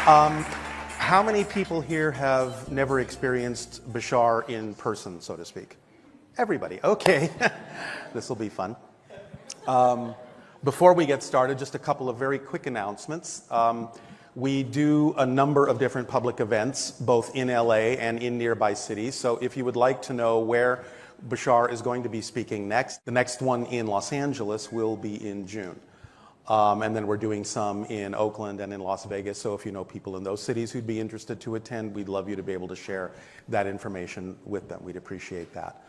How many people here have never experienced Bashar in person, so to speak? Everybody. Okay. This will be fun. Before we get started, just a couple of very quick announcements. We do a number of different public events, both in LA and in nearby cities. So if you would like to know where Bashar is going to be speaking next, the next one in Los Angeles will be in June. And then we're doing some in Oakland and in Las Vegas. So if you know people in those cities who'd be interested to attend, we'd love you to be able to share that information with them. We'd appreciate that.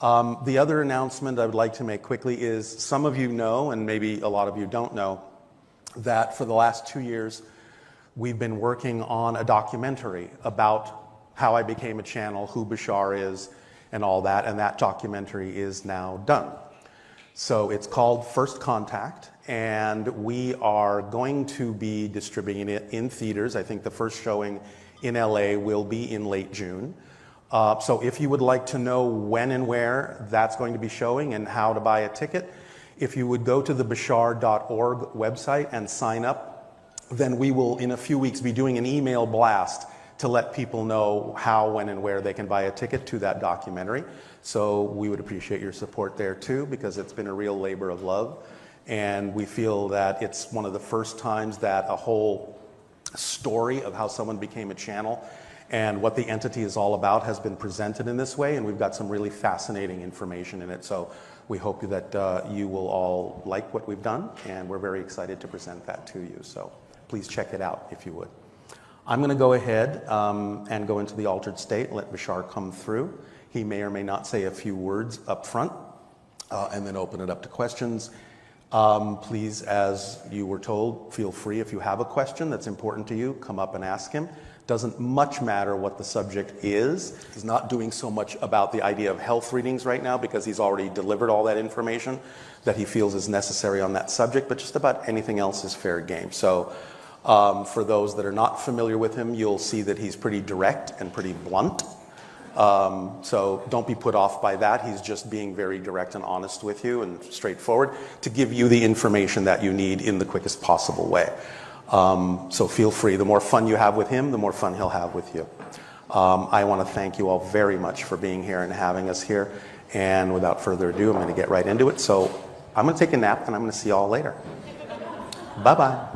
The other announcement I would like to make quickly is some of you know, and maybe a lot of you don't know, that for the last 2 years, we've been working on a documentary about how I became a channel, who Bashar is, and all that. And that documentary is now done. So it's called First Contact. And we are going to be distributing it in theaters. I think the first showing in LA will be in late June. So if you would like to know when and where that's going to be showing and how to buy a ticket, if you would go to the bashar.org website and sign up, then we will in a few weeks be doing an email blast to let people know how, when, and where they can buy a ticket to that documentary. So we would appreciate your support there too, because it's been a real labor of love. And we feel that it's one of the first times that a whole story of how someone became a channel and what the entity is all about has been presented in this way. And we've got some really fascinating information in it. So we hope that you will all like what we've done. And we're very excited to present that to you. So please check it out if you would. I'm going to go ahead and go into the altered state, let Bashar come through. He may or may not say a few words up front and then open it up to questions. Please, as you were told, feel free if you have a question that's important to you, come up and ask him. Doesn't much matter what the subject is. He's not doing so much about the idea of health readings right now because he's already delivered all that information that he feels is necessary on that subject, but just about anything else is fair game. So for those that are not familiar with him, you'll see that he's pretty direct and pretty blunt. So don't be put off by that. He's just being very direct and honest with you and straightforward to give you the information that you need in the quickest possible way. So feel free. The more fun you have with him, the more fun he'll have with you. I want to thank you all very much for being here and having us here. And without further ado, I'm going to get right into it. So I'm going to take a nap and I'm going to see you all later. Bye-bye.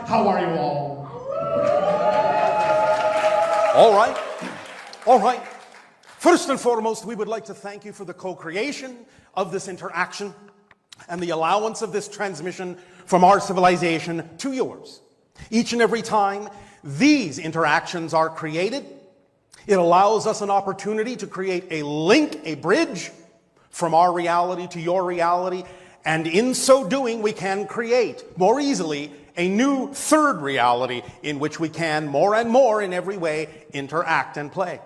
How are you all? All right. First and foremost, we would like to thank you for the co-creation of this interaction and the allowance of this transmission from our civilization to yours. Each and every time these interactions are created, it allows us an opportunity to create a link, a bridge from our reality to your reality, and in so doing, we can create more easily a new third reality in which we can more and more in every way interact and play.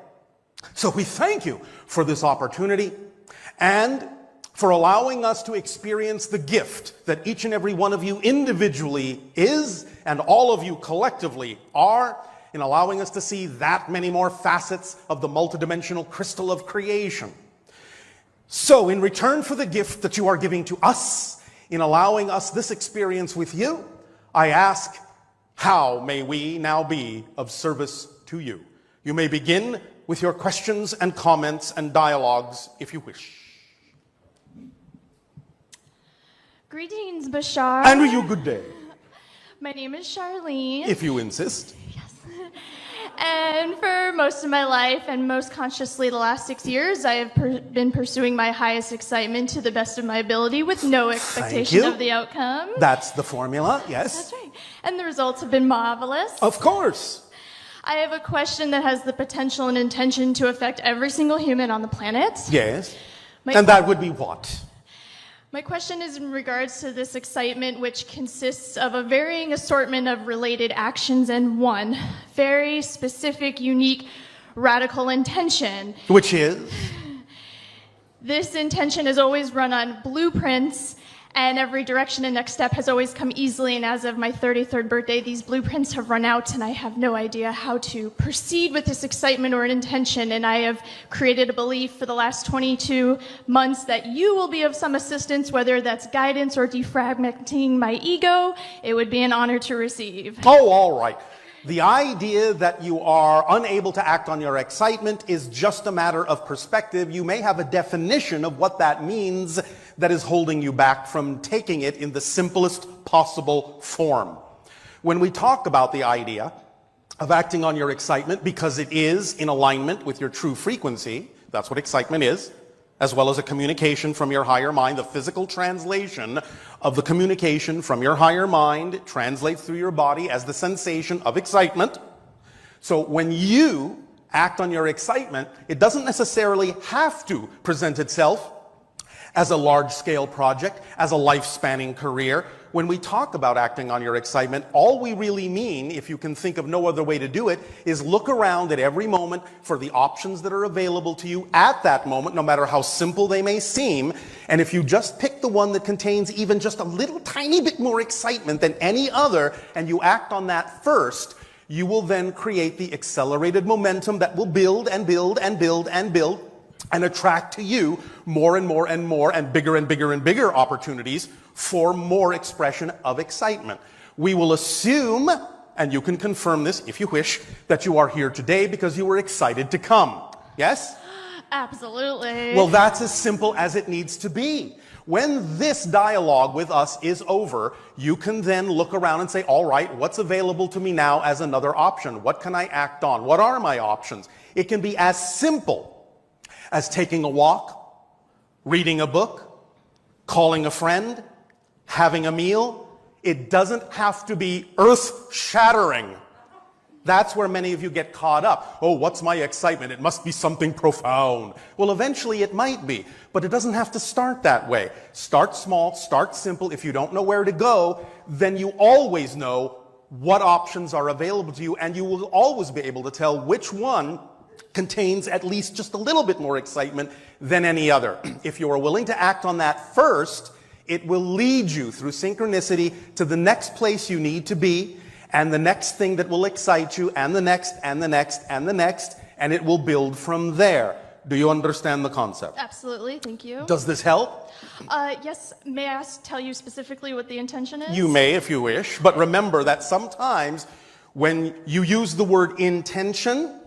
So we thank you for this opportunity and for allowing us to experience the gift that each and every one of you individually is and all of you collectively are, in allowing us to see that many more facets of the multidimensional crystal of creation. So in return for the gift that you are giving to us, in allowing us this experience with you, I ask, how may we now be of service to you? You may begin with your questions and comments and dialogues if you wish. Greetings, Bashar. And you good day. My name is Charlene. If you insist. Yes. And for most of my life, and most consciously the last 6 years, I have been pursuing my highest excitement to the best of my ability with no expectation of the outcome. That's the formula, yes. That's right. And the results have been marvelous. Of course. I have a question that has the potential and intention to affect every single human on the planet. Yes. And that would be what? My question is in regards to this excitement, which consists of a varying assortment of related actions and one very specific, unique, radical intention. Which is? This intention is always run on blueprints and every direction and next step has always come easily, and as of my 33rd birthday, these blueprints have run out, and I have no idea how to proceed with this excitement or an intention, and I have created a belief for the last 22 months that you will be of some assistance, whether that's guidance or defragmenting my ego. It would be an honor to receive. Oh, all right. The idea that you are unable to act on your excitement is just a matter of perspective. You may have a definition of what that means that is holding you back from taking it in the simplest possible form. When we talk about the idea of acting on your excitement because it is in alignment with your true frequency, that's what excitement is, as well as a communication from your higher mind, the physical translation of the communication from your higher mind translates through your body as the sensation of excitement. So when you act on your excitement, it doesn't necessarily have to present itself as a large-scale project, as a life-spanning career. When we talk about acting on your excitement, all we really mean, if you can think of no other way to do it, is look around at every moment for the options that are available to you at that moment, no matter how simple they may seem. And if you just pick the one that contains even just a little tiny bit more excitement than any other, and you act on that first, you will then create the accelerated momentum that will build and build and build and build and attract to you more and more and more and bigger and bigger and bigger opportunities for more expression of excitement. We will assume, and you can confirm this if you wish, that you are here today because you were excited to come. Yes? Absolutely. Well, that's as simple as it needs to be. When this dialogue with us is over, you can then look around and say, all right, what's available to me now as another option? What can I act on? What are my options? It can be as simple as taking a walk, reading a book, calling a friend, having a meal. It doesn't have to be earth-shattering. That's where many of you get caught up. Oh, what's my excitement? It must be something profound. Well, eventually it might be, but it doesn't have to start that way. Start small, start simple. If you don't know where to go, then you always know what options are available to you, and you will always be able to tell which one contains at least just a little bit more excitement than any other. If you are willing to act on that first, it will lead you through synchronicity to the next place you need to be, and the next thing that will excite you, and the next, and the next, and the next, and it will build from there. Do you understand the concept? Absolutely, thank you. Does this help? Yes, may I tell you specifically what the intention is? You may if you wish, but remember that sometimes when you use the word intention,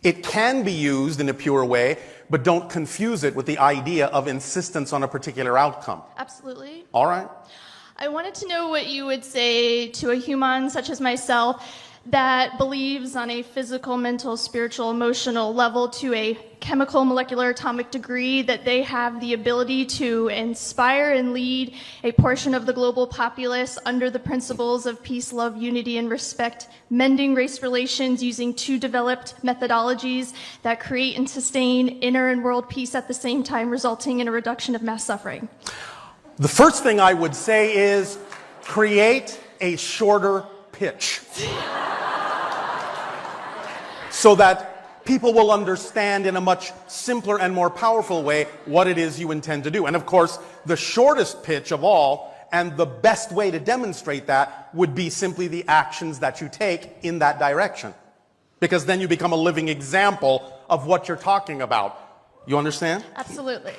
it can be used in a pure way, but don't confuse it with the idea of insistence on a particular outcome. Absolutely. All right. I wanted to know what you would say to a human such as myself that believes on a physical, mental, spiritual, emotional level to a chemical, molecular, atomic degree that they have the ability to inspire and lead a portion of the global populace under the principles of peace, love, unity, and respect, mending race relations using two developed methodologies that create and sustain inner and world peace at the same time, resulting in a reduction of mass suffering. The first thing I would say is create a shorter pitch so that people will understand in a much simpler and more powerful way what it is you intend to do. And of course, the shortest pitch of all and the best way to demonstrate that would be simply the actions that you take in that direction. Because then you become a living example of what you're talking about. You understand? Absolutely.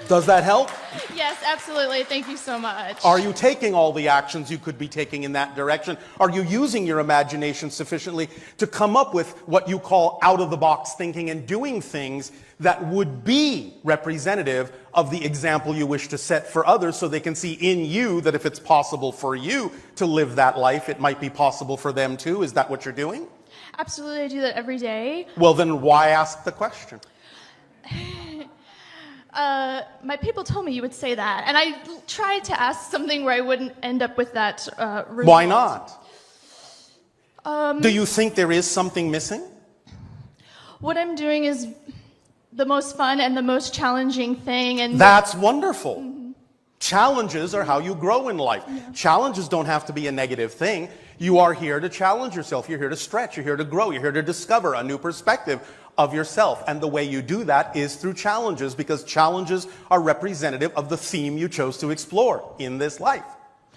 Does that help? Yes, absolutely. Thank you so much. Are you taking all the actions you could be taking in that direction? Are you using your imagination sufficiently to come up with what you call out-of-the-box thinking and doing things that would be representative of the example you wish to set for others so they can see in you that if it's possible for you to live that life, it might be possible for them too? Is that what you're doing? Absolutely. I do that every day. Well, then why ask the question? My people told me you would say that, and I tried to ask something where I wouldn't end up with that result. Why not? Do you think there is something missing? What I'm doing is the most fun and the most challenging thing, and that's wonderful. Mm-hmm. Challenges are how you grow in life. Yeah. Challenges don't have to be a negative thing. You are here to challenge yourself. You're here to stretch. You're here to grow. You're here to discover a new perspective of yourself. And the way you do that is through challenges, because challenges are representative of the theme you chose to explore in this life.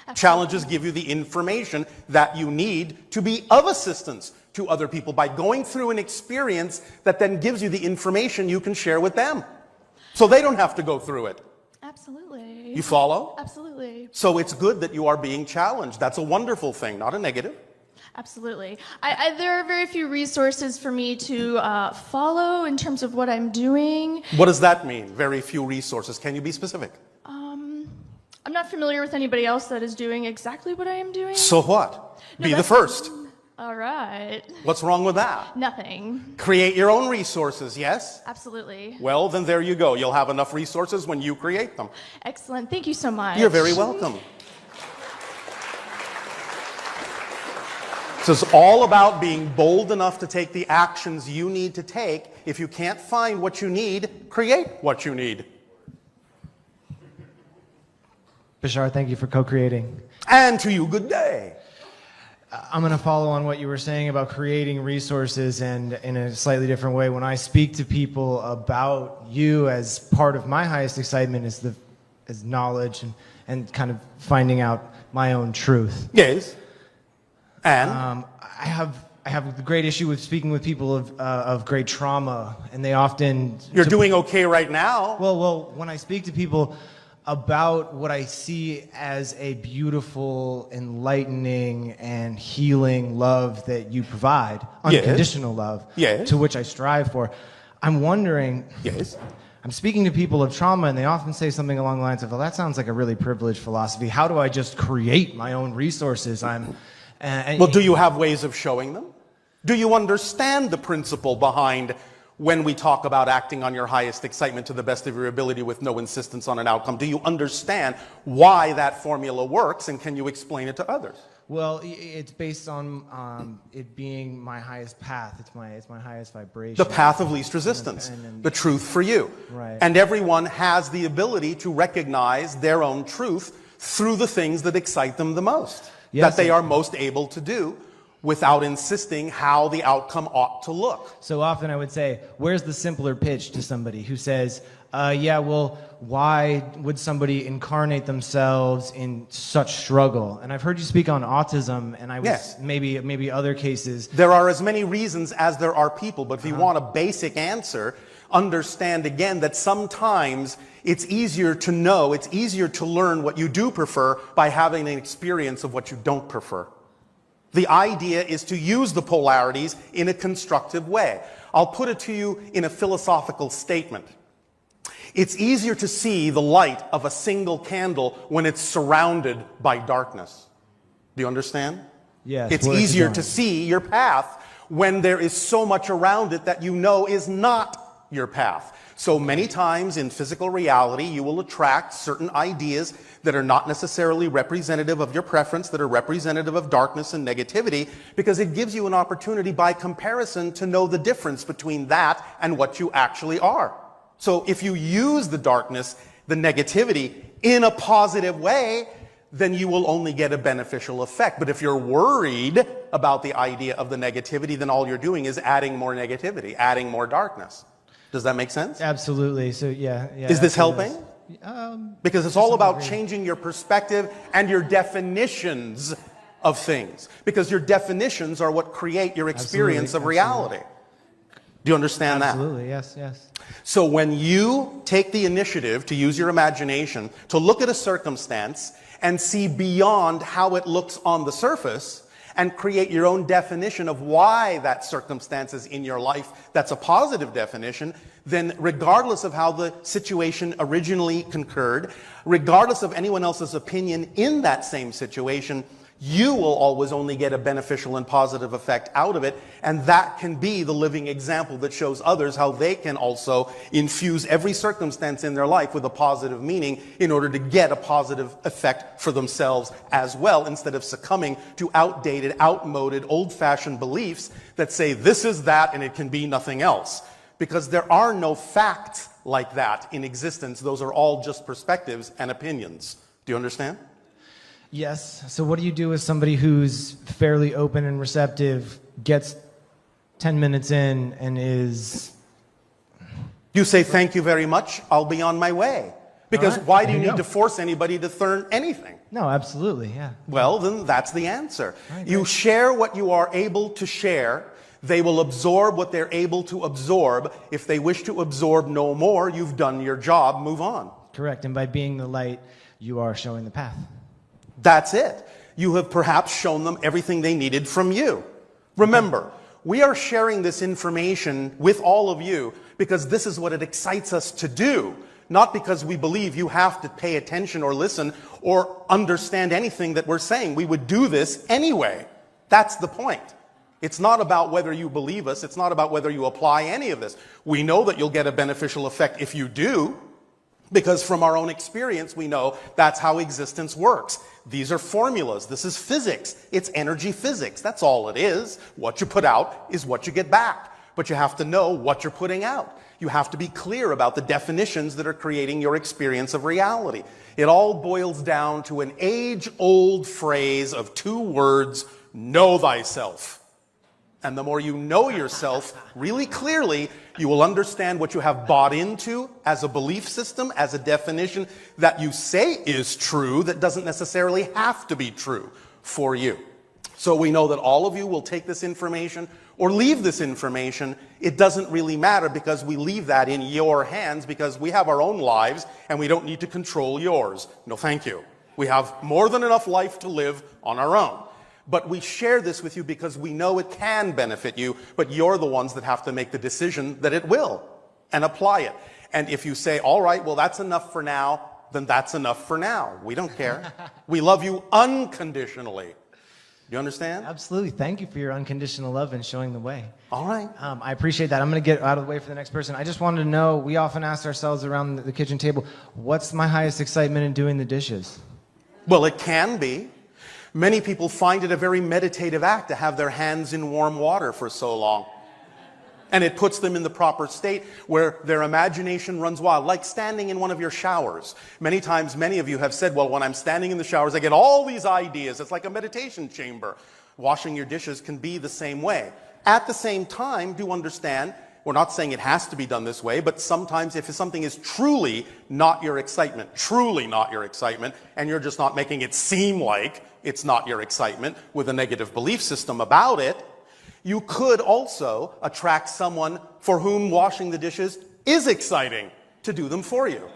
Absolutely. Challenges give you the information that you need to be of assistance to other people by going through an experience that then gives you the information you can share with them. So they don't have to go through it. Absolutely. You follow? Absolutely. So it's good that you are being challenged. That's a wonderful thing, not a negative. Absolutely. There are very few resources for me to follow in terms of what I'm doing. What does that mean, very few resources? Can you be specific? I'm not familiar with anybody else that is doing exactly what I am doing. So what? No, be the first. All right. What's wrong with that? Nothing. Create your own resources, yes? Absolutely. Well, then there you go. You'll have enough resources when you create them. Excellent. Thank you so much. You're very welcome. So it's all about being bold enough to take the actions you need to take. If you can't find what you need, create what you need. Bashar, thank you for co-creating. And to you, good day. I'm going to follow on what you were saying about creating resources, and in a slightly different way. When I speak to people about you, as part of my highest excitement is knowledge and kind of finding out my own truth. Yes. And? I have a great issue with speaking with people of great trauma, and they often... You're doing okay right now. Well, when I speak to people about what I see as a beautiful, enlightening, and healing love that you provide, unconditional love, to which I strive for, I'm wondering... Yes. I'm speaking to people of trauma, and they often say something along the lines of, well, that sounds like a really privileged philosophy. How do I just create my own resources? Well, do you have ways of showing them? Do you understand the principle behind when we talk about acting on your highest excitement to the best of your ability with no insistence on an outcome? Do you understand why that formula works, and can you explain it to others? Well, it's based on it being my highest path. It's my highest vibration. The path of least resistance, the truth for you. Right. And everyone has the ability to recognize their own truth through the things that excite them the most, that they are most able to do, without insisting how the outcome ought to look. So often I would say, where's the simpler pitch to somebody who says, yeah, well, why would somebody incarnate themselves in such struggle? And I've heard you speak on autism, and I was maybe other cases. There are as many reasons as there are people, but if you want a basic answer, understand again that sometimes it's easier to know, it's easier to learn what you do prefer by having an experience of what you don't prefer. The idea is to use the polarities in a constructive way. I'll put it to you in a philosophical statement. It's easier to see the light of a single candle when it's surrounded by darkness. Do you understand? Yes. It's easier to see your path when there is so much around it that you know is not your path. So many times in physical reality, you will attract certain ideas that are not necessarily representative of your preference, that are representative of darkness and negativity, because it gives you an opportunity by comparison to know the difference between that and what you actually are. So if you use the darkness, the negativity, in a positive way, then you will only get a beneficial effect. But if you're worried about the idea of the negativity, then all you're doing is adding more negativity, adding more darkness. Does that make sense? Absolutely. So yeah. Is this helping? Because it's all about changing your perspective and your definitions of things. Because your definitions are what create your experience of reality. Do you understand that? Absolutely. Yes. So when you take the initiative to use your imagination to look at a circumstance and see beyond how it looks on the surface, and create your own definition of why that circumstance is in your life that's a positive definition, then regardless of how the situation originally concurred, regardless of anyone else's opinion in that same situation, you will always only get a beneficial and positive effect out of it, and that can be the living example that shows others how they can also infuse every circumstance in their life with a positive meaning in order to get a positive effect for themselves as well, instead of succumbing to outdated, outmoded, old-fashioned beliefs that say this is that and it can be nothing else. Because there are no facts like that in existence. Those are all just perspectives and opinions. Do you understand? Yes. So what do you do with somebody who's fairly open and receptive, gets 10 minutes in and is... You say, thank you very much, I'll be on my way. Because right. why do you There you need go. to force anybody to learn anything? No, absolutely, yeah. Well, then that's the answer. Right, You great. share what you are able to share. They will absorb what they're able to absorb. If they wish to absorb no more, you've done your job, move on. Correct, and by being the light, you are showing the path. That's it. You have perhaps shown them everything they needed from you. Remember, we are sharing this information with all of you because this is what it excites us to do, not because we believe you have to pay attention or listen or understand anything that we're saying. We would do this anyway. That's the point. It's not about whether you believe us. It's not about whether you apply any of this. We know that you'll get a beneficial effect if you do, because from our own experience, we know that's how existence works. These are formulas. This is physics. It's energy physics. That's all it is. What you put out is what you get back. But you have to know what you're putting out. You have to be clear about the definitions that are creating your experience of reality. It all boils down to an age-old phrase of 2 words, know thyself. And the more you know yourself really clearly, you will understand what you have bought into as a belief system, as a definition that you say is true that doesn't necessarily have to be true for you. So we know that all of you will take this information or leave this information. It doesn't really matter because we leave that in your hands because we have our own lives and we don't need to control yours. No, thank you. We have more than enough life to live on our own. But we share this with you because we know it can benefit you, but you're the ones that have to make the decision that it will and apply it. And if you say, all right, well, that's enough for now, then that's enough for now. We don't care. We love you unconditionally. You understand? Absolutely. Thank you for your unconditional love and showing the way. All right. I appreciate that. I'm going to get out of the way for the next person. I just wanted to know, we often ask ourselves around the kitchen table, what's my highest excitement in doing the dishes? Well, it can be. Many people find it a very meditative act to have their hands in warm water for so long. And it puts them in the proper state where their imagination runs wild, like standing in one of your showers. Many times, many of you have said, well, when I'm standing in the showers, I get all these ideas. It's like a meditation chamber. Washing your dishes can be the same way. At the same time, do understand, we're not saying it has to be done this way, but sometimes if something is truly not your excitement, and you're just not making it seem like it's not your excitement with a negative belief system about it, you could also attract someone for whom washing the dishes is exciting to do them for you.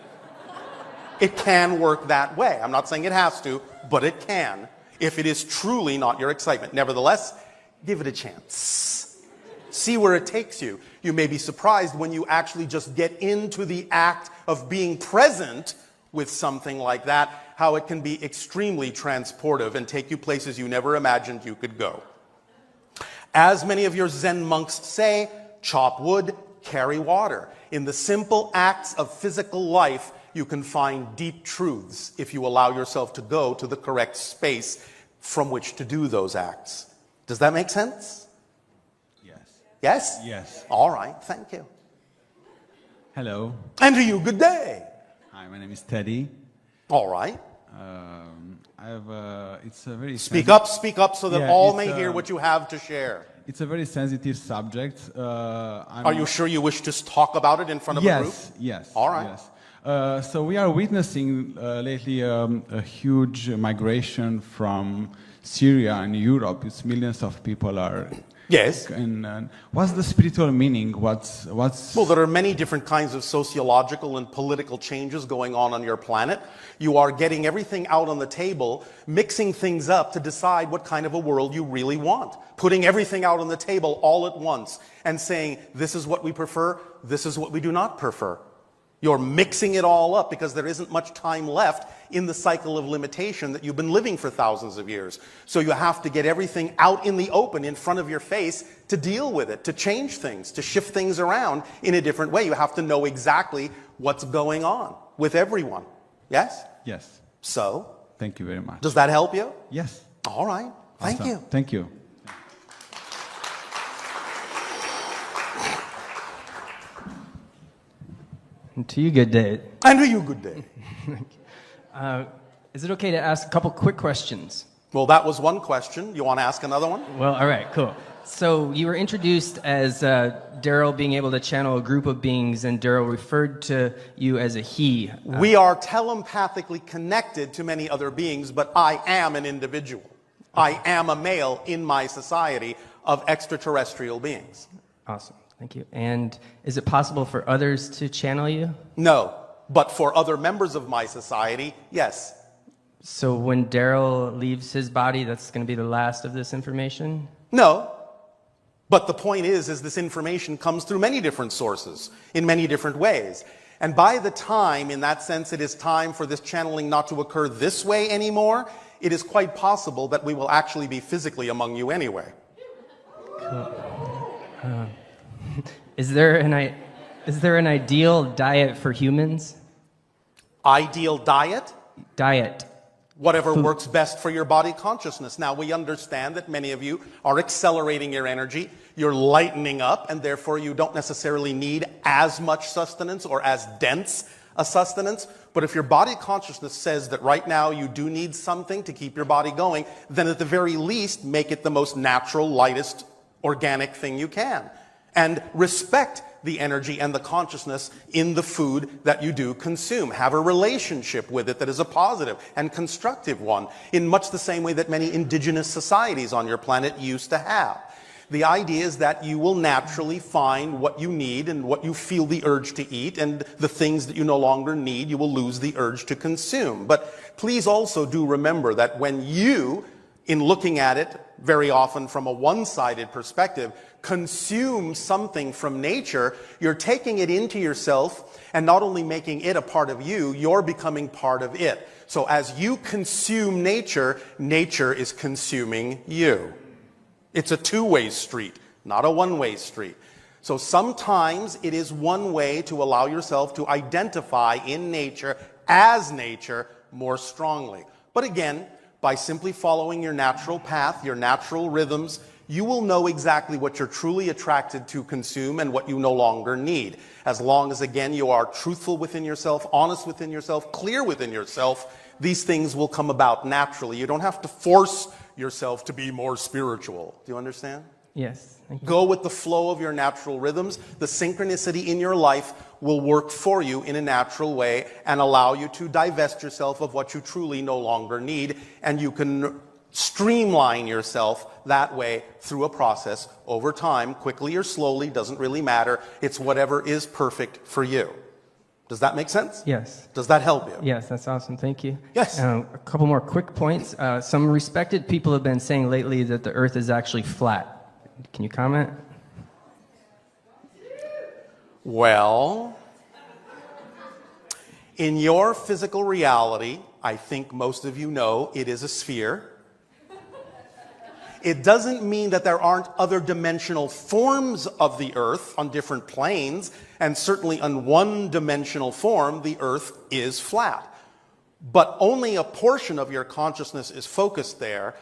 It can work that way. I'm not saying it has to, but it can if it is truly not your excitement. Nevertheless, give it a chance. See where it takes you. You may be surprised when you actually just get into the act of being present with something like that, how it can be extremely transportive and take you places you never imagined you could go. As many of your Zen monks say, chop wood, carry water. In the simple acts of physical life, you can find deep truths if you allow yourself to go to the correct space from which to do those acts. Does that make sense? Yes. Yes? Yes. All right, thank you. Hello. And to you, good day. Hi, my name is Teddy. All right. It's a very Speak up so that Yeah, all it's, may hear what you have to share. It's a very sensitive subject. Are you sure you wish to talk about it in front of a group? Yes. All right. Yes. So we are witnessing lately a huge migration from Syria and Europe. It's millions of people are. Yes. And what's the spiritual meaning? What's? Well, there are many different kinds of sociological and political changes going on your planet. You are getting everything out on the table, mixing things up to decide what kind of a world you really want. Putting everything out on the table all at once and saying, this is what we prefer, this is what we do not prefer. You're mixing it all up because there isn't much time left in the cycle of limitation that you've been living for thousands of years. So you have to get everything out in the open in front of your face to deal with it, to change things, to shift things around in a different way. You have to know exactly what's going on with everyone. Yes? Yes. So? Thank you very much. Does that help you? Yes. All right. Thank Awesome. you. Thank you. And to you, good day. And to you, good day. Is it okay to ask a couple quick questions? Well, that was one question. You want to ask another one? Well, all right, cool. So you were introduced as Darryl being able to channel a group of beings, and Darryl referred to you as a he. We are telepathically connected to many other beings, but I am an individual. I am a male in my society of extraterrestrial beings. Awesome. Thank you. And is it possible for others to channel you? No, but for other members of my society, yes. So when Darryl leaves his body, that's going to be the last of this information? No. But the point is this information comes through many different sources, in many different ways. And by the time, in that sense, it is time for this channeling not to occur this way anymore, it is quite possible that we will actually be physically among you anyway. Cool. Is there an ideal diet for humans? Ideal diet? Diet. Whatever works best for your body consciousness. Now, we understand that many of you are accelerating your energy, you're lightening up, and therefore you don't necessarily need as much sustenance or as dense a sustenance. But if your body consciousness says that right now you do need something to keep your body going, then at the very least, make it the most natural, lightest, organic thing you can. And respect the energy and the consciousness in the food that you do consume. Have a relationship with it that is a positive and constructive one, in much the same way that many indigenous societies on your planet used to have. The idea is that you will naturally find what you need and what you feel the urge to eat, and the things that you no longer need, you will lose the urge to consume. But please also do remember that when you, in looking at it very often from a one-sided perspective, consume something from nature, you're taking it into yourself and not only making it a part of you, you're becoming part of it. So as you consume nature, nature is consuming you. It's a two-way street, not a one-way street. So sometimes it is one way to allow yourself to identify in nature as nature more strongly. But again, by simply following your natural path, your natural rhythms, you will know exactly what you're truly attracted to consume and what you no longer need. As long as, again, you are truthful within yourself, honest within yourself, clear within yourself, these things will come about naturally. You don't have to force yourself to be more spiritual. Do you understand? Yes. Thank you. Go with the flow of your natural rhythms. The synchronicity in your life will work for you in a natural way and allow you to divest yourself of what you truly no longer need, and you can streamline yourself that way through a process over time, quickly or slowly, doesn't really matter. It's whatever is perfect for you. Does that make sense? Yes. Does that help you? Yes, that's awesome. Thank you. Yes. A couple more quick points. Some respected people have been saying lately that the Earth is actually flat. Can you comment? Well, in your physical reality, I think most of you know it is a sphere. It doesn't mean that there aren't other dimensional forms of the Earth on different planes, and certainly on one-dimensional form, the Earth is flat. But only a portion of your consciousness is focused there.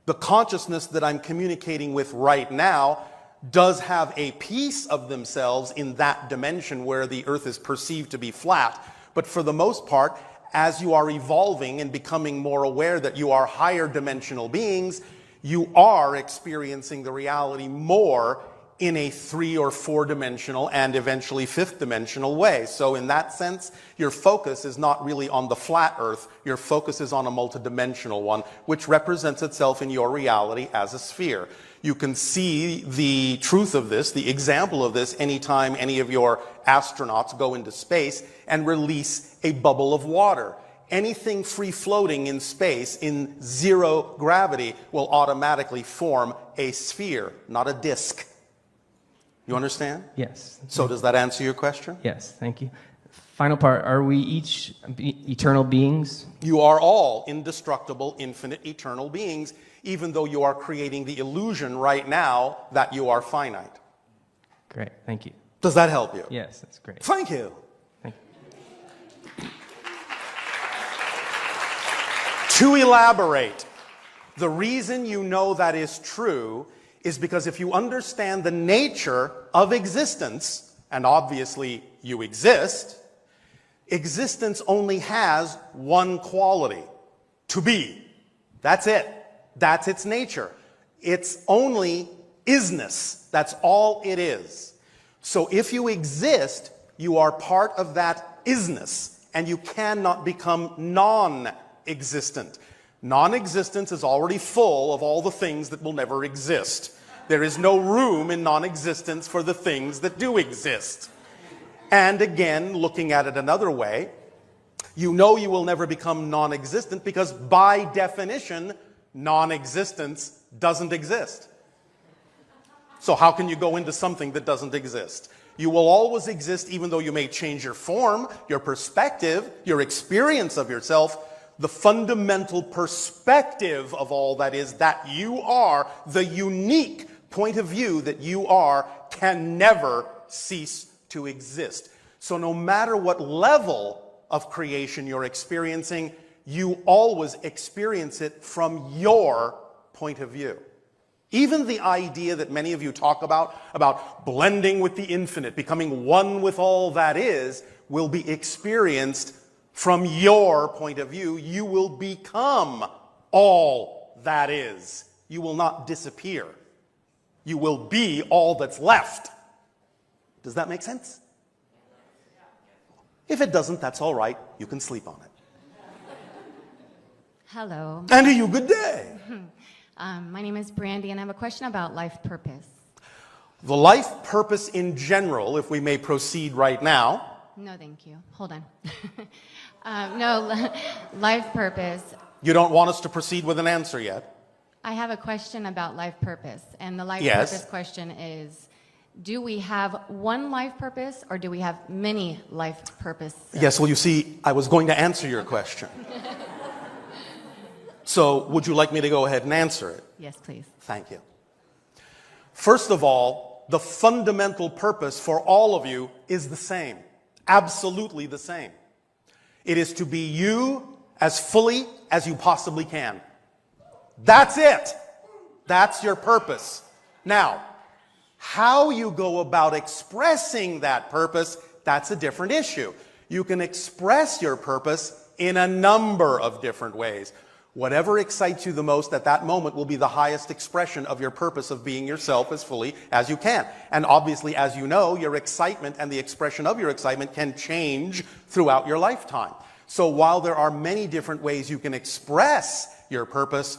The consciousness that I'm communicating with right now does have a piece of themselves in that dimension where the Earth is perceived to be flat. But for the most part, as you are evolving and becoming more aware that you are higher dimensional beings, you are experiencing the reality more in a 3- or 4-dimensional and eventually 5th-dimensional way. So in that sense, your focus is not really on the flat Earth, your focus is on a multidimensional one, which represents itself in your reality as a sphere. You can see the truth of this, the example of this, anytime any of your astronauts go into space and release a bubble of water. Anything free-floating in space in zero gravity will automatically form a sphere, not a disk. You understand? Yes. So does that answer your question? Yes, thank you. Final part, are we each eternal beings? You are all indestructible, infinite, eternal beings, even though you are creating the illusion right now that you are finite. Great, thank you. Does that help you? Yes, that's great. Thank you. Thank you. To elaborate, the reason you know that is true is because if you understand the nature of existence, and obviously you exist, existence only has one quality: to be. That's it. That's its nature. It's only Isness. That's all it is. So if you exist, you are part of that isness, and you cannot become non-existent. Non-existence is already full of all the things that will never exist. There is no room in non-existence for the things that do exist. And again, looking at it another way, you know you will never become non-existent because by definition, non-existence doesn't exist. So how can you go into something that doesn't exist? You will always exist even though you may change your form, your perspective, your experience of yourself. The fundamental perspective of all that is that you are, the unique point of view that you are, can never cease to exist. So no matter what level of creation you're experiencing, you always experience it from your point of view. Even the idea that many of you talk about blending with the infinite, becoming one with all that is, will be experienced from your point of view. You will become all that is. You will not disappear. You will be all that's left. Does that make sense? If it doesn't, that's all right. You can sleep on it. Hello. And to you, good day. My name is Brandy, and I have a question about life purpose. The life purpose in general, if we may proceed right now. No, thank you. Hold on. Life purpose. You don't want us to proceed with an answer yet? I have a question about life purpose, and the life Yes. purpose question is, do we have one life purpose, or do we have many life purposes? Yes, well, you see, I was going to answer your question. So, would you like me to go ahead and answer it? Yes, please. Thank you. First of all, the fundamental purpose for all of you is the same. Absolutely the same. It is to be you as fully as you possibly can. That's it. That's your purpose. Now, how you go about expressing that purpose, that's a different issue. You can express your purpose in a number of different ways. Whatever excites you the most at that moment will be the highest expression of your purpose of being yourself as fully as you can. And obviously, as you know, your excitement and the expression of your excitement can change throughout your lifetime. So while there are many different ways you can express your purpose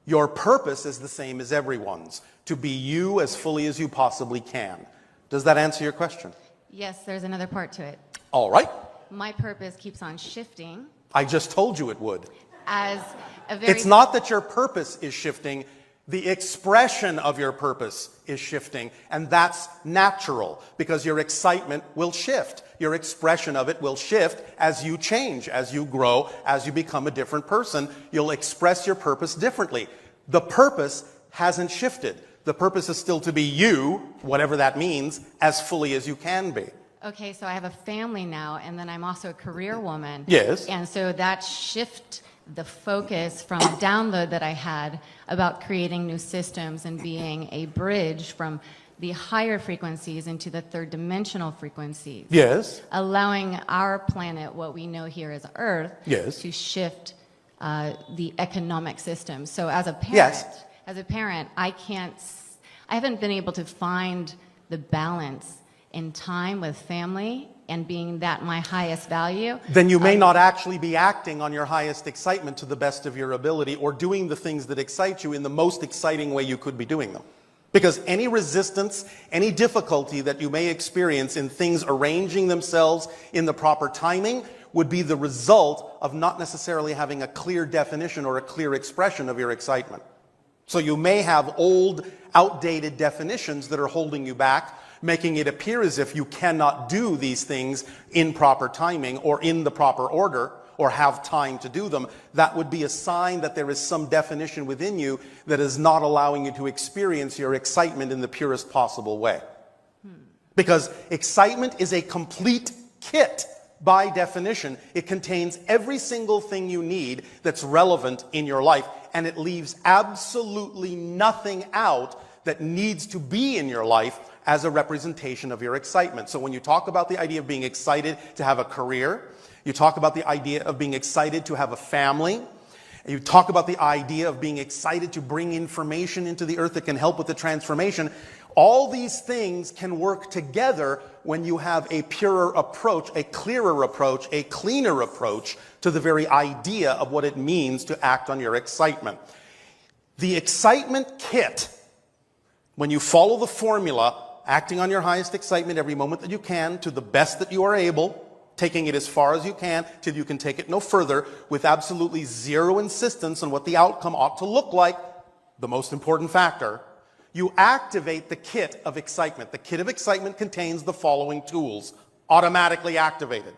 is the same as everyone's, to be you as fully as you possibly can. Does that answer your question? Yes, there's another part to it. All right. My purpose keeps on shifting I just told you it would. as a very... It's not that your purpose is shifting. The expression of your purpose is shifting, and that's natural because your excitement will shift. Your expression of it will shift as you change, as you grow, as you become a different person. You'll express your purpose differently. The purpose hasn't shifted. The purpose is still to be you, whatever that means, as fully as you can be. Okay, so I have a family now, and then I'm also a career woman. Yes. And so that shift the focus from a download that I had about creating new systems and being a bridge from the higher frequencies into the third dimensional frequencies. Yes. Allowing our planet, what we know here as Earth, Yes. to shift the economic system. So as a parent, Yes. I haven't been able to find the balance in time with family and being that my highest value. Then you may not actually be acting on your highest excitement to the best of your ability or doing the things that excite you in the most exciting way you could be doing them. Because any resistance, any difficulty that you may experience in things arranging themselves in the proper timing would be the result of not necessarily having a clear definition or a clear expression of your excitement. So you may have old, outdated definitions that are holding you back, making it appear as if you cannot do these things in proper timing or in the proper order or have time to do them. That would be a sign that there is some definition within you that is not allowing you to experience your excitement in the purest possible way. Because excitement is a complete kit by definition. It contains every single thing you need that's relevant in your life, and it leaves absolutely nothing out that needs to be in your life as a representation of your excitement. So when you talk about the idea of being excited to have a career, you talk about the idea of being excited to have a family, And you talk about the idea of being excited to bring information into the earth that can help with the transformation. All these things can work together when you have a purer approach, a clearer approach, a cleaner approach to the very idea of what it means to act on your excitement. The excitement kit, when you follow the formula, acting on your highest excitement every moment that you can to the best that you are able, taking it as far as you can till you can take it no further with absolutely zero insistence on what the outcome ought to look like, the most important factor, you activate the kit of excitement. The kit of excitement contains the following tools, automatically activated.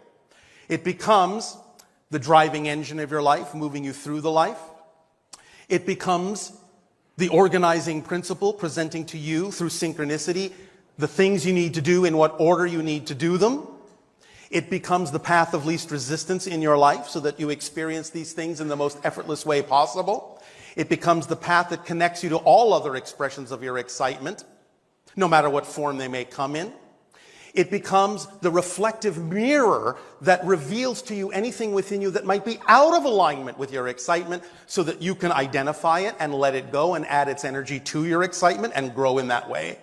It becomes the driving engine of your life, moving you through the life. It becomes the organizing principle, presenting to you through synchronicity the things you need to do in what order you need to do them. It becomes the path of least resistance in your life so that you experience these things in the most effortless way possible. It becomes the path that connects you to all other expressions of your excitement, no matter what form they may come in. It becomes the reflective mirror that reveals to you anything within you that might be out of alignment with your excitement so that you can identify it and let it go and add its energy to your excitement and grow in that way.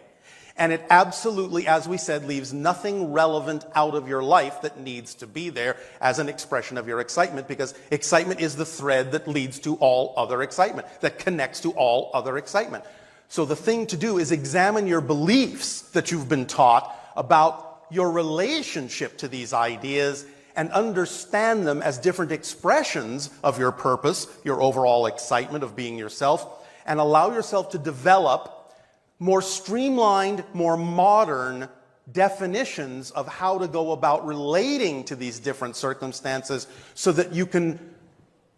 And it absolutely, as we said, leaves nothing relevant out of your life that needs to be there as an expression of your excitement, because excitement is the thread that leads to all other excitement, that connects to all other excitement. So the thing to do is examine your beliefs that you've been taught about your relationship to these ideas and understand them as different expressions of your purpose, your overall excitement of being yourself, and allow yourself to develop more streamlined, more modern definitions of how to go about relating to these different circumstances so that you can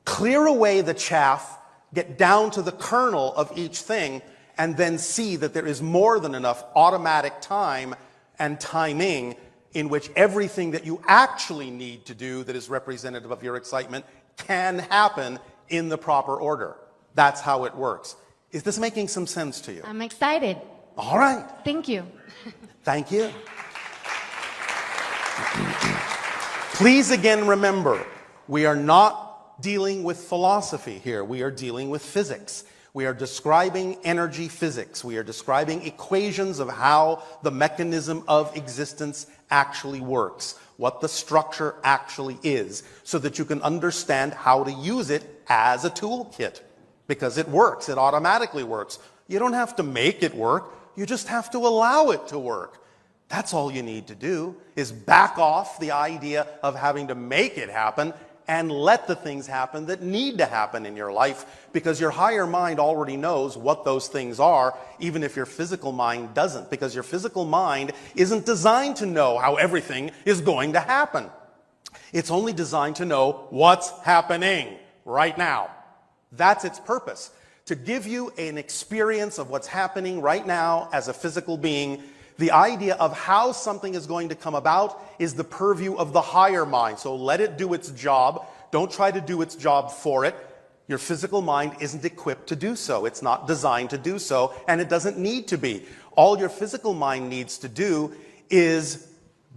clear away the chaff, get down to the kernel of each thing, and then see that there is more than enough automatic time and timing in which everything that you actually need to do that is representative of your excitement can happen in the proper order. That's how it works. Is this making some sense to you? I'm excited. All right. Thank you. Thank you. Please again remember, we are not dealing with philosophy here. We are dealing with physics. We are describing energy physics. We are describing equations of how the mechanism of existence actually works, what the structure actually is, so that you can understand how to use it as a toolkit. Because it works, it automatically works. You don't have to make it work, you just have to allow it to work. That's all you need to do, is back off the idea of having to make it happen and let the things happen that need to happen in your life, because your higher mind already knows what those things are, even if your physical mind doesn't, because your physical mind isn't designed to know how everything is going to happen. It's only designed to know what's happening right now. That's its purpose, to give you an experience of what's happening right now as a physical being. The idea of how something is going to come about is the purview of the higher mind. So let it do its job. Don't try to do its job for it. Your physical mind isn't equipped to do so. It's not designed to do so, and it doesn't need to be. All your physical mind needs to do is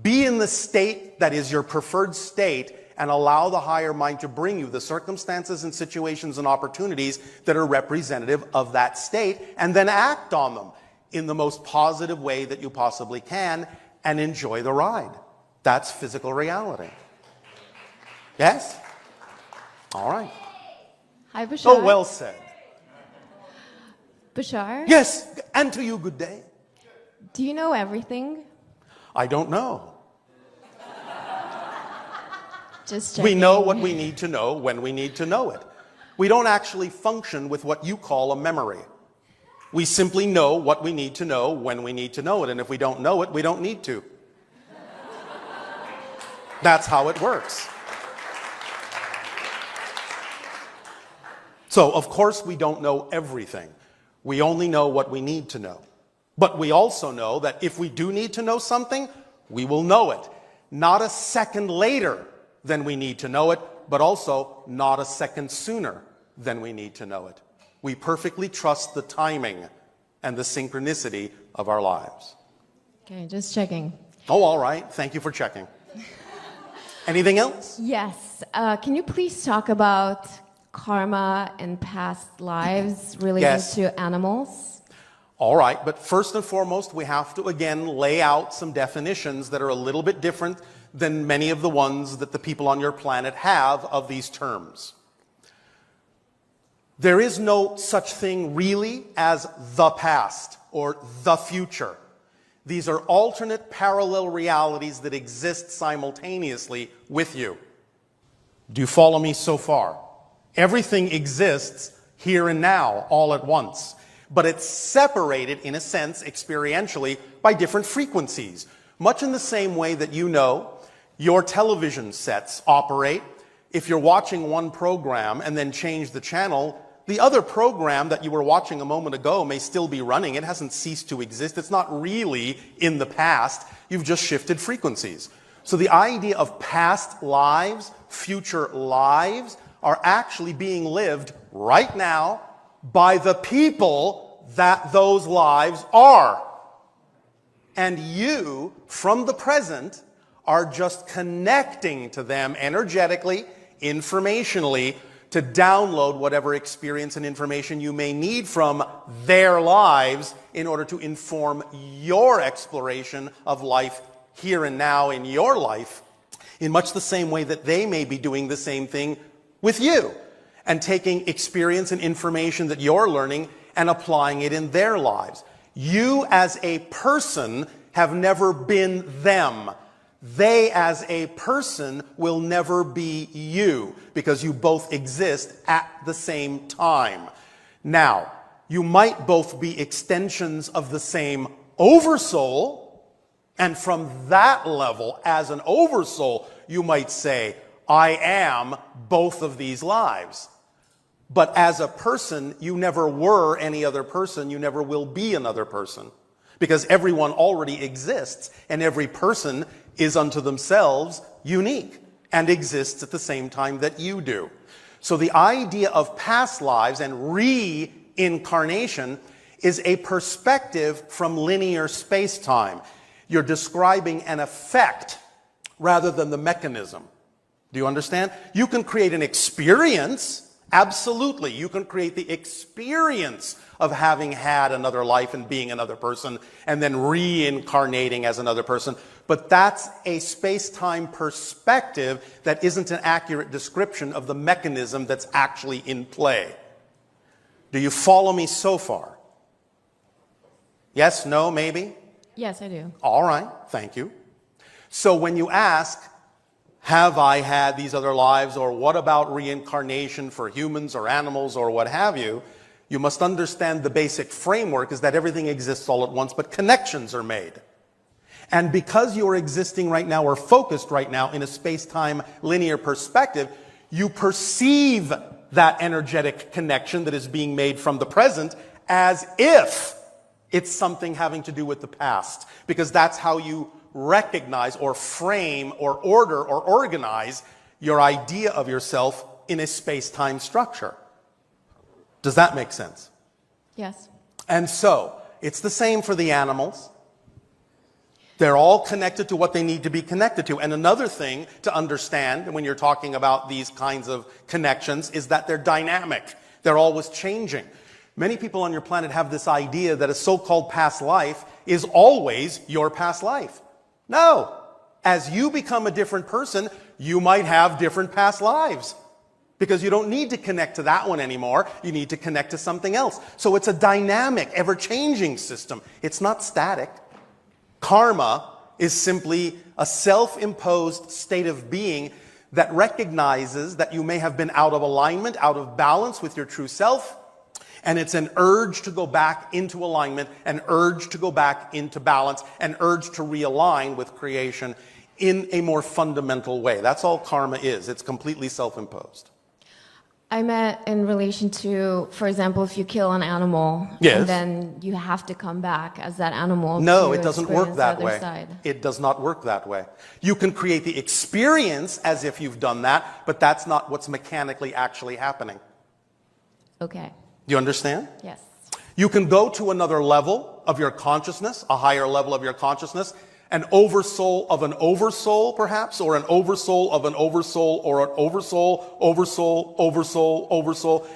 be in the state that is your preferred state, and allow the higher mind to bring you the circumstances and situations and opportunities that are representative of that state, and then act on them in the most positive way that you possibly can, and enjoy the ride. That's physical reality. Yes? All right. Hi, Bashar. Oh, well said. Bashar? Yes, and to you, good day. Do you know everything? I don't know. Just checking. We know what we need to know when we need to know it. We don't actually function with what you call a memory. We simply know what we need to know when we need to know it, and if we don't know it, we don't need to. That's how it works. So, of course, we don't know everything. We only know what we need to know. But we also know that if we do need to know something, we will know it. Not a second later than we need to know it, but also not a second sooner than we need to know it. We perfectly trust the timing and the synchronicity of our lives. Okay, just checking. Oh, all right. Thank you for checking. Anything else? Yes. Can you please talk about karma and past lives relating Yes. to animals? All right, but first and foremost, we have to again lay out some definitions that are a little bit different than many of the ones that the people on your planet have of these terms. There is no such thing really as the past or the future. These are alternate parallel realities that exist simultaneously with you. Do you follow me so far? Everything exists here and now, all at once. But it's separated, in a sense, experientially, by different frequencies. Much in the same way that you know your television sets operate. If you're watching one program and then change the channel, the other program that you were watching a moment ago may still be running. It hasn't ceased to exist. It's not really in the past. You've just shifted frequencies. So the idea of past lives, future lives, are actually being lived right now by the people that those lives are. And you, from the present, are just connecting to them energetically, informationally, to download whatever experience and information you may need from their lives in order to inform your exploration of life here and now in your life, in much the same way that they may be doing the same thing with you and taking experience and information that you're learning and applying it in their lives. You as a person have never been them. They as a person will never be you because you both exist at the same time. Now, you might both be extensions of the same oversoul, and from that level, as an oversoul, you might say, I am both of these lives. But as a person, you never were any other person, you never will be another person. Because everyone already exists, and every person is unto themselves unique and exists at the same time that you do. So the idea of past lives and reincarnation is a perspective from linear space-time. You're describing an effect rather than the mechanism. Do you understand? You can create an experience, absolutely. You can create the experience of having had another life and being another person and then reincarnating as another person. But that's a space-time perspective that isn't an accurate description of the mechanism that's actually in play. Do you follow me so far? Yes, no, maybe? Yes, I do. All right, thank you. So when you ask, have I had these other lives, or what about reincarnation for humans or animals or what have you, you must understand the basic framework is that everything exists all at once, but connections are made. And because you are existing right now or focused right now in a space-time linear perspective, you perceive that energetic connection that is being made from the present as if it's something having to do with the past, because that's how you recognize or frame or order or organize your idea of yourself in a space-time structure. Does that make sense? Yes. And so, it's the same for the animals. They're all connected to what they need to be connected to. And another thing to understand when you're talking about these kinds of connections is that they're dynamic. They're always changing. Many people on your planet have this idea that a so-called past life is always your past life. No. As you become a different person, you might have different past lives. Because you don't need to connect to that one anymore. You need to connect to something else. So it's a dynamic, ever-changing system. It's not static. Karma is simply a self-imposed state of being that recognizes that you may have been out of alignment, out of balance with your true self, and it's an urge to go back into alignment, an urge to go back into balance, an urge to realign with creation in a more fundamental way. That's all karma is. It's completely self-imposed. I meant in relation to, for example, if you kill an animal, Yes. and then you have to come back as that animal. No, to it doesn't work experience that the other way. side. It does not work that way. You can create the experience as if you've done that, but that's not what's mechanically actually happening. Okay. Do you understand? Yes. You can go to another level of your consciousness, a higher level of your consciousness, An oversoul of an oversoul, perhaps, or an oversoul of an oversoul, or an oversoul,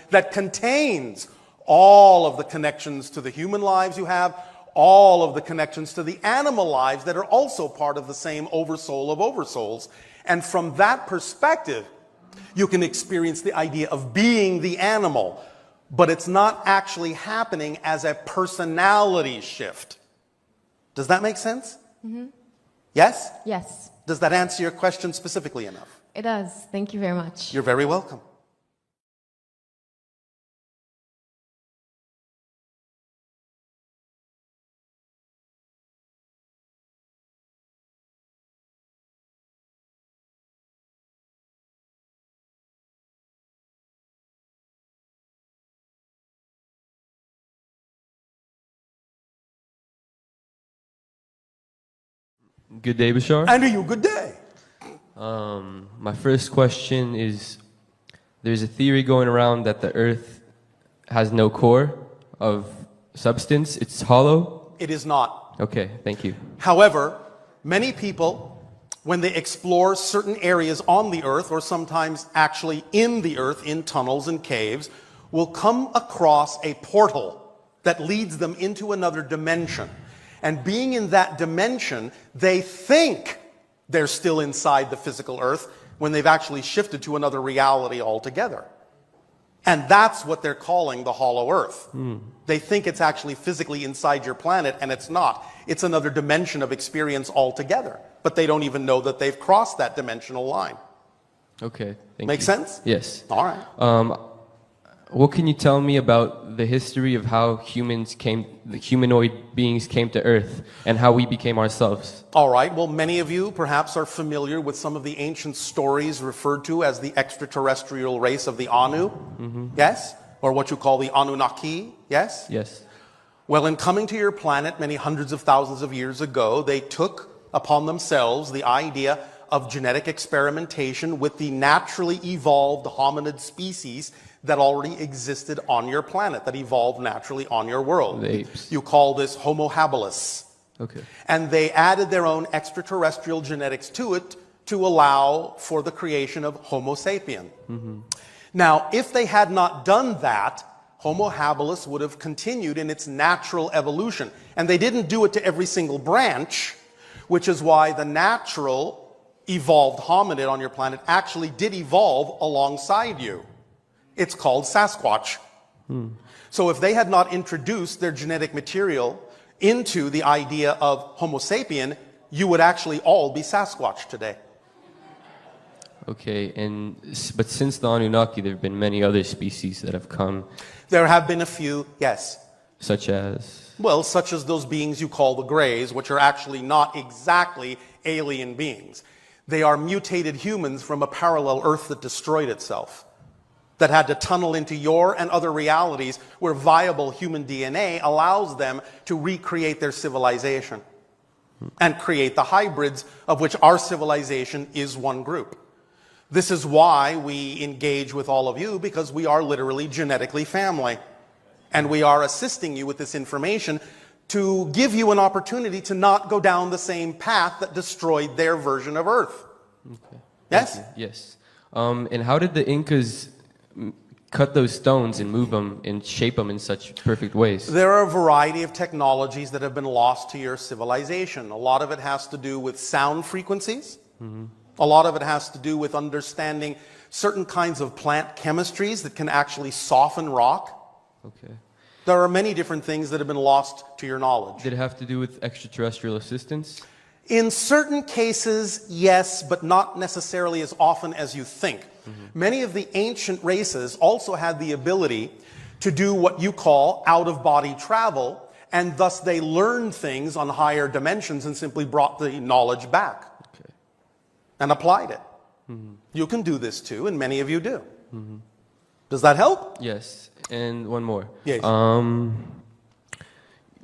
that contains all of the connections to the human lives you have, all of the connections to the animal lives that are also part of the same oversoul of oversouls. And from that perspective, you can experience the idea of being the animal, but it's not actually happening as a personality shift. Does that make sense? Mm-hmm. Yes? Yes, Does that answer your question specifically enough? it does. Thank you very much. You're very welcome. Good day, Bashar. And to you, good day. My first question is, there's a theory going around that the Earth has no core of substance. It's hollow. It is not. Okay, thank you. However, many people, when they explore certain areas on the Earth, or sometimes actually in the Earth, in tunnels and caves, will come across a portal that leads them into another dimension. And being in that dimension, they think they're still inside the physical Earth when they've actually shifted to another reality altogether. And that's what they're calling the hollow Earth. They think it's actually physically inside your planet, and it's not. It's another dimension of experience altogether. But they don't even know that they've crossed that dimensional line. Okay, thank Make you. sense? Yes. All right. What can you tell me about the history of how the humanoid beings came to Earth and how we became ourselves? All right. Well, many of you perhaps are familiar with some of the ancient stories referred to as the extraterrestrial race of the Anu. Yes? Or what you call the Anunnaki. Yes? Yes. Well, in coming to your planet many hundreds of thousands of years ago, they took upon themselves the idea of genetic experimentation with the naturally evolved hominid species that already existed on your planet, that evolved naturally on your world. The apes. You call this Homo habilis. Okay. And they added their own extraterrestrial genetics to it to allow for the creation of Homo sapien. Now, if they had not done that, Homo habilis would have continued in its natural evolution. And they didn't do it to every single branch, which is why the natural evolved hominid on your planet actually did evolve alongside you. It's called Sasquatch. So if they had not introduced their genetic material into the idea of Homo sapien, you would actually all be Sasquatch today. Okay, but since the Anunnaki, there have been many other species that have come. There have been a few, yes. Such as? Well, such as those beings you call the Greys, which are actually not exactly alien beings. They are mutated humans from a parallel Earth that destroyed itself, that had to tunnel into your and other realities where viable human DNA allows them to recreate their civilization and create the hybrids of which our civilization is one group. This is why we engage with all of you, because we are literally genetically family. And we are assisting you with this information to give you an opportunity to not go down the same path that destroyed their version of Earth. Okay. Yes? Yes. And how did the Incas cut those stones and move them and shape them in such perfect ways? There are a variety of technologies that have been lost to your civilization. A lot of it has to do with sound frequencies. A lot of it has to do with understanding certain kinds of plant chemistries that can actually soften rock. Okay. There are many different things that have been lost to your knowledge. Did it have to do with extraterrestrial assistance? In certain cases, yes, but not necessarily as often as you think. Many of the ancient races also had the ability to do what you call out-of-body travel, and thus they learned things on higher dimensions and simply brought the knowledge back and applied it. You can do this too, and many of you do. Does that help? Yes. And one more. Yes.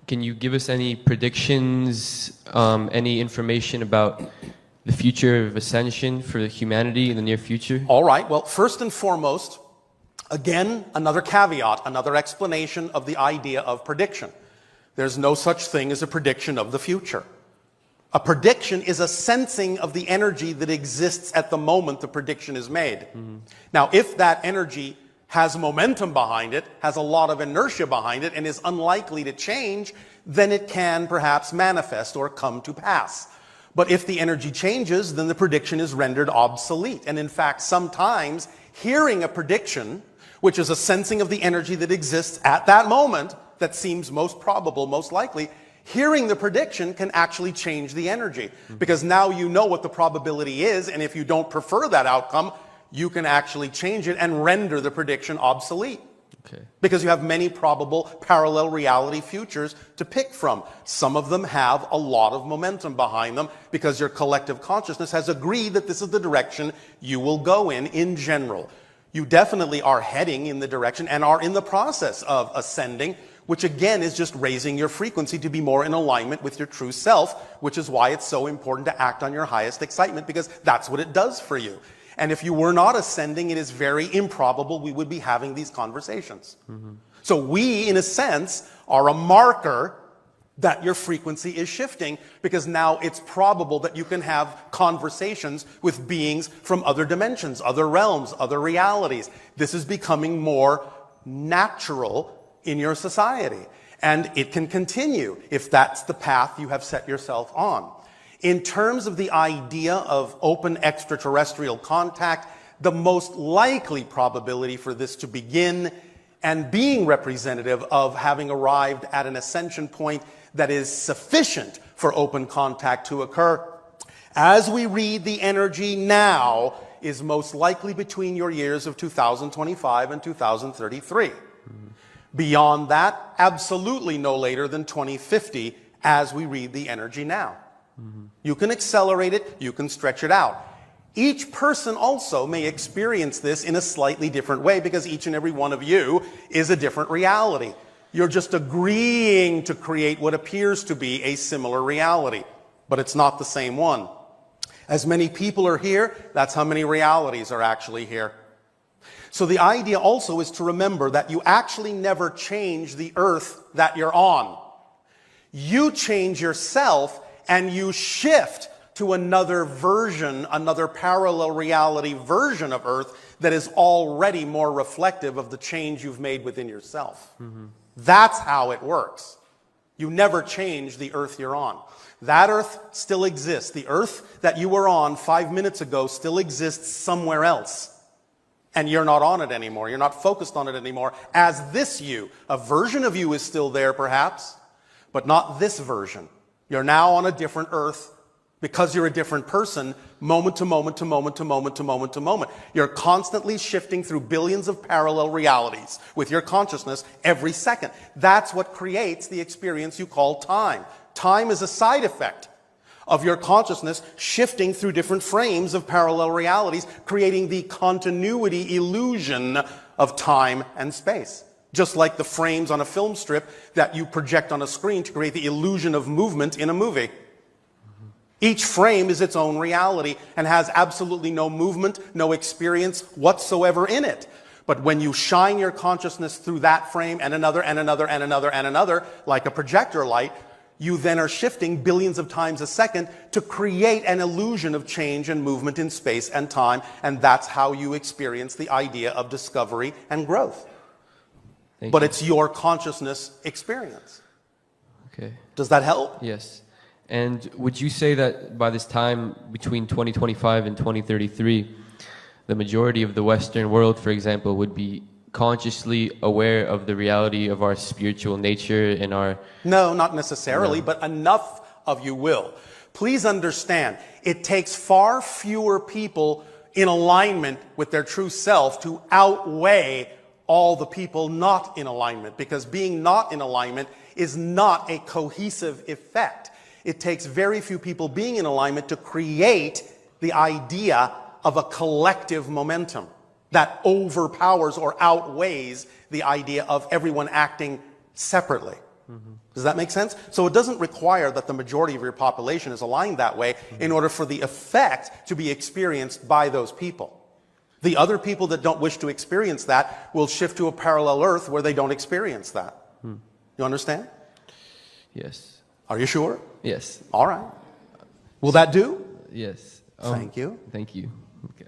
Can you give us any predictions, any information about the future of ascension for humanity in the near future? All right. Well, first and foremost, again, another caveat, another explanation of the idea of prediction. There's no such thing as a prediction of the future. A prediction is a sensing of the energy that exists at the moment the prediction is made. Now, if that energy has momentum behind it, has a lot of inertia behind it, and is unlikely to change, then it can perhaps manifest or come to pass. But if the energy changes, then the prediction is rendered obsolete. And in fact, sometimes hearing a prediction, which is a sensing of the energy that exists at that moment, that seems most probable, most likely, hearing the prediction can actually change the energy. Because now you know what the probability is, and if you don't prefer that outcome, you can actually change it and render the prediction obsolete. Okay. Because you have many probable parallel reality futures to pick from. Some of them have a lot of momentum behind them because your collective consciousness has agreed that this is the direction you will go in general. You definitely are heading in the direction and are in the process of ascending, which again is just raising your frequency to be more in alignment with your true self, which is why it's so important to act on your highest excitement, because that's what it does for you. And if you were not ascending, it is very improbable we would be having these conversations. So we, in a sense, are a marker that your frequency is shifting, because now it's probable that you can have conversations with beings from other dimensions, other realms, other realities. This is becoming more natural in your society. And it can continue if that's the path you have set yourself on. In terms of the idea of open extraterrestrial contact, the most likely probability for this to begin and being representative of having arrived at an ascension point that is sufficient for open contact to occur, as we read the energy now, is most likely between your years of 2025 and 2033. Beyond that, absolutely no later than 2050 as we read the energy now. You can accelerate it, you can stretch it out. Each person also may experience this in a slightly different way, because each and every one of you is a different reality. You're just agreeing to create what appears to be a similar reality, but it's not the same one. As many people are here, that's how many realities are actually here. So the idea also is to remember that you actually never change the earth that you're on. You change yourself and you shift to another version, another parallel reality version of Earth that is already more reflective of the change you've made within yourself. That's how it works. You never change the Earth you're on. That Earth still exists. The Earth that you were on 5 minutes ago still exists somewhere else. And you're not on it anymore. You're not focused on it anymore as this you. A version of you is still there perhaps, but not this version. You're now on a different Earth because you're a different person, moment to moment to moment to moment to moment to moment. You're constantly shifting through billions of parallel realities with your consciousness every second. That's what creates the experience you call time. Time is a side effect of your consciousness shifting through different frames of parallel realities, creating the continuity illusion of time and space. Just like the frames on a film strip that you project on a screen to create the illusion of movement in a movie. Each frame is its own reality and has absolutely no movement, no experience whatsoever in it. But when you shine your consciousness through that frame and another and another and another and another, like a projector light, you then are shifting billions of times a second to create an illusion of change and movement in space and time. And that's how you experience the idea of discovery and growth. But it's your consciousness experience. Okay. Does that help? Yes. And would you say that by this time, between 2025 and 2033, the majority of the Western world, for example, would be consciously aware of the reality of our spiritual nature and our... No, not necessarily, but enough of you will. Please understand, it takes far fewer people in alignment with their true self to outweigh all the people not in alignment, because being not in alignment is not a cohesive effect. It takes very few people being in alignment to create the idea of a collective momentum that overpowers or outweighs the idea of everyone acting separately. Does that make sense? So it doesn't require that the majority of your population is aligned that way in order for the effect to be experienced by those people. The other people that don't wish to experience that will shift to a parallel Earth where they don't experience that. You understand? Yes. Are you sure? Yes. All right. Will that do? Yes. Thank you. Thank you. Okay.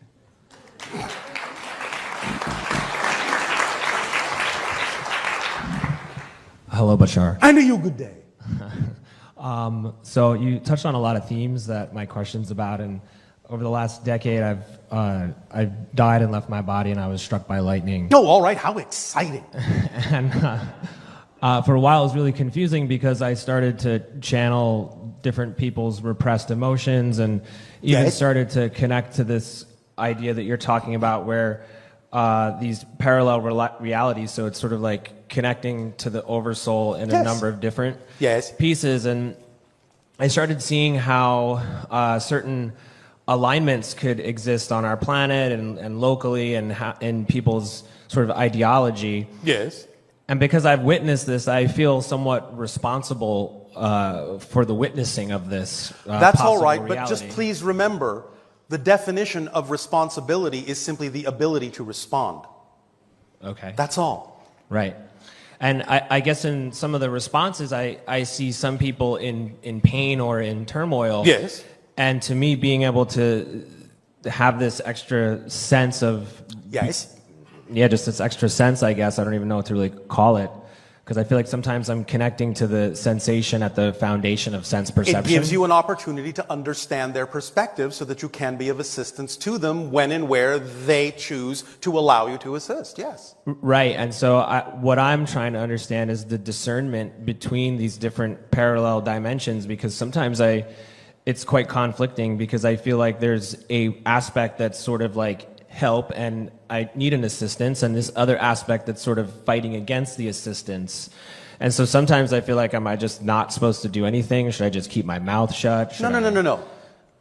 Hello, Bashar. And to you, good day. So you touched on a lot of themes that my question's about, and over the last decade, I've died and left my body, and I was struck by lightning. Oh, all right. How exciting. And for a while, it was really confusing because I started to channel different people's repressed emotions, and even started to connect to this idea that you're talking about, where these parallel realities. So it's sort of like connecting to the oversoul in a number of different pieces. And I started seeing how certain alignments could exist on our planet and locally and in people's sort of ideology. Yes. And because I've witnessed this, I feel somewhat responsible for the witnessing of this. That's all right, reality. but just please remember, the definition of responsibility is simply the ability to respond. Okay. That's all. Right. And I guess in some of the responses, I see some people in pain or in turmoil. Yes. And to me, being able to have this extra sense of... Yes. Yeah, just this extra sense, I guess. I don't even know what to really call it. Because I feel like sometimes I'm connecting to the sensation at the foundation of sense perception. It gives you an opportunity to understand their perspective so that you can be of assistance to them when and where they choose to allow you to assist. Yes. Right. And so what I'm trying to understand is the discernment between these different parallel dimensions, because sometimes it's quite conflicting, because I feel like there's a aspect that's sort of like help and I need an assistance, and this other aspect that's sort of fighting against the assistance. And so sometimes I feel like, am I just not supposed to do anything? Should I just keep my mouth shut? No.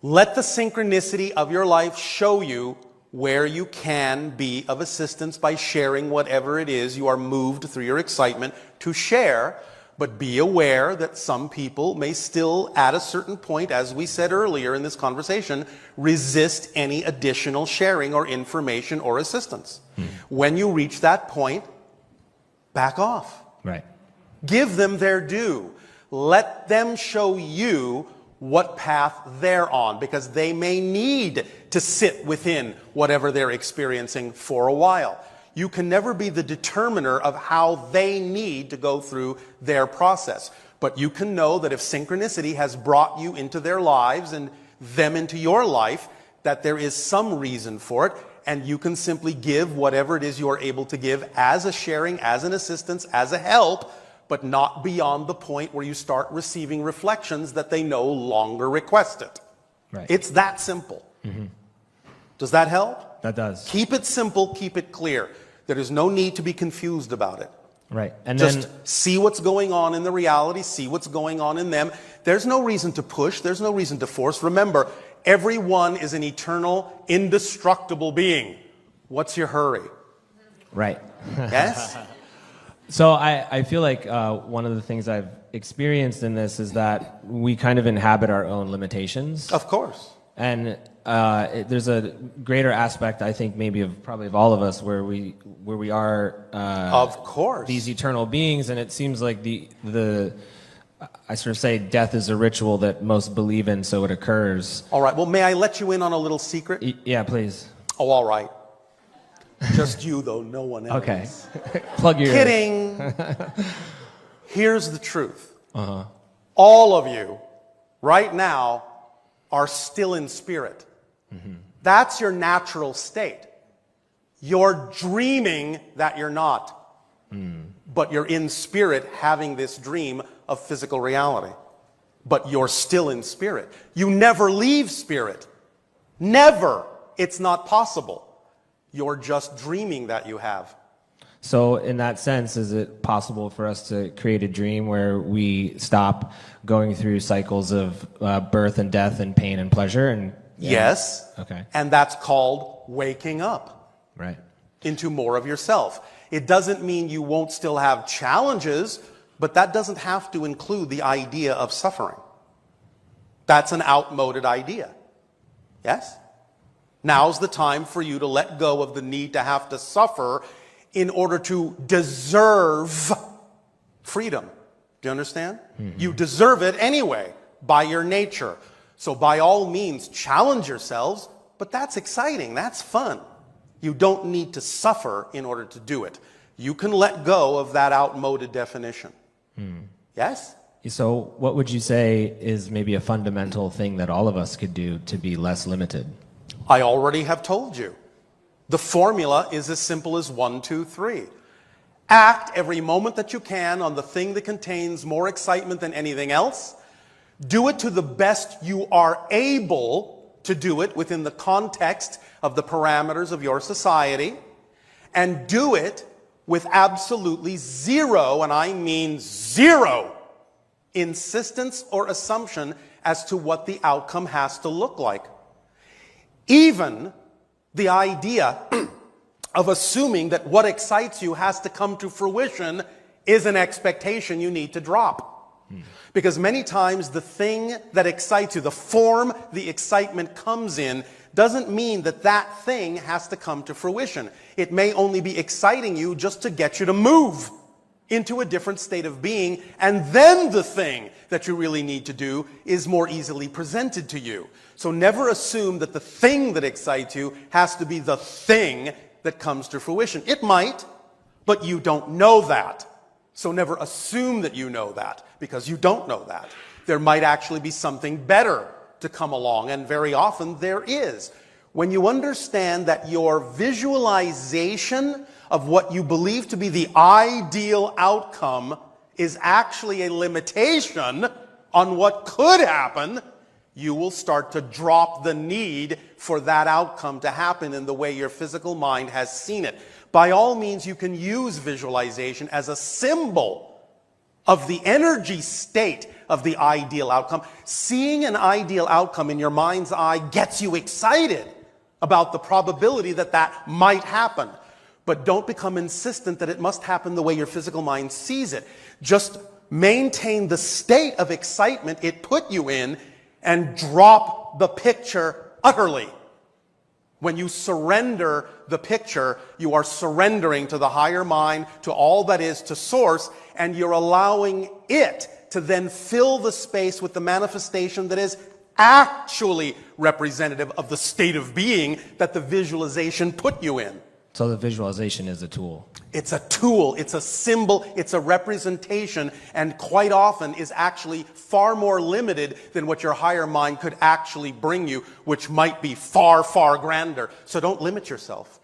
Let the synchronicity of your life show you where you can be of assistance by sharing whatever it is you are moved through your excitement to share. But be aware that some people may still, at a certain point, as we said earlier in this conversation, resist any additional sharing or information or assistance. When you reach that point, back off. Right. Give them their due. Let them show you what path they're on, because they may need to sit within whatever they're experiencing for a while. You can never be the determiner of how they need to go through their process. But you can know that if synchronicity has brought you into their lives and them into your life, that there is some reason for it, and you can simply give whatever it is you are able to give as a sharing, as an assistance, as a help, but not beyond the point where you start receiving reflections that they no longer request it. Right. It's that simple. Mm-hmm. Does that help? That does. Keep it simple, keep it clear. There is no need to be confused about it. Right. And just then see what's going on in the reality, see what's going on in them. There's no reason to push, there's no reason to force. Remember, everyone is an eternal, indestructible being. What's your hurry? Right. Yes? So I feel like one of the things I've experienced in this is that we kind of inhabit our own limitations. Of course. And there's a greater aspect, I think, maybe of probably of all of us, where we are of course these eternal beings, and it seems like the I sort of say death is a ritual that most believe in, so it occurs. All right. Well, may I let you in on a little secret? Yeah, please. Oh, all right. Just you, though, no one else. Okay. Plug your Kidding. Here's the truth. All of you, right now, are still in spirit. Mm-hmm. That's your natural state. You're dreaming that you're not. But you're in spirit having this dream of physical reality. But you're still in spirit. You never leave spirit. Never. It's not possible. You're just dreaming that you have. So in that sense, is it possible for us to create a dream where we stop going through cycles of birth and death and pain and pleasure? And yes. Okay. And that's called waking up. Right. Into more of yourself. It doesn't mean you won't still have challenges, but that doesn't have to include the idea of suffering. That's an outmoded idea. Yes? Now's the time for you to let go of the need to have to suffer in order to deserve freedom. Do you understand? Mm-hmm. You deserve it anyway by your nature. So by all means, challenge yourselves, but that's exciting, that's fun. You don't need to suffer in order to do it. You can let go of that outmoded definition. Yes? So what would you say is maybe a fundamental thing that all of us could do to be less limited? I already have told you. The formula is as simple as 1, 2, 3. Act every moment that you can on the thing that contains more excitement than anything else. Do it to the best you are able to do it within the context of the parameters of your society. And do it with absolutely zero, and I mean zero, insistence or assumption as to what the outcome has to look like. Even the idea of assuming that what excites you has to come to fruition is an expectation you need to drop. Because many times the thing that excites you, the form the excitement comes in, doesn't mean that that thing has to come to fruition. It may only be exciting you just to get you to move into a different state of being, and then the thing that you really need to do is more easily presented to you. So never assume that the thing that excites you has to be the thing that comes to fruition. It might, but you don't know that. So never assume that you know that, because you don't know that. There might actually be something better to come along, and very often there is. When you understand that your visualization of what you believe to be the ideal outcome is actually a limitation on what could happen, you will start to drop the need for that outcome to happen in the way your physical mind has seen it. By all means, you can use visualization as a symbol of the energy state of the ideal outcome. Seeing an ideal outcome in your mind's eye gets you excited about the probability that that might happen. But don't become insistent that it must happen the way your physical mind sees it. Just maintain the state of excitement it put you in and drop the picture utterly. When you surrender the picture, you are surrendering to the higher mind, to all that is, to source, and you're allowing it to then fill the space with the manifestation that is actually representative of the state of being that the visualization put you in. So the visualization is a tool. It's a tool, it's a symbol, it's a representation, and quite often is actually far more limited than what your higher mind could actually bring you, which might be far, far grander. So don't limit yourself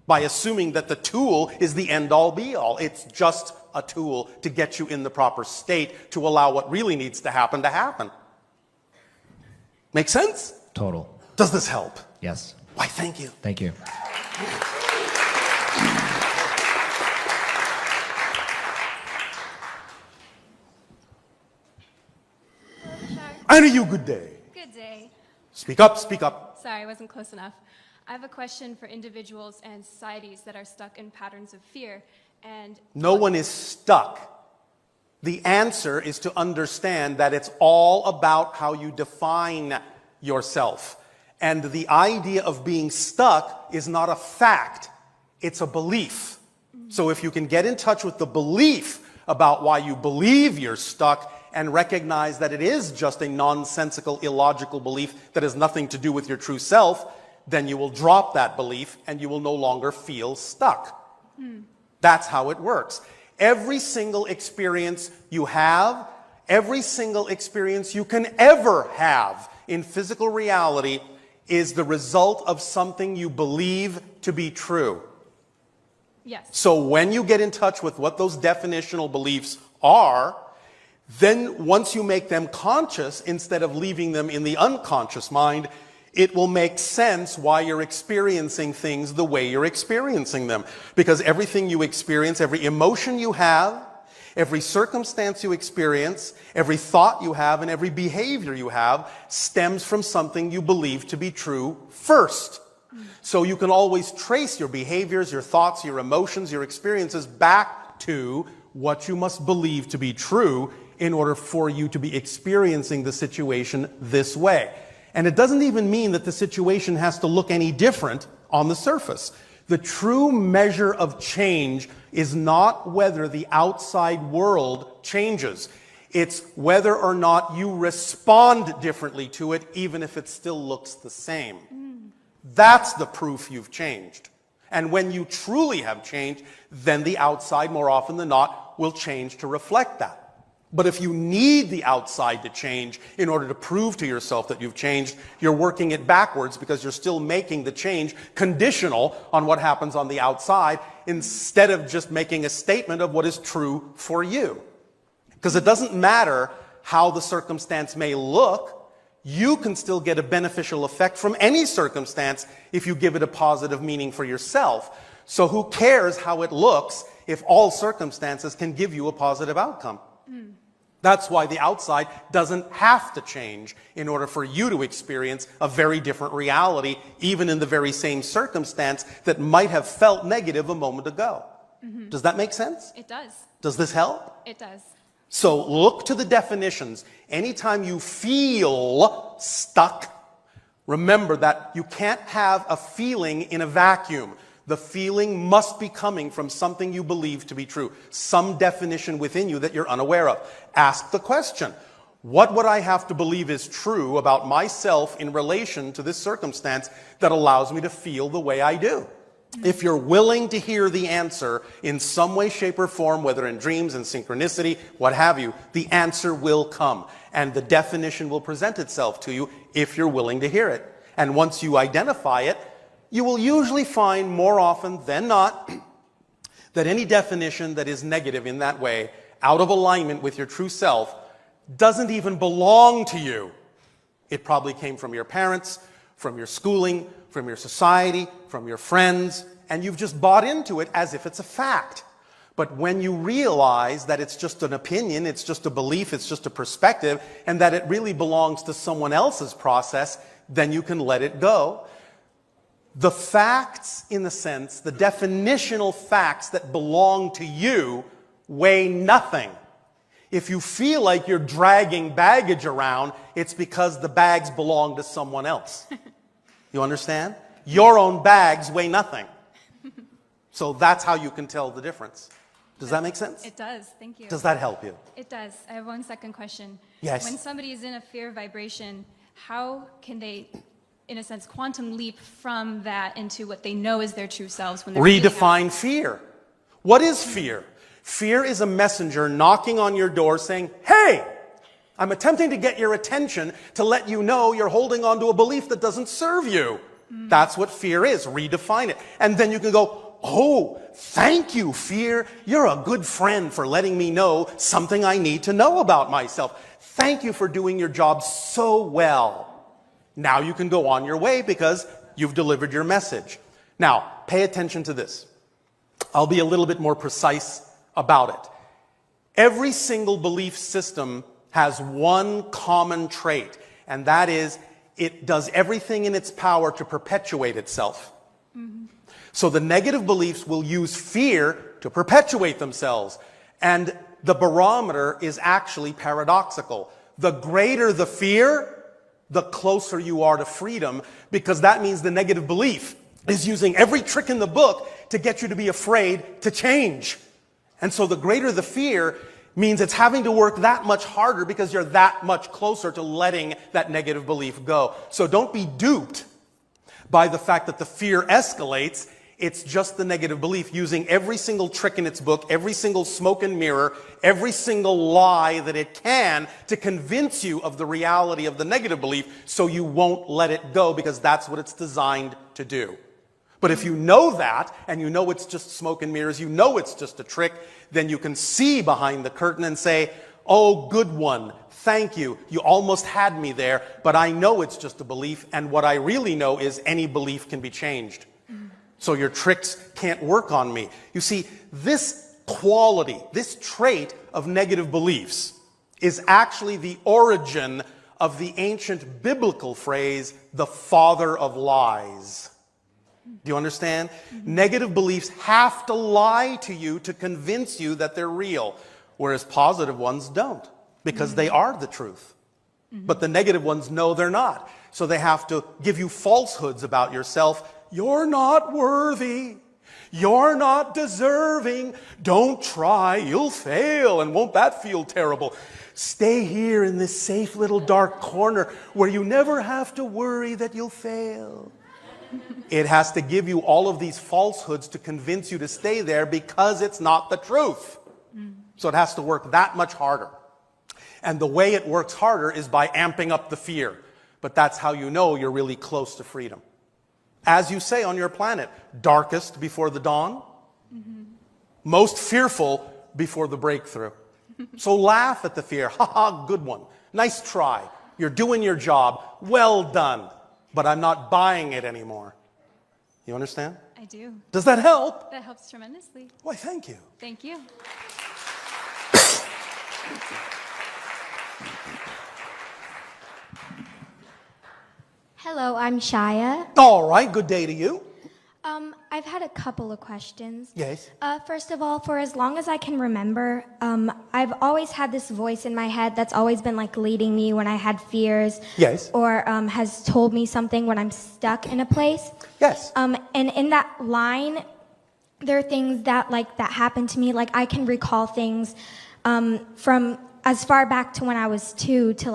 by assuming that the tool is the end-all, be-all. It's just a tool to get you in the proper state to allow what really needs to happen to happen. Make sense? Total. Does this help? Yes. Why, thank you. Thank you. And you, good day. Good day. Speak up, speak up. Sorry, I wasn't close enough. I have a question for individuals and societies that are stuck in patterns of fear. And no one is stuck. The answer is to understand that it's all about how you define yourself. And the idea of being stuck is not a fact, it's a belief. So if you can get in touch with the belief about why you believe you're stuck and recognize that it is just a nonsensical, illogical belief that has nothing to do with your true self, then you will drop that belief and you will no longer feel stuck. That's how it works. Every single experience you have, every single experience you can ever have in physical reality is the result of something you believe to be true. yes. So when you get in touch with what those definitional beliefs are, then once you make them conscious, instead of leaving them in the unconscious mind, it will make sense why you're experiencing things the way you're experiencing them. Because everything you experience, every emotion you have, every circumstance you experience, every thought you have, and every behavior you have stems from something you believe to be true first. So you can always trace your behaviors, your thoughts, your emotions, your experiences back to what you must believe to be true in order for you to be experiencing the situation this way. And it doesn't even mean that the situation has to look any different on the surface. The true measure of change is not whether the outside world changes. It's whether or not you respond differently to it, even if it still looks the same. That's the proof you've changed. And when you truly have changed, then the outside, more often than not, will change to reflect that. But if you need the outside to change in order to prove to yourself that you've changed, you're working it backwards because you're still making the change conditional on what happens on the outside instead of just making a statement of what is true for you. Because it doesn't matter how the circumstance may look, you can still get a beneficial effect from any circumstance if you give it a positive meaning for yourself. So who cares how it looks if all circumstances can give you a positive outcome? That's why the outside doesn't have to change in order for you to experience a very different reality, even in the very same circumstance that might have felt negative a moment ago. Does that make sense? It does. Does this help? It does. So look to the definitions. Anytime you feel stuck, remember that you can't have a feeling in a vacuum. The feeling must be coming from something you believe to be true, some definition within you that you're unaware of. Ask the question, what would I have to believe is true about myself in relation to this circumstance that allows me to feel the way I do? If you're willing to hear the answer in some way, shape, or form, whether in dreams, in synchronicity, what have you, the answer will come. And the definition will present itself to you if you're willing to hear it. And once you identify it, you will usually find more often than not that any definition that is negative in that way, out of alignment with your true self, doesn't even belong to you. It probably came from your parents, from your schooling, from your society, from your friends, and you've just bought into it as if it's a fact. But when you realize that it's just an opinion, it's just a belief, it's just a perspective, and that it really belongs to someone else's process, then you can let it go. The facts, in the sense, the definitional facts that belong to you weigh nothing. If you feel like you're dragging baggage around, it's because the bags belong to someone else. You understand? Your own bags weigh nothing. So that's how you can tell the difference. Does that make sense? It does. Thank you. Does that help you? It does. I have one second question. Yes. When somebody is in a fear vibration, how can they, in a sense, quantum leap from that into what they know is their true selves when they're redefine fear. What is fear? Fear is a messenger knocking on your door saying, hey, I'm attempting to get your attention to let you know you're holding on to a belief that doesn't serve you. That's what fear is. Redefine it. And then you can go, oh, thank you, fear. You're a good friend for letting me know something I need to know about myself. Thank you for doing your job so well. Now you can go on your way because you've delivered your message. Now, pay attention to this. I'll be a little bit more precise about it. Every single belief system has one common trait, and that is it does everything in its power to perpetuate itself. So the negative beliefs will use fear to perpetuate themselves. And the barometer is actually paradoxical. The greater the fear, the closer you are to freedom, because that means the negative belief is using every trick in the book to get you to be afraid to change. And so the greater the fear means it's having to work that much harder because you're that much closer to letting that negative belief go. So don't be duped by the fact that the fear escalates. It's just the negative belief using every single trick in its book, every single smoke and mirror, every single lie that it can to convince you of the reality of the negative belief so you won't let it go because that's what it's designed to do. But if you know that, and you know it's just smoke and mirrors, you know it's just a trick, then you can see behind the curtain and say, oh, good one, thank you. You almost had me there, but I know it's just a belief, and what I really know is any belief can be changed. So your tricks can't work on me. You see, this quality, this trait of negative beliefs is actually the origin of the ancient biblical phrase, the father of lies. Do you understand? Negative beliefs have to lie to you to convince you that they're real, whereas positive ones don't, because they are the truth. But the negative ones know they're not. So they have to give you falsehoods about yourself. You're not worthy. You're not deserving. Don't try. You'll fail. And won't that feel terrible? stay here in this safe little dark corner where you never have to worry that you'll fail. It has to give you all of these falsehoods to convince you to stay there because it's not the truth. So it has to work that much harder. And the way it works harder is by amping up the fear. But that's how you know you're really close to freedom. As you say on your planet, darkest before the dawn, most fearful before the breakthrough. So laugh at the fear. Ha ha, good one. Nice try. You're doing your job. Well done. But I'm not buying it anymore. You understand? I do. Does that help? That helps tremendously. Why, thank you. Thank you. Hello, I'm Shaya. All right, good day to you. I've had a couple of questions. Yes. First of all, for as long as I can remember, I've always had this voice in my head that's always been like leading me when I had fears. Yes. Or has told me something when I'm stuck in a place. Yes. And in that line, there are things that happen to me. Like I can recall things from as far back to when I was 2 to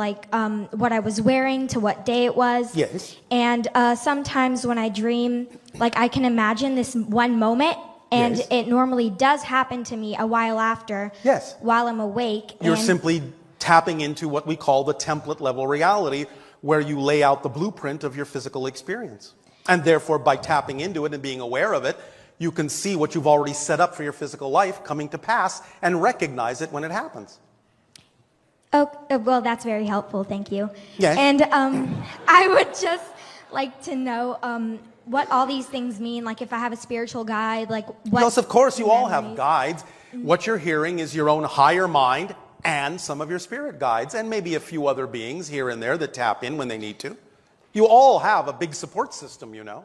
what I was wearing to what day it was. Yes. And sometimes when I dream, I can imagine this one moment, and Yes. it normally does happen to me a while after. Yes. While I'm awake. You're and simply tapping into what we call the template level reality, where you lay out the blueprint of your physical experience. And therefore, by tapping into it and being aware of it, you can see what you've already set up for your physical life coming to pass and recognize it when it happens. Oh, well, that's very helpful. Thank you. Yes. And I would just like to know what all these things mean. Like if I have a spiritual guide, what? Yes, of course, you all have memories? guides. What you're hearing is your own higher mind and some of your spirit guides, and maybe a few other beings here and there that tap in when they need to. You all have a big support system, you know.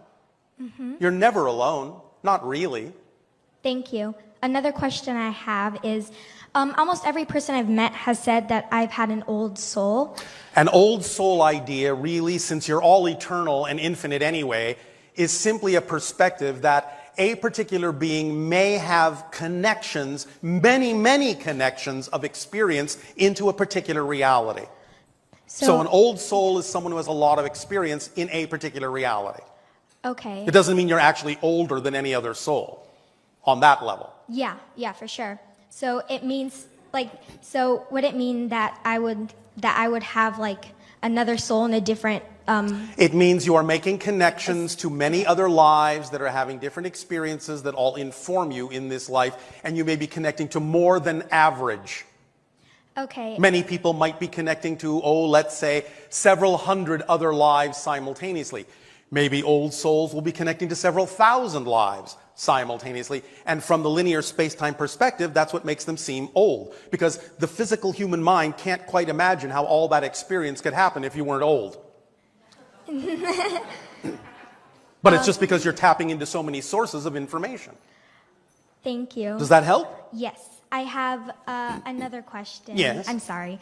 Mm-hmm. You're never alone. Not really. Thank you. Another question I have is, almost every person I've met has said that I've had an old soul. An old soul idea, really, since you're all eternal and infinite anyway, is simply a perspective that a particular being may have connections, many, many connections of experience into a particular reality. So an old soul is someone who has a lot of experience in a particular reality. Okay. It doesn't mean you're actually older than any other soul on that level. Yeah, for sure. So it means so would it mean that I would have another soul in a different It means you are making connections to many other lives that are having different experiences that all inform you in this life, and you may be connecting to more than average. Okay. Many people might be connecting to, let's say, several hundred other lives simultaneously. Maybe old souls will be connecting to several thousand lives simultaneously. And from the linear space-time perspective, that's what makes them seem old. Because the physical human mind can't quite imagine how all that experience could happen if you weren't old. But it's just because you're tapping into so many sources of information. Thank you. Does that help? Yes. I have another question. Yes. I'm sorry.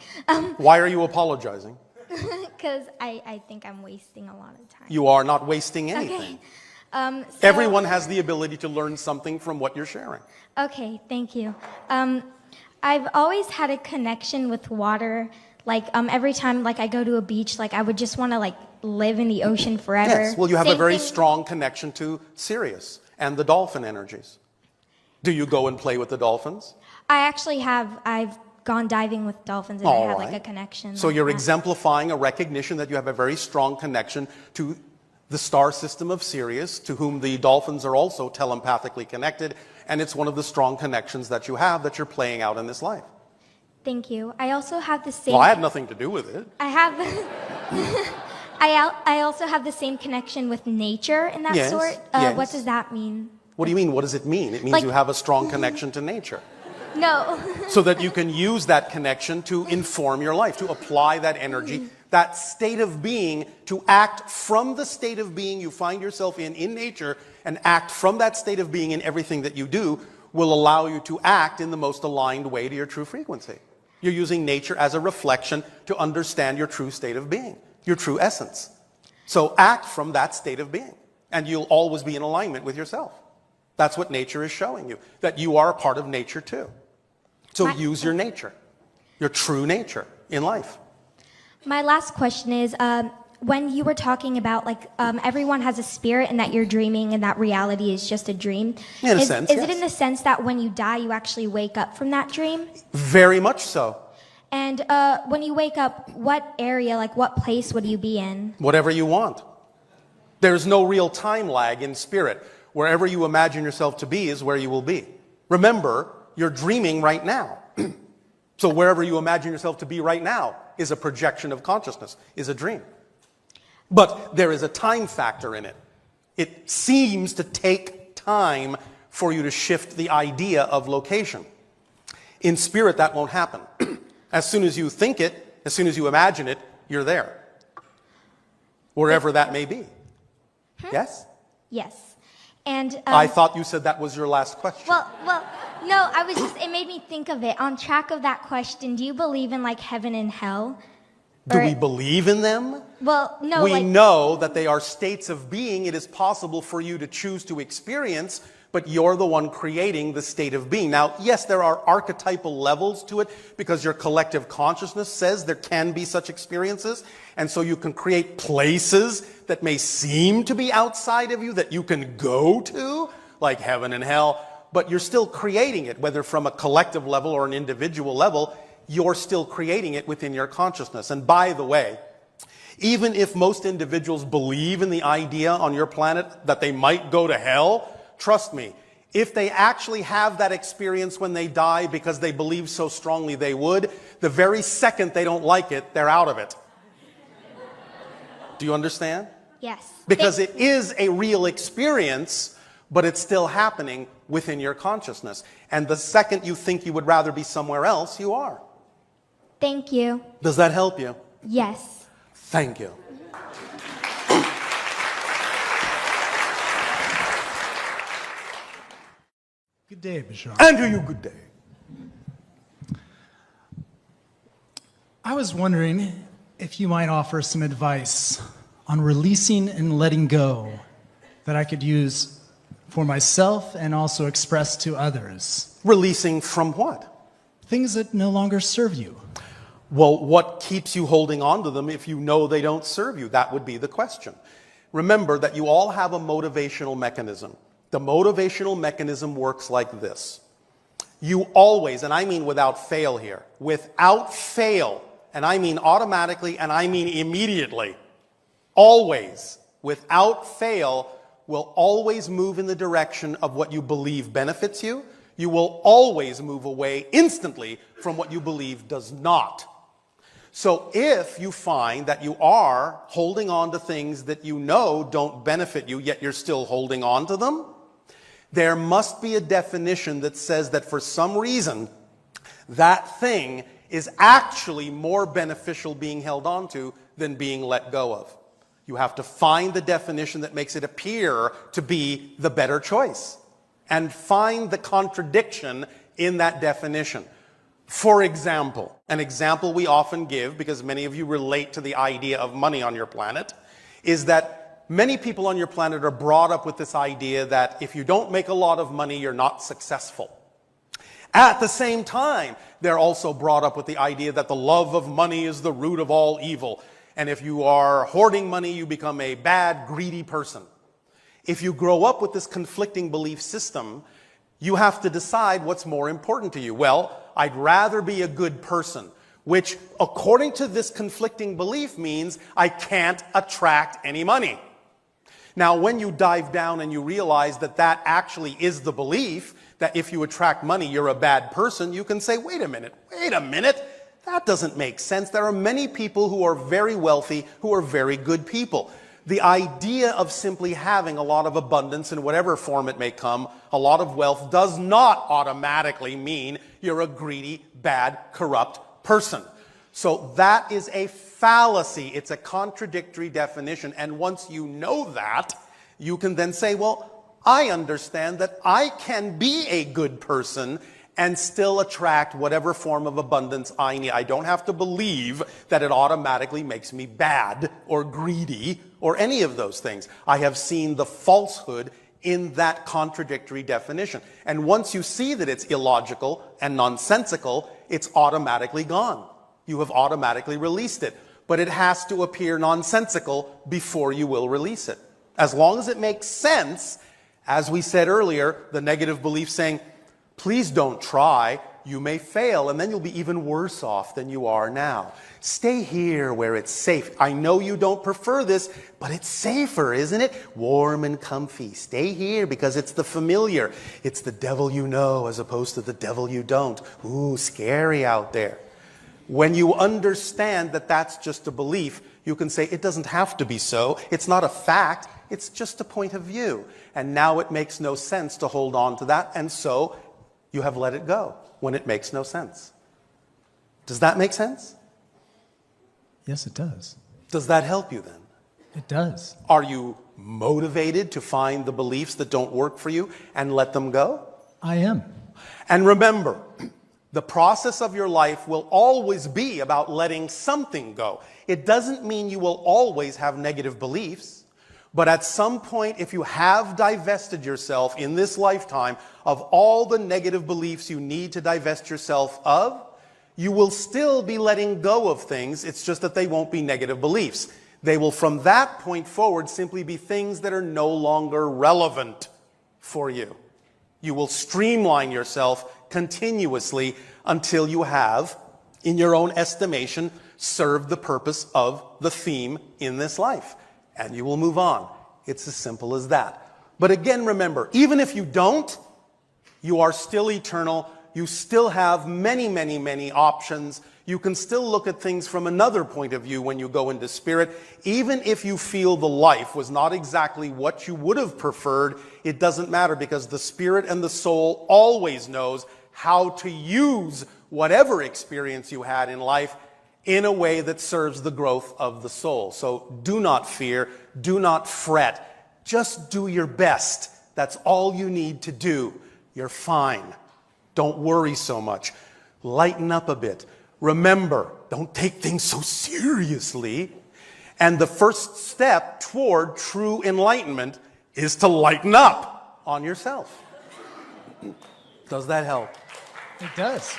Why are you apologizing? Because I think I'm wasting a lot of time. You are not wasting anything. Okay. Everyone has the ability to learn something from what you're sharing. Okay, thank you. I've always had a connection with water. Every time I go to a beach, I would just want to live in the ocean forever. Yes, well, you have a Same very thing- strong connection to Sirius and the dolphin energies. Do you go and play with the dolphins? I actually have. I've gone diving with dolphins, and All I have right. a connection. So like you're that. exemplifying a recognition that you have a very strong connection to the star system of Sirius, to whom the dolphins are also telepathically connected, and it's one of the strong connections that you have that you're playing out in this life. Thank you. I also have the same. Well, I had nothing to do with it. I have. I also have the same connection with nature in that Yes, sort. yes. What does that mean? What do you mean? What does it mean? It means you have a strong connection to nature. No. So that you can use that connection to inform your life, to apply that energy, that state of being, to act from the state of being you find yourself in nature, and act from that state of being in everything that you do will allow you to act in the most aligned way to your true frequency. You're using nature as a reflection to understand your true state of being, your true essence. So act from that state of being, and you'll always be in alignment with yourself. That's what nature is showing you, that you are a part of nature too. So use your nature. your true nature in life. My last question is, when you were talking about everyone has a spirit and that you're dreaming and that reality is just a dream. In a sense, is yes. it in the sense that when you die, you actually wake up from that dream? Very much so. And when you wake up, what area, what place would you be in? Whatever you want. There's no real time lag in spirit. Wherever you imagine yourself to be is where you will be. Remember, you're dreaming right now. So wherever you imagine yourself to be right now is a projection of consciousness, is a dream. But there is a time factor in it. It seems to take time for you to shift the idea of location. In spirit, that won't happen. As soon as you think it, as soon as you imagine it, you're there. Wherever that may be. Yes? Yes. And I thought you said that was your last question. Well, no, it made me think of it. On track of that question, do you believe in heaven and hell? Do we believe in them? Well, no. We know that they are states of being. It is possible for you to choose to experience, but you're the one creating the state of being. Now, yes, there are archetypal levels to it because your collective consciousness says there can be such experiences. And so you can create places that may seem to be outside of you that you can go to, like heaven and hell, but you're still creating it, whether from a collective level or an individual level. You're still creating it within your consciousness. And by the way, even if most individuals believe in the idea on your planet that they might go to hell, trust me, if they actually have that experience when they die because they believe so strongly they would, the very second they don't like it, they're out of it. Do you understand? Yes. Because it is a real experience, but it's still happening within your consciousness. And the second you think you would rather be somewhere else, you are. Thank you. Does that help you? Yes. Thank you. Good day, Bashar. And to you, good day. I was wondering if you might offer some advice on releasing and letting go that I could use for myself and also express to others. Releasing from what? Things that no longer serve you. Well, what keeps you holding on to them if you know they don't serve you? That would be the question. Remember that you all have a motivational mechanism. The motivational mechanism works like this. You always, and I mean without fail here, without fail, and I mean automatically, and I mean immediately, always, without fail, will always move in the direction of what you believe benefits you. You will always move away instantly from what you believe does not. So if you find that you are holding on to things that you know don't benefit you, yet you're still holding on to them, there must be a definition that says that for some reason, that thing is actually more beneficial being held on to than being let go of. You have to find the definition that makes it appear to be the better choice, and find the contradiction in that definition. For example, an example we often give, because many of you relate to the idea of money on your planet, is that many people on your planet are brought up with this idea that if you don't make a lot of money, you're not successful. At the same time, they're also brought up with the idea that the love of money is the root of all evil. And if you are hoarding money, you become a bad, greedy person. If you grow up with this conflicting belief system, you have to decide what's more important to you. Well, I'd rather be a good person, which, according to this conflicting belief, means I can't attract any money. Now, when you dive down and you realize that that actually is the belief, that if you attract money, you're a bad person, you can say, wait a minute, that doesn't make sense. There are many people who are very wealthy, who are very good people. The idea of simply having a lot of abundance in whatever form it may come, a lot of wealth, does not automatically mean you're a greedy, bad, corrupt person. So that is a fallacy. It's a contradictory definition. And once you know that, you can then say, well, I understand that I can be a good person and still attract whatever form of abundance I need. I don't have to believe that it automatically makes me bad or greedy or any of those things. I have seen the falsehood in that contradictory definition. And once you see that it's illogical and nonsensical, it's automatically gone. You have automatically released it. But it has to appear nonsensical before you will release it. As long as it makes sense, as we said earlier, the negative belief saying, please don't try, you may fail, and then you'll be even worse off than you are now. Stay here where it's safe. I know you don't prefer this, but it's safer, isn't it? Warm and comfy. Stay here because it's the familiar. It's the devil you know as opposed to the devil you don't. Ooh, scary out there. When you understand that that's just a belief, you can say it doesn't have to be so. It's not a fact. It's just a point of view. And now it makes no sense to hold on to that, and so you have let it go when it makes no sense. Does that make sense? Yes, it does. Does that help you then? It does. Are you motivated to find the beliefs that don't work for you and let them go? I am. And remember, the process of your life will always be about letting something go. It doesn't mean you will always have negative beliefs, but at some point, if you have divested yourself in this lifetime of all the negative beliefs you need to divest yourself of, you will still be letting go of things. It's just that they won't be negative beliefs. They will, from that point forward, simply be things that are no longer relevant for you. You will streamline yourself continuously until you have, in your own estimation, served the purpose of the theme in this life. And you will move on. It's as simple as that. But again, remember, even if you don't, you are still eternal. You still have many, many, many options. You can still look at things from another point of view when you go into spirit. Even if you feel the life was not exactly what you would have preferred, it doesn't matter because the spirit and the soul always knows how to use whatever experience you had in life in a way that serves the growth of the soul. So do not fear, do not fret, just do your best. That's all you need to do. You're fine. Don't worry so much. Lighten up a bit. Remember, don't take things so seriously. And the first step toward true enlightenment is to lighten up on yourself. Does that help? It does.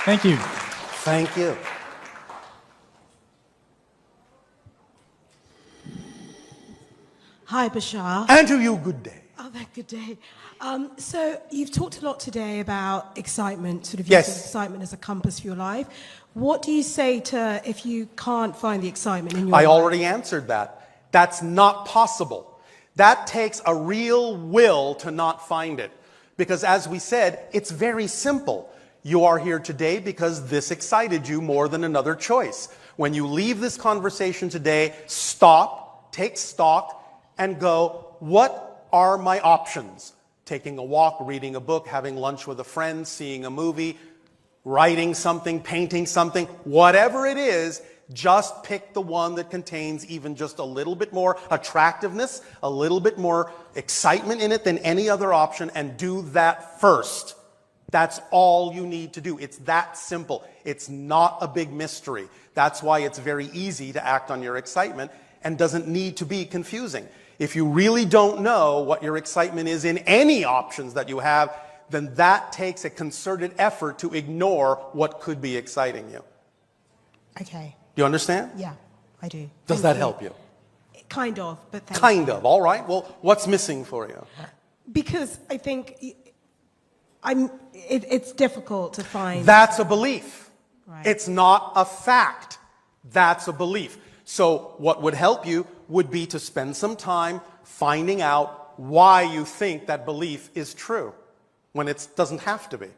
Thank you. Thank you. Hi, Bashar. And to you, good day. Oh, good day. So you've talked a lot today about excitement, sort of Yes. using excitement as a compass for your life. What do you say to if you can't find the excitement in your life? I already answered that. That's not possible. That takes a real will to not find it. Because as we said, it's very simple. You are here today because this excited you more than another choice. When you leave this conversation today, stop, take stock, and go, what are my options? Taking a walk, reading a book, having lunch with a friend, seeing a movie, writing something, painting something, whatever it is, just pick the one that contains even just a little bit more attractiveness, a little bit more excitement in it than any other option, and do that first. That's all you need to do. It's that simple. It's not a big mystery. That's why it's very easy to act on your excitement and doesn't need to be confusing. If you really don't know what your excitement is in any options that you have, then that takes a concerted effort to ignore what could be exciting you. Okay. Do you understand? Yeah, I do. Does that help you? Kind of, but thank Kind you. of. All right. Well, what's missing for you? Because I think it's difficult to find. That's a belief. Right. It's not a fact. That's a belief. So what would help you would be to spend some time finding out why you think that belief is true when it doesn't have to be.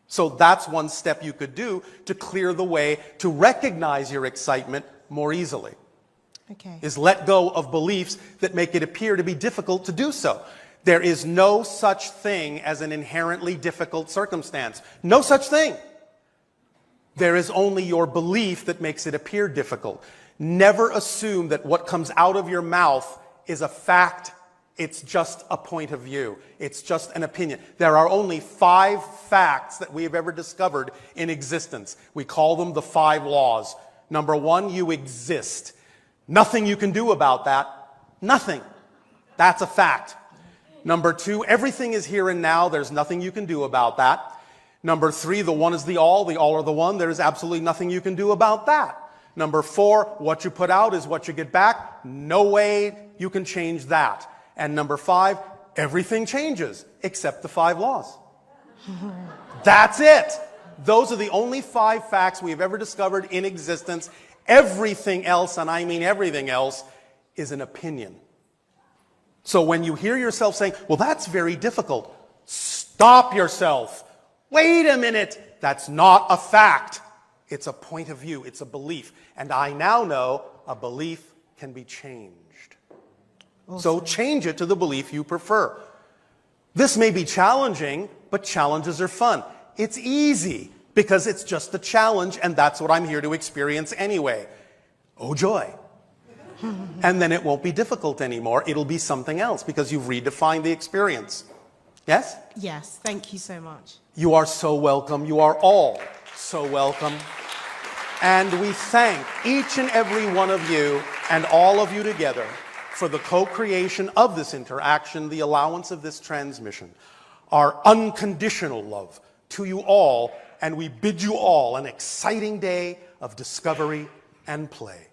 So that's one step you could do to clear the way to recognize your excitement more easily. Okay. Is let go of beliefs that make it appear to be difficult to do so. There is no such thing as an inherently difficult circumstance. No such thing. There is only your belief that makes it appear difficult. Never assume that what comes out of your mouth is a fact. It's just a point of view. It's just an opinion. There are only 5 facts that we have ever discovered in existence. We call them the 5 laws. Number 1, you exist. Nothing you can do about that. Nothing. That's a fact. Number 2, everything is here and now. There's nothing you can do about that. Number 3, the one is the all are the one. There's absolutely nothing you can do about that. Number 4, what you put out is what you get back. No way you can change that. And number 5, everything changes except the 5 laws. That's it. Those are the only 5 facts we've ever discovered in existence. Everything else, and I mean everything else, is an opinion. So when you hear yourself saying, well, that's very difficult, stop yourself. Wait a minute. That's not a fact. It's a point of view. It's a belief. And I now know a belief can be changed. Awesome. So change it to the belief you prefer. This may be challenging, but challenges are fun. It's easy because it's just a challenge, and that's what I'm here to experience anyway. Oh, joy. And then it won't be difficult anymore. It'll be something else because you've redefined the experience. Yes? Yes, thank you so much. You are so welcome. You are all so welcome. And we thank each and every one of you and all of you together for the co-creation of this interaction, the allowance of this transmission, our unconditional love to you all, and we bid you all an exciting day of discovery and play.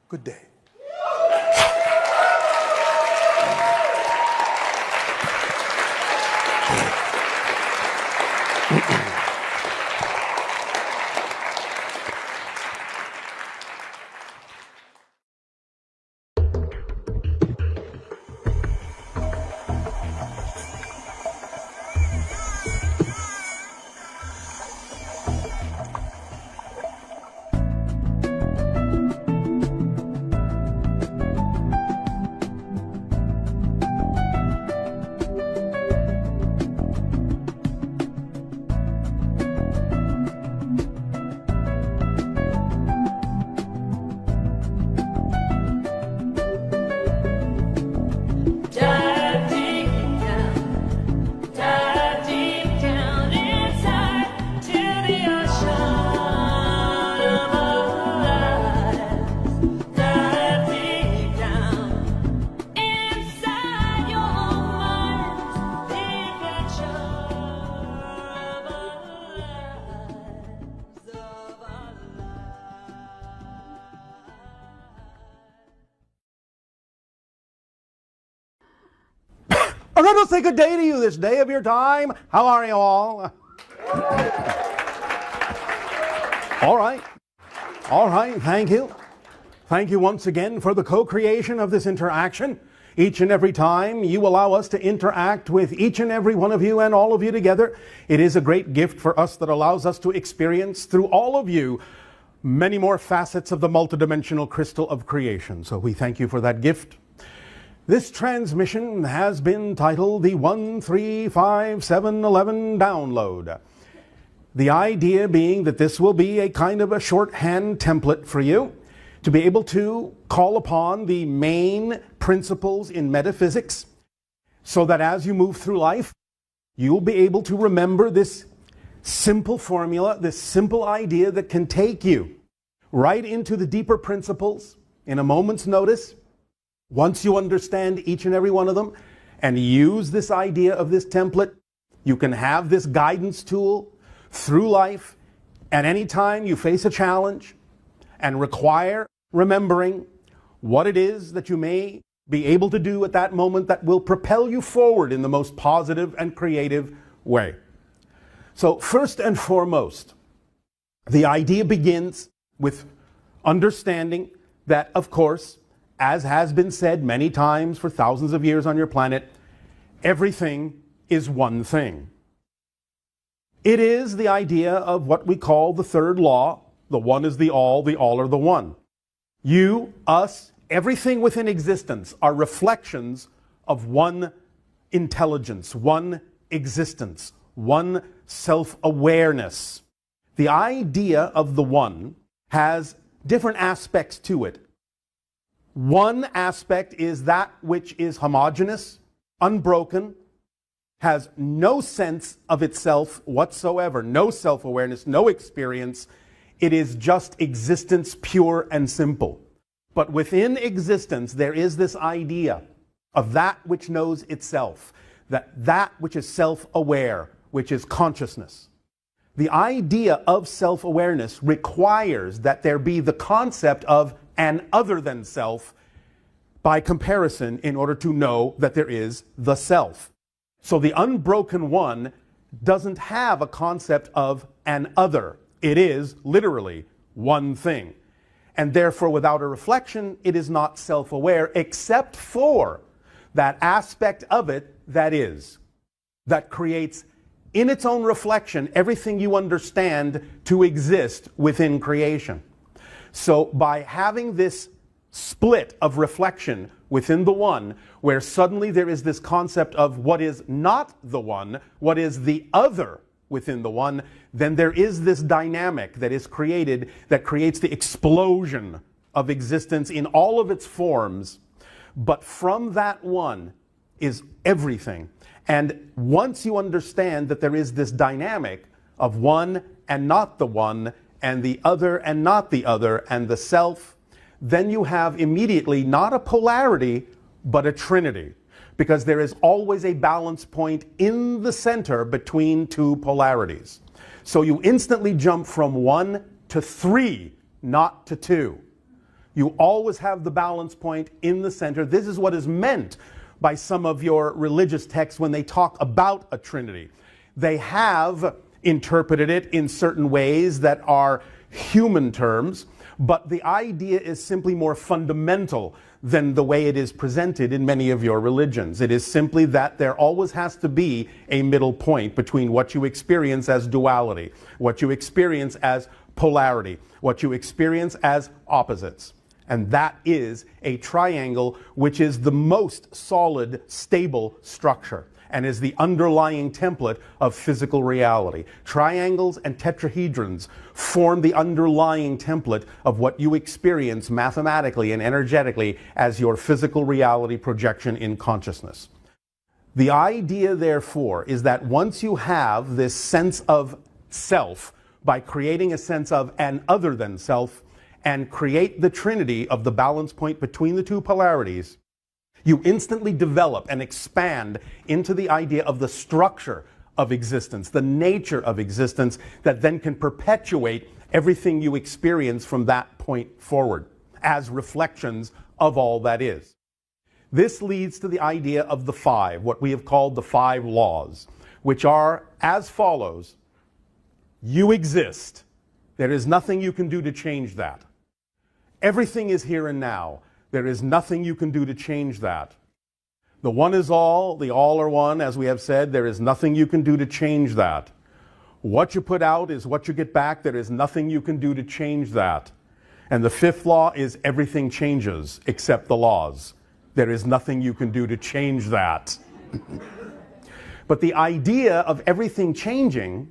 Good day. I'm going to say good day to you this day of your time. How are you all? All right. All right. Thank you. Thank you once again for the co-creation of this interaction. Each and every time you allow us to interact with each and every one of you and all of you together, it is a great gift for us that allows us to experience through all of you many more facets of the multidimensional crystal of creation. So we thank you for that gift. This transmission has been titled the 135711 download. The idea being that this will be a kind of a shorthand template for you to be able to call upon the main principles in metaphysics so that as you move through life, you'll be able to remember this simple formula, this simple idea that can take you right into the deeper principles in a moment's notice. Once you understand each and every one of them and use this idea of this template, you can have this guidance tool through life at any time you face a challenge and require remembering what it is that you may be able to do at that moment that will propel you forward in the most positive and creative way. So first and foremost, the idea begins with understanding that, of course, as has been said many times for thousands of years on your planet, everything is one thing. It is the idea of what we call the third law. The one is the all are the one. You, us, everything within existence are reflections of one intelligence, one existence, one self-awareness. The idea of the one has different aspects to it. One aspect is that which is homogeneous, unbroken, has no sense of itself whatsoever, no self-awareness, no experience. It is just existence, pure and simple. But within existence, there is this idea of that which knows itself, that which is self-aware, which is consciousness. The idea of self-awareness requires that there be the concept of an other than self by comparison in order to know that there is the self. So the unbroken one doesn't have a concept of an other. It is literally one thing. And therefore, without a reflection, it is not self-aware, except for that aspect of it that creates in its own reflection everything you understand to exist within creation. So by having this split of reflection within the one, where suddenly there is this concept of what is not the one, what is the other within the one, then there is this dynamic that is created that creates the explosion of existence in all of its forms. But from that one is everything. And once you understand that there is this dynamic of one and not the one, and the other and not the other, and the self, then you have immediately not a polarity, but a trinity. Because there is always a balance point in the center between two polarities. So you instantly jump from 1 to 3, not to 2. You always have the balance point in the center. This is what is meant by some of your religious texts when they talk about a trinity. They have interpreted it in certain ways that are human terms, but the idea is simply more fundamental than the way it is presented in many of your religions. It is simply that there always has to be a middle point between what you experience as duality, what you experience as polarity, what you experience as opposites. And that is a triangle, which is the most solid, stable structure and is the underlying template of physical reality. Triangles and tetrahedrons form the underlying template of what you experience mathematically and energetically as your physical reality projection in consciousness. The idea, therefore, is that once you have this sense of self, by creating a sense of an other than self, and create the trinity of the balance point between the two polarities, you instantly develop and expand into the idea of the structure of existence, the nature of existence that then can perpetuate everything you experience from that point forward as reflections of all that is. This leads to the idea of the 5, what we have called the 5 laws, which are as follows. You exist. There is nothing you can do to change that. Everything is here and now. There is nothing you can do to change that. The one is all, the all are one, as we have said. There is nothing you can do to change that. What you put out is what you get back. There is nothing you can do to change that. And the 5th law is everything changes except the laws. There is nothing you can do to change that. But the idea of everything changing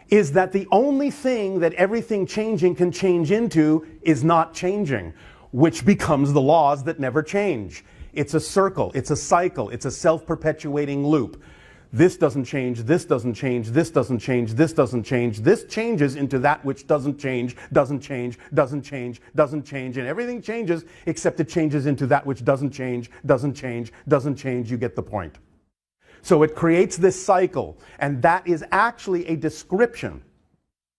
is that the only thing that everything changing can change into is not changing, which becomes the laws that never change. It's a circle, it's a cycle, it's a self-perpetuating loop. This doesn't change, this doesn't change, this doesn't change, this doesn't change. This changes into that which doesn't change, doesn't change, doesn't change, doesn't change, and everything changes except it changes into that which doesn't change, doesn't change, doesn't change. You get the point. So it creates this cycle, and that is actually a description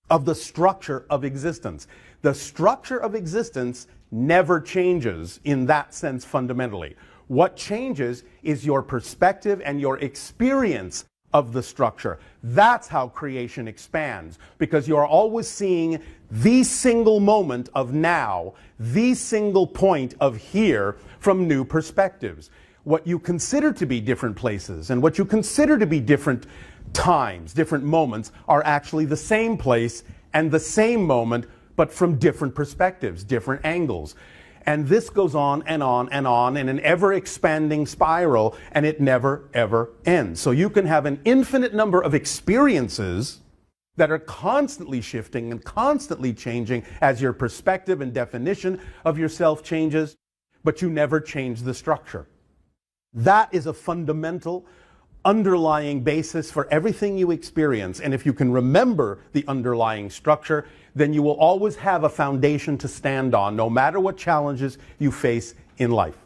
of the structure of existence. The structure of existence never changes in that sense fundamentally. What changes is your perspective and your experience of the structure. That's how creation expands, because you are always seeing the single moment of now, the single point of here from new perspectives. What you consider to be different places and what you consider to be different times, different moments, are actually the same place and the same moment, but from different perspectives, different angles. And this goes on and on and on in an ever-expanding spiral, and it never, ever ends. So you can have an infinite number of experiences that are constantly shifting and constantly changing as your perspective and definition of yourself changes, but you never change the structure. That is a fundamental underlying basis for everything you experience. And if you can remember the underlying structure, then you will always have a foundation to stand on, no matter what challenges you face in life.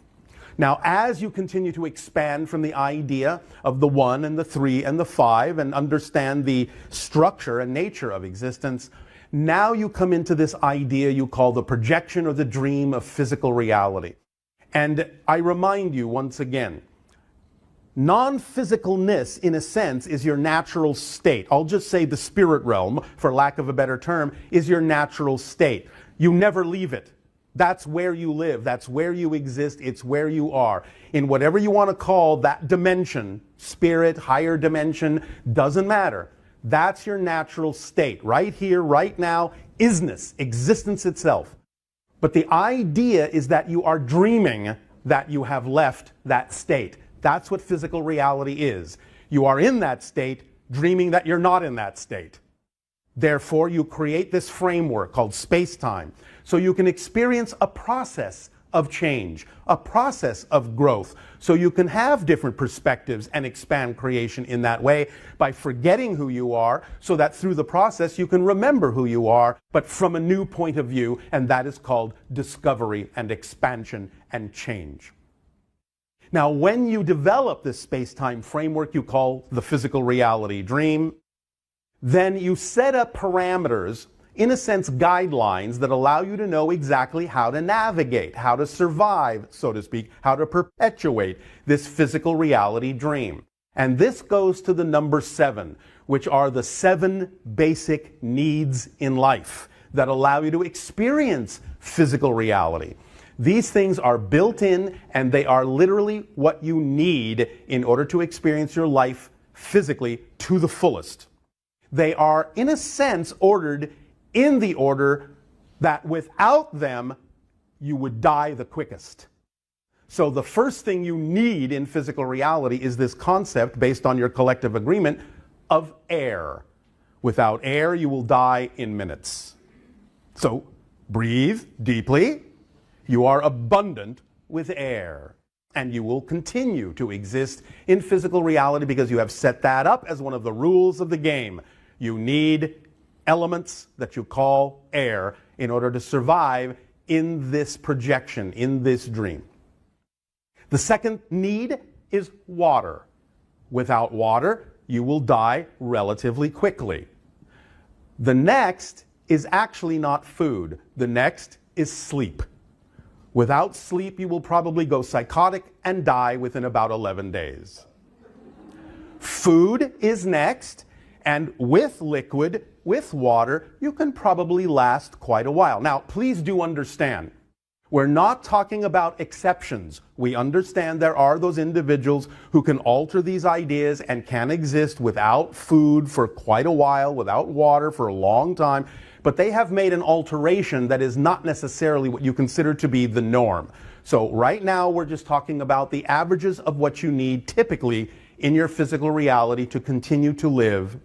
Now, as you continue to expand from the idea of the 1 and the 3 and the 5 and understand the structure and nature of existence, now you come into this idea you call the projection or the dream of physical reality. And I remind you once again, non-physicalness, in a sense, is your natural state. I'll just say the spirit realm, for lack of a better term, is your natural state. You never leave it. That's where you live. That's where you exist. It's where you are. In whatever you want to call that dimension, spirit, higher dimension, doesn't matter. That's your natural state. Right here, right now, isness, existence itself. But the idea is that you are dreaming that you have left that state. That's what physical reality is. You are in that state, dreaming that you're not in that state. Therefore, you create this framework called space-time, so you can experience a process of change, a process of growth, so you can have different perspectives and expand creation in that way by forgetting who you are, so that through the process you can remember who you are, but from a new point of view, and that is called discovery and expansion and change. Now, when you develop this space-time framework you call the physical reality dream, then you set up parameters, in a sense guidelines, that allow you to know exactly how to navigate, how to survive, so to speak, how to perpetuate this physical reality dream. And this goes to the number 7, which are the 7 basic needs in life that allow you to experience physical reality. These things are built in, and they are literally what you need in order to experience your life physically to the fullest. They are, in a sense, ordered in the order that without them, you would die the quickest. So the first thing you need in physical reality is this concept, based on your collective agreement, of air. Without air, you will die in minutes. So breathe deeply. You are abundant with air, and you will continue to exist in physical reality because you have set that up as one of the rules of the game. You need elements that you call air in order to survive in this projection, in this dream. The second need is water. Without water, you will die relatively quickly. The next is actually not food. The next is sleep. Without sleep, you will probably go psychotic and die within about 11 days. Food is next, and with liquid, with water, you can probably last quite a while. Now, please do understand, we're not talking about exceptions. We understand there are those individuals who can alter these ideas and can exist without food for quite a while, without water for a long time. But they have made an alteration that is not necessarily what you consider to be the norm. So right now we're just talking about the averages of what you need typically in your physical reality to continue to live.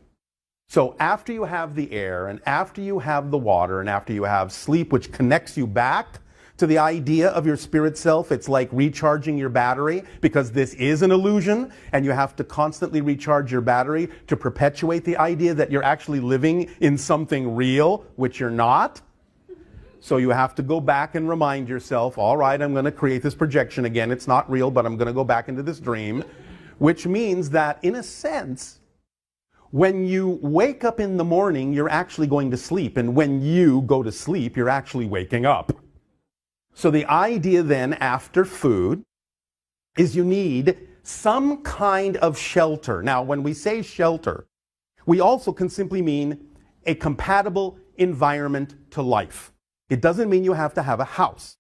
So after you have the air, and after you have the water, and after you have sleep, which connects you back to the idea of your spirit self, it's like recharging your battery, because this is an illusion, and you have to constantly recharge your battery to perpetuate the idea that you're actually living in something real, which you're not. So you have to go back and remind yourself, all right, I'm going to create this projection again. It's not real, but I'm going to go back into this dream, which means that, in a sense, when you wake up in the morning, you're actually going to sleep, and when you go to sleep, you're actually waking up. So the idea then, after food, is you need some kind of shelter. Now, when we say shelter, we also can simply mean a compatible environment to life. It doesn't mean you have to have a house.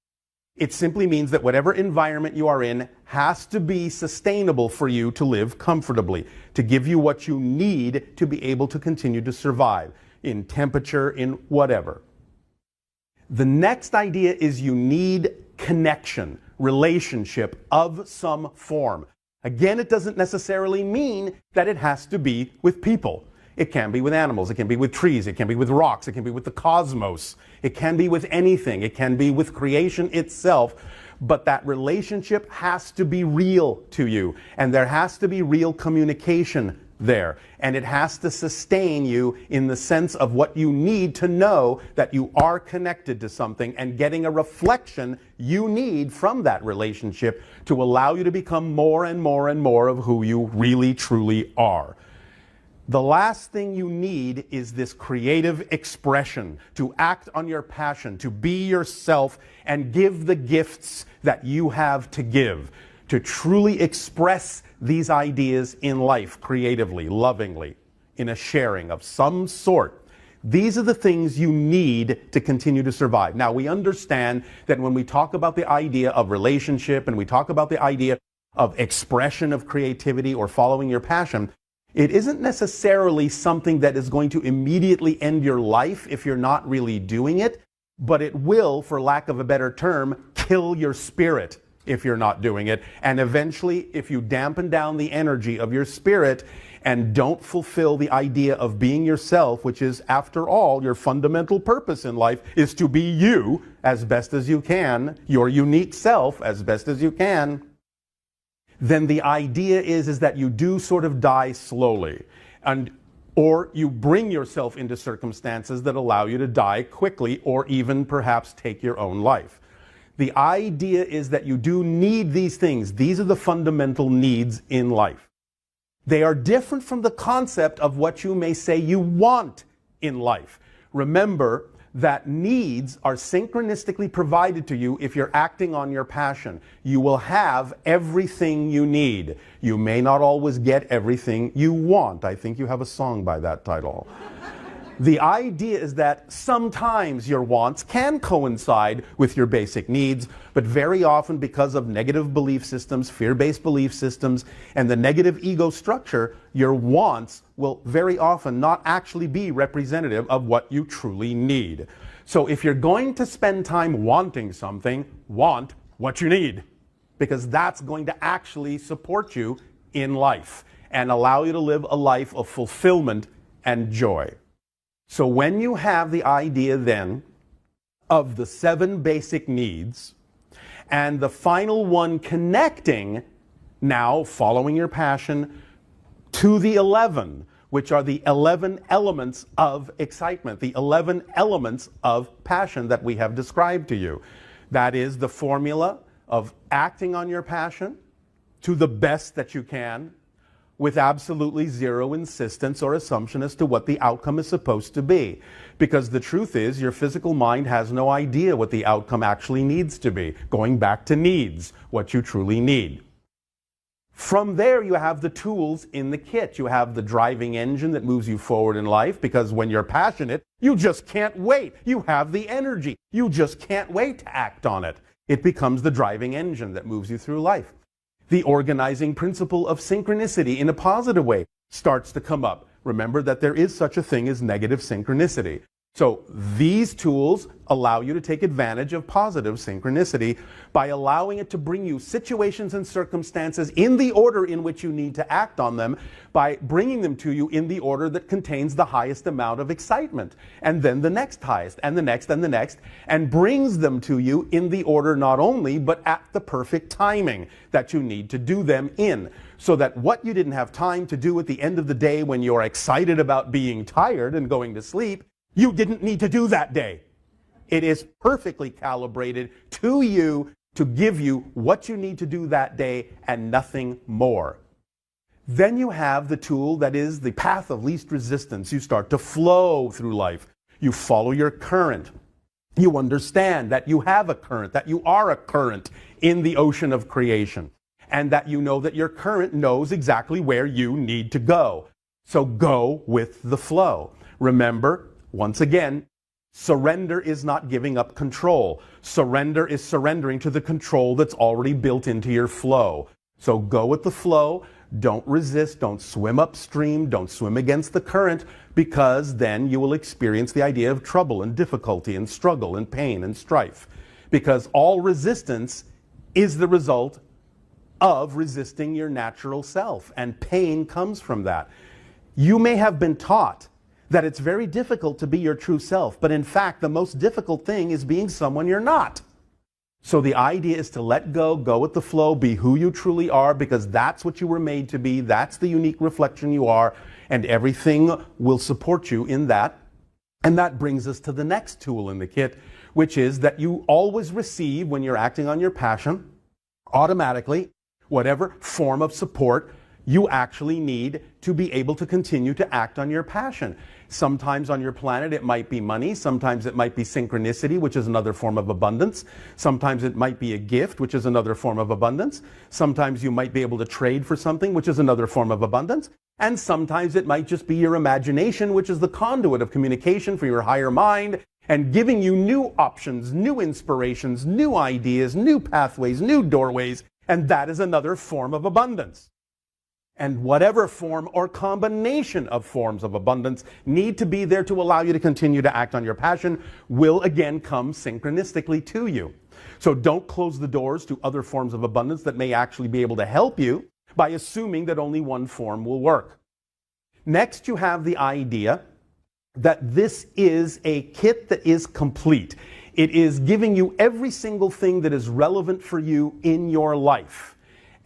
It simply means that whatever environment you are in has to be sustainable for you to live comfortably, to give you what you need to be able to continue to survive in temperature, in whatever. The next idea is you need connection, relationship of some form. Again, it doesn't necessarily mean that it has to be with people. It can be with animals, it can be with trees, it can be with rocks, it can be with the cosmos, it can be with anything, it can be with creation itself, but that relationship has to be real to you, and there has to be real communication there. And it has to sustain you in the sense of what you need to know that you are connected to something and getting a reflection you need from that relationship to allow you to become more and more and more of who you really truly are. The last thing you need is this creative expression, to act on your passion, to be yourself and give the gifts that you have to give, to truly express these ideas in life creatively, lovingly, in a sharing of some sort. These are the things you need to continue to survive. Now, we understand that when we talk about the idea of relationship and we talk about the idea of expression of creativity or following your passion, it isn't necessarily something that is going to immediately end your life if you're not really doing it, but it will, for lack of a better term, kill your spirit if you're not doing it. And eventually, if you dampen down the energy of your spirit and don't fulfill the idea of being yourself, which is, after all, your fundamental purpose in life is to be you as best as you can, your unique self as best as you can, then the idea is that you do sort of die slowly, or you bring yourself into circumstances that allow you to die quickly or even perhaps take your own life. The idea is that you do need these things. These are the fundamental needs in life. They are different from the concept of what you may say you want in life. Remember that needs are synchronistically provided to you if you're acting on your passion. You will have everything you need. You may not always get everything you want. I think you have a song by that title. The idea is that sometimes your wants can coincide with your basic needs, but very often, because of negative belief systems, fear-based belief systems, and the negative ego structure, your wants will very often not actually be representative of what you truly need. So if you're going to spend time wanting something, want what you need, because that's going to actually support you in life and allow you to live a life of fulfillment and joy. So when you have the idea then of the 7 basic needs and the final one connecting, now following your passion, to the 11, which are the 11 elements of excitement, the 11 elements of passion that we have described to you. That is the formula of acting on your passion to the best that you can, with absolutely zero insistence or assumption as to what the outcome is supposed to be. Because the truth is, your physical mind has no idea what the outcome actually needs to be. Going back to needs, what you truly need. From there, you have the tools in the kit. You have the driving engine that moves you forward in life, because when you're passionate, you just can't wait. You have the energy. You just can't wait to act on it. It becomes the driving engine that moves you through life. The organizing principle of synchronicity in a positive way starts to come up. Remember that there is such a thing as negative synchronicity. So these tools allow you to take advantage of positive synchronicity by allowing it to bring you situations and circumstances in the order in which you need to act on them, by bringing them to you in the order that contains the highest amount of excitement, and then the next highest, and the next, and the next, and brings them to you in the order not only, but at the perfect timing that you need to do them in. So that what you didn't have time to do at the end of the day when you're excited about being tired and going to sleep, you didn't need to do that day. It is perfectly calibrated to you to give you what you need to do that day and nothing more. Then you have the tool that is the path of least resistance. You start to flow through life. You follow your current. You understand that you have a current, that you are a current in the ocean of creation, and that you know that your current knows exactly where you need to go. So go with the flow. Remember, once again, surrender is not giving up control. Surrender is surrendering to the control that's already built into your flow. So go with the flow. Don't resist. Don't swim upstream. Don't swim against the current, because then you will experience the idea of trouble and difficulty and struggle and pain and strife. Because all resistance is the result of resisting your natural self, and pain comes from that. You may have been taught that it's very difficult to be your true self, but in fact, the most difficult thing is being someone you're not. So the idea is to let go, go with the flow, be who you truly are, because that's what you were made to be. That's the unique reflection you are, and everything will support you in that. And that brings us to the next tool in the kit, which is that you always receive, when you're acting on your passion, automatically, whatever form of support you actually need to be able to continue to act on your passion. Sometimes on your planet it might be money, sometimes it might be synchronicity, which is another form of abundance. Sometimes it might be a gift, which is another form of abundance. Sometimes you might be able to trade for something, which is another form of abundance. And sometimes it might just be your imagination, which is the conduit of communication for your higher mind and giving you new options, new inspirations, new ideas, new pathways, new doorways, and that is another form of abundance. And whatever form or combination of forms of abundance need to be there to allow you to continue to act on your passion will again come synchronistically to you. So don't close the doors to other forms of abundance that may actually be able to help you by assuming that only one form will work. Next, you have the idea that this is a kit that is complete. It is giving you every single thing that is relevant for you in your life.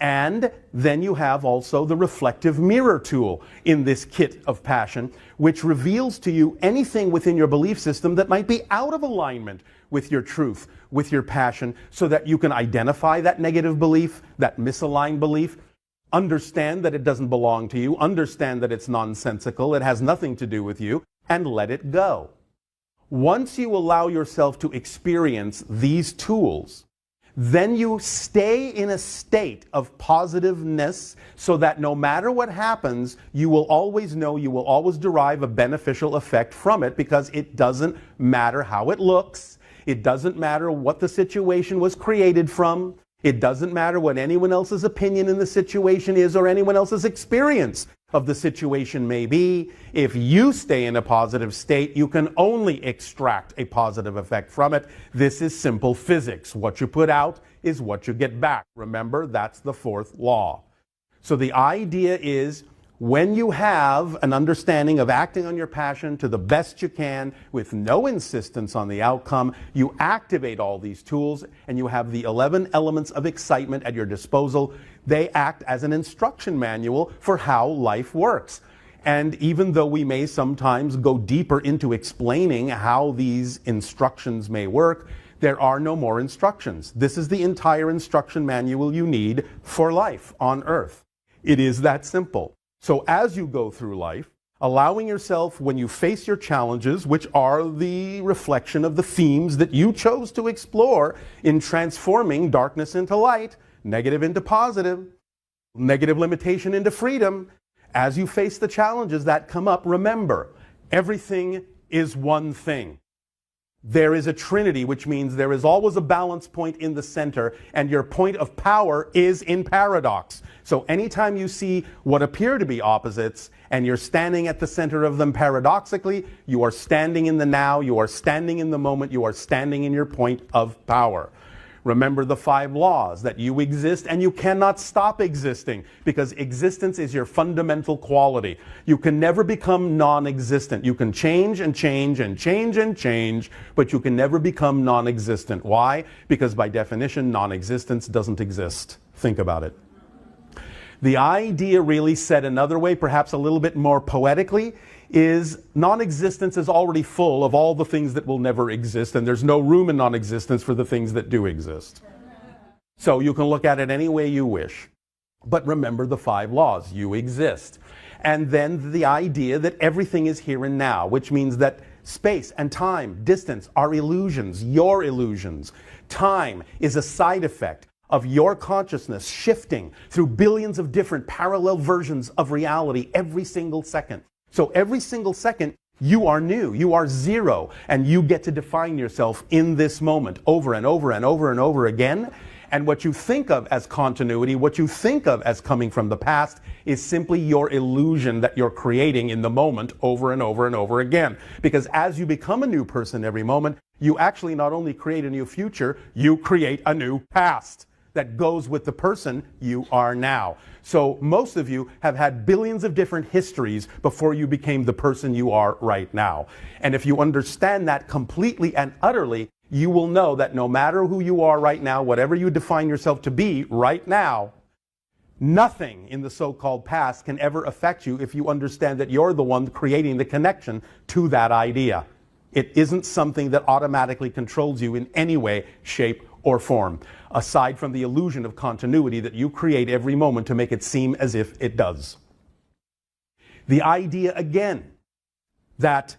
And then you have also the reflective mirror tool in this kit of passion, which reveals to you anything within your belief system that might be out of alignment with your truth, with your passion, so that you can identify that negative belief, that misaligned belief, understand that it doesn't belong to you, understand that it's nonsensical, it has nothing to do with you, and let it go. Once you allow yourself to experience these tools, then you stay in a state of positiveness so that no matter what happens, you will always know, you will always derive a beneficial effect from it, because it doesn't matter how it looks. It doesn't matter what the situation was created from. It doesn't matter what anyone else's opinion in the situation is or anyone else's experience of the situation may be. If you stay in a positive state, you can only extract a positive effect from it. This is simple physics. What you put out is what you get back. Remember, that's the fourth law. So the idea is, when you have an understanding of acting on your passion to the best you can with no insistence on the outcome, you activate all these tools and you have the 11 elements of excitement at your disposal. They act as an instruction manual for how life works. And even though we may sometimes go deeper into explaining how these instructions may work, there are no more instructions. This is the entire instruction manual you need for life on Earth. It is that simple. So as you go through life, allowing yourself, when you face your challenges, which are the reflection of the themes that you chose to explore in transforming darkness into light, negative into positive, negative limitation into freedom, as you face the challenges that come up, remember, everything is one thing. There is a trinity, which means there is always a balance point in the center, and your point of power is in paradox. So anytime you see what appear to be opposites, and you're standing at the center of them paradoxically, you are standing in the now, you are standing in the moment, you are standing in your point of power. Remember the 5 laws, that you exist and you cannot stop existing, because existence is your fundamental quality. You can never become non-existent. You can change and change and change and change, but you can never become non-existent. Why? Because by definition, non-existence doesn't exist. Think about it. The idea, really said another way, perhaps a little bit more poetically, is non-existence is already full of all the things that will never exist, and there's no room in non-existence for the things that do exist. So you can look at it any way you wish. But remember the 5 laws. You exist. And then the idea that everything is here and now, which means that space and time, distance, are illusions, your illusions. Time is a side effect of your consciousness shifting through billions of different parallel versions of reality every single second. So every single second, you are new, you are zero, and you get to define yourself in this moment over and over and over and over again. And what you think of as continuity, what you think of as coming from the past, is simply your illusion that you're creating in the moment over and over and over again. Because as you become a new person every moment, you actually not only create a new future, you create a new past that goes with the person you are now. So most of you have had billions of different histories before you became the person you are right now. And if you understand that completely and utterly, you will know that no matter who you are right now, whatever you define yourself to be right now, nothing in the so-called past can ever affect you if you understand that you're the one creating the connection to that idea. It isn't something that automatically controls you in any way, shape, or form, aside from the illusion of continuity that you create every moment to make it seem as if it does. The idea, again, that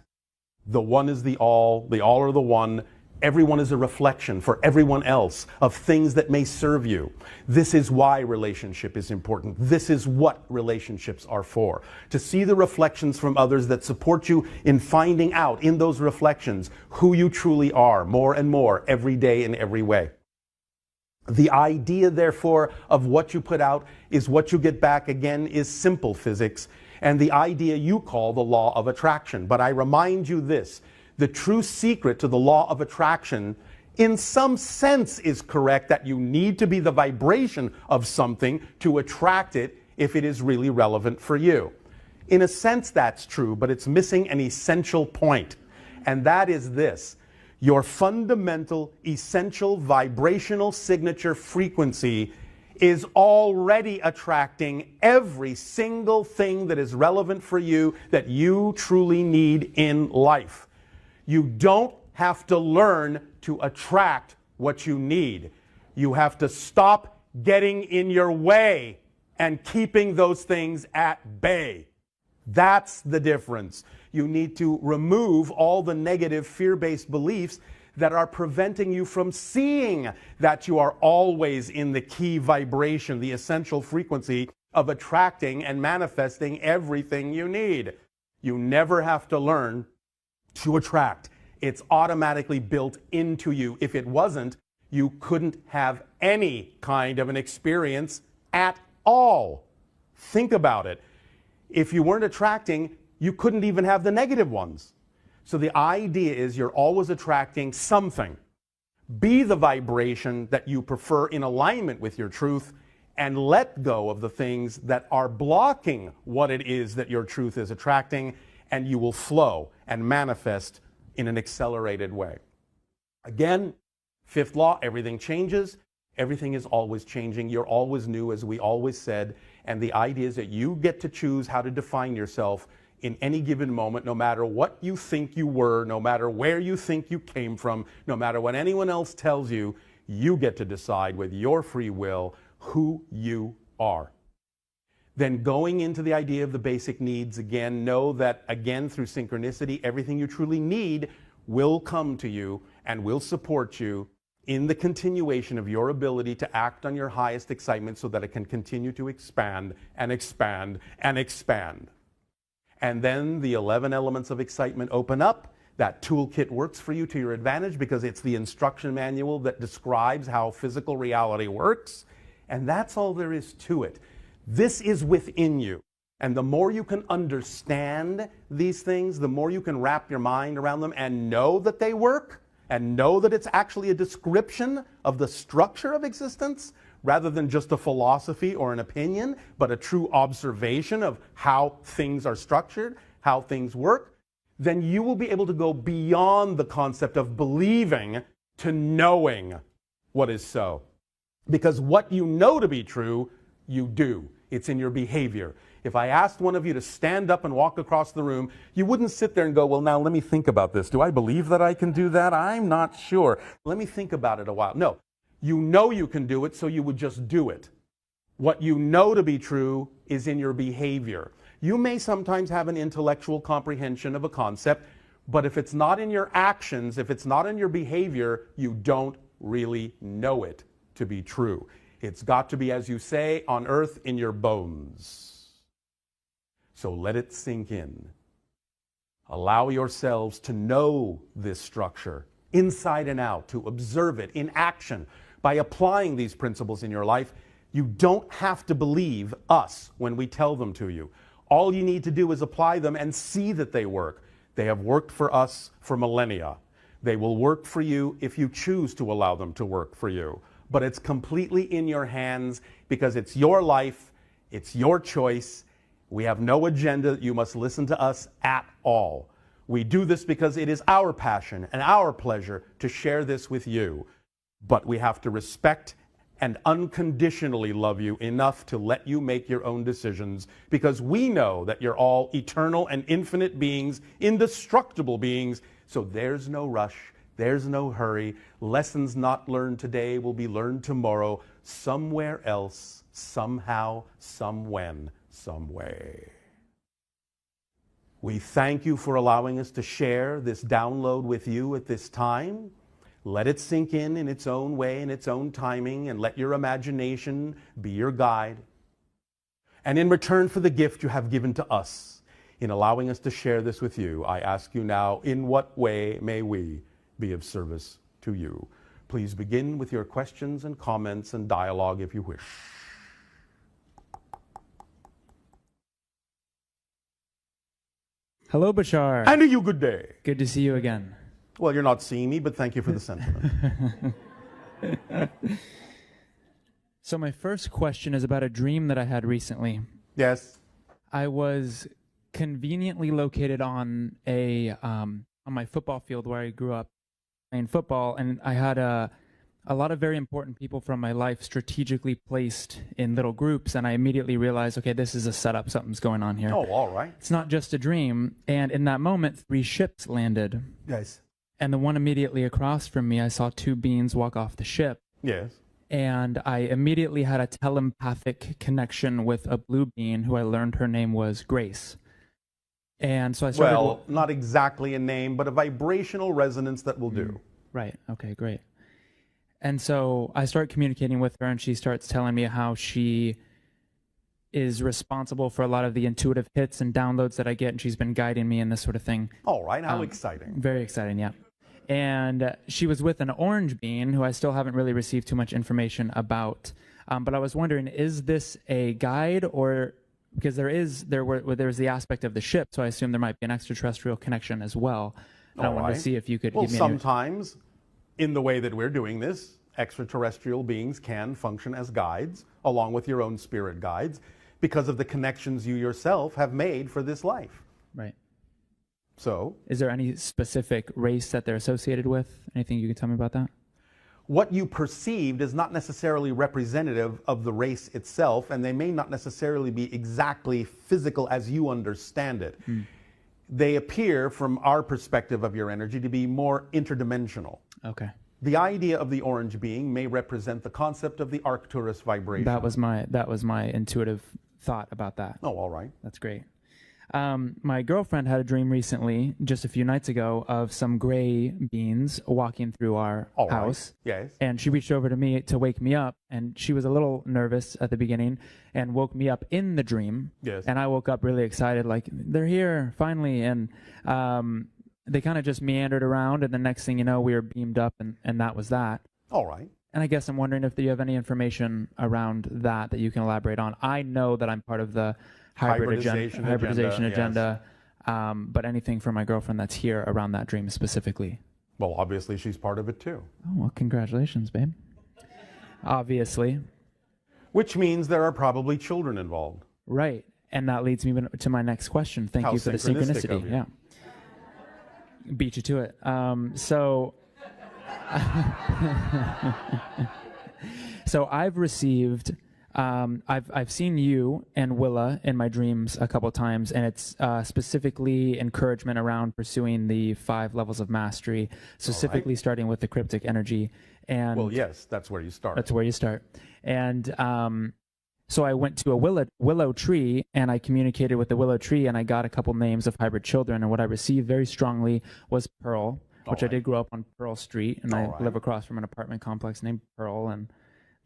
the one is the all are the one, everyone is a reflection for everyone else of things that may serve you. This is why relationship is important. This is what relationships are for. To see the reflections from others that support you in finding out in those reflections who you truly are more and more every day in every way. The idea, therefore, of what you put out is what you get back, again, is simple physics, and the idea you call the law of attraction. But I remind you this, the true secret to the law of attraction, in some sense, is correct that you need to be the vibration of something to attract it if it is really relevant for you. In a sense, that's true, but it's missing an essential point, and that is this. Your fundamental, essential vibrational signature frequency is already attracting every single thing that is relevant for you that you truly need in life. You don't have to learn to attract what you need. You have to stop getting in your way and keeping those things at bay. That's the difference. You need to remove all the negative fear-based beliefs that are preventing you from seeing that you are always in the key vibration, the essential frequency of attracting and manifesting everything you need. You never have to learn to attract. It's automatically built into you. If it wasn't, you couldn't have any kind of an experience at all. Think about it. If you weren't attracting, you couldn't even have the negative ones. So the idea is you're always attracting something. Be the vibration that you prefer in alignment with your truth, and let go of the things that are blocking what it is that your truth is attracting, and you will flow and manifest in an accelerated way. Again, fifth law, everything changes. Everything is always changing. You're always new, as we always said. And the idea is that you get to choose how to define yourself in any given moment, no matter what you think you were, no matter where you think you came from, no matter what anyone else tells you, you get to decide with your free will who you are. Then going into the idea of the basic needs, again, know that, again, through synchronicity, everything you truly need will come to you and will support you in the continuation of your ability to act on your highest excitement so that it can continue to expand and expand and expand. And then the 11 elements of excitement open up. That toolkit works for you to your advantage because it's the instruction manual that describes how physical reality works. And that's all there is to it. This is within you. And the more you can understand these things, the more you can wrap your mind around them and know that they work, and know that it's actually a description of the structure of existence, rather than just a philosophy or an opinion, but a true observation of how things are structured, how things work, then you will be able to go beyond the concept of believing to knowing what is so. Because what you know to be true, you do. It's in your behavior. If I asked one of you to stand up and walk across the room, you wouldn't sit there and go, well, now let me think about this. Do I believe that I can do that? I'm not sure. Let me think about it a while. No, you know you can do it, so you would just do it. What you know to be true is in your behavior. You may sometimes have an intellectual comprehension of a concept, but if it's not in your actions, if it's not in your behavior, you don't really know it to be true. It's got to be, as you say, on earth in your bones. So let it sink in. Allow yourselves to know this structure inside and out, to observe it in action. By applying these principles in your life, you don't have to believe us when we tell them to you. All you need to do is apply them and see that they work. They have worked for us for millennia. They will work for you if you choose to allow them to work for you. But it's completely in your hands because it's your life, it's your choice. We have no agenda. You must listen to us at all. We do this because it is our passion and our pleasure to share this with you. But we have to respect and unconditionally love you enough to let you make your own decisions, because we know that you're all eternal and infinite beings, indestructible beings. So there's no rush, there's no hurry. Lessons not learned today will be learned tomorrow, somewhere else, somehow, somewhen, some way. We thank you for allowing us to share this download with you at this time. Let it sink in its own way, in its own timing, and let your imagination be your guide. And in return for the gift you have given to us, in allowing us to share this with you, I ask you now, in what way may we be of service to you? Please begin with your questions and comments and dialogue if you wish. Hello, Bashar. And a you good day. Good to see you again. Well, you're not seeing me, but thank you for the sentiment. So my first question is about a dream that I had recently. Yes. I was conveniently located on on my football field where I grew up playing football, and I had a lot of very important people from my life strategically placed in little groups, and I immediately realized, okay, this is a setup. Something's going on here. Oh, all right. It's not just a dream. And in that moment, 3 ships landed. Yes. And the one immediately across from me, I saw 2 beings walk off the ship. Yes. And I immediately had a telepathic connection with a blue being who I learned her name was Grace. And so I started... Well, not exactly a name, but a vibrational resonance that will do. Right. Okay, great. And so I start communicating with her, and she starts telling me how she is responsible for a lot of the intuitive hits and downloads that I get, and she's been guiding me in this sort of thing. All right. How exciting. Very exciting, yeah. And she was with an orange being who I still haven't really received too much information about. But I was wondering, is this a guide, or because there's the aspect of the ship, so I assume there might be an extraterrestrial connection as well. And I wanted to see if you could give me sometimes, in the way that we're doing this, extraterrestrial beings can function as guides, along with your own spirit guides, because of the connections you yourself have made for this life. Right. So, is there any specific race that they're associated with? Anything you can tell me about that? What you perceived is not necessarily representative of the race itself, and they may not necessarily be exactly physical as you understand it. They appear, from our perspective of your energy, to be more interdimensional. Okay. The idea of the orange being may represent the concept of the Arcturus vibration. That was my intuitive thought about that. Oh, all right. That's great. My girlfriend had a dream recently, just a few nights ago, of some gray beings walking through our house. Yes. And she reached over to me to wake me up, and she was a little nervous at the beginning and woke me up in the dream. Yes. And I woke up really excited, like, they're here, finally. And they kind of just meandered around, and the next thing you know, we were beamed up, and that was that. All right. And I guess I'm wondering if you have any information around that you can elaborate on. I know that I'm part of the hybridization agenda, yes. But anything from my girlfriend that's here around that dream specifically. Well, obviously she's part of it too. Oh, well, congratulations, babe. Obviously. Which means there are probably children involved. Right. And that leads me to my next question. Thank you for the synchronicity. Yeah. Beat you to it. So I've received... I've seen you and Willa in my dreams a couple times, and it's specifically encouragement around pursuing the 5 levels of mastery, specifically starting with the cryptic energy. And well, yes, that's where you start. That's where you start. And so I went to a willow tree, and I communicated with the willow tree, and I got a couple names of hybrid children, and what I received very strongly was Pearl, which I did grow up on Pearl Street, and I live across from an apartment complex named Pearl, and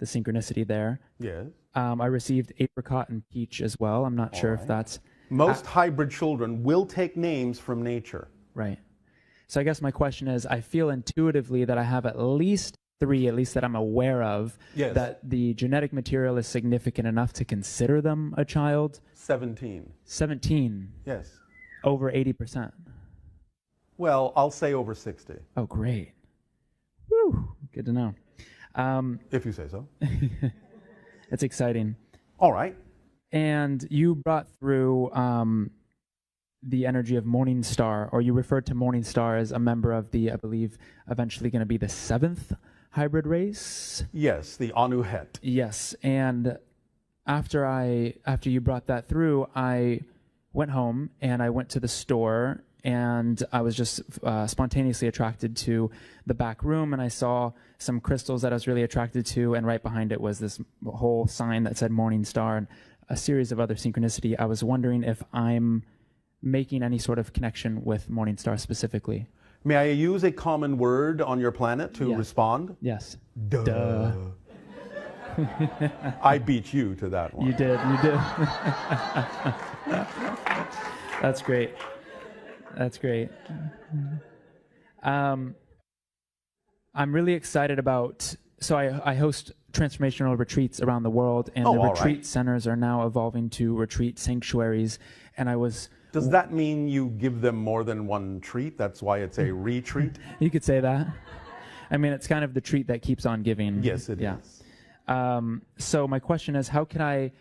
the synchronicity there. Yes. I received apricot and peach as well. I'm not sure if that's... Most hybrid children will take names from nature. Right. So I guess my question is, I feel intuitively that I have at least 3, at least that I'm aware of, that the genetic material is significant enough to consider them a child. 17. 17? Yes. Over 80%? Well, I'll say over 60. Oh, great. Woo! Good to know. If you say so. It's exciting. All right. And you brought through the energy of Morning Star, or you referred to Morning Star as a member of the, I believe, eventually going to be the 7th hybrid race? Yes, the Anuhet. Yes, and after you brought that through, I went home and I went to the store, and I was just spontaneously attracted to the back room, and I saw some crystals that I was really attracted to, and right behind it was this whole sign that said Morning Star and a series of other synchronicity. I was wondering if I'm making any sort of connection with Morning Star specifically. May I use a common word on your planet to respond? Yes. Duh. I beat you to that one. You did. That's great. That's great. I'm really excited about, so I host transformational retreats around the world, and the retreat centers are now evolving to retreat sanctuaries, and I was... Does that mean you give them more than one treat? That's why it's a retreat? You could say that. I mean, it's kind of the treat that keeps on giving. Yes, it is. So my question is, how can I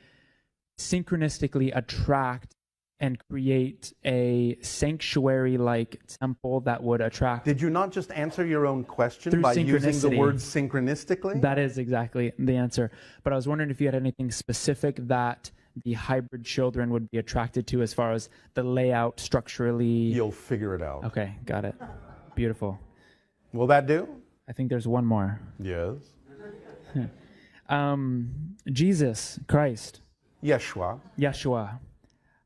synchronistically attract and create a sanctuary-like temple that would attract... Did you not just answer your own question by using the word synchronistically? That is exactly the answer. But I was wondering if you had anything specific that the hybrid children would be attracted to as far as the layout structurally. You'll figure it out. Okay, got it. Beautiful. Will that do? I think there's one more. Yes. Jesus Christ. Yeshua.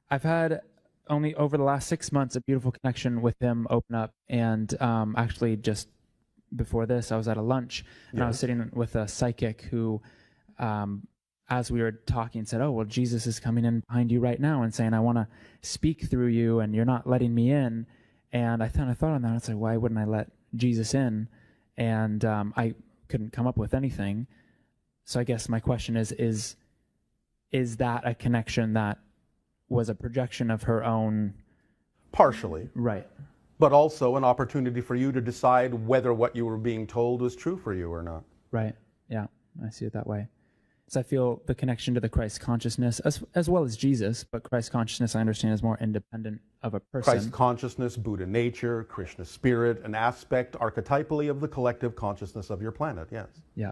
I've had only over the last 6 months a beautiful connection with him open up, and actually just before this I was at a lunch and I was sitting with a psychic who as we were talking said, oh well, Jesus is coming in behind you right now and saying I want to speak through you and you're not letting me in. And I thought on that. I was like, why wouldn't I let Jesus in? And I couldn't come up with anything. So I guess my question is that a connection that was a projection of her own? Partially. Right. But also an opportunity for you to decide whether what you were being told was true for you or not. Right. Yeah, I see it that way. So I feel the connection to the Christ consciousness as well as Jesus, but Christ consciousness I understand is more independent of a person. Christ consciousness, Buddha nature, Krishna spirit, an aspect archetypally of the collective consciousness of your planet, yes. Yeah.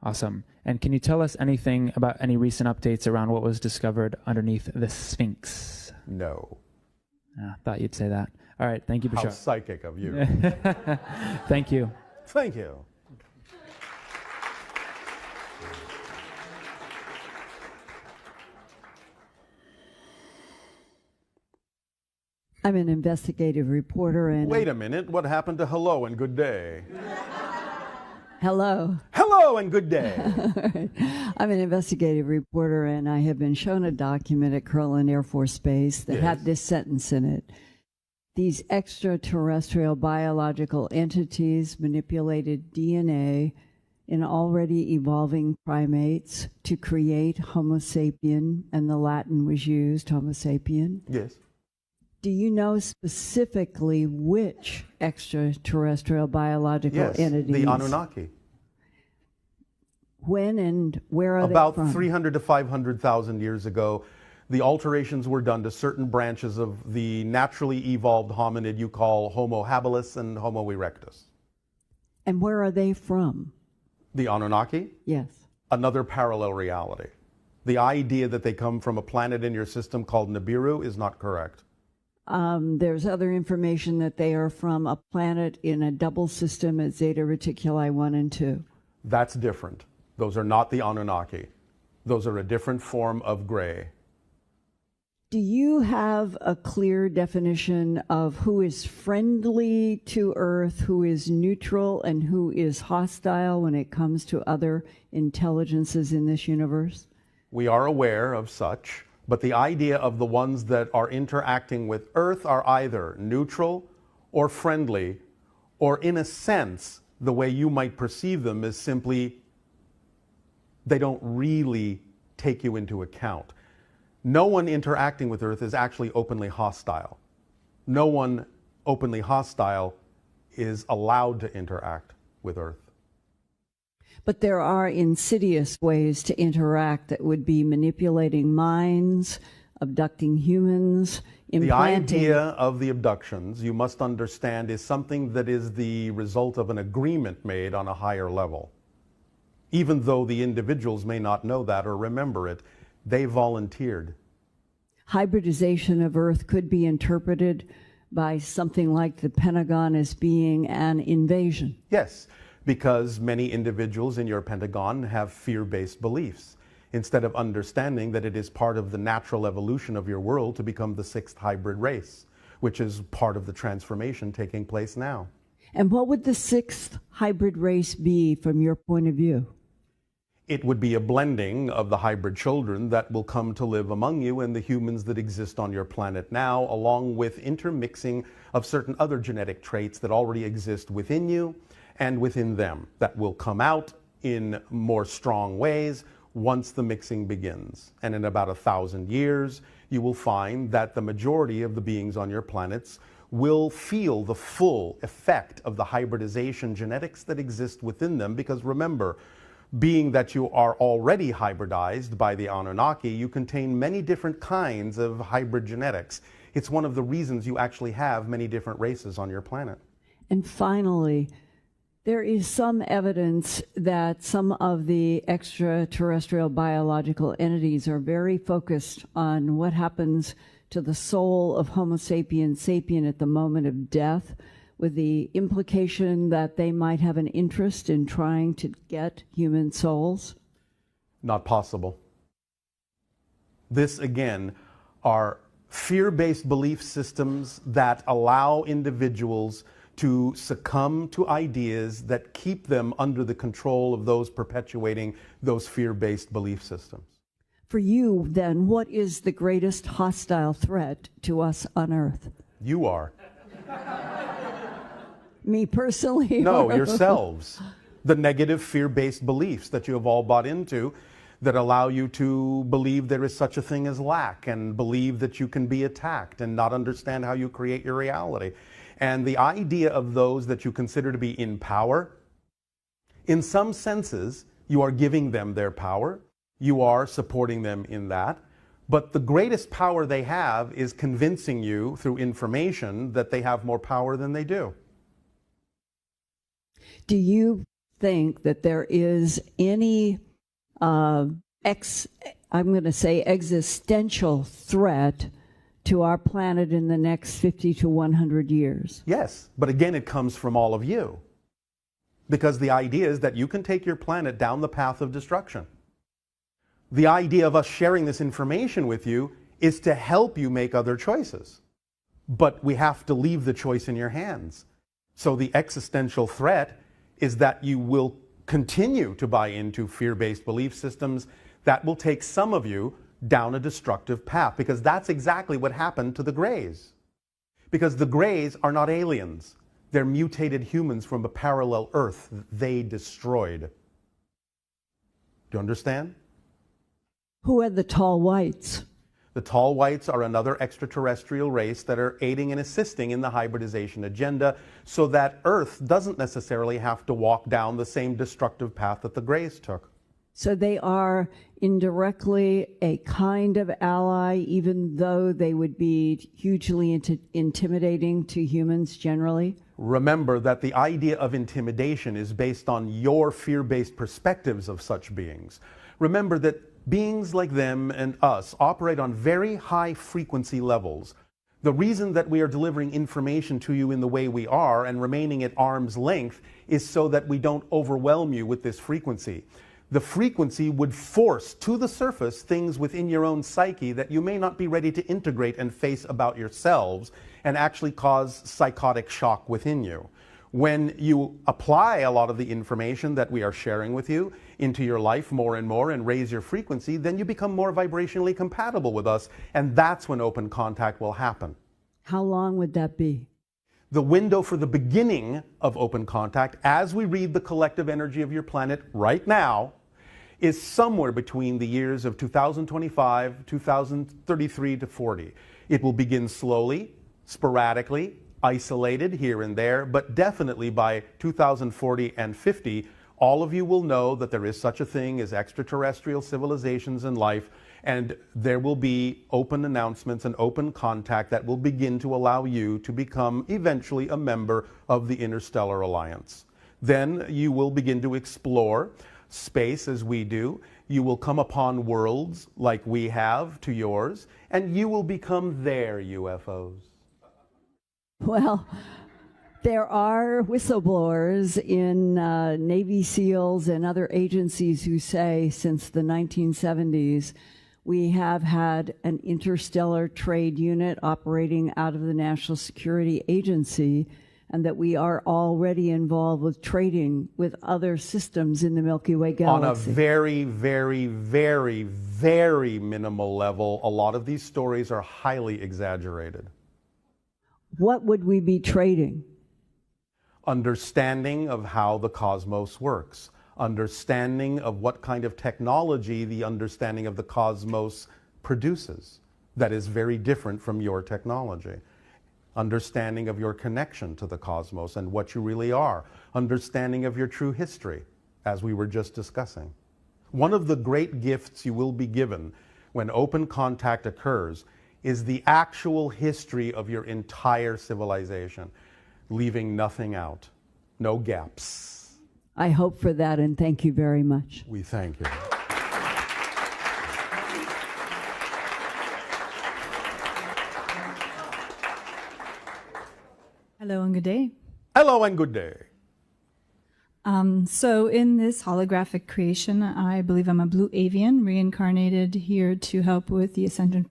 Awesome. And can you tell us anything about any recent updates around what was discovered underneath the Sphinx? No. Thought you'd say that. All right. Thank you, Bashar. How psychic of you. Thank you. Thank you. I'm an investigative reporter and... Wait a minute. What happened to hello and good day? Hello. Hello and good day. I'm an investigative reporter, and I have been shown a document at Kurland Air Force Base that had this sentence in it. These extraterrestrial biological entities manipulated DNA in already evolving primates to create Homo sapien, and the Latin was used, Homo sapien. Yes. Do you know specifically which extraterrestrial biological entities? The Anunnaki. When and where are they from? About 300 to 500,000 years ago, the alterations were done to certain branches of the naturally evolved hominid you call Homo habilis and Homo erectus. And where are they from? The Anunnaki? Yes. Another parallel reality. The idea that they come from a planet in your system called Nibiru is not correct. There's other information that they are from a planet in a double system at Zeta Reticuli 1 and 2. That's different. Those are not the Anunnaki. Those are a different form of gray. Do you have a clear definition of who is friendly to Earth, who is neutral, and who is hostile when it comes to other intelligences in this universe? We are aware of such. But the idea of the ones that are interacting with Earth are either neutral or friendly, or in a sense, the way you might perceive them is simply they don't really take you into account. No one interacting with Earth is actually openly hostile. No one openly hostile is allowed to interact with Earth. But there are insidious ways to interact that would be manipulating minds, abducting humans, The implanting. idea of the abductions, you must understand, is something that is the result of an agreement made on a higher level. Even though the individuals may not know that or remember it, they volunteered. Hybridization of Earth could be interpreted by something like the Pentagon as being an invasion. Yes, because many individuals in your Pentagon have fear-based beliefs, instead of understanding that it is part of the natural evolution of your world to become the sixth hybrid race, which is part of the transformation taking place now. And what would the sixth hybrid race be from your point of view? It would be a blending of the hybrid children that will come to live among you and the humans that exist on your planet now, along with intermixing of certain other genetic traits that already exist within you and within them that will come out in more strong ways once the mixing begins. And in about 1,000 years, you will find that the majority of the beings on your planets will feel the full effect of the hybridization genetics that exist within them, because remember, being that you are already hybridized by the Anunnaki, you contain many different kinds of hybrid genetics. It's one of the reasons you actually have many different races on your planet. And finally, there is some evidence that some of the extraterrestrial biological entities are very focused on what happens to the soul of Homo sapiens sapien at the moment of death, with the implication that they might have an interest in trying to get human souls? Not possible. This, again, are fear-based belief systems that allow individuals to succumb to ideas that keep them under the control of those perpetuating those fear-based belief systems. For you, then, what is the greatest hostile threat to us on Earth? You are. Me personally? No, yourselves. The negative fear-based beliefs that you have all bought into that allow you to believe there is such a thing as lack, and believe that you can be attacked and not understand how you create your reality. And the idea of those that you consider to be in power, in some senses, you are giving them their power. You are supporting them in that. But the greatest power they have is convincing you through information that they have more power than they do. Do you think that there is any, I'm going to say, existential threat to our planet in the next 50 to 100 years? Yes, but again, it comes from all of you. Because the idea is that you can take your planet down the path of destruction. The idea of us sharing this information with you is to help you make other choices. But we have to leave the choice in your hands. So the existential threat is that you will continue to buy into fear-based belief systems that will take some of you down a destructive path, because that's exactly what happened to the Greys. Because the Greys are not aliens. They're mutated humans from a parallel Earth they destroyed. Do you understand? Who are the tall whites? The tall whites are another extraterrestrial race that are aiding and assisting in the hybridization agenda, so that Earth doesn't necessarily have to walk down the same destructive path that the Greys took. So they are indirectly a kind of ally, even though they would be hugely intimidating to humans generally? Remember that the idea of intimidation is based on your fear-based perspectives of such beings. Remember that beings like them and us operate on very high frequency levels. The reason that we are delivering information to you in the way we are and remaining at arm's length is so that we don't overwhelm you with this frequency. The frequency would force to the surface things within your own psyche that you may not be ready to integrate and face about yourselves, and actually cause psychotic shock within you. When you apply a lot of the information that we are sharing with you into your life more and more and raise your frequency, then you become more vibrationally compatible with us, and that's when open contact will happen. How long would that be? The window for the beginning of open contact, as we read the collective energy of your planet right now, is somewhere between the years of 2025, 2033 to 40. It will begin slowly, sporadically, isolated here and there, but definitely by 2040 and 50, all of you will know that there is such a thing as extraterrestrial civilizations and life, and there will be open announcements and open contact that will begin to allow you to become eventually a member of the Interstellar Alliance. Then you will begin to explore space as we do. You will come upon worlds like we have to yours, and you will become their UFOs. Well, there are whistleblowers in Navy SEALs and other agencies who say since the 1970s, we have had an interstellar trade unit operating out of the National Security Agency, and that we are already involved with trading with other systems in the Milky Way galaxy. On a very, very, very, very minimal level, a lot of these stories are highly exaggerated. What would we be trading? Understanding of how the cosmos works, understanding of what kind of technology the understanding of the cosmos produces that is very different from your technology. Understanding of your connection to the cosmos and what you really are. Understanding of your true history, as we were just discussing. One of the great gifts you will be given when open contact occurs is the actual history of your entire civilization, leaving nothing out, no gaps. I hope for that, and thank you very much. We thank you. Hello and good day. Hello and good day. So in this holographic creation, I believe I'm a blue avian reincarnated here to help with the ascension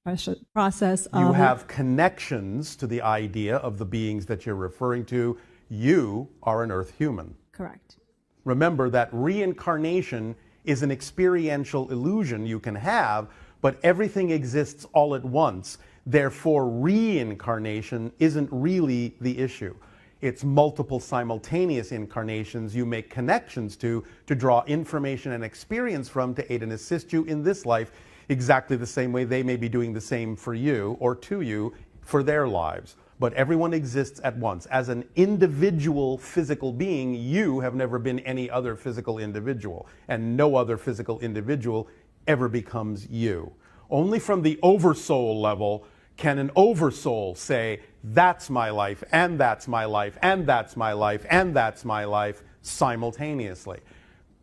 process of... You have connections to the idea of the beings that you're referring to. You are an Earth human. Correct. Remember that reincarnation is an experiential illusion you can have, but everything exists all at once. Therefore, reincarnation isn't really the issue. It's multiple simultaneous incarnations you make connections to draw information and experience from to aid and assist you in this life, exactly the same way they may be doing the same for you or to you for their lives. But everyone exists at once. As an individual physical being, you have never been any other physical individual, and no other physical individual ever becomes you. Only from the oversoul level can an oversoul say, that's my life, and that's my life, and that's my life, and that's my life, simultaneously.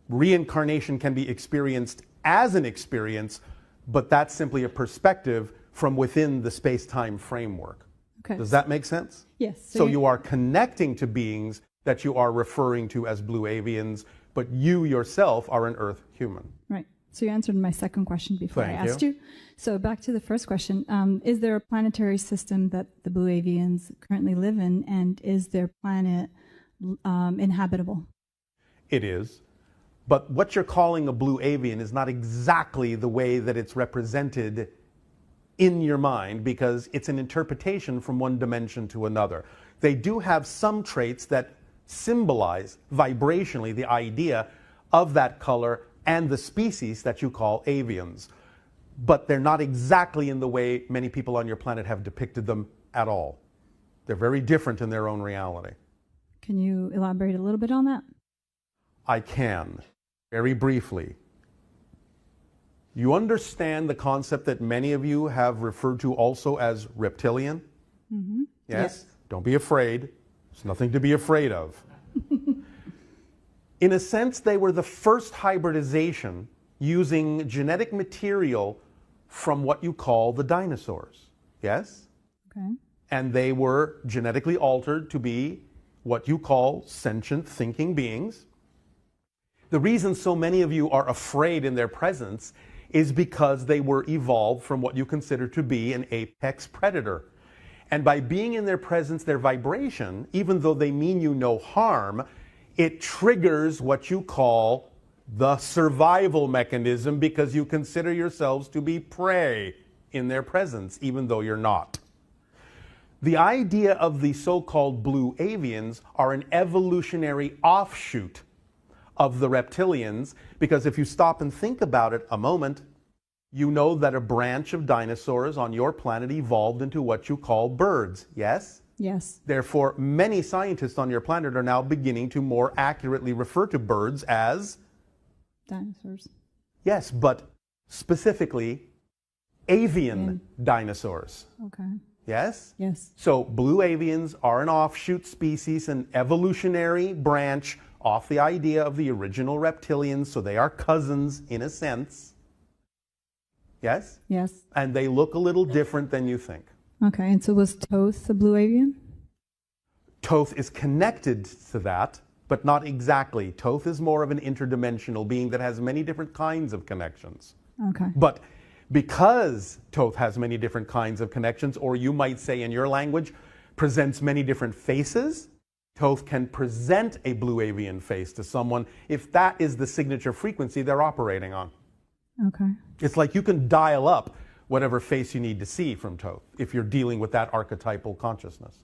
Reincarnation can be experienced as an experience, but that's simply a perspective from within the space-time framework. Okay. Does that make sense? Yes. So you are connecting to beings that you are referring to as blue avians, but you yourself are an Earth human. Right. So you answered my second question before Thank I asked you. So back to the first question. Is there a planetary system that the blue avians currently live in, and is their planet inhabitable? It is. But what you're calling a blue avian is not exactly the way that it's represented in your mind, because it's an interpretation from one dimension to another. They do have some traits that symbolize vibrationally the idea of that color and the species that you call avians. But they're not exactly in the way many people on your planet have depicted them at all. They're very different in their own reality. Can you elaborate a little bit on that? I can, very briefly. You understand the concept that many of you have referred to also as reptilian? Mm-hmm. Yes? Don't be afraid. There's nothing to be afraid of. In a sense, they were the first hybridization using genetic material from what you call the dinosaurs. Yes? Okay. And they were genetically altered to be what you call sentient thinking beings. The reason so many of you are afraid in their presence is because they were evolved from what you consider to be an apex predator. And by being in their presence, their vibration, even though they mean you no harm, it triggers what you call the survival mechanism, because you consider yourselves to be prey in their presence, even though you're not. The idea of the so-called blue avians are an evolutionary offshoot of the reptilians, because if you stop and think about it a moment, you know that a branch of dinosaurs on your planet evolved into what you call birds, yes? Yes. Therefore, many scientists on your planet are now beginning to more accurately refer to birds as Dinosaurs. yes, but specifically avian dinosaurs. Okay. Yes? Yes. So blue avians are an offshoot species, an evolutionary branch off the idea of the original reptilians, so they are cousins in a sense. Yes? Yes. And they look a little different than you think. Okay, and so was Toth a blue avian? Toth is connected to that, but not exactly. Toth is more of an interdimensional being that has many different kinds of connections. Okay. But because Toth has many different kinds of connections, or you might say in your language, presents many different faces, Toth can present a blue avian face to someone if that is the signature frequency they're operating on. Okay. It's like you can dial up whatever face you need to see from Toth if you're dealing with that archetypal consciousness.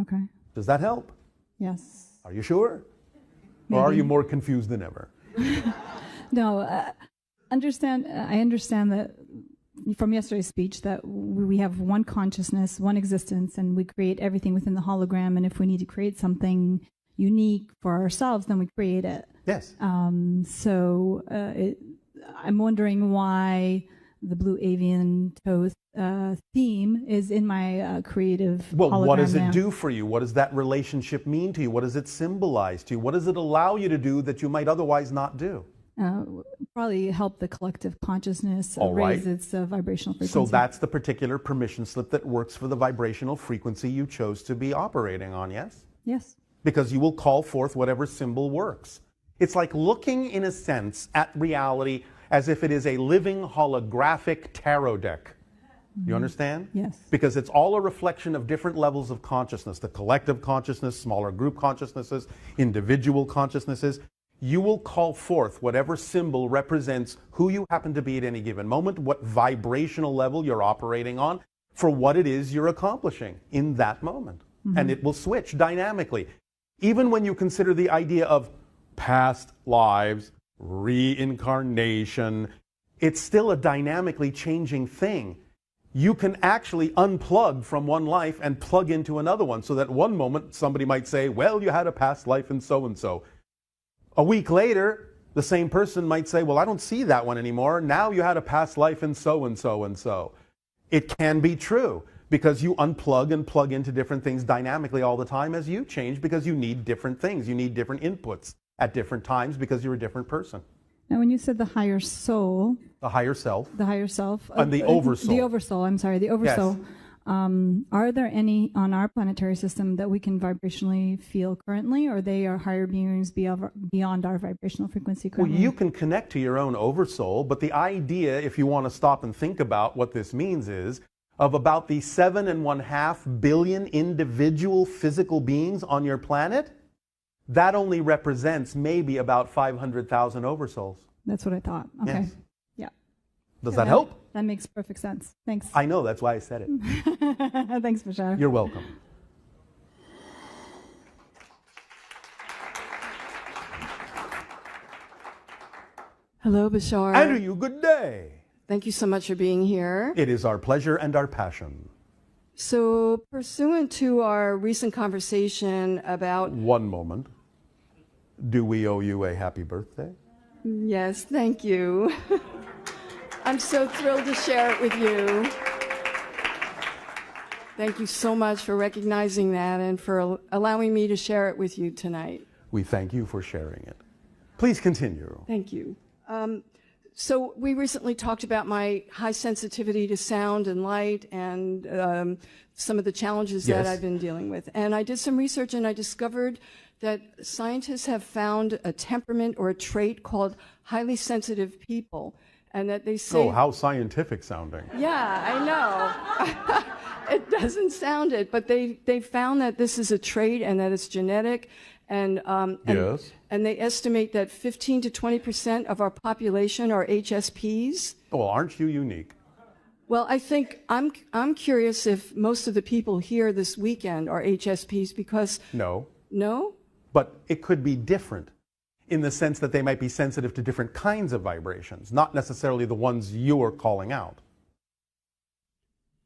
Okay. Does that help? Yes. Are you sure? Or are you more confused than ever? No, I understand that from yesterday's speech that we have one consciousness, one existence, and we create everything within the hologram. And if we need to create something unique for ourselves, then we create it. Yes. I'm wondering why the blue avian Toth theme is in my creative Well, hologram what does now. it do for you? What does that relationship mean to you? What does it symbolize to you? What does it allow you to do that you might otherwise not do? Probably help the collective consciousness All right. raise its vibrational frequency. So that's the particular permission slip that works for the vibrational frequency you chose to be operating on, yes? Yes. Because you will call forth whatever symbol works. It's like looking, in a sense, at reality as if it is a living holographic tarot deck. You understand? Yes. Because it's all a reflection of different levels of consciousness, the collective consciousness, smaller group consciousnesses, individual consciousnesses. You will call forth whatever symbol represents who you happen to be at any given moment, what vibrational level you're operating on, for what it is you're accomplishing in that moment. And it will switch dynamically. Even when you consider the idea of past lives, reincarnation, it's still a dynamically changing thing. You can actually unplug from one life and plug into another one, so that one moment somebody might say, well, you had a past life in so-and-so. A week later, the same person might say, well, I don't see that one anymore. Now you had a past life in so-and-so and so. It can be true because you unplug and plug into different things dynamically all the time as you change, because you need different things. You need different inputs at different times because you're a different person. Now, when you said the higher soul, The higher self. the higher self, And the oversoul. the oversoul. I'm sorry, the oversoul. Are there any on our planetary system that we can vibrationally feel currently, or they are higher beings beyond our vibrational frequency Well, currently? you can connect to your own oversoul, but the idea, if you want to stop and think about what this means, is of about the 7.5 billion individual physical beings on your planet, that only represents maybe about 500,000 oversouls. That's what I thought. Okay. Yes. Yeah. Does that help? That makes perfect sense. Thanks. I know, that's why I said it. Thanks, Bashar. You're welcome. Hello, Bashar. Andrew, good day. Thank you so much for being here. It is our pleasure and our passion. So, pursuant to our recent conversation about... One moment. Do we owe you a happy birthday? Yes, thank you. I'm so thrilled to share it with you. Thank you so much for recognizing that and for allowing me to share it with you tonight. We thank you for sharing it. Please continue. Thank you. So we recently talked about my high sensitivity to sound and light and some of the challenges that I've been dealing with. And I did some research and I discovered that scientists have found a temperament or a trait called highly sensitive people. And that they say... Oh, how scientific sounding. Yeah, I know. It doesn't sound it, but they found that this is a trait and that it's genetic. And they estimate that 15 to 20% of our population are HSPs. Well, aren't you unique? Well, I think I'm curious if most of the people here this weekend are HSPs because... No. No? But it could be different in the sense that they might be sensitive to different kinds of vibrations, not necessarily the ones you are calling out.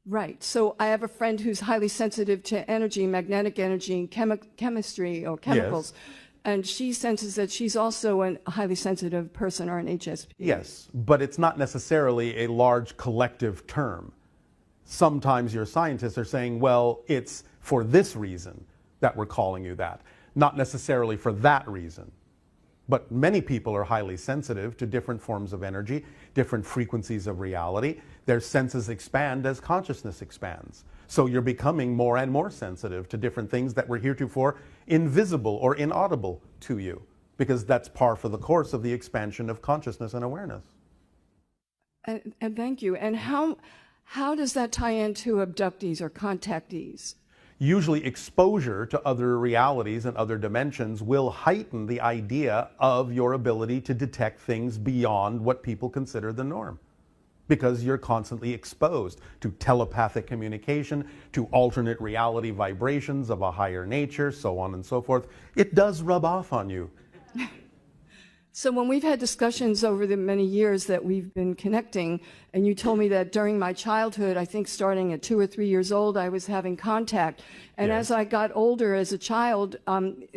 Right. So I have a friend who's highly sensitive to energy, magnetic energy, and chemistry or chemicals. Yes. And she senses that she's also a highly sensitive person or an HSP. Yes, but it's not necessarily a large collective term. Sometimes your scientists are saying, well, it's for this reason that we're calling you that, not necessarily for that reason. But many people are highly sensitive to different forms of energy, different frequencies of reality. Their senses expand as consciousness expands. So you're becoming more and more sensitive to different things that were heretofore invisible or inaudible to you, because that's par for the course of the expansion of consciousness and awareness. And thank you. And how does that tie into abductees or contactees? Usually exposure to other realities and other dimensions will heighten the idea of your ability to detect things beyond what people consider the norm, because you're constantly exposed to telepathic communication, to alternate reality vibrations of a higher nature, so on and so forth. It does rub off on you. So when we've had discussions over the many years that we've been connecting, and you told me that during my childhood, I think starting at 2 or 3 years old, I was having contact. And as I got older as a child, around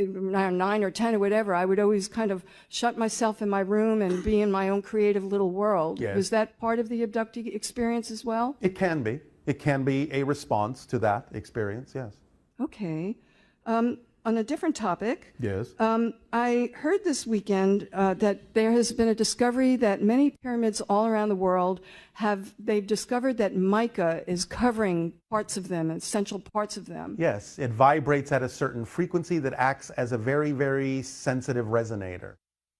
9 or 10 or whatever, I would always kind of shut myself in my room and be in my own creative little world. Yes. Was that part of the abductee experience as well? It can be. It can be a response to that experience, yes. Okay. On a different topic, yes. I heard this weekend that there has been a discovery that many pyramids all around the world they've discovered that mica is covering parts of them, essential parts of them. Yes, it vibrates at a certain frequency that acts as a very, very sensitive resonator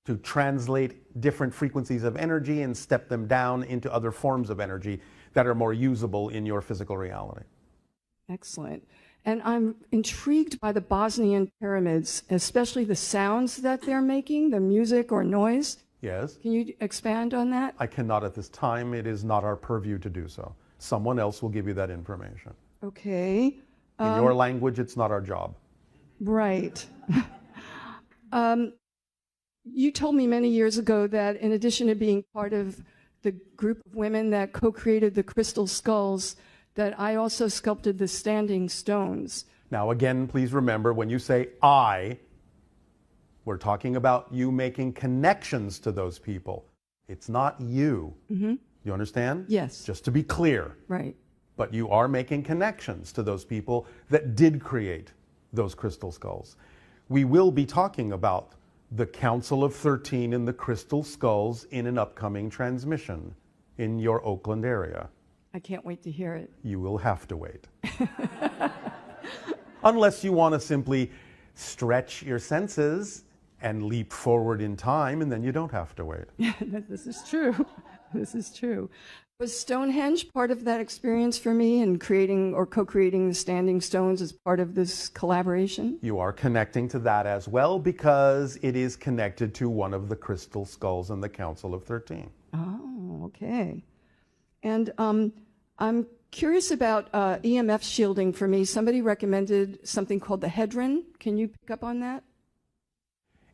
to translate different frequencies of energy and step them down into other forms of energy that are more usable in your physical reality. Excellent. And I'm intrigued by the Bosnian pyramids, especially the sounds that they're making, the music or noise. Yes. Can you expand on that? I cannot at this time. It is not our purview to do so. Someone else will give you that information. Okay. In your language, it's not our job. Right. You told me many years ago that in addition to being part of the group of women that co-created the crystal skulls, that I also sculpted the standing stones. Now again, please remember, when you say I, we're talking about you making connections to those people. It's not you. Mm-hmm. You understand? Yes. Just to be clear. Right. But you are making connections to those people that did create those crystal skulls. We will be talking about the Council of 13 and the crystal skulls in an upcoming transmission in your Oakland area. I can't wait to hear it. You will have to wait. Unless you want to simply stretch your senses and leap forward in time, and then you don't have to wait. This is true. This is true. Was Stonehenge part of that experience for me in creating or co-creating the standing stones as part of this collaboration? You are connecting to that as well, because it is connected to one of the crystal skulls in the Council of 13. Oh, okay. And I'm curious about EMF shielding for me. Somebody recommended something called the Hedron. Can you pick up on that?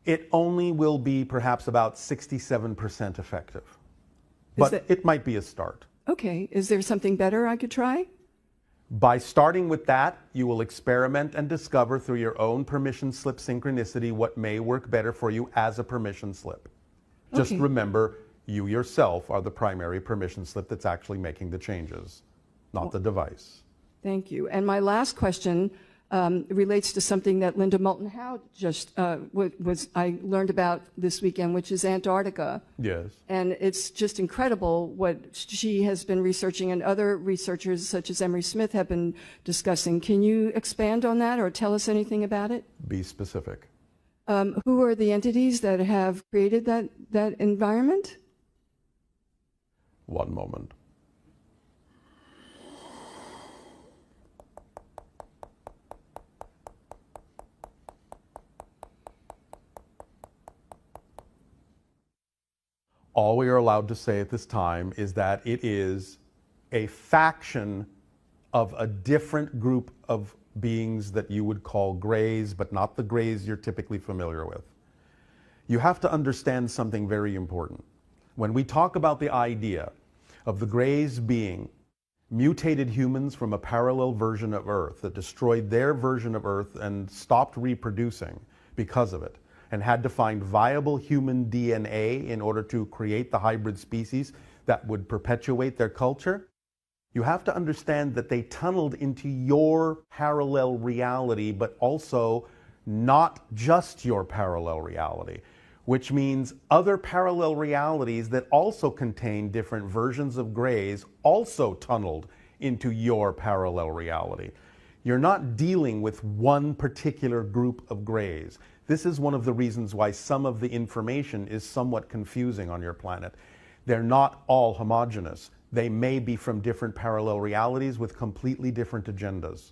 It only will be perhaps about 67% effective. But it might be a start. Okay. Is there something better I could try? By starting with that, you will experiment and discover through your own permission slip synchronicity what may work better for you as a permission slip. Just Okay. remember, you yourself are the primary permission slip that's actually making the changes, not the device. Thank you. And my last question relates to something that Linda Moulton-Howe just I learned about this weekend, which is Antarctica. Yes. And it's just incredible what she has been researching and other researchers such as Emery Smith have been discussing. Can you expand on that or tell us anything about it? Be specific. Who are the entities that have created that environment? One moment. All we are allowed to say at this time is that it is a faction of a different group of beings that you would call grays, but not the grays you're typically familiar with. You have to understand something very important. When we talk about the idea of the grays being mutated humans from a parallel version of Earth that destroyed their version of Earth and stopped reproducing because of it, and had to find viable human DNA in order to create the hybrid species that would perpetuate their culture, you have to understand that they tunneled into your parallel reality, but also not just your parallel reality, which means other parallel realities that also contain different versions of grays also tunneled into your parallel reality. You're not dealing with one particular group of grays. This is one of the reasons why some of the information is somewhat confusing on your planet. They're not all homogeneous. They may be from different parallel realities with completely different agendas.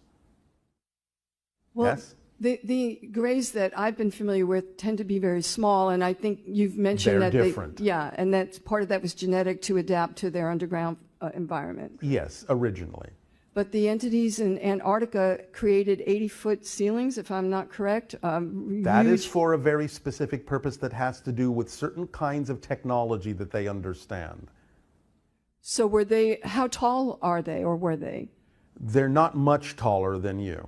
Well, yes? The grays that I've been familiar with tend to be very small, and I think you've mentioned They're that different. yeah, and that part of that was genetic to adapt to their underground environment. Yes, originally. But the entities in Antarctica created 80-foot ceilings, if I'm not correct. That is for a very specific purpose that has to do with certain kinds of technology that they understand. So were they, how tall are they, or were they? They're not much taller than you.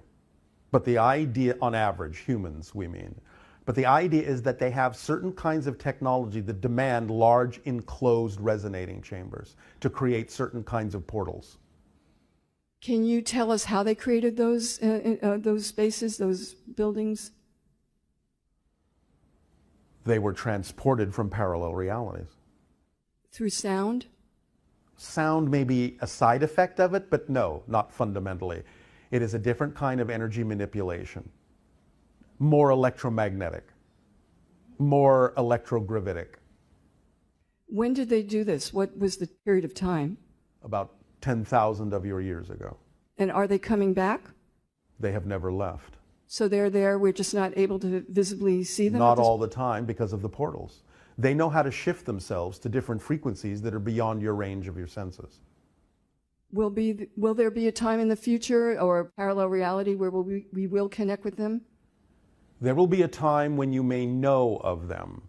But the idea, on average, humans we mean, but the idea is that they have certain kinds of technology that demand large enclosed resonating chambers to create certain kinds of portals. Can you tell us how they created those spaces, those buildings? They were transported from parallel realities. Through sound? Sound may be a side effect of it, but no, not fundamentally. It is a different kind of energy manipulation, more electromagnetic, more electrogravitic. When did they do this? What was the period of time? About 10,000 of your years ago. And are they coming back? They have never left. So they're there, we're just not able to visibly see them? Not all the time because of the portals. They know how to shift themselves to different frequencies that are beyond your range of your senses. Will there be a time in the future or a parallel reality where we will connect with them? There will be a time when you may know of them.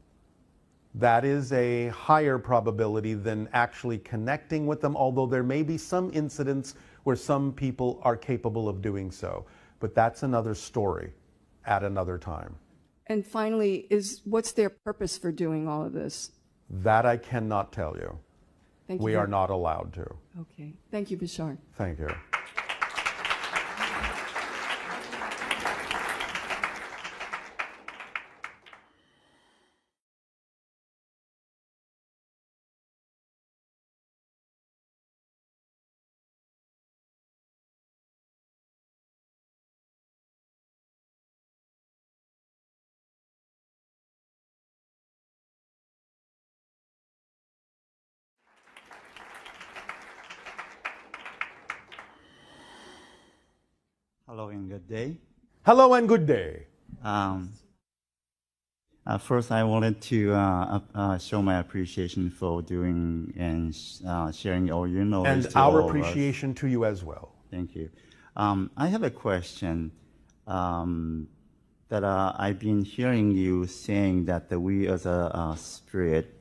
That is a higher probability than actually connecting with them, although there may be some incidents where some people are capable of doing so. But that's another story at another time. And finally, what's their purpose for doing all of this? That I cannot tell you. Thank you. We are not allowed to. Okay. Thank you, Bashar. Thank you. Hello and good day. Hello and good day. First, I wanted to show my appreciation for doing and sharing all your knowledge. And our appreciation to you as well. Thank you. I have a question that I've been hearing you saying that we as a spirit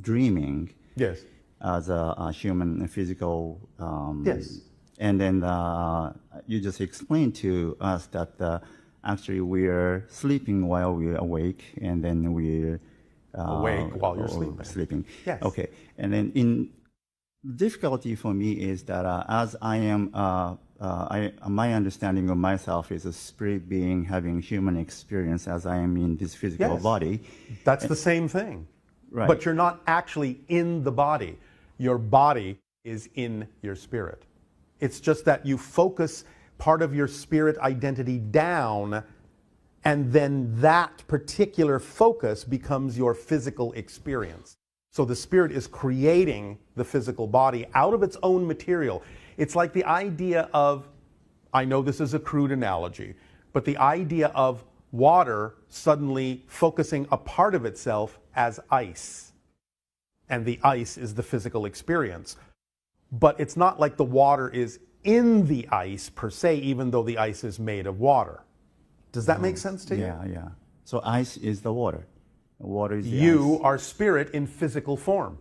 dreaming. Yes. As a human physical. Yes. And then you just explained to us that actually we're sleeping while we're awake, and then we're awake while you're sleeping. Yes. Okay. And then in difficulty for me is that as I am, my understanding of myself is a spirit being having human experience as I am in this physical body. That's the same thing. Right. But you're not actually in the body. Your body is in your spirit. It's just that you focus part of your spirit identity down, and then that particular focus becomes your physical experience. So the spirit is creating the physical body out of its own material. It's like the idea of, I know this is a crude analogy, but the idea of water suddenly focusing a part of itself as ice. And the ice is the physical experience. But it's not like the water is in the ice per se, even though the ice is made of water. Does that make sense to you? Yeah, yeah. So ice is the water. Water is the You ice. are spirit in physical form.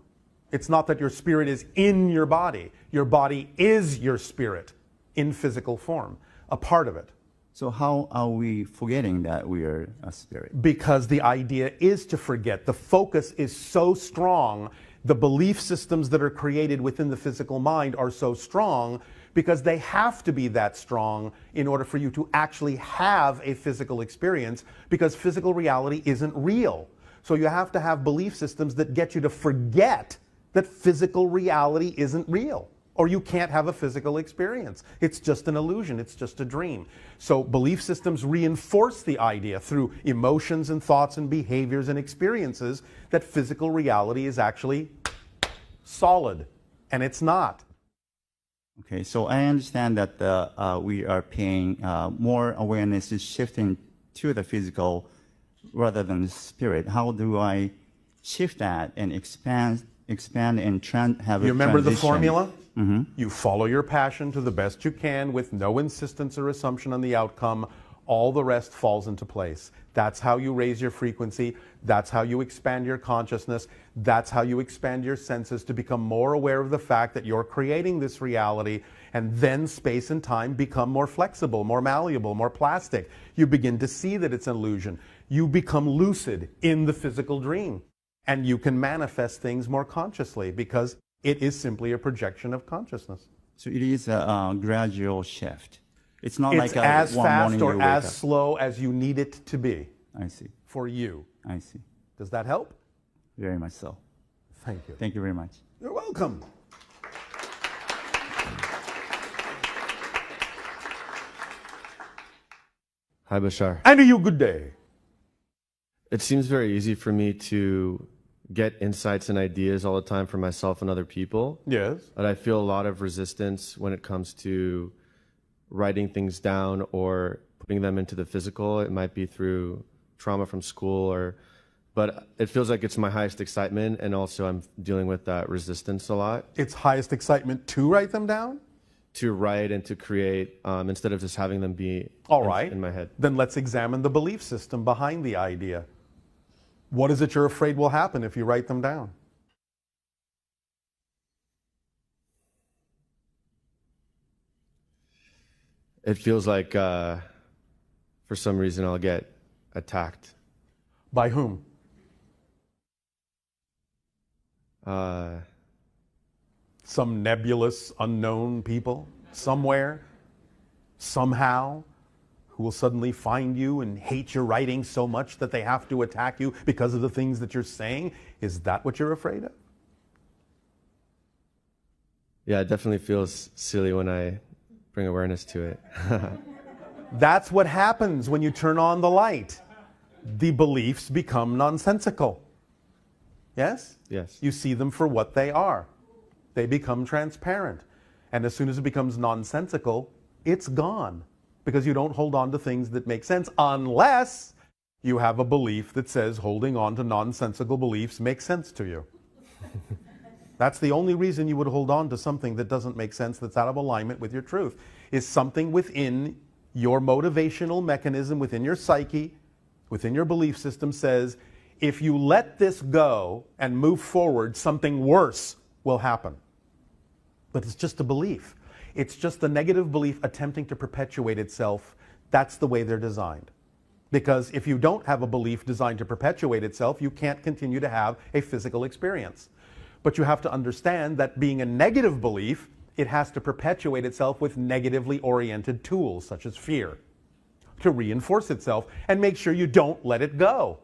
It's not that your spirit is in your body. Your body is your spirit in physical form, a part of it. So how are we forgetting that we are a spirit? Because the idea is to forget. The focus is so strong. The belief systems that are created within the physical mind are so strong because they have to be that strong in order for you to actually have a physical experience, because physical reality isn't real. So you have to have belief systems that get you to forget that physical reality isn't real, or you can't have a physical experience. It's just an illusion. It's just a dream. So belief systems reinforce the idea through emotions and thoughts and behaviors and experiences that physical reality is actually solid, and it's not. Okay, so I understand that we are paying more awareness is shifting to the physical rather than the spirit. How do I shift that and expand and have a You remember the transition? formula? Mm-hmm. You follow your passion to the best you can with no insistence or assumption on the outcome. All the rest falls into place. That's how you raise your frequency. That's how you expand your consciousness. That's how you expand your senses to become more aware of the fact that you're creating this reality, and then space and time become more flexible, more malleable, more plastic. You begin to see that it's an illusion. You become lucid in the physical dream, and you can manifest things more consciously because it is simply a projection of consciousness. So it is a gradual shift. It's not It's like as one fast morning you or wake as up. slow as you need it to be. I see. For you. I see. Does that help? Very much so. Thank you. Thank you very much. You're welcome. Hi, Bashar. And to you, good day. It seems very easy for me to get insights and ideas all the time for myself and other people. Yes. But I feel a lot of resistance when it comes to writing things down or putting them into the physical. It might be through trauma from school, but it feels like it's my highest excitement, and also I'm dealing with that resistance a lot. It's highest excitement to write them down? To write and to create, instead of just having them be in my head. Then let's examine the belief system behind the idea. What is it you're afraid will happen if you write them down? It feels like for some reason I'll get attacked. By whom? Some nebulous, unknown people somewhere, somehow, who will suddenly find you and hate your writing so much that they have to attack you because of the things that you're saying? Is that what you're afraid of? Yeah, it definitely feels silly when I bring awareness to it. That's what happens when you turn on the light. The beliefs become nonsensical. Yes? Yes. You see them for what they are. They become transparent. And as soon as it becomes nonsensical, it's gone. Because you don't hold on to things that make sense unless you have a belief that says holding on to nonsensical beliefs makes sense to you. That's the only reason you would hold on to something that doesn't make sense, that's out of alignment with your truth, is something within your motivational mechanism, within your psyche, within your belief system says, if you let this go and move forward, something worse will happen. But it's just a belief. It's just the negative belief attempting to perpetuate itself. That's the way they're designed. Because if you don't have a belief designed to perpetuate itself, you can't continue to have a physical experience. But you have to understand that being a negative belief, it has to perpetuate itself with negatively oriented tools, such as fear, to reinforce itself and make sure you don't let it go.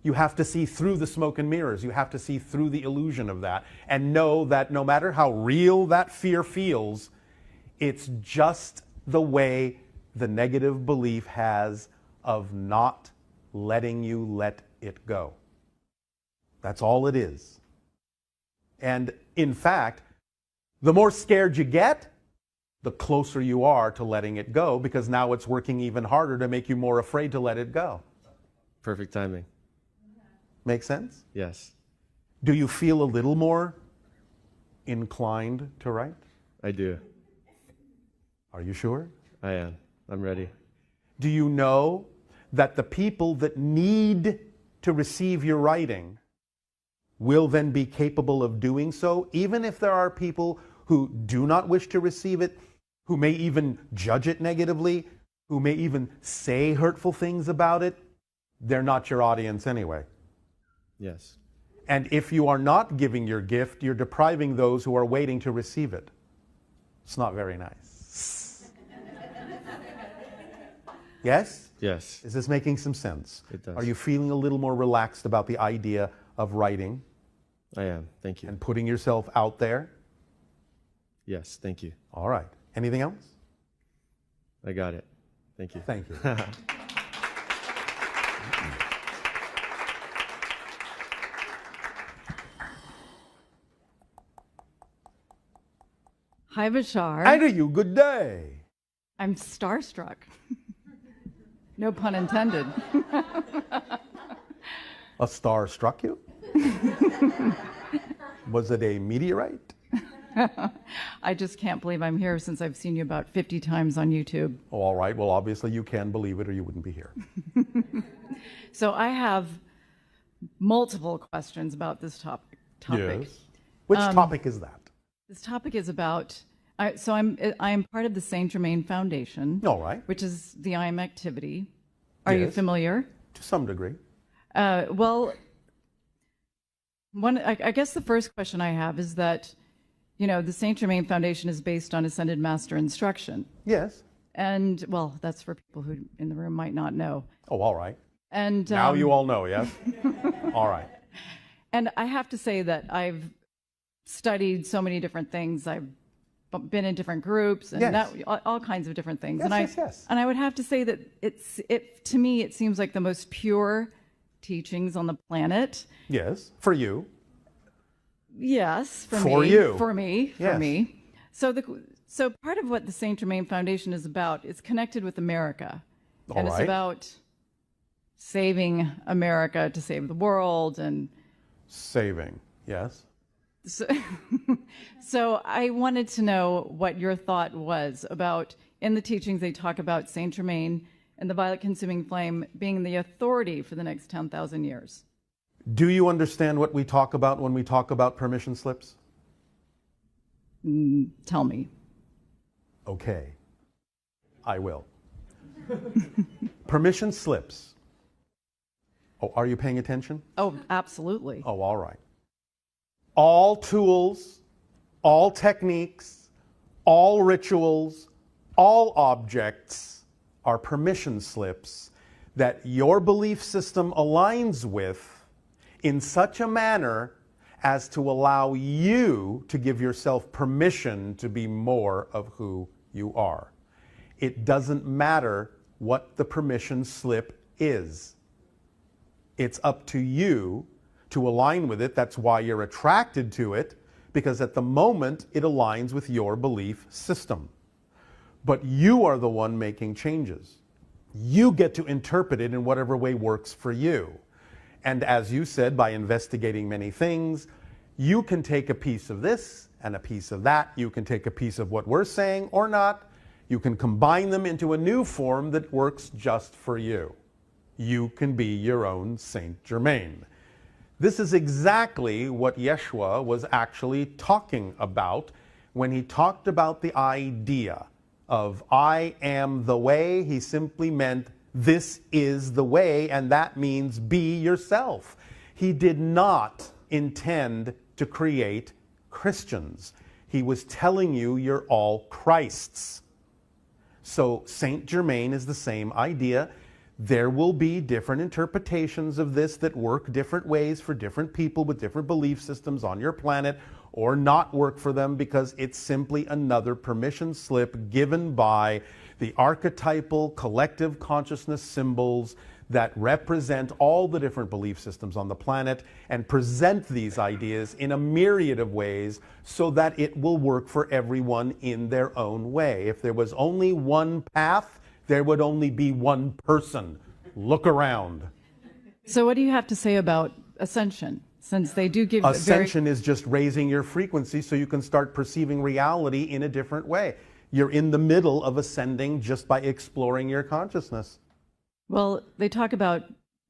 You have to see through the smoke and mirrors. You have to see through the illusion of that and know that no matter how real that fear feels, it's just the way the negative belief has of not letting you let it go. That's all it is. And in fact, the more scared you get, the closer you are to letting it go, because now it's working even harder to make you more afraid to let it go. Perfect timing. Make sense? Yes. Do you feel a little more inclined to write? I do. Are you sure? I am. I'm ready. Do you know that the people that need to receive your writing will then be capable of doing so, even if there are people who do not wish to receive it, who may even judge it negatively, who may even say hurtful things about it. They're not your audience anyway. Yes. And if you are not giving your gift, you're depriving those who are waiting to receive it. It's not very nice. Yes? Yes. Is this making some sense? It does. Are you feeling a little more relaxed about the idea of writing? I am. Thank you. And putting yourself out there? Yes. Thank you. All right. Anything else? I got it. Thank you. Thank you. Hi, Bashar. Hi to you. Good day. I'm starstruck. No pun intended. A star struck you? Was it a meteorite? I just can't believe I'm here since I've seen you about 50 times on YouTube. Oh, all right. Well, obviously you can believe it or you wouldn't be here. So I have multiple questions about this topic. Yes. Which topic is that? This topic is about, I am part of the Saint Germain Foundation. All right. Which is the I Am activity. Are you Yes. familiar? To some degree. Well, I guess the first question I have is that, you know, the Saint Germain Foundation is based on Ascended Master instruction. Yes. And, well, that's for people who in the room might not know. Oh, all right. And now you all know, yes? All right. And I have to say that I've studied so many different things. I've been in different groups and Yes. all kinds of different things. Yes, And I would have to say that to me, it seems like the most pure teachings on the planet. Yes. For you. Yes, for For me. you. For me. Yes. For me. So part of what the Saint Germain Foundation is about is connected with America. All and it's right. about saving America to save the world and saving. Yes. So I wanted to know what your thought was about, in the teachings they talk about Saint Germain and the violet consuming flame being the authority for the next 10,000 years. Do you understand what we talk about when we talk about permission slips? Tell me. Okay. I will. Permission slips. Oh, are you paying attention? Oh, absolutely. Oh, all right. All tools, all techniques, all rituals, all objects are permission slips that your belief system aligns with in such a manner as to allow you to give yourself permission to be more of who you are. It doesn't matter what the permission slip is. It's up to you to align with it. That's why you're attracted to it, because at the moment it aligns with your belief system. But you are the one making changes. You get to interpret it in whatever way works for you. And as you said, by investigating many things, you can take a piece of this and a piece of that. You can take a piece of what we're saying or not. You can combine them into a new form that works just for you. You can be your own Saint Germain. This is exactly what Yeshua was actually talking about when he talked about the idea of I am the way. He simply meant this is the way, and that means be yourself. He did not intend to create Christians. He was telling you you're all Christs. So Saint Germain is the same idea. There will be different interpretations of this that work different ways for different people with different belief systems on your planet, or not work for them, because it's simply another permission slip given by the archetypal collective consciousness symbols that represent all the different belief systems on the planet and present these ideas in a myriad of ways so that it will work for everyone in their own way. If there was only one path, there would only be one person. Look around. So what do you have to say about ascension? Since they do give Ascension is just raising your frequency so you can start perceiving reality in a different way. You're in the middle of ascending just by exploring your consciousness. Well, they talk about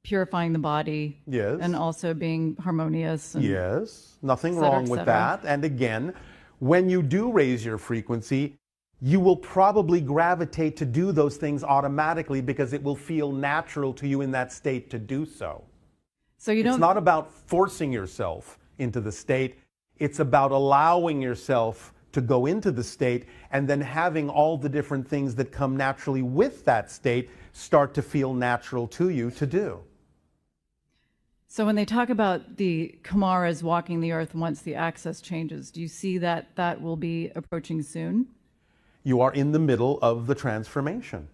purifying the body. Yes. And also being harmonious. And Yes, nothing et cetera, wrong et with cetera. that. And again, when you do raise your frequency, you will probably gravitate to do those things automatically because it will feel natural to you in that state to do so. So you don't. It's not about forcing yourself into the state. It's about allowing yourself to go into the state and then having all the different things that come naturally with that state start to feel natural to you to do. So when they talk about the Kumaras walking the earth once the access changes, do you see that that will be approaching soon? You are in the middle of the transformation.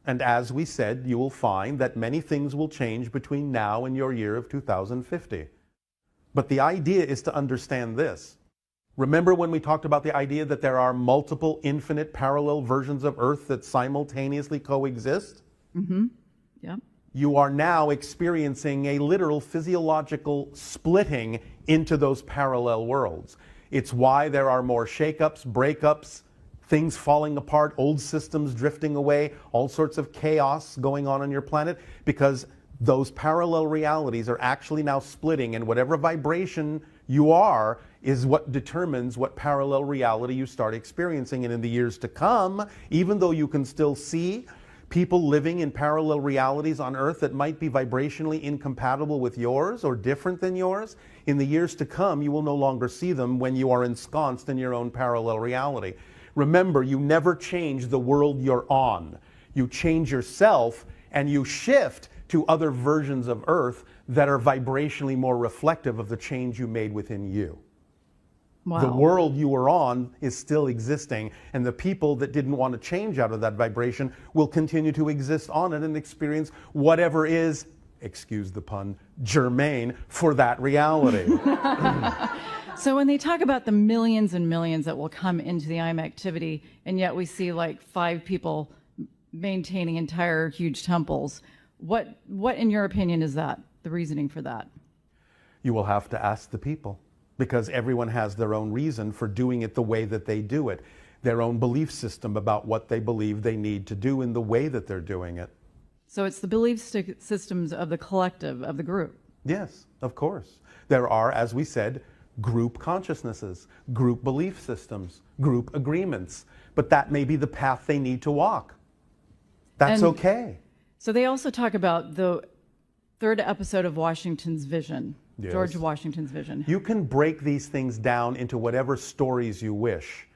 And as we said, you will find that many things will change between now and your year of 2050. But the idea is to understand this. Remember when we talked about the idea that there are multiple infinite parallel versions of Earth that simultaneously coexist? Mm-hmm. Yeah. You are now experiencing a literal physiological splitting into those parallel worlds. It's why there are more shakeups, breakups, things falling apart, old systems drifting away, all sorts of chaos going on your planet, because those parallel realities are actually now splitting, and whatever vibration you are is what determines what parallel reality you start experiencing. And in the years to come, even though you can still see people living in parallel realities on Earth that might be vibrationally incompatible with yours or different than yours, in the years to come, you will no longer see them when you are ensconced in your own parallel reality. Remember, you never change the world you're on. You change yourself and you shift to other versions of Earth that are vibrationally more reflective of the change you made within you. Wow. The world you were on is still existing, and the people that didn't want to change out of that vibration will continue to exist on it and experience whatever is, excuse the pun, germane for that reality. So when they talk about the millions and millions that will come into the IM activity, and yet we see like 5 people maintaining entire huge temples, what in your opinion is that, the reasoning for that? You will have to ask the people, because everyone has their own reason for doing it the way that they do it, their own belief system about what they believe they need to do in the way that they're doing it. So it's the belief systems of the collective, of the group. Yes, of course. There are, as we said, group consciousnesses, group belief systems, group agreements, but that may be the path they need to walk. That's And okay. So they also talk about the 3rd episode of Washington's Vision, Yes. George Washington's Vision. You can break these things down into whatever stories you wish.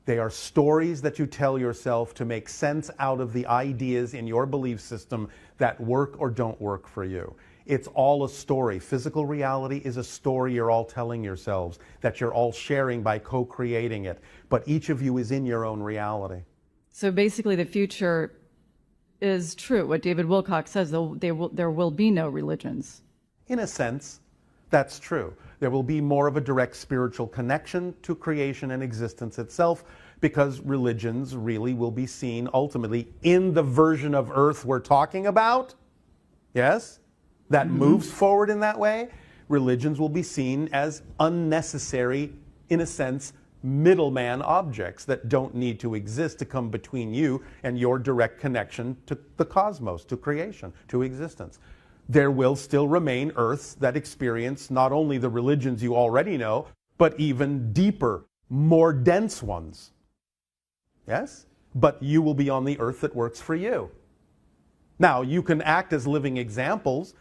They are stories that you tell yourself to make sense out of the ideas in your belief system that work or don't work for you. It's all a story. Physical reality is a story you're all telling yourselves, that you're all sharing by co-creating it. But each of you is in your own reality. So basically the future is true. What David Wilcock says, there will be no religions. In a sense, that's true. There will be more of a direct spiritual connection to creation and existence itself, because religions really will be seen ultimately in the version of Earth we're talking about. Yes? That moves forward in that way. Religions will be seen as unnecessary, in a sense, middleman objects that don't need to exist to come between you and your direct connection to the cosmos, to creation, to existence. There will still remain Earths that experience not only the religions you already know, but even deeper, more dense ones. Yes? But you will be on the Earth that works for you. Now, you can act as living examples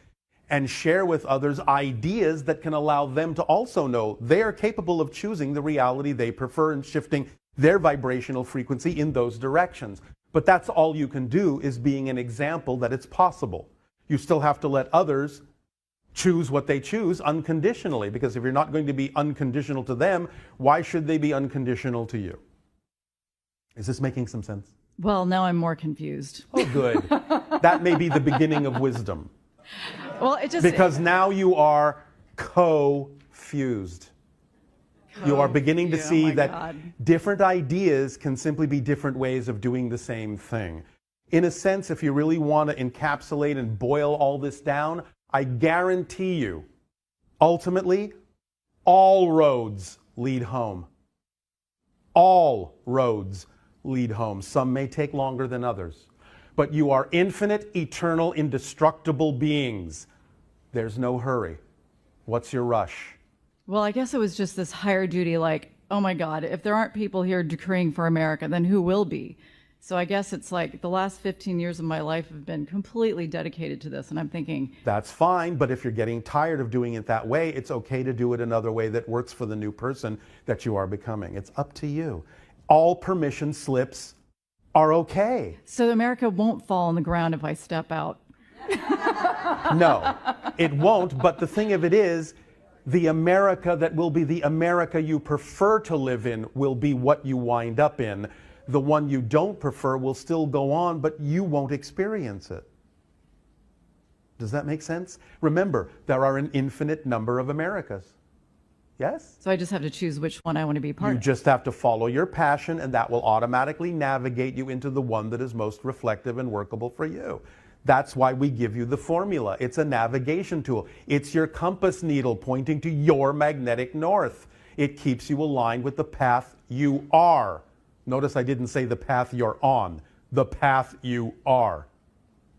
and share with others ideas that can allow them to also know they are capable of choosing the reality they prefer and shifting their vibrational frequency in those directions. But that's all you can do, is being an example that it's possible. You still have to let others choose what they choose unconditionally, because if you're not going to be unconditional to them, why should they be unconditional to you? Is this making some sense? Well, now I'm more confused. Oh, good. That may be the beginning of wisdom. Well, it just... Because now you are co-fused. You are beginning to see that different ideas can simply be different ways of doing the same thing. In a sense, if you really want to encapsulate and boil all this down, I guarantee you, ultimately, all roads lead home. All roads lead home. Some may take longer than others. But you are infinite, eternal, indestructible beings. There's no hurry. What's your rush? Well, I guess it was just this higher duty, like, oh my God, if there aren't people here decreeing for America, then who will be? So I guess it's like the last 15 years of my life have been completely dedicated to this. And I'm thinking, that's fine, but if you're getting tired of doing it that way, it's okay to do it another way that works for the new person that you are becoming. It's up to you. All permission slips are okay. so America won't fall on the ground if I step out. No, it won't, but the thing of it is, the America that will be the America you prefer to live in will be what you wind up in. The one you don't prefer will still go on, but you won't experience it. Does that make sense? Remember, there are an infinite number of Americas. Yes? So I just have to choose which one I want to be part You of. just have to follow your passion, and that will automatically navigate you into the one that is most reflective and workable for you. That's why we give you the formula. It's a navigation tool. It's your compass needle pointing to your magnetic north. It keeps you aligned with the path you are. Notice I didn't say the path you're on, the path you are.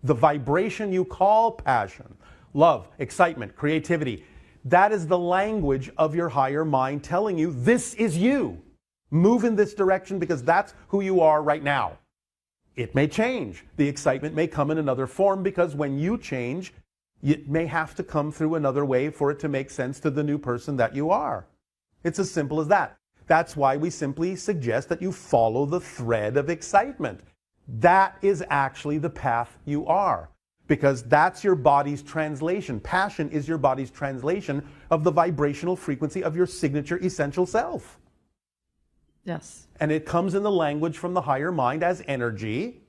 The vibration you call passion, love, excitement, creativity, that is the language of your higher mind telling you this is you. Move in this direction because that's who you are right now. It may change. The excitement may come in another form because when you change, it may have to come through another way for it to make sense to the new person that you are. It's as simple as that. That's why we simply suggest that you follow the thread of excitement. That is actually the path you are, because that's your body's translation. Passion is your body's translation of the vibrational frequency of your signature essential self. Yes. And it comes in the language from the higher mind as energy.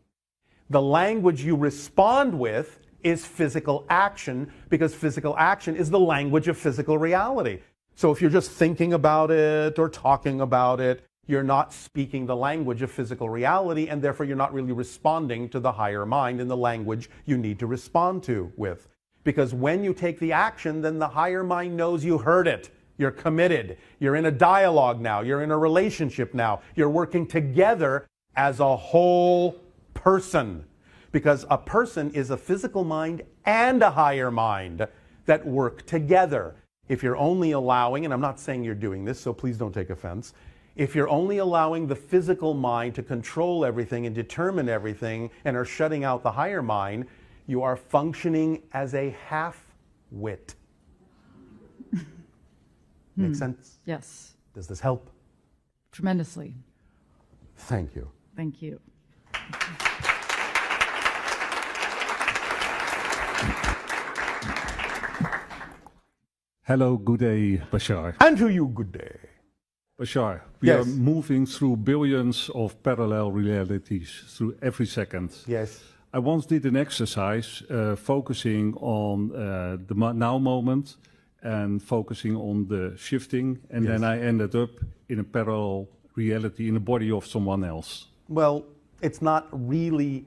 The language you respond with is physical action, because physical action is the language of physical reality. So if you're just thinking about it or talking about it, you're not speaking the language of physical reality, and therefore you're not really responding to the higher mind in the language you need to respond to with. Because when you take the action, then the higher mind knows you heard it. You're committed. You're in a dialogue now. You're in a relationship now. You're working together as a whole person. Because a person is a physical mind and a higher mind that work together. If you're only allowing, and I'm not saying you're doing this, so please don't take offense, if you're only allowing the physical mind to control everything and determine everything and are shutting out the higher mind, you are functioning as a half-wit. Make sense? Yes. Does this help? Tremendously. Thank you. Thank you. Hello, good day, Bashar. And to you, good day. Bashar, we Yes. are moving through billions of parallel realities through every second. Yes. I once did an exercise focusing on the now moment and focusing on the shifting, and Yes. then I ended up in a parallel reality in the body of someone else. Well, it's not really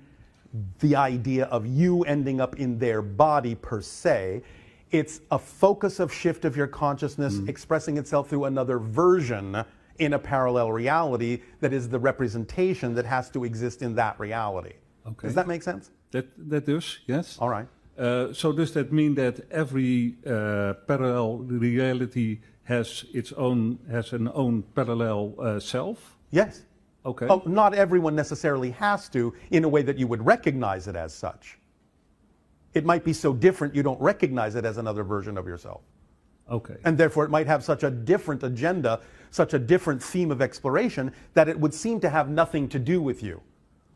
the idea of you ending up in their body per se. It's a focus of shift of your consciousness expressing itself through another version in a parallel reality that is the representation that has to exist in that reality. Okay. Does that make sense? That does, yes. All right. So does that mean that every parallel reality has an own parallel self? Yes. Okay. Oh, not everyone necessarily has to in a way that you would recognize it as such. It might be so different you don't recognize it as another version of yourself. Okay. And therefore it might have such a different agenda, such a different theme of exploration, that it would seem to have nothing to do with you.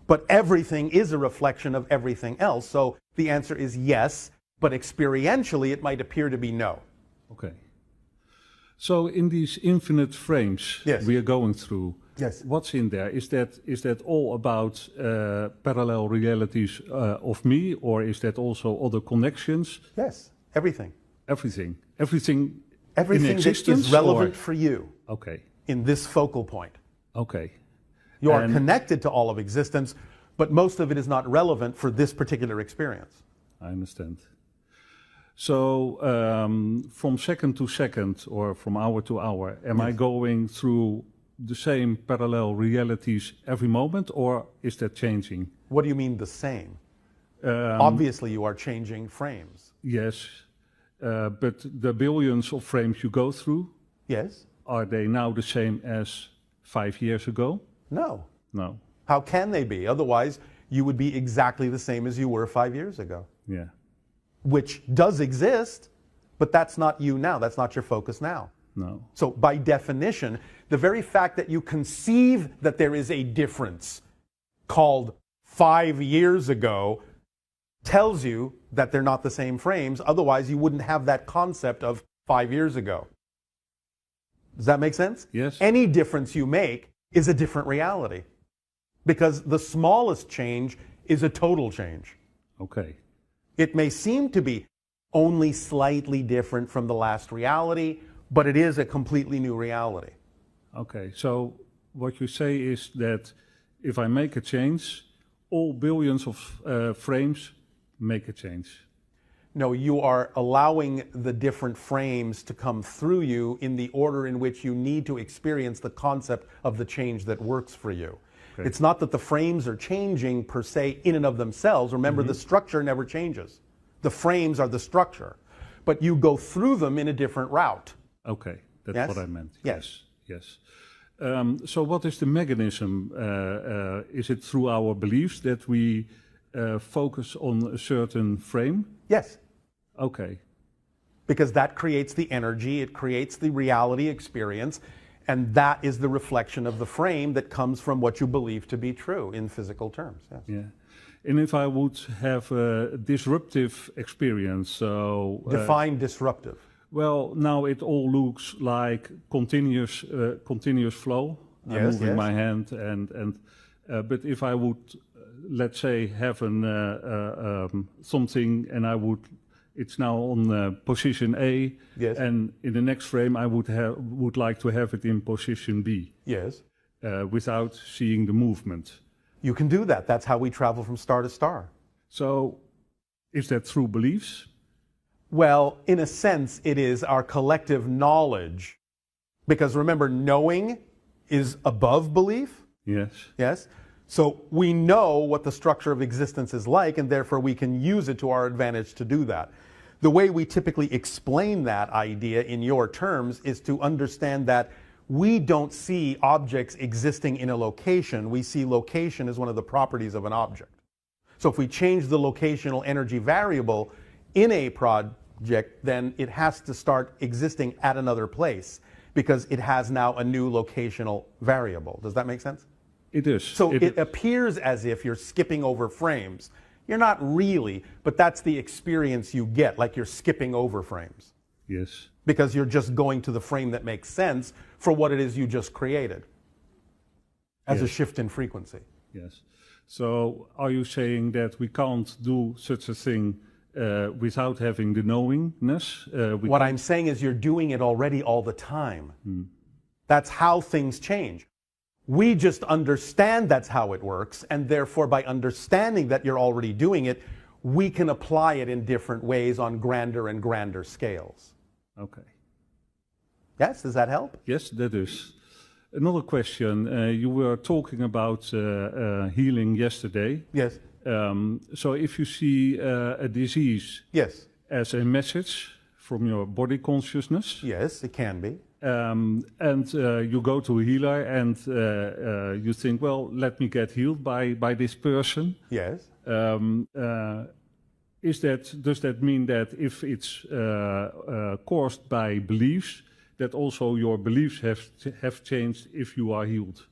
But everything is a reflection of everything else. So the answer is yes, but experientially it might appear to be no. Okay. So in these infinite frames we are going through, what's in there? Is that all about parallel realities of me, or is that also other connections? Yes, everything. Everything. Everything Everything in that existence, is relevant or? for you. Okay. In this focal point. Okay. You are And- connected to all of existence, but most of it is not relevant for this particular experience. I understand. So from second to second, or from hour to hour, am I going through the same parallel realities every moment, or is that changing? What do you mean the same? Obviously you are changing frames. Yes. But the billions of frames you go through, yes, are they now the same as 5 years ago? No. No. How can they be? Otherwise, you would be exactly the same as you were 5 years ago. Yeah. Which does exist, but that's not you now. That's not your focus now. No. So by definition, the very fact that you conceive that there is a difference called 5 years ago tells you that they're not the same frames. Otherwise, you wouldn't have that concept of 5 years ago. Does that make sense? Yes. Any difference you make is a different reality, because the smallest change is a total change. Okay. It may seem to be only slightly different from the last reality, but it is a completely new reality. Okay, so what you say is that if I make a change, all billions of frames make a change. No, you are allowing the different frames to come through you in the order in which you need to experience the concept of the change that works for you. Okay. It's not that the frames are changing per se in and of themselves. Remember, the structure never changes. The frames are the structure, but you go through them in a different route. Okay, that's Yes? what I meant. Yes. Yes. So what is the mechanism? Is it through our beliefs that we focus on a certain frame? Yes. Okay. Because that creates the energy, it creates the reality experience, and that is the reflection of the frame that comes from what you believe to be true in physical terms. Yes. Yeah. And if I would have a disruptive experience, so... Define disruptive. Well, now it all looks like continuous flow. I'm Yes, moving yes. my hand, but if I would, let's say, have something, and it's now on position A, Yes. and in the next frame I would like to have it in position B. Yes. Without seeing the movement. You can do that. That's how we travel from star to star. So, is that through beliefs? Well, in a sense, it is our collective knowledge. Because remember, knowing is above belief. Yes. Yes? So we know what the structure of existence is like, and therefore we can use it to our advantage to do that. The way we typically explain that idea in your terms is to understand that we don't see objects existing in a location. We see location as one of the properties of an object. So if we change the locational energy variable in a project, then it has to start existing at another place because it has now a new locational variable. Does that make sense? It is. So it appears as if you're skipping over frames. You're not really, but that's the experience you get, like you're skipping over frames. Yes. Because you're just going to the frame that makes sense for what it is you just created as a shift in frequency. Yes. So are you saying that we can't do such a thing without having the knowingness? What I'm saying is you're doing it already all the time. That's how things change. We just understand that's how it works, and therefore by understanding that you're already doing it, we can apply it in different ways on grander and grander scales. Okay. Yes, does that help? Yes, that is. Another question. You were talking about healing yesterday. Yes. So if you see a disease yes. as a message from your body consciousness. Yes, it can be. And you go to a healer and you think, well, let me get healed by this person. Yes. Does that mean that if it's caused by beliefs, that also your beliefs have changed if you are healed?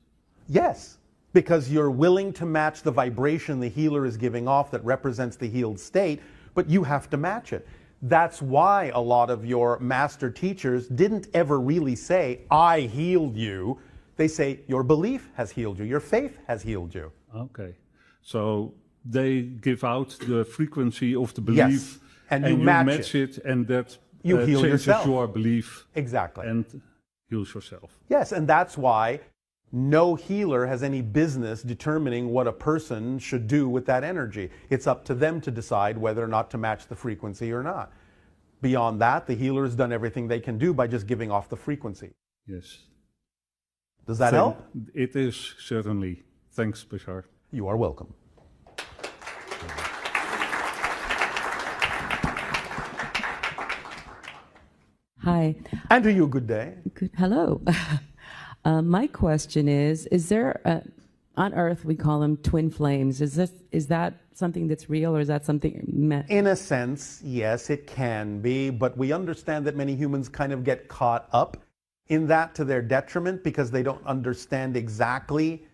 Yes, because you're willing to match the vibration the healer is giving off that represents the healed state, but you have to match it. That's why a lot of your master teachers didn't ever really say, I healed you. They say, your belief has healed you, your faith has healed you. Okay. So they give out the frequency of the belief, yes. and you match it, and that you heal changes yourself. Your belief. Exactly. And heals yourself. Yes, and that's why no healer has any business determining what a person should do with that energy. It's up to them to decide whether or not to match the frequency or not. Beyond that, the healer has done everything they can do by just giving off the frequency. Yes. Does that help? It is, certainly. Thanks, Bashar. You are welcome. Hi. And to you, good day. Good. Hello. My question is there, on Earth we call them twin flames. Is that something that's real, or is that something In a sense, yes, it can be, but we understand that many humans kind of get caught up in that to their detriment because they don't understand exactly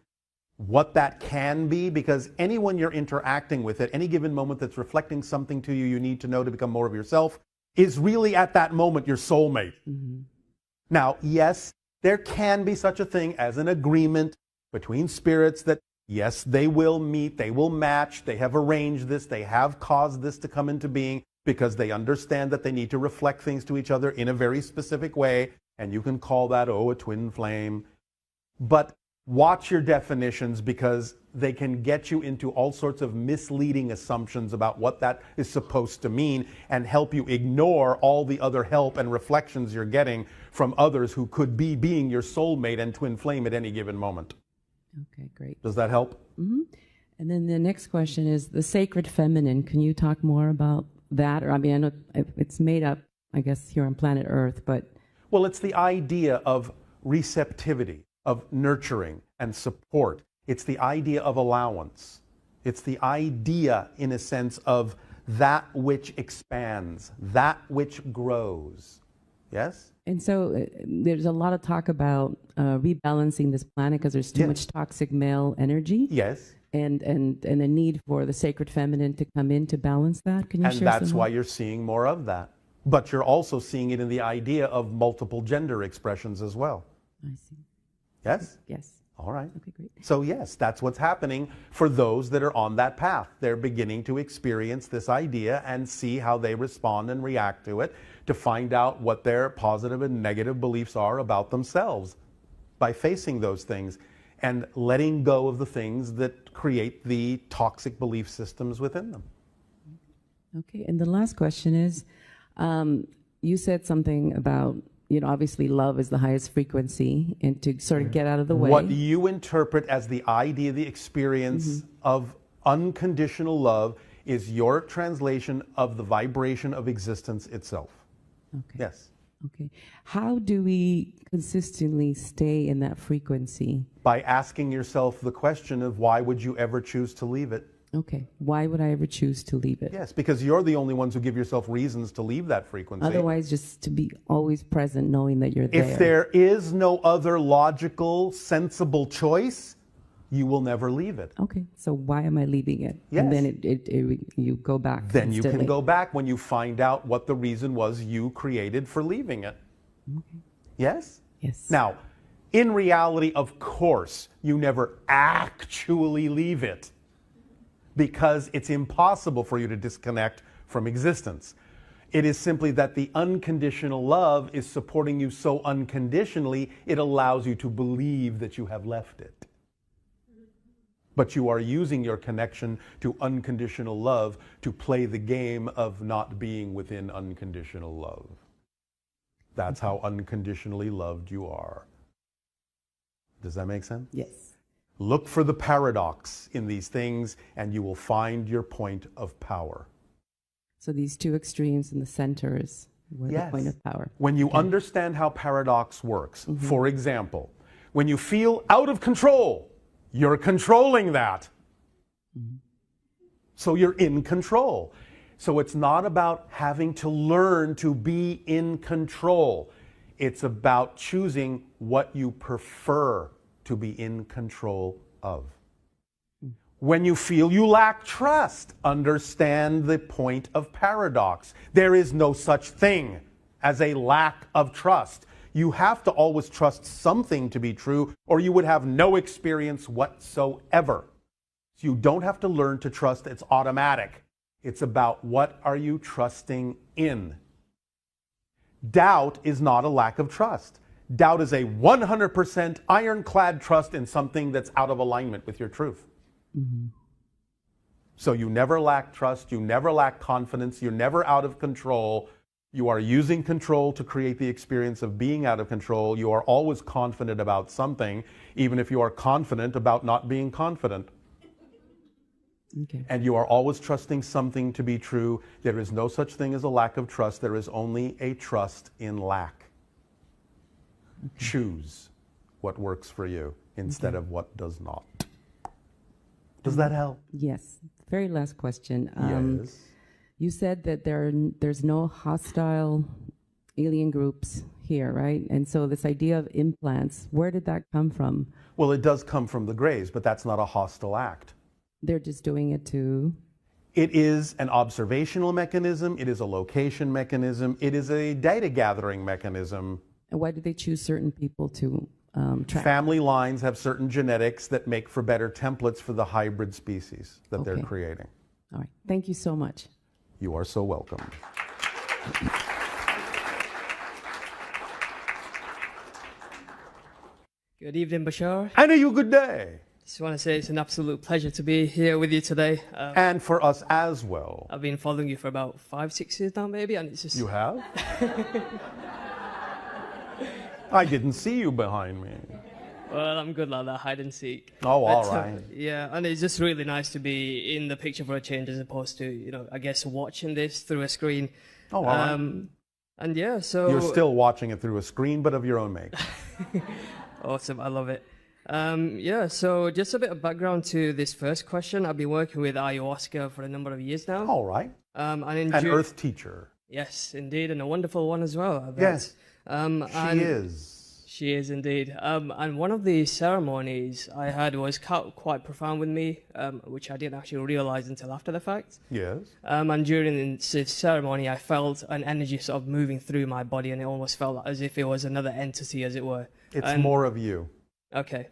what that can be, because anyone you're interacting with at any given moment that's reflecting something to you need to know to become more of yourself is really at that moment your soulmate. Now, yes, there can be such a thing as an agreement between spirits that, yes, they will meet, they will match, they have arranged this, they have caused this to come into being because they understand that they need to reflect things to each other in a very specific way, and you can call that, a twin flame. But watch your definitions, because they can get you into all sorts of misleading assumptions about what that is supposed to mean and help you ignore all the other help and reflections you're getting from others who could be being your soulmate and twin flame at any given moment. Okay, great. Does that help? And then the next question is the sacred feminine. Can you talk more about that? Or, I mean, I know it's made up, I guess, here on planet Earth, but... Well, it's the idea of receptivity, of nurturing and support. It's the idea of allowance. It's the idea, in a sense, of that which expands, that which grows. Yes? And so there's a lot of talk about rebalancing this planet because there's too much toxic male energy. Yes. And the need for the sacred feminine to come in to balance that. Can you share some more? And that's why you're seeing more of that. But you're also seeing it in the idea of multiple gender expressions as well. I see. Yes? Yes. All right. Okay, great. So yes, that's what's happening for those that are on that path. They're beginning to experience this idea and see how they respond and react to it, to find out what their positive and negative beliefs are about themselves by facing those things and letting go of the things that create the toxic belief systems within them. Okay, and the last question is, you said something about, obviously love is the highest frequency, and to sort of get out of the way. What you interpret as the idea, the experience of unconditional love is your translation of the vibration of existence itself. Okay. Yes. Okay. How do we consistently stay in that frequency? By asking yourself the question of why would you ever choose to leave it? Okay. Why would I ever choose to leave it? Yes, because you're the only ones who give yourself reasons to leave that frequency. Otherwise, just to be always present, knowing that you're there. If there is no other logical, sensible choice, you will never leave it. Okay, so why am I leaving it? Yes. And then you go back. Then you instantly. can go back when you find out what the reason was you created for leaving it. Okay. Yes? Yes. Now, in reality, of course, you never actually leave it, because it's impossible for you to disconnect from existence. It is simply that the unconditional love is supporting you so unconditionally, it allows you to believe that you have left it. But you are using your connection to unconditional love to play the game of not being within unconditional love. That's how unconditionally loved you are. Does that make sense? Yes. Look for the paradox in these things, and you will find your point of power. So these two extremes in the center is where the point of power. When you understand how paradox works, for example, when you feel out of control, you're controlling that. So you're in control. So it's not about having to learn to be in control. It's about choosing what you prefer to be in control of. When you feel you lack trust, understand the point of paradox. There is no such thing as a lack of trust. You have to always trust something to be true, or you would have no experience whatsoever. So you don't have to learn to trust. It's automatic. It's about what are you trusting in. Doubt is not a lack of trust. Doubt is a 100% ironclad trust in something that's out of alignment with your truth. So you never lack trust, you never lack confidence, you're never out of control. You are using control to create the experience of being out of control. You are always confident about something, even if you are confident about not being confident. Okay. And you are always trusting something to be true. There is no such thing as a lack of trust. There is only a trust in lack. Okay. Choose what works for you instead of what does not. Does that help? Yes. Very last question. Yes. You said that there's no hostile alien groups here, right? And so this idea of implants, where did that come from? Well, it does come from the Greys, but that's not a hostile act. They're just doing it to... It is an observational mechanism. It is a location mechanism. It is a data gathering mechanism. And why did they choose certain people to track? Family lines have certain genetics that make for better templates for the hybrid species that they're creating. All right. Thank you so much. You are so welcome. Good evening, Bashar. And you good day. Just want to say it's an absolute pleasure to be here with you today. And for us as well. I've been following you for about 5-6 years now, maybe, and it's just... You have? I didn't see you behind me. Well, I'm good like that, hide and seek. Oh, all right. Yeah, and it's just really nice to be in the picture for a change as opposed to, you know, I guess watching this through a screen. Oh, all right. And yeah, so... You're still watching it through a screen, but of your own make. Awesome, I love it. Yeah, so just a bit of background to this first question. I've been working with ayahuasca for a number of years now. All right. And An earth teacher. Yes, indeed, and a wonderful one as well, I bet. Yes, she is. She is indeed. And one of the ceremonies I had was quite profound with me, which I didn't actually realize until after the fact. Yes. And during this ceremony, I felt an energy sort of moving through my body, and it almost felt as if it was another entity, as it were. It's more of you. Okay.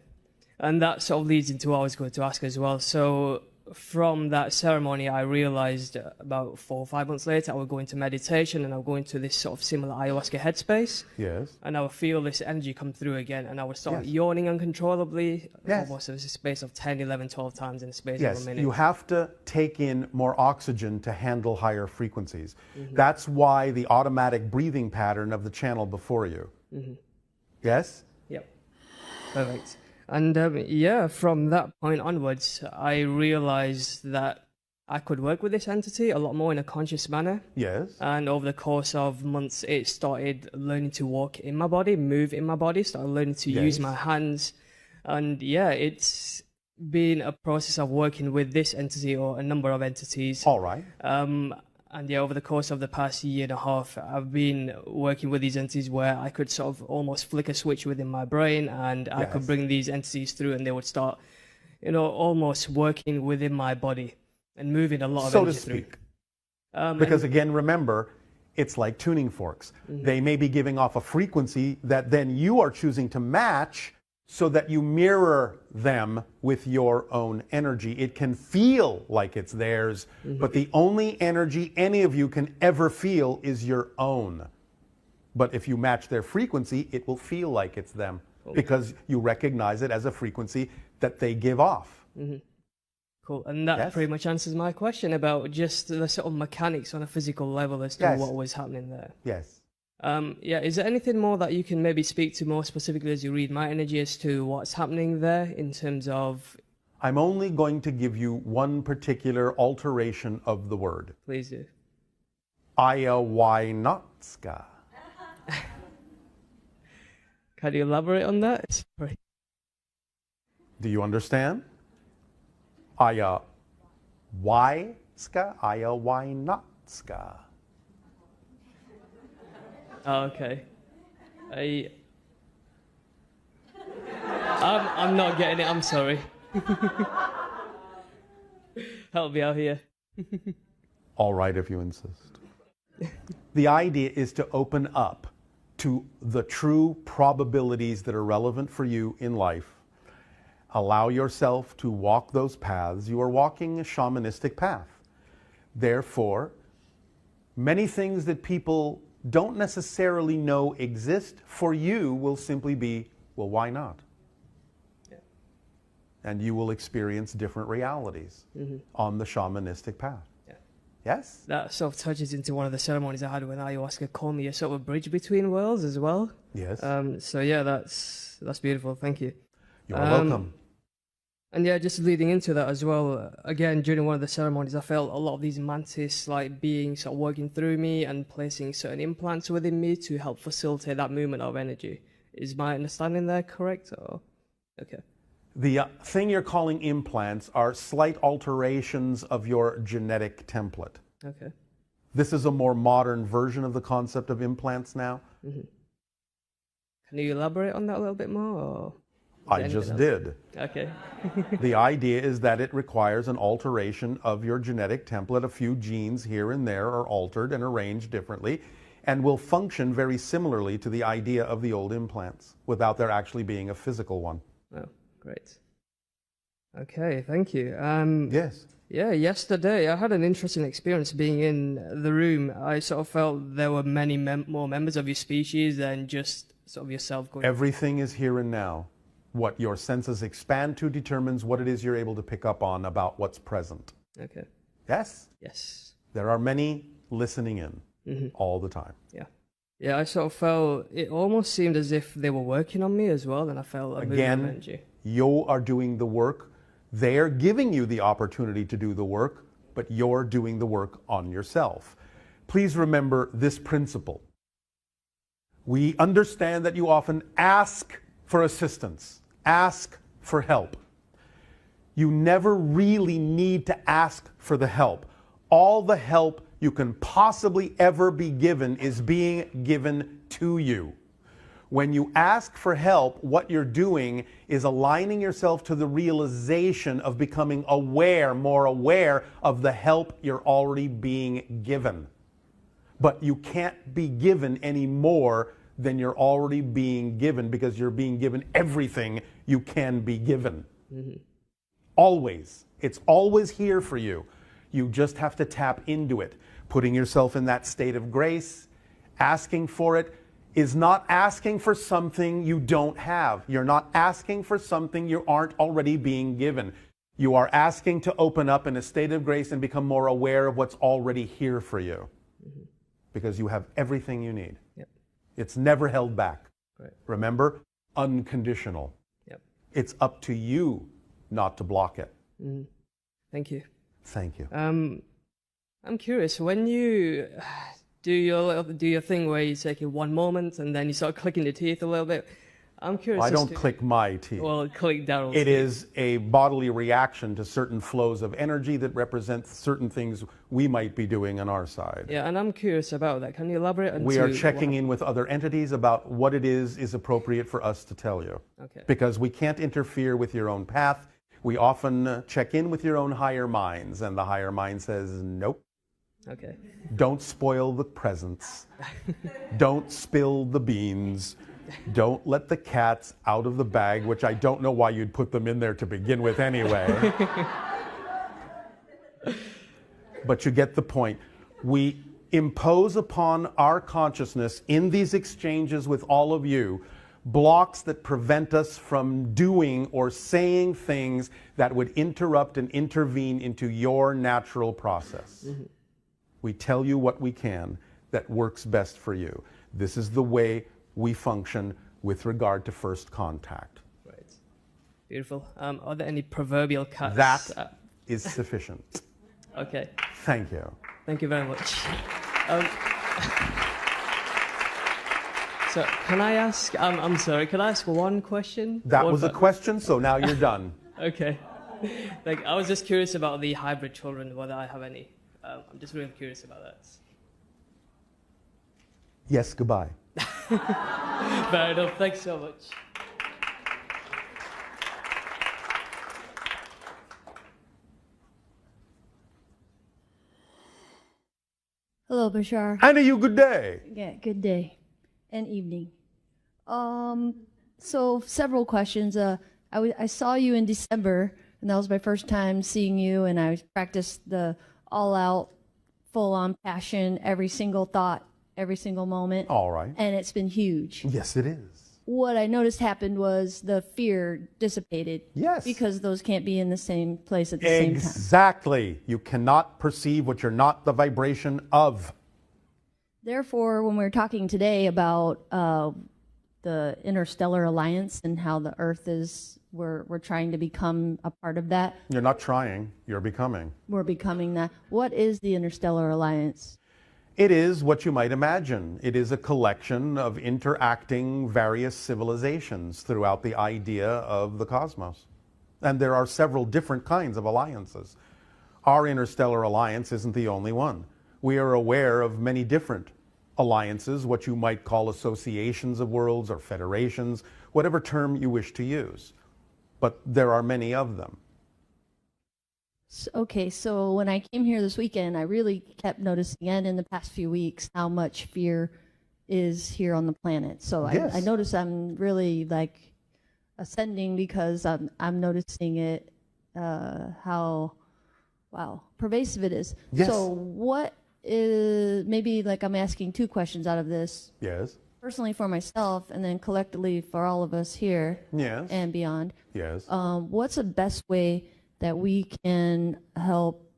And that sort of leads into what I was going to ask as well. So from that ceremony, I realized about 4 or 5 months later, I would go into meditation and I would go into this sort of similar ayahuasca headspace. Yes. And I would feel this energy come through again, and I would start yawning uncontrollably, almost as a space of 10, 11, 12 times in a space of a minute. You have to take in more oxygen to handle higher frequencies. That's why the automatic breathing pattern of the channel before you. Yes? Yep. Perfect. And yeah, from that point onwards, I realized that I could work with this entity a lot more in a conscious manner. Yes. And over the course of months, it started learning to walk in my body, move in my body, started learning to use my hands. And yeah, it's been a process of working with this entity or a number of entities. All right. And yeah, over the course of the past year and a half, I've been working with these entities where I could sort of almost flick a switch within my brain, and I could bring these entities through, and they would start, you know, almost working within my body and moving a lot of energy through. Because again, remember, it's like tuning forks. They may be giving off a frequency that then you are choosing to match so that you mirror them with your own energy. It can feel like it's theirs, but the only energy any of you can ever feel is your own. But if you match their frequency, it will feel like it's them because you recognize it as a frequency that they give off. Cool. And that pretty much answers my question about just the sort of mechanics on a physical level as to what was happening there. Yes. Yeah, is there anything more that you can maybe speak to more specifically as you read my energy as to what's happening there in terms of... I'm only going to give you one particular alteration of the word. Please do. Ayahuasca. Can you elaborate on that? Do you understand? Ayahuasca, ayahuasca. Oh, okay. I'm not getting it, I'm sorry. Help me out here. All right, if you insist. The idea is to open up to the true probabilities that are relevant for you in life. Allow yourself to walk those paths. You are walking a shamanistic path. Therefore, many things that people don't necessarily know exist for you will simply be, well, why not? And you will experience different realities on the shamanistic path. Yes? That sort of touches into one of the ceremonies I had when ayahuasca called me a sort of a bridge between worlds as well. Yes. So yeah, that's beautiful. Thank you. You're welcome. And yeah, just leading into that as well, again, during one of the ceremonies, I felt a lot of these mantis-like beings are working through me and placing certain implants within me to help facilitate that movement of energy. Is my understanding there correct? Or? Okay. The thing you're calling implants are slight alterations of your genetic template. Okay. This is a more modern version of the concept of implants now. Mm-hmm. Can you elaborate on that a little bit more? Or I just did. Okay. The idea is that it requires an alteration of your genetic template. A few genes here and there are altered and arranged differently and will function very similarly to the idea of the old implants without there actually being a physical one. Oh, great. Okay, thank you. Yes. Yeah, yesterday I had an interesting experience being in the room. I sort of felt there were many more members of your species than just sort of yourself going. Everything is here and now. What your senses expand to determines what it is you're able to pick up on about what's present. Okay. Yes? Yes. There are many listening in all the time. Yeah. Yeah, I sort of felt, it almost seemed as if they were working on me as well, and I felt a movement of energy. You are doing the work. They're giving you the opportunity to do the work, but you're doing the work on yourself. Please remember this principle. We understand that you often ask for assistance, ask for help. You never really need to ask for the help. All the help you can possibly ever be given is being given to you. When you ask for help, what you're doing is aligning yourself to the realization of becoming aware, more aware of the help you're already being given. But you can't be given any more than you're already being given because you're being given everything you can be given. Always. It's always here for you. You just have to tap into it. Putting yourself in that state of grace, asking for it, is not asking for something you don't have. You're not asking for something you aren't already being given. You are asking to open up in a state of grace and become more aware of what's already here for you. Because you have everything you need. Yep. It's never held back. Right. Remember, unconditional. Yep. It's up to you not to block it. Thank you. Thank you. I'm curious, when you do your thing where you take it one moment and then you start clicking your teeth a little bit, I'm curious. Well, I don't click my teeth. Well, click Darryl's It teeth. is a bodily reaction to certain flows of energy that represent certain things we might be doing on our side. Yeah, and I'm curious about that. Can you elaborate on We are checking in with other entities about what it is appropriate for us to tell you. Okay. Because we can't interfere with your own path. We often check in with your own higher minds, and the higher mind says, nope. Okay. Don't spoil the presents. Don't spill the beans. Don't let the cats out of the bag, which I don't know why you'd put them in there to begin with anyway. But you get the point. We impose upon our consciousness in these exchanges with all of you blocks that prevent us from doing or saying things that would interrupt and intervene into your natural process. We tell you what we can that works best for you. This is the way we function with regard to first contact. Right. Beautiful. Are there any proverbial cuts? That is sufficient. Okay. Thank you. Thank you very much. So can I ask, I'm sorry, can I ask one question? That was a question, so now you're done. Okay. Like, I was just curious about the hybrid children, whether I have any. I'm just really curious about that. Yes, goodbye. Fair enough. Thanks so much. Hello, Bashar. Anna, you good day. Yeah, good day and evening. So several questions. I saw you in December, and that was my first time seeing you, and I practiced the all-out, full-on passion, every single thought, every single moment. All right. And it's been huge. Yes, it is. What I noticed happened was the fear dissipated. Yes. Because those can't be in the same place at the same time. Exactly. You cannot perceive what you're not the vibration of. Therefore, when we were talking today about the interstellar alliance and how the Earth is, we're trying to become a part of that. You're not trying, you're becoming. We're becoming that. What is the interstellar alliance? It is what you might imagine. It is a collection of interacting various civilizations throughout the idea of the cosmos. And there are several different kinds of alliances. Our interstellar alliance isn't the only one. We are aware of many different alliances, what you might call associations of worlds or federations, whatever term you wish to use. But there are many of them. Okay, so when I came here this weekend, I really kept noticing, and in the past few weeks, how much fear is here on the planet. So Yes. I notice I'm really like ascending because I'm noticing it, how, wow, pervasive it is. Yes. So what is, maybe like I'm asking two questions out of this. Yes. Personally for myself, and then collectively for all of us here Yes. and beyond. Yes. What's the best way that we can help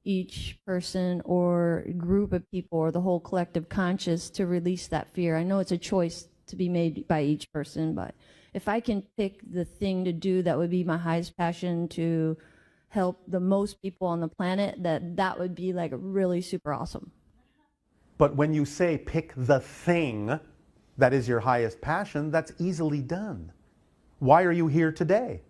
each person or group of people or the whole collective conscious to release that fear? I know it's a choice to be made by each person, but if I can pick the thing to do that would be my highest passion to help the most people on the planet, that would be like really super awesome. But when you say pick the thing that is your highest passion, that's easily done. Why are you here today?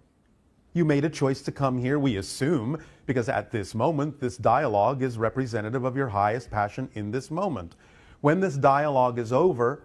You made a choice to come here, we assume, because at this moment, this dialogue is representative of your highest passion in this moment. When this dialogue is over,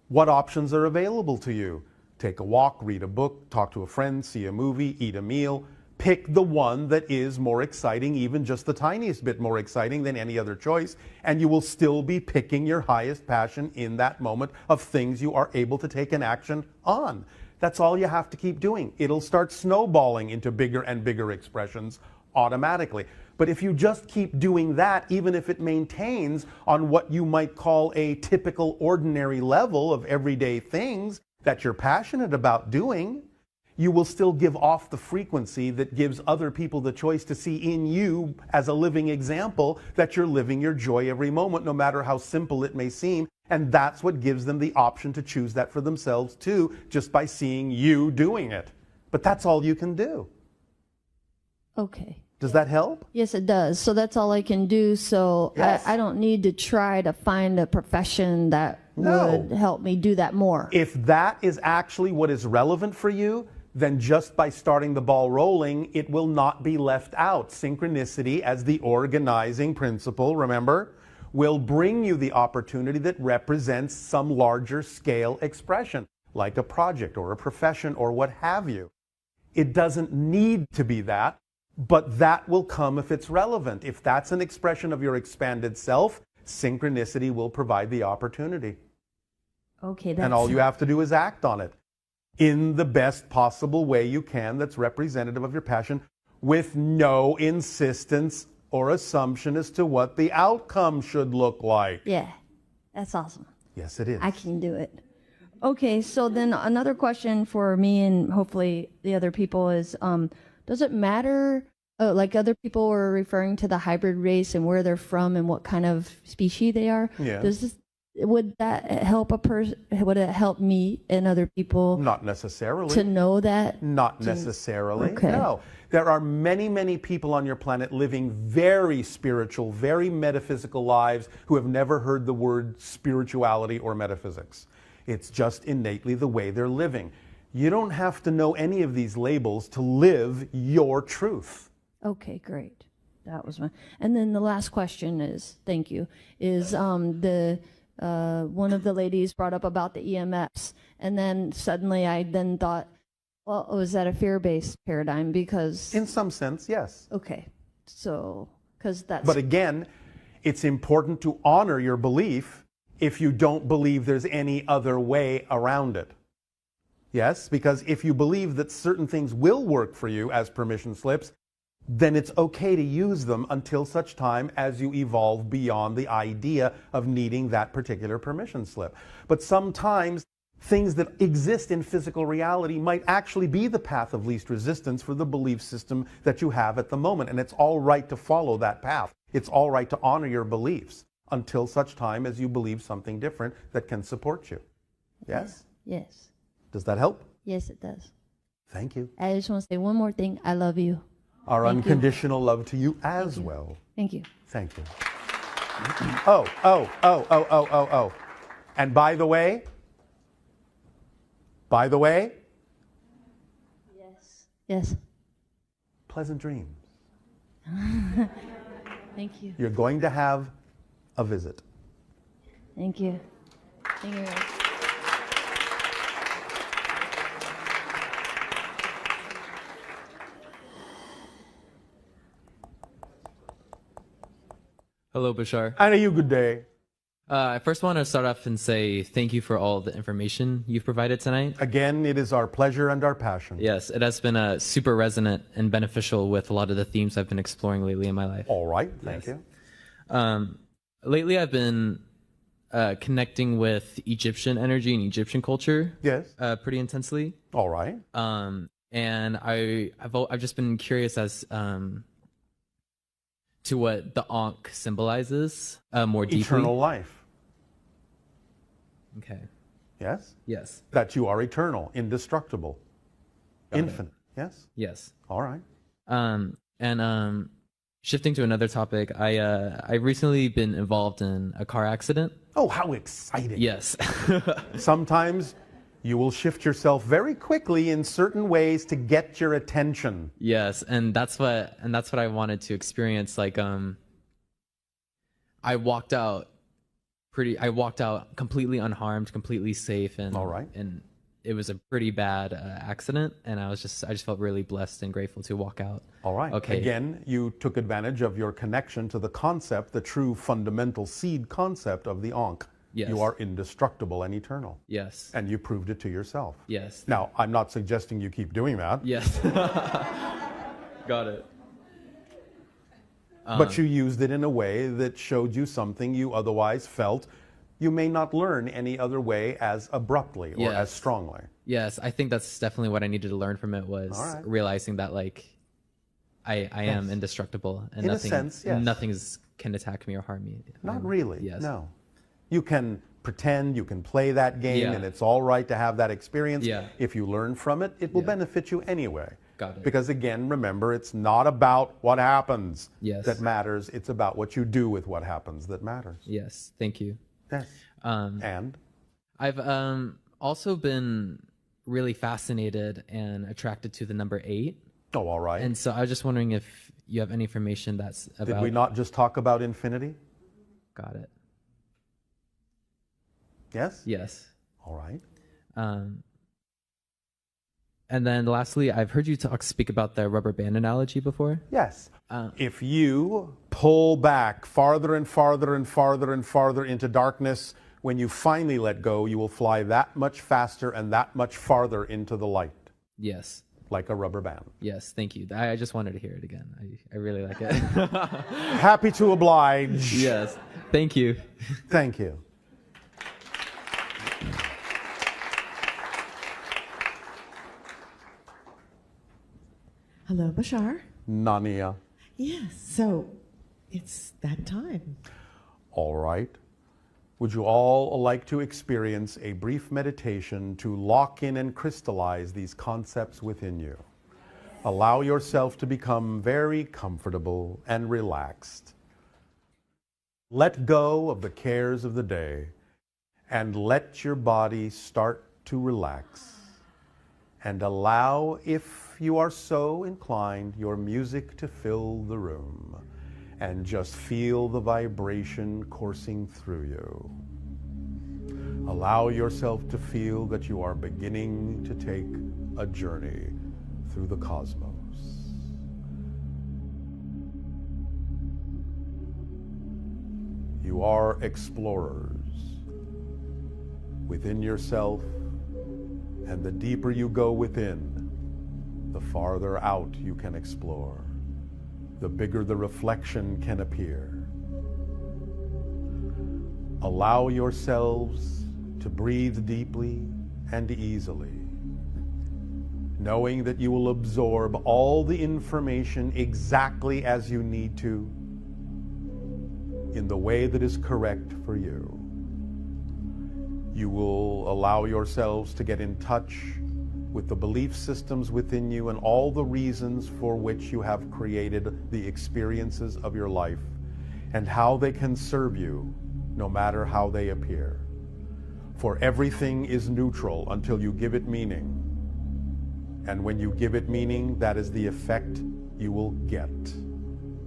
what options are available to you? Take a walk, read a book, talk to a friend, see a movie, eat a meal. Pick the one that is more exciting, even just the tiniest bit more exciting than any other choice, and you will still be picking your highest passion in that moment of things you are able to take an action on. That's all you have to keep doing. It'll start snowballing into bigger and bigger expressions automatically. But if you just keep doing that, even if it maintains on what you might call a typical ordinary level of everyday things that you're passionate about doing, you will still give off the frequency that gives other people the choice to see in you as a living example that you're living your joy every moment, no matter how simple it may seem. And that's what gives them the option to choose that for themselves too, just by seeing you doing it. But that's all you can do. Okay. Does that help? Yes, it does. So that's all I can do. So Yes. I don't need to try to find a profession that would help me do that more. If that is actually what is relevant for you, then just by starting the ball rolling, it will not be left out. Synchronicity as the organizing principle, remember, will bring you the opportunity that represents some larger scale expression, like a project or a profession or what have you. It doesn't need to be that, but that will come if it's relevant. If that's an expression of your expanded self, synchronicity will provide the opportunity. Okay, And all you have to do is act on it in the best possible way you can that's representative of your passion, with no insistence or assumption as to what the outcome should look like. Yeah, that's awesome. Yes, it is. I can do it. Okay, so then another question for me and hopefully the other people is, does it matter, like other people were referring to the hybrid race and where they're from and what kind of species they are? Yeah. Would that help a person? Would it help me and other people? Not necessarily. To know that? Not necessarily. Okay. No. There are many, many people on your planet living very spiritual, very metaphysical lives who have never heard the word spirituality or metaphysics. It's just innately the way they're living. You don't have to know any of these labels to live your truth. Okay, great. That was my. And then the last question is, thank you, is one of the ladies brought up about the EMFs, and then suddenly I then thought, well, was that a fear-based paradigm? Because in some sense, yes. Okay, so because that's. But again, it's important to honor your belief if you don't believe there's any other way around it. Yes, because if you believe that certain things will work for you as permission slips, then it's okay to use them until such time as you evolve beyond the idea of needing that particular permission slip. But sometimes things that exist in physical reality might actually be the path of least resistance for the belief system that you have at the moment. And it's all right to follow that path. It's all right to honor your beliefs until such time as you believe something different that can support you. Yes? Yes. Does that help? Yes, it does. Thank you. I just want to say one more thing. I love you. Our Thank you. unconditional love to you as well. Thank you. Thank you. Oh. And by the way, Yes. pleasant dreams. Thank you. You're going to have a visit. Thank you. Thank you. Hello, Bashar. And you good day. I first want to start off and say thank you for all the information you've provided tonight. Again, it is our pleasure and our passion. Yes, it has been super resonant and beneficial with a lot of the themes I've been exploring lately in my life. All right, thank you. Lately, I've been connecting with Egyptian energy and Egyptian culture. Yes. Pretty intensely. All right. And I've just been curious as to what the Ankh symbolizes more deeply. Eternal life. Okay. Yes? Yes. That you are eternal, indestructible, infinite. Yes? Yes. All right. And shifting to another topic, I've recently been involved in a car accident. Oh, how exciting. Yes. Sometimes you will shift yourself very quickly in certain ways to get your attention. Yes, and that's what I wanted to experience. Like, I walked out completely unharmed, completely safe, and all right. And it was a pretty bad accident, and I just felt really blessed and grateful to walk out. All right. Okay. Again, you took advantage of your connection to the concept, the true fundamental seed concept of the Ankh. Yes. You are indestructible and eternal. Yes. And you proved it to yourself. Yes. Now, I'm not suggesting you keep doing that. Yes. Got it. But you used it in a way that showed you something you otherwise felt you may not learn any other way as abruptly or as strongly. Yes, I think that's definitely what I needed to learn from it was realizing that like I am indestructible and in a sense, yes. nothing can attack me or harm me. Not really. Yes. No. You can pretend, you can play that game, and it's all right to have that experience. Yeah. If you learn from it, it will benefit you anyway. Got it. Because again, remember, it's not about what happens Yes. that matters. It's about what you do with what happens that matters. Yes, thank you. Yes. And? I've also been really fascinated and attracted to the number 8. Oh, all right. And so I was just wondering if you have any information that's about... Did we not just talk about infinity? Got it. Yes? Yes. All right. And then lastly, I've heard you speak about the rubber band analogy before. Yes. If you pull back farther and farther and farther and farther into darkness, when you finally let go, you will fly that much faster and that much farther into the light. Yes. Like a rubber band. Yes, thank you. I just wanted to hear it again. I really like it. Happy to oblige. Yes. Thank you. Thank you. Hello, Bashar. Nania. Yes, so it's that time. All right. Would you all like to experience a brief meditation to lock in and crystallize these concepts within you? Allow yourself to become very comfortable and relaxed. Let go of the cares of the day and let your body start to relax. And allow, if you are so inclined, your music to fill the room. And just feel the vibration coursing through you. Allow yourself to feel that you are beginning to take a journey through the cosmos. You are explorers within yourself, and the deeper you go within, the farther out you can explore. The bigger the reflection can appear. Allow yourselves to breathe deeply and easily, knowing that you will absorb all the information exactly as you need to, in the way that is correct for you. You will allow yourselves to get in touch with the belief systems within you and all the reasons for which you have created the experiences of your life and how they can serve you no matter how they appear. For everything is neutral until you give it meaning. And when you give it meaning, that is the effect you will get.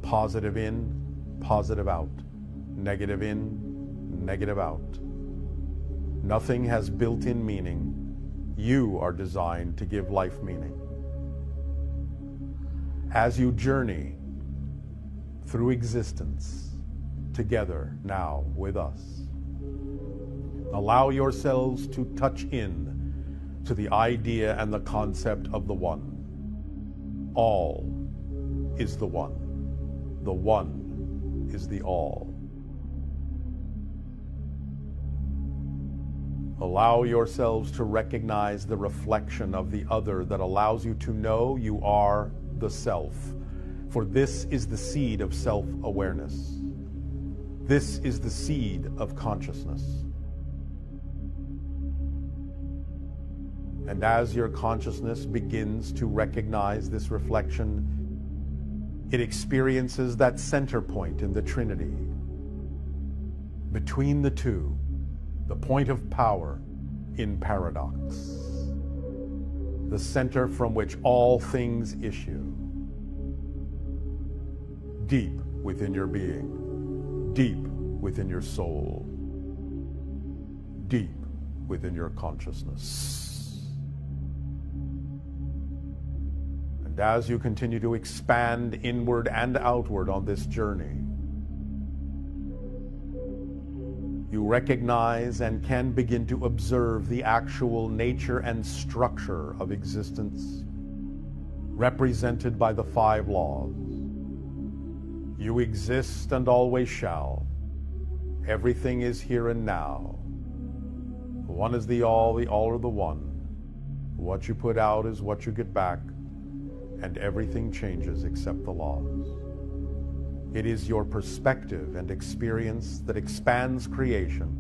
Positive in, positive out. Negative in, negative out. Nothing has built-in meaning. You are designed to give life meaning. As you journey through existence together now with us, allow yourselves to touch in to the idea and the concept of the One. All is the One. The One is the All. Allow yourselves to recognize the reflection of the other that allows you to know you are the self. For this is the seed of self-awareness. This is the seed of consciousness. And as your consciousness begins to recognize this reflection, it experiences that center point in the Trinity. Between the two, the point of power in paradox. The center from which all things issue. Deep within your being. Deep within your soul. Deep within your consciousness. And as you continue to expand inward and outward on this journey, you recognize and can begin to observe the actual nature and structure of existence, represented by the 5 laws. You exist and always shall. Everything is here and now. The One is the all are the One. What you put out is what you get back, and everything changes except the laws. It is your perspective and experience that expands creation.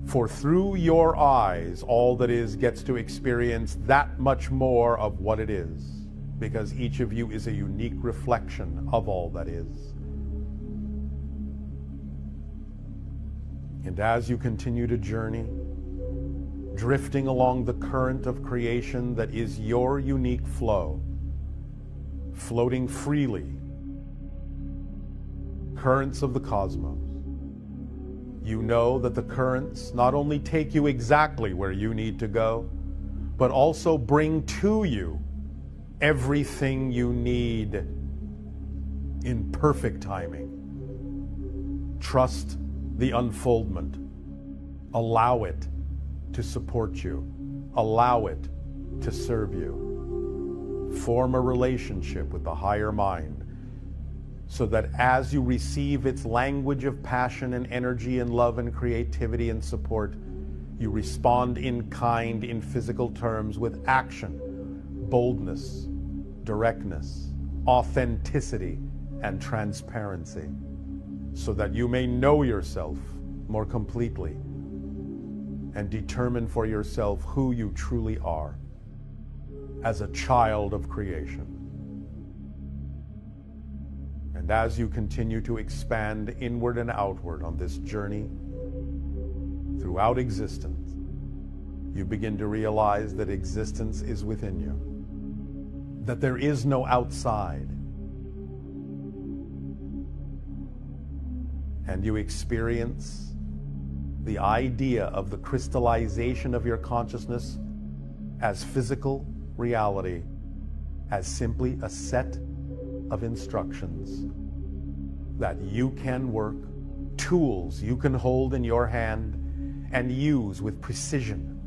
For through your eyes, all that is gets to experience that much more of what it is, because each of you is a unique reflection of all that is. And as you continue to journey, drifting along the current of creation that is your unique flow, floating freely, currents of the cosmos, you know that the currents not only take you exactly where you need to go, but also bring to you everything you need in perfect timing. Trust the unfoldment. Allow it to support you. Allow it to serve you. Form a relationship with the higher mind, so that as you receive its language of passion and energy and love and creativity and support, you respond in kind, in physical terms, with action, boldness, directness, authenticity, and transparency, so that you may know yourself more completely and determine for yourself who you truly are as a child of creation. And as you continue to expand inward and outward on this journey throughout existence, you begin to realize that existence is within you, that there is no outside. And you experience the idea of the crystallization of your consciousness as physical reality, as simply a set of instructions that you can work, tools you can hold in your hand and use with precision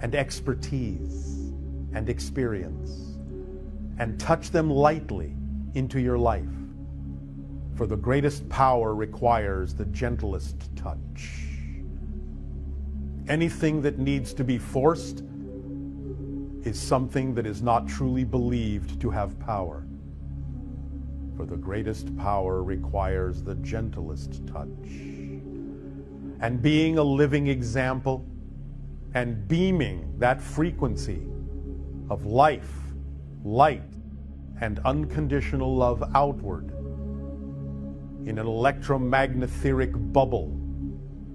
and expertise and experience, and touch them lightly into your life. For the greatest power requires the gentlest touch. Anything that needs to be forced is something that is not truly believed to have power. For the greatest power requires the gentlest touch. And being a living example and beaming that frequency of life, light, and unconditional love outward in an electromagnetic bubble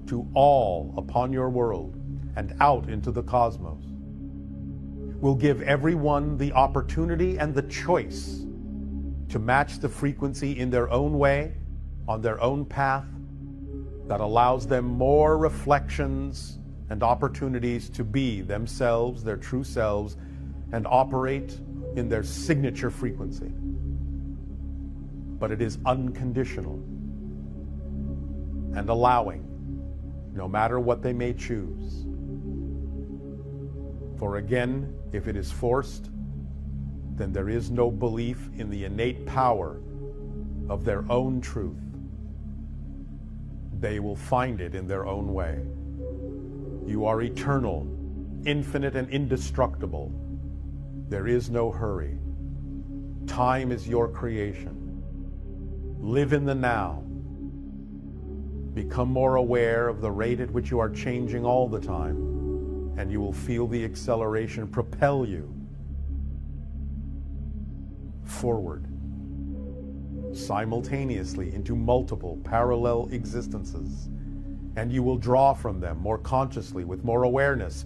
to all upon your world and out into the cosmos, will give everyone the opportunity and the choice to match the frequency in their own way, on their own path, that allows them more reflections and opportunities to be themselves, their true selves, and operate in their signature frequency. But it is unconditional and allowing, no matter what they may choose. For again, if it is forced, then there is no belief in the innate power of their own truth. They will find it in their own way. You are eternal, infinite, and indestructible. There is no hurry. Time is your creation. Live in the now. Become more aware of the rate at which you are changing all the time, and you will feel the acceleration propel you forward, simultaneously into multiple parallel existences, and you will draw from them more consciously with more awareness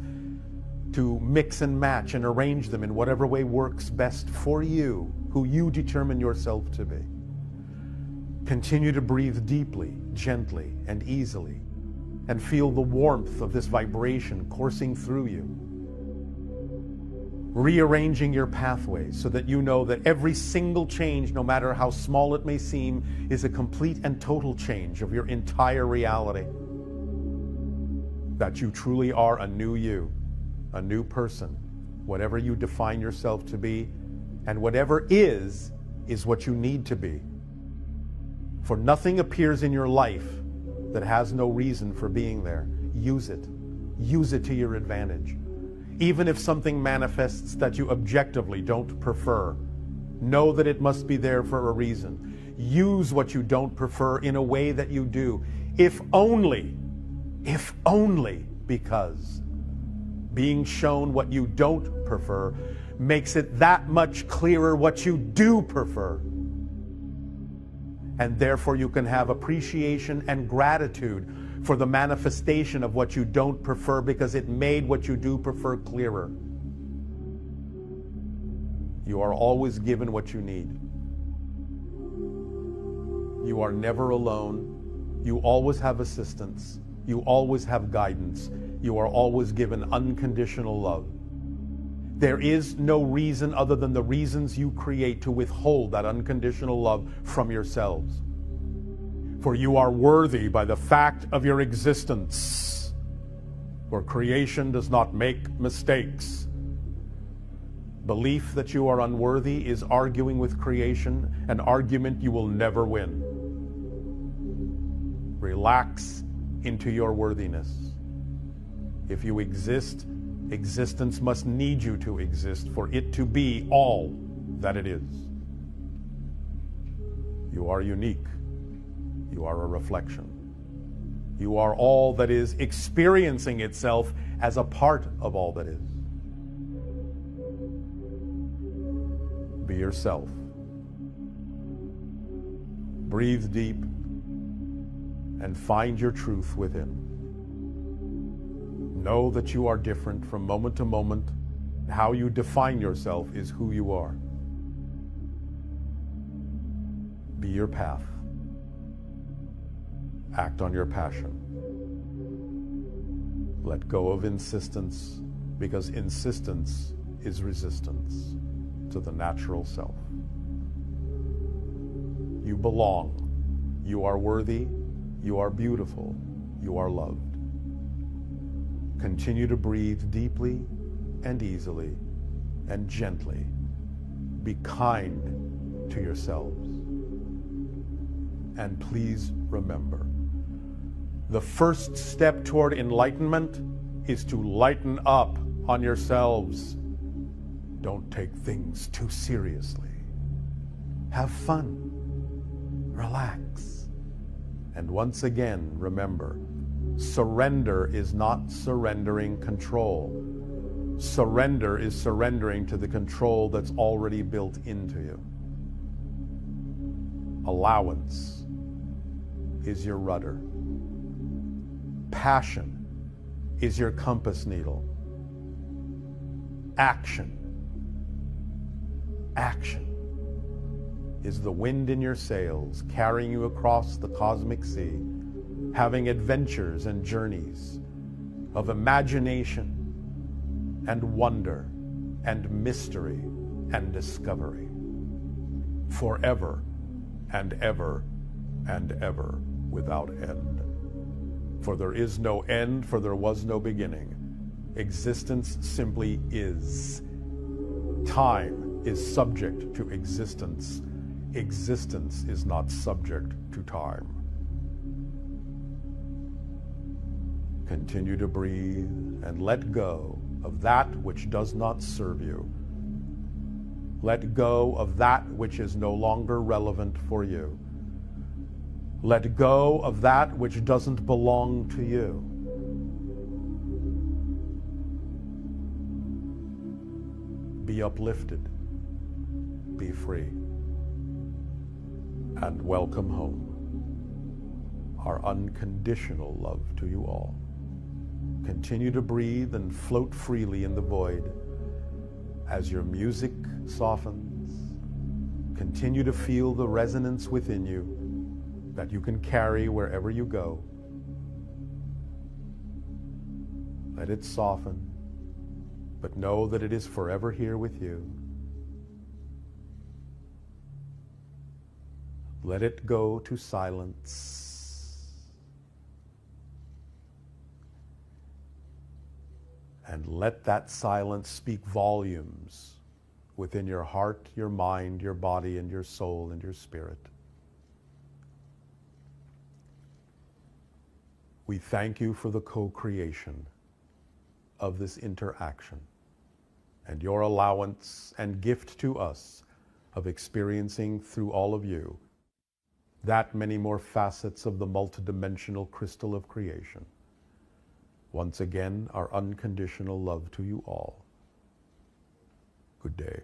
to mix and match and arrange them in whatever way works best for you, who you determine yourself to be. Continue to breathe deeply, gently, and easily, and feel the warmth of this vibration coursing through you, rearranging your pathways so that you know that every single change, no matter how small it may seem, is a complete and total change of your entire reality. That you truly are a new you, a new person, whatever you define yourself to be, and whatever is what you need to be. For nothing appears in your life that has no reason for being there. Use it. Use it to your advantage. Even if something manifests that you objectively don't prefer, know that it must be there for a reason. Use what you don't prefer in a way that you do, if only because being shown what you don't prefer makes it that much clearer what you do prefer. And therefore you can have appreciation and gratitude for the manifestation of what you don't prefer, because it made what you do prefer clearer. You are always given what you need. You are never alone. You always have assistance. You always have guidance. You are always given unconditional love. There is no reason other than the reasons you create to withhold that unconditional love from yourselves. For you are worthy by the fact of your existence. For creation does not make mistakes. Belief that you are unworthy is arguing with creation, an argument you will never win. Relax into your worthiness. If you exist, existence must need you to exist for it to be all that it is. You are unique. You are a reflection. You are all that is experiencing itself as a part of all that is. Be yourself. Breathe deep and find your truth within. Know that you are different from moment to moment. How you define yourself is who you are. Be your path. Act on your passion. Let go of insistence, because insistence is resistance to the natural self. You belong. You are worthy. You are beautiful. You are loved. Continue to breathe deeply and easily and gently. Be kind to yourselves. And please remember, the first step toward enlightenment is to lighten up on yourselves. Don't take things too seriously. Have fun. Relax. And once again, remember, Surrender is not surrendering control. Surrender is surrendering to the control that's already built into you. Allowance is your rudder. Passion is your compass needle. Action is the wind in your sails, carrying you across the cosmic sea, having adventures and journeys of imagination and wonder and mystery and discovery, forever and ever and ever without end. For there is no end, for there was no beginning. Existence simply is. Time is subject to existence. Existence is not subject to time. Continue to breathe and let go of that which does not serve you. Let go of that which is no longer relevant for you. Let go of that which doesn't belong to you. Be uplifted. Be free. And welcome home. Our unconditional love to you all. Continue to breathe and float freely in the void. As your music softens, continue to feel the resonance within you that you can carry wherever you go. Let it soften, but know that it is forever here with you. Let it go to silence. And let that silence speak volumes within your heart, your mind, your body, and your soul, and your spirit. We thank you for the co-creation of this interaction and your allowance and gift to us of experiencing through all of you that many more facets of the multidimensional crystal of creation. Once again, our unconditional love to you all. Good day.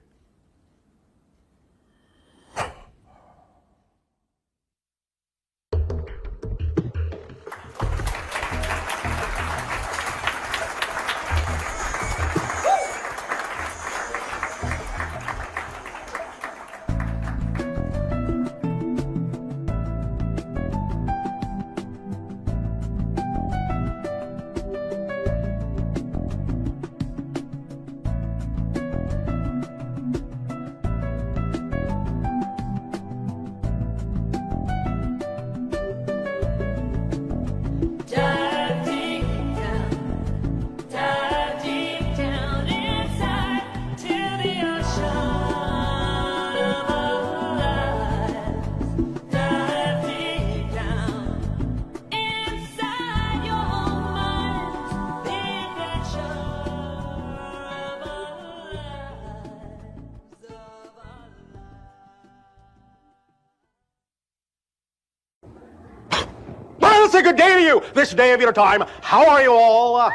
Say good day to you this day of your time. How are you all?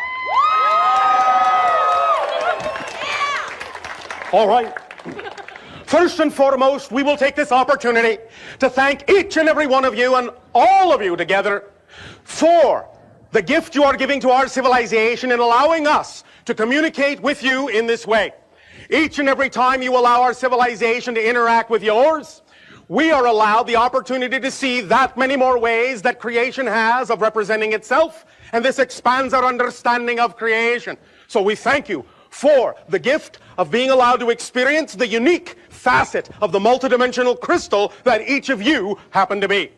All right. First and foremost, we will take this opportunity to thank each and every one of you and all of you together for the gift you are giving to our civilization in allowing us to communicate with you in this way. Each and every time you allow our civilization to interact with yours, we are allowed the opportunity to see that many more ways that creation has of representing itself, and this expands our understanding of creation. So we thank you for the gift of being allowed to experience the unique facet of the multidimensional crystal that each of you happen to be.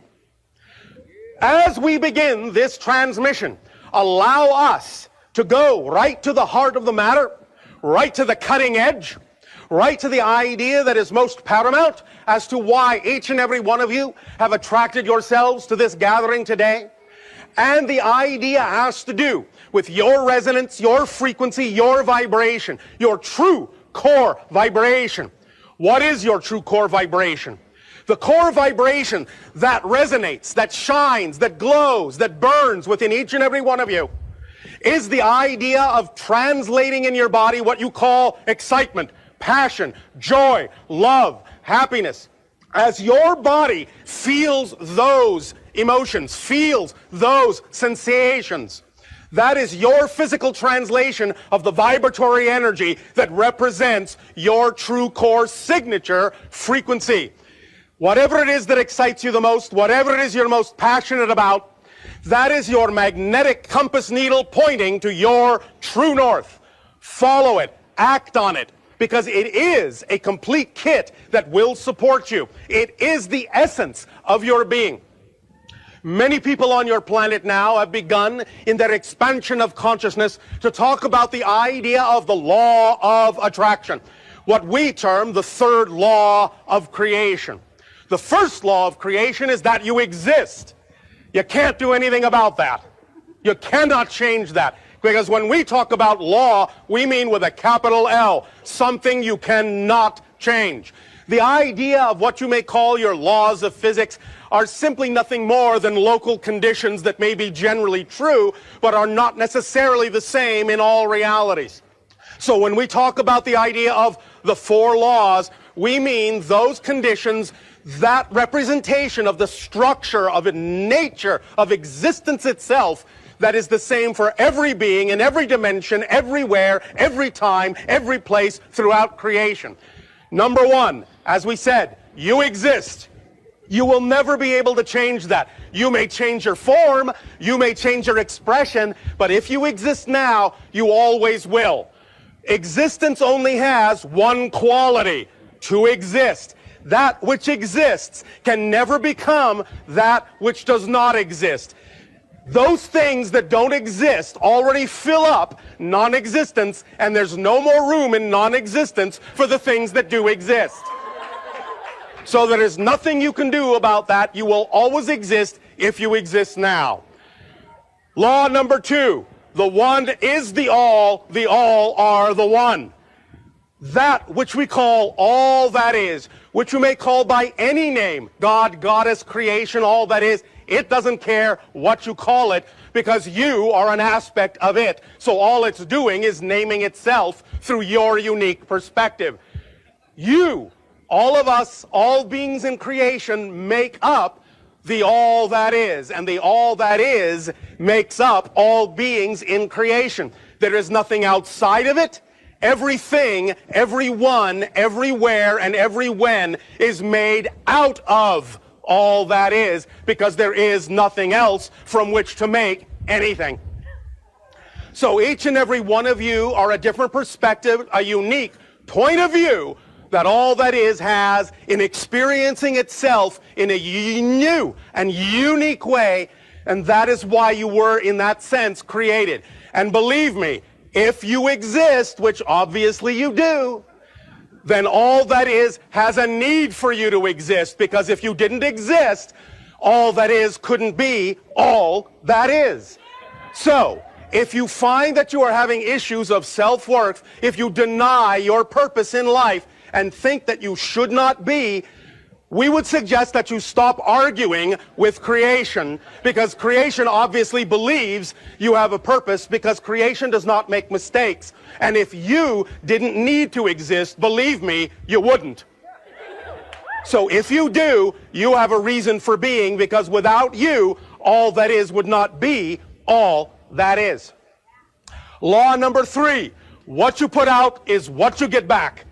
As we begin this transmission, allow us to go right to the heart of the matter, right to the cutting edge, right to the idea that is most paramount as to why each and every one of you have attracted yourselves to this gathering today. And the idea has to do with your resonance, your frequency, your vibration, your true core vibration. What is your true core vibration? The core vibration that resonates, that shines, that glows, that burns within each and every one of you is the idea of translating in your body what you call excitement, passion, joy, love, happiness. As your body feels those emotions, feels those sensations, that is your physical translation of the vibratory energy that represents your true core signature frequency. Whatever it is that excites you the most, whatever it is you're most passionate about, that is your magnetic compass needle pointing to your true north. Follow it, act on it, because it is a complete kit that will support you. It is the essence of your being. Many people on your planet now have begun in their expansion of consciousness to talk about the idea of the law of attraction, what we term the third law of creation. The first law of creation is that you exist. You can't do anything about that. You cannot change that. Because when we talk about law, we mean with a capital L, something you cannot change. The idea of what you may call your laws of physics are simply nothing more than local conditions that may be generally true, but are not necessarily the same in all realities. So when we talk about the idea of the four laws, we mean those conditions, that representation of the structure of nature, of existence itself, that is the same for every being in every dimension, everywhere, every time, every place throughout creation. Number one, as we said, you exist. You will never be able to change that. You may change your form, you may change your expression, but if you exist now, you always will. Existence only has one quality: to exist. That which exists can never become that which does not exist. Those things that don't exist already fill up non-existence, and there's no more room in non-existence for the things that do exist. So there is nothing you can do about that. You will always exist if you exist now. Law number two, the one is the all are the one. That which we call all that is, which you may call by any name, God, Goddess, creation, all that is, it doesn't care what you call it, because you are an aspect of it. So all it's doing is naming itself through your unique perspective. You, all of us, all beings in creation, make up the all that is, and the all that is makes up all beings in creation. There is nothing outside of it. Everything, everyone, everywhere, and every when is made out of all that is, because there is nothing else from which to make anything. So each and every one of you are a different perspective, a unique point of view that all that is has in experiencing itself in a new and unique way, and that is why you were, in that sense, created. And believe me, if you exist, which obviously you do, then all that is has a need for you to exist, because if you didn't exist, all that is couldn't be all that is. So, if you find that you are having issues of self-worth, if you deny your purpose in life and think that you should not be, we would suggest that you stop arguing with creation, because creation obviously believes you have a purpose, because creation does not make mistakes. And if you didn't need to exist, believe me, you wouldn't. So if you do, you have a reason for being, because without you, all that is would not be all that is. Law number three, what you put out is what you get back.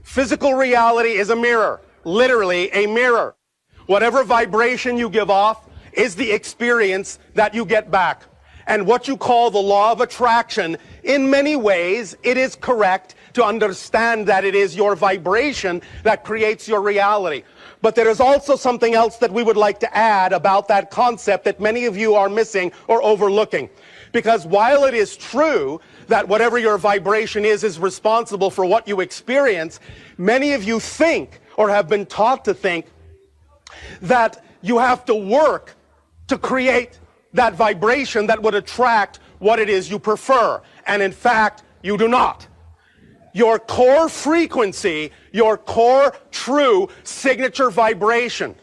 Physical reality is a mirror. Literally a mirror. Whatever vibration you give off is the experience that you get back. And what you call the law of attraction, in many ways, it is correct to understand that it is your vibration that creates your reality. But there is also something else that we would like to add about that concept that many of you are missing or overlooking. Because while it is true that whatever your vibration is responsible for what you experience, many of you think, or have been taught to think, that you have to work to create that vibration that would attract what it is you prefer. And in fact, you do not. your core frequency, your core true signature vibration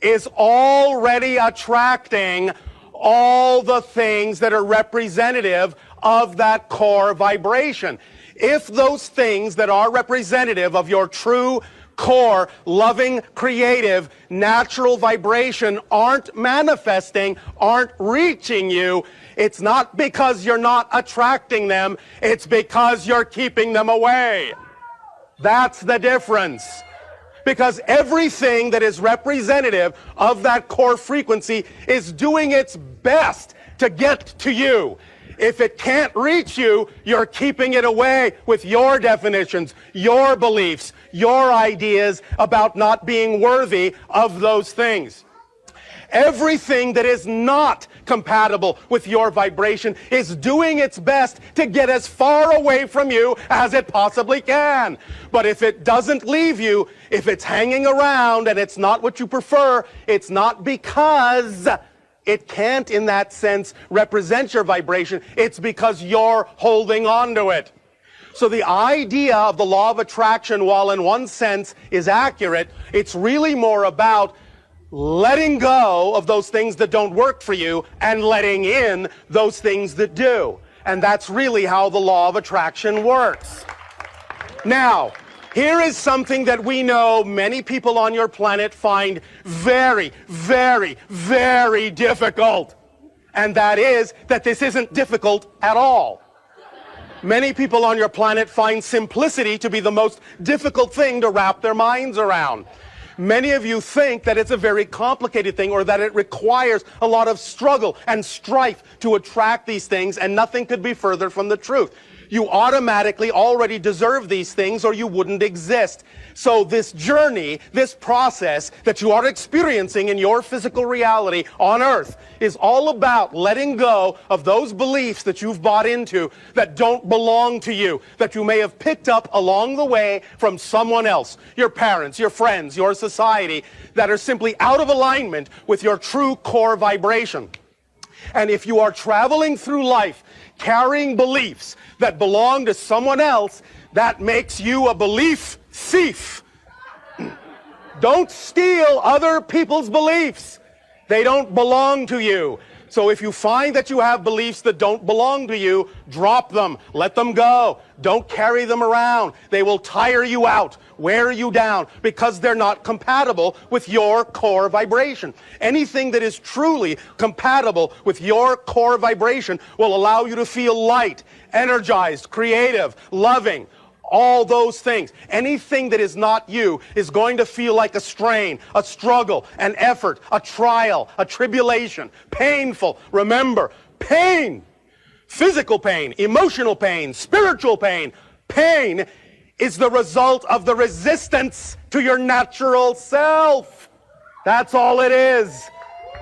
is already attracting all the things that are representative of that core vibration. If those things that are representative of your true core, loving, creative, natural vibration aren't manifesting, aren't reaching you, it's not because you're not attracting them, it's because you're keeping them away. That's the difference. Because everything that is representative of that core frequency is doing its best to get to you. If it can't reach you, you're keeping it away with your definitions, your beliefs, your ideas about not being worthy of those things. Everything that is not compatible with your vibration is doing its best to get as far away from you as it possibly can. But if it doesn't leave you, if it's hanging around and it's not what you prefer, it's not because it can't, in that sense, represent your vibration. It's because you're holding on to it. So the idea of the law of attraction, while in one sense is accurate, it's really more about letting go of those things that don't work for you and letting in those things that do. And that's really how the law of attraction works. Now, here is something that we know many people on your planet find very, very, very difficult. And that is that this isn't difficult at all. Many people on your planet find simplicity to be the most difficult thing to wrap their minds around. Many of you think that it's a very complicated thing or that it requires a lot of struggle and strife to attract these things, and nothing could be further from the truth. You automatically already deserve these things or you wouldn't exist. So this journey, this process that you are experiencing in your physical reality on Earth is all about letting go of those beliefs that you've bought into that don't belong to you, that you may have picked up along the way from someone else, your parents, your friends, your society, that are simply out of alignment with your true core vibration. And if you are traveling through life carrying beliefs that belong to someone else, that makes you a belief thief. Don't steal other people's beliefs. They don't belong to you. So if you find that you have beliefs that don't belong to you, drop them, let them go. Don't carry them around. They will tire you out, wear you down, because they're not compatible with your core vibration. Anything that is truly compatible with your core vibration will allow you to feel light, energized, creative, loving, all those things. Anything that is not you is going to feel like a strain, a struggle, an effort, a trial, a tribulation, painful. Remember, pain, physical pain, emotional pain, spiritual pain, pain is the result of the resistance to your natural self. That's all it is.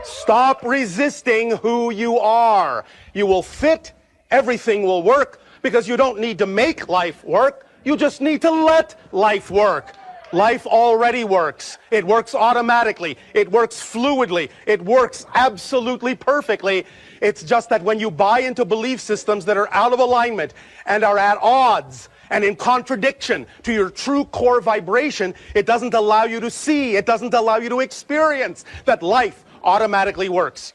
Stop resisting who you are. You will fit, everything will work, because you don't need to make life work. You just need to let life work. Life already works. It works automatically. It works fluidly. It works absolutely perfectly. It's just that when you buy into belief systems that are out of alignment and are at odds and in contradiction to your true core vibration, it doesn't allow you to see, it doesn't allow you to experience that life automatically works.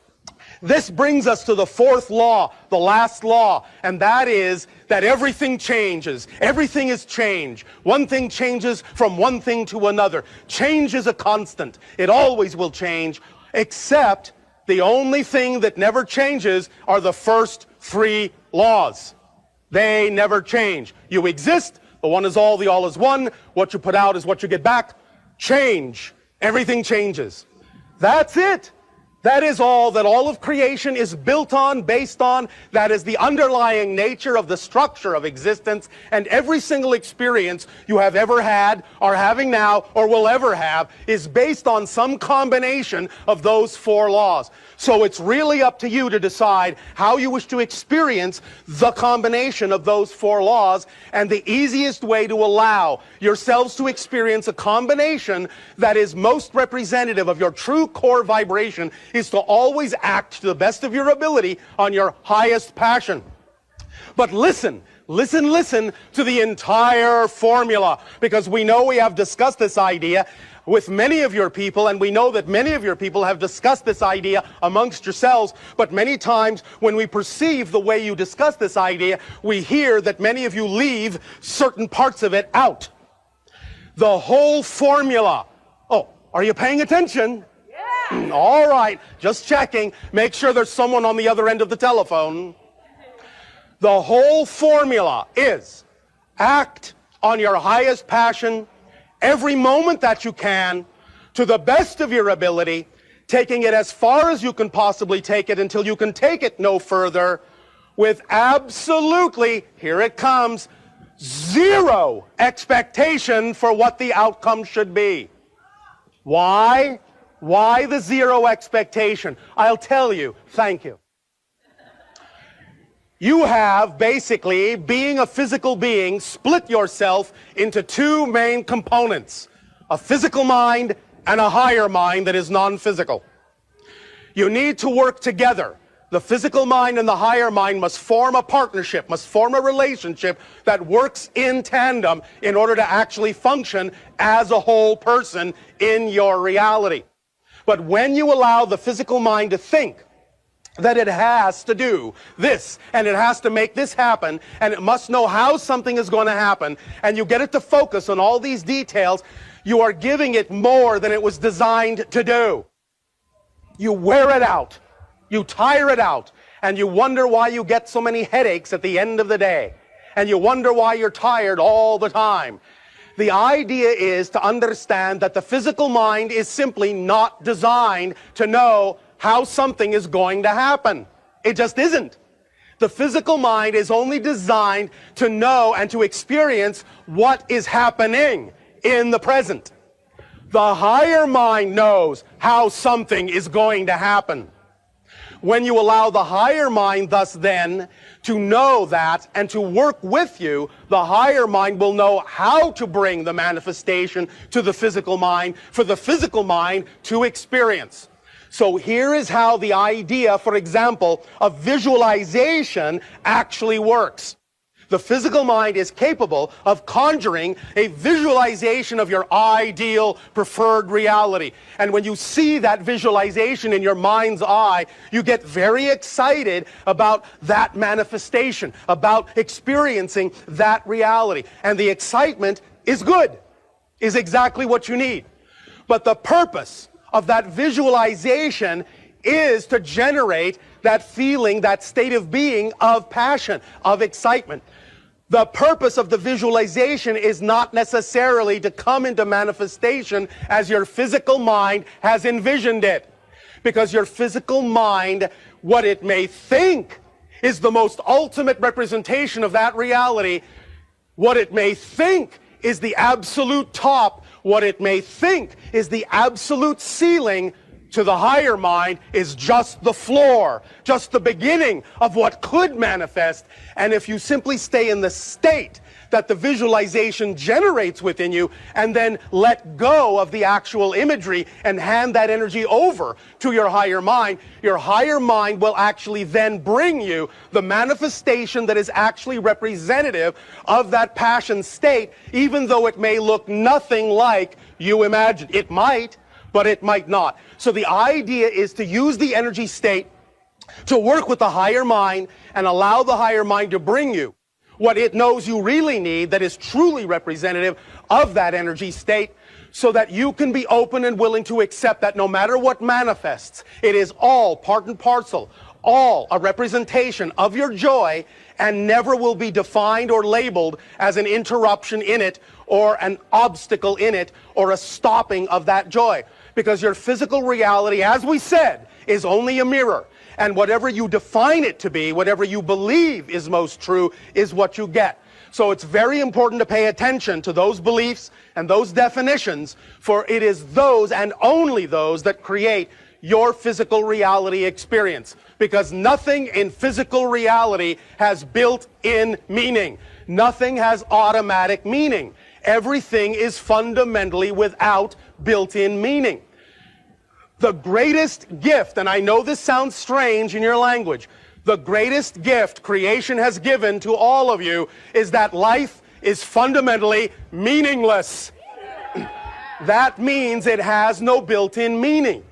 This brings us to the fourth law, the last law, and that is that everything changes. Everything is change. One thing changes from one thing to another. Change is a constant. It always will change, except the only thing that never changes are the first three laws. They never change. You exist. The one is all, the all is one. What you put out is what you get back. Change. Everything changes. That's it. That is all that all of creation is built on, based on. That is the underlying nature of the structure of existence. And every single experience you have ever had, are having now, or will ever have, is based on some combination of those four laws. So it's really up to you to decide how you wish to experience the combination of those four laws. And the easiest way to allow yourselves to experience a combination that is most representative of your true core vibration is to always act to the best of your ability on your highest passion. But listen, listen to the entire formula, because we know we have discussed this idea with many of your people, and we know that many of your people have discussed this idea amongst yourselves, but many times when we perceive the way you discuss this idea, we hear that many of you leave certain parts of it out. The whole formula. Oh, are you paying attention? Yeah. All right, just checking. Make sure there's someone on the other end of the telephone. The whole formula is act on your highest passion every moment that you can, to the best of your ability, taking it as far as you can possibly take it until you can take it no further, with absolutely, here it comes, zero expectation for what the outcome should be. Why? Why the zero expectation? I'll tell you. Thank you. You have basically, being a physical being, split yourself into two main components: a physical mind and a higher mind that is non-physical. You need to work together. The physical mind and the higher mind must form a partnership, must form a relationship that works in tandem in order to actually function as a whole person in your reality. But when you allow the physical mind to think that it has to do this, and it has to make this happen, and it must know how something is going to happen, and you get it to focus on all these details, you are giving it more than it was designed to do. You wear it out, you tire it out, and you wonder why you get so many headaches at the end of the day, and you wonder why you're tired all the time. The idea is to understand that the physical mind is simply not designed to know how something is going to happen. It just isn't. The physical mind is only designed to know and to experience what is happening in the present. The higher mind knows how something is going to happen. When you allow the higher mind thus then to know that and to work with you, the higher mind will know how to bring the manifestation to the physical mind for the physical mind to experience. So here is how the idea, for example, of visualization actually works. The physical mind is capable of conjuring a visualization of your ideal preferred reality. And when you see that visualization in your mind's eye, you get very excited about that manifestation, about experiencing that reality. And the excitement is good, is exactly what you need. But the purpose of that visualization is to generate that feeling, that state of being of passion, of excitement. The purpose of the visualization is not necessarily to come into manifestation as your physical mind has envisioned it. Because your physical mind, what it may think is the most ultimate representation of that reality, what it may think is the absolute top, what it may think is the absolute ceiling, to the higher mind is just the floor, just the beginning of what could manifest. And if you simply stay in the state that the visualization generates within you and then let go of the actual imagery and hand that energy over to your higher mind will actually then bring you the manifestation that is actually representative of that passion state, even though it may look nothing like you imagined. It might, but it might not. So the idea is to use the energy state to work with the higher mind and allow the higher mind to bring you what it knows you really need that is truly representative of that energy state, so that you can be open and willing to accept that no matter what manifests, it is all part and parcel, all a representation of your joy, and never will be defined or labeled as an interruption in it or an obstacle in it or a stopping of that joy. Because your physical reality, as we said, is only a mirror. And whatever you define it to be, whatever you believe is most true, is what you get. So it's very important to pay attention to those beliefs and those definitions, for it is those and only those that create your physical reality experience. Because nothing in physical reality has built-in meaning. Nothing has automatic meaning. Everything is fundamentally without built-in meaning. The greatest gift, and I know this sounds strange in your language, The greatest gift creation has given to all of you is that life is fundamentally meaningless. That means it has no built-in meaning.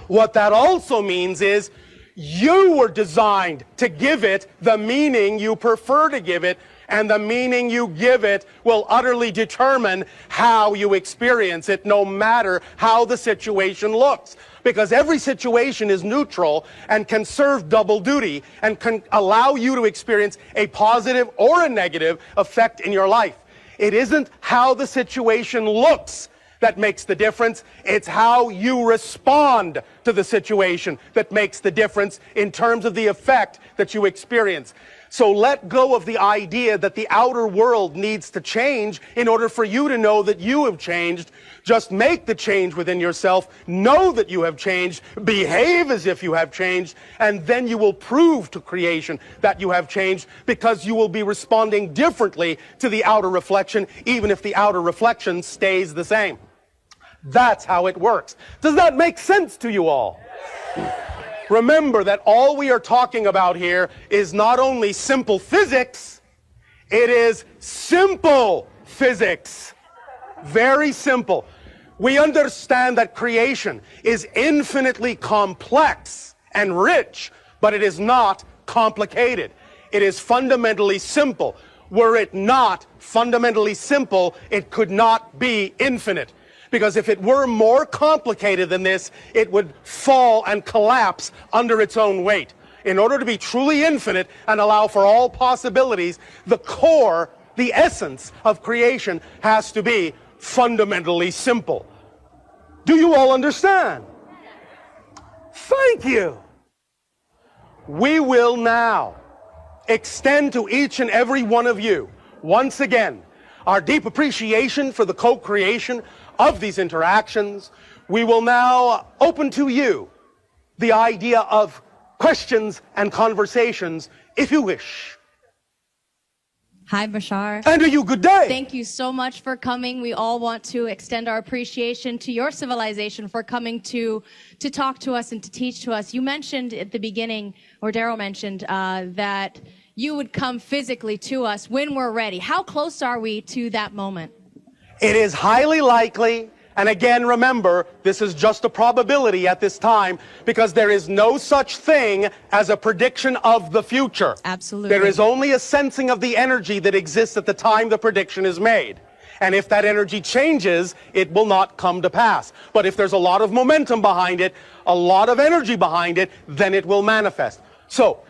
What that also means is you were designed to give it the meaning you prefer to give it, and the meaning you give it will utterly determine how you experience it, no matter how the situation looks. Because every situation is neutral and can serve double duty and can allow you to experience a positive or a negative effect in your life. It isn't how the situation looks that makes the difference. It's how you respond to the situation that makes the difference in terms of the effect that you experience. So let go of the idea that the outer world needs to change in order for you to know that you have changed. Just make the change within yourself, know that you have changed, behave as if you have changed, and then you will prove to creation that you have changed, because you will be responding differently to the outer reflection, even if the outer reflection stays the same. That's how it works. Does that make sense to you all? Remember that all we are talking about here is not only simple physics, it is simple physics. Very simple. We understand that creation is infinitely complex and rich, but it is not complicated. It is fundamentally simple. Were it not fundamentally simple, it could not be infinite. Because if it were more complicated than this, it would fall and collapse under its own weight. In order to be truly infinite and allow for all possibilities, the core, the essence of creation has to be fundamentally simple. Do you all understand? Thank you. We will now extend to each and every one of you, once again, our deep appreciation for the co-creation of these interactions. We will now open to you the idea of questions and conversations, if you wish. Hi, Bashar. And to you, good day. Thank you so much for coming. We all want to extend our appreciation to your civilization for coming to talk to us and to teach to us. You mentioned at the beginning, or Darryl mentioned, that you would come physically to us when we're ready. How close are we to that moment? It is highly likely, and again, remember, this is just a probability at this time, because there is no such thing as a prediction of the future. Absolutely. There is only a sensing of the energy that exists at the time the prediction is made. And if that energy changes, it will not come to pass. But if there's a lot of momentum behind it, a lot of energy behind it, then it will manifest. So,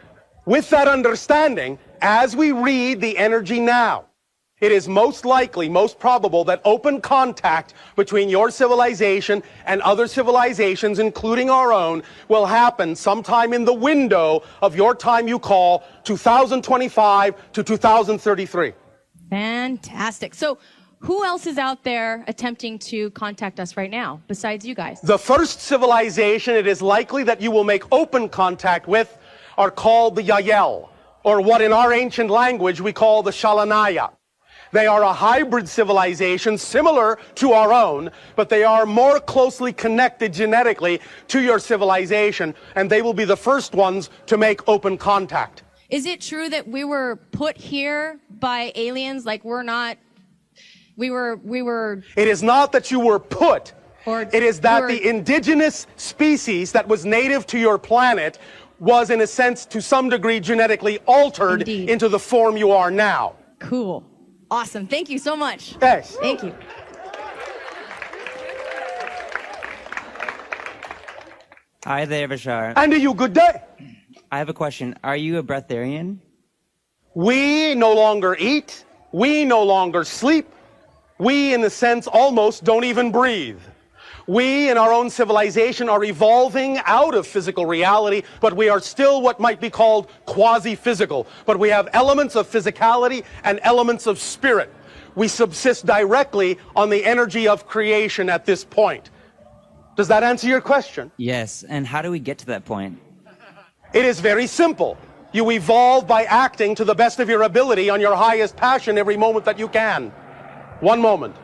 with that understanding, as we read the energy now, it is most likely, most probable that open contact between your civilization and other civilizations, including our own, will happen sometime in the window of your time you call 2025 to 2033. Fantastic. So who else is out there attempting to contact us right now besides you guys? The first civilization it is likely that you will make open contact with are called the Yael, or what in our ancient language we call the Shalanaya. They are a hybrid civilization similar to our own, but they are more closely connected genetically to your civilization, and they will be the first ones to make open contact. Is it true that we were put here by aliens? Like we were... It is not that you were put. It is that we the indigenous species that was native to your planet was, in a sense, to some degree, genetically altered into the form you are now. Cool. Awesome. Thank you so much. Yes. Thank you. Hi there, Bashar. And to you, good day. I have a question. Are you a breatharian? We no longer eat. We no longer sleep. We, in a sense, almost don't even breathe. We, in our own civilization, are evolving out of physical reality, but we are still what might be called quasi-physical. But we have elements of physicality and elements of spirit. We subsist directly on the energy of creation at this point. Does that answer your question? Yes. And how do we get to that point? It is very simple. You evolve by acting to the best of your ability on your highest passion every moment that you can. One moment.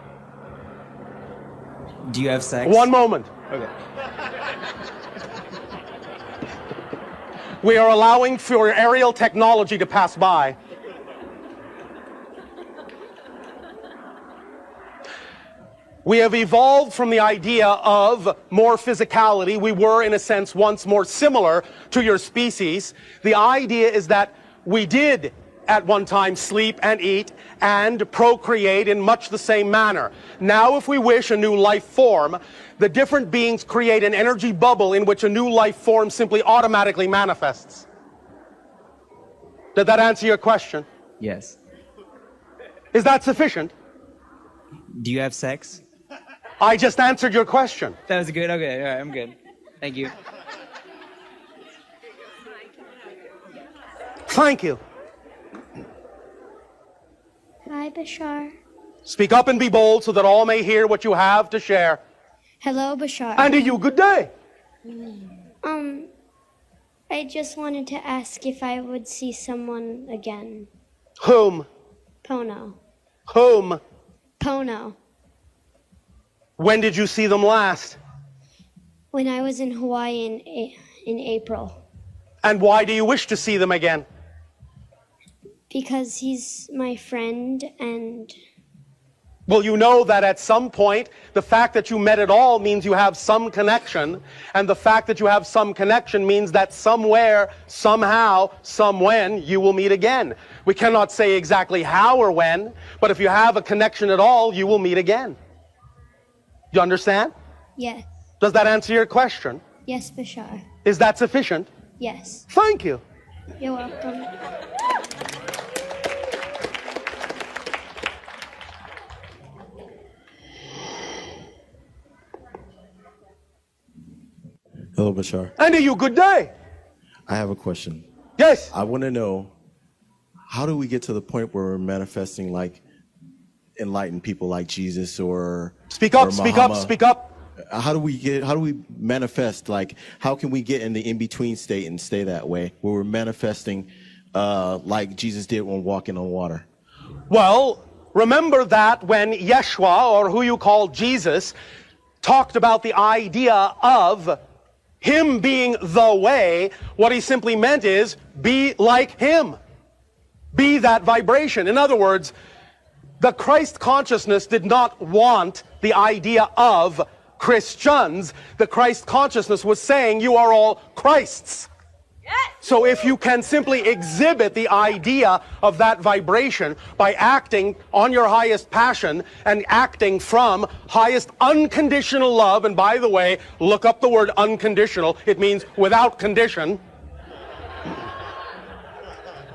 Do you have sex? One moment. Okay. We are allowing for aerial technology to pass by. We have evolved from the idea of more physicality. We were, in a sense, once more similar to your species. The idea is that we did at one time sleep and eat and procreate in much the same manner. Now, if we wish a new life form, the different beings create an energy bubble in which a new life form simply automatically manifests. Did that answer your question? Yes. Is that sufficient? Do you have sex? I just answered your question. That was good. Okay, all right, I'm good. Thank you. Thank you. Hi, Bashar. Speak up and be bold so that all may hear what you have to share. Hello, Bashar. And to you, good day. I just wanted to ask if I would see someone again. Whom? Pono. Whom? Pono. When did you see them last? When I was in Hawaii in April. And why do you wish to see them again? Because he's my friend and... Well, you know that at some point, the fact that you met at all means you have some connection. And the fact that you have some connection means that somewhere, somehow, somewhen, you will meet again. We cannot say exactly how or when, but if you have a connection at all, you will meet again. You understand? Yes. Does that answer your question? Yes, Bashar. Is that sufficient? Yes. Thank you. You're welcome. Hello, Bashar. And to you, good day. I have a question. Yes. I want to know, how do we get to the point where we're manifesting like enlightened people like Jesus or Speak up, or speak up, Muhammad? speak up. How do we manifest, like, how can we get in the in-between state and stay that way, where we're manifesting like Jesus did when walking on water? Well, remember that when Yeshua, or who you call Jesus, talked about the idea of him being the way, what he simply meant is, be like him. Be that vibration. In other words, the Christ consciousness did not want the idea of Christians. The Christ consciousness was saying you are all Christs. So if you can simply exhibit the idea of that vibration by acting on your highest passion and acting from highest unconditional love, and by the way, look up the word unconditional, it means without condition.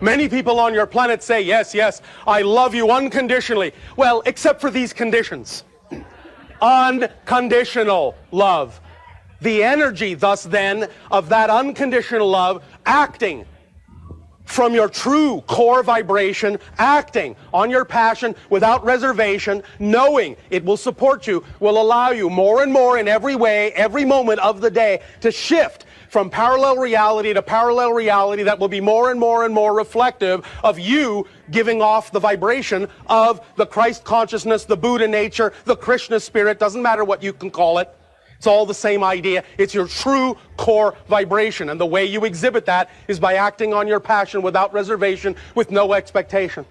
Many people on your planet say, yes, yes, I love you unconditionally. Well, except for these conditions. Unconditional love. The energy, thus then, of that unconditional love acting from your true core vibration, acting on your passion without reservation, knowing it will support you, will allow you more and more in every way, every moment of the day to shift from parallel reality to parallel reality that will be more and more and more reflective of you giving off the vibration of the Christ consciousness, the Buddha nature, the Krishna spirit, doesn't matter what you can call it. It's all the same idea. It's your true core vibration. And the way you exhibit that is by acting on your passion without reservation, with no expectation.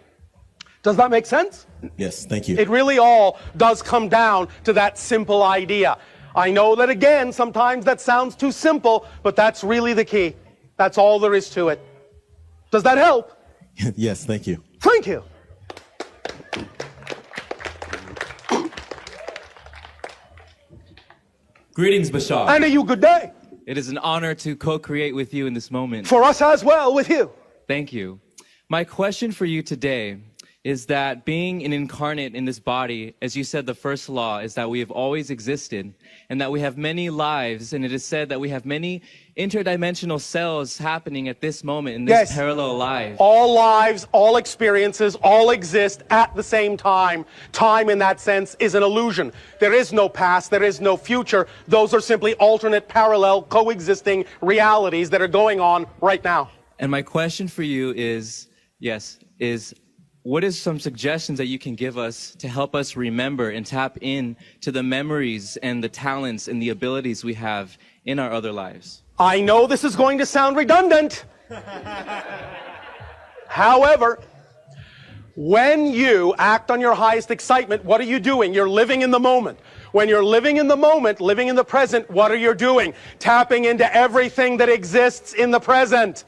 Does that make sense? Yes, thank you. It really all does come down to that simple idea. I know that, again, sometimes that sounds too simple, but that's really the key. That's all there is to it. Does that help? Yes, thank you. Thank you. Greetings, Bashar. And to you, good day. It is an honor to co-create with you in this moment. For us as well, with you. Thank you. My question for you today is that being an incarnate in this body, as you said, the first law is that we have always existed and that we have many lives, and it is said that we have many interdimensional cells happening at this moment in this parallel life. All lives, all experiences, all exist at the same time. Time, in that sense, is an illusion. There is no past, there is no future. Those are simply alternate, parallel, coexisting realities that are going on right now. And my question for you is, what is some suggestions that you can give us to help us remember and tap in to the memories and the talents and the abilities we have in our other lives? I know this is going to sound redundant. However, when you act on your highest excitement, what are you doing? You're living in the moment. When you're living in the moment, living in the present, what are you doing? Tapping into everything that exists in the present.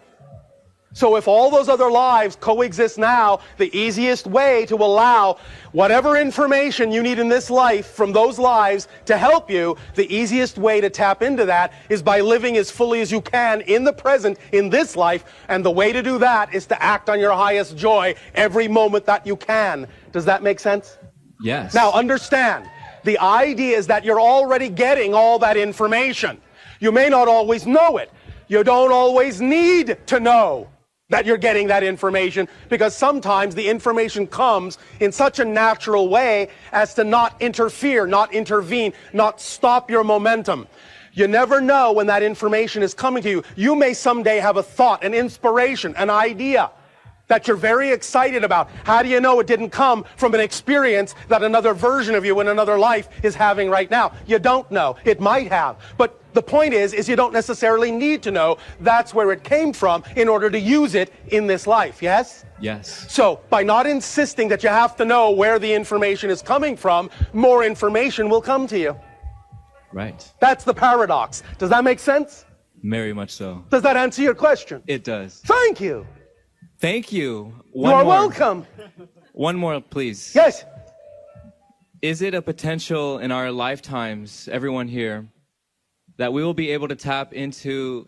So if all those other lives coexist now, the easiest way to allow whatever information you need in this life from those lives to help you, the easiest way to tap into that is by living as fully as you can in the present, in this life, and the way to do that is to act on your highest joy every moment that you can. Does that make sense? Yes. Now understand, the idea is that you're already getting all that information. You may not always know it. You don't always need to know that you're getting that information, because sometimes the information comes in such a natural way as to not interfere, not intervene, not stop your momentum. You never know when that information is coming to you. You may someday have a thought, an inspiration, an idea that you're very excited about. How do you know it didn't come from an experience that another version of you in another life is having right now? You don't know. It might have. But the point is you don't necessarily need to know that's where it came from in order to use it in this life, yes? Yes. So, by not insisting that you have to know where the information is coming from, more information will come to you. Right. That's the paradox. Does that make sense? Very much so. Does that answer your question? It does. Thank you. Thank you. You are welcome. One more, please. Yes. Is it a potential in our lifetimes, everyone here, that we will be able to tap into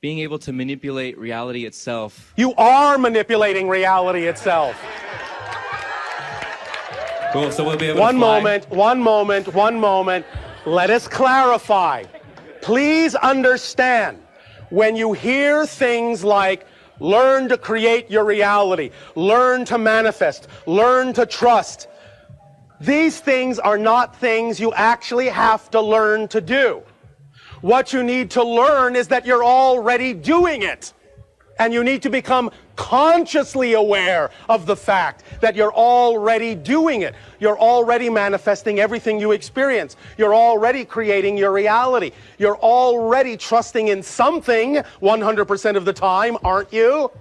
being able to manipulate reality itself? You are manipulating reality itself. Cool, so we'll be able One to fly? moment. Let us clarify. Please understand, when you hear things like learn to create your reality, learn to manifest, learn to trust, these things are not things you actually have to learn to do. What you need to learn is that you're already doing it. And you need to become consciously aware of the fact that you're already doing it. You're already manifesting everything you experience. You're already creating your reality. You're already trusting in something 100% of the time, aren't you?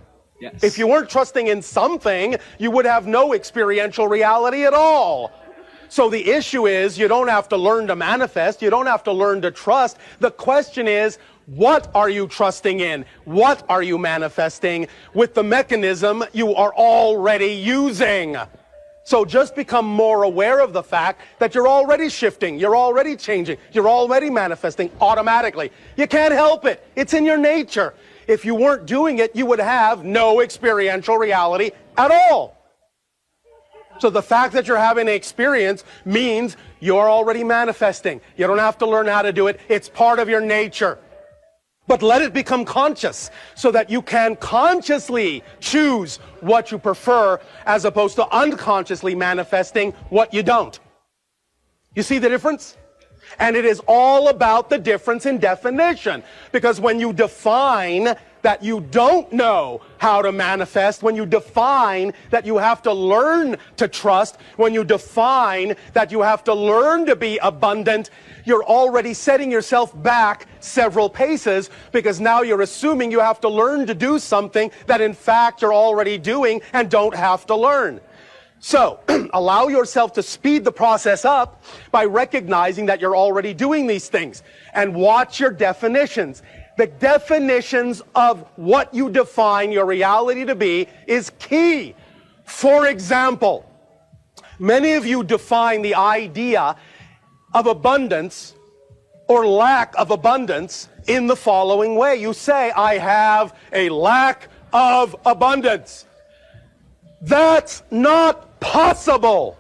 Yes. If you weren't trusting in something, you would have no experiential reality at all. So the issue is, you don't have to learn to manifest. You don't have to learn to trust. The question is, what are you trusting in? What are you manifesting with the mechanism you are already using? So just become more aware of the fact that you're already shifting, you're already changing, you're already manifesting automatically. You can't help it. It's in your nature. If you weren't doing it, you would have no experiential reality at all. So the fact that you're having an experience means you're already manifesting. You don't have to learn how to do it. It's part of your nature. But let it become conscious so that you can consciously choose what you prefer as opposed to unconsciously manifesting what you don't. You see the difference? And it is all about the difference in definition. Because when you define that you don't know how to manifest, when you define that you have to learn to trust, when you define that you have to learn to be abundant, you're already setting yourself back several paces, because now you're assuming you have to learn to do something that in fact you're already doing and don't have to learn. So, allow yourself to speed the process up by recognizing that you're already doing these things, and watch your definitions. The definitions of what you define your reality to be is key. For example, many of you define the idea of abundance or lack of abundance in the following way. You say, I have a lack of abundance. That's not possible.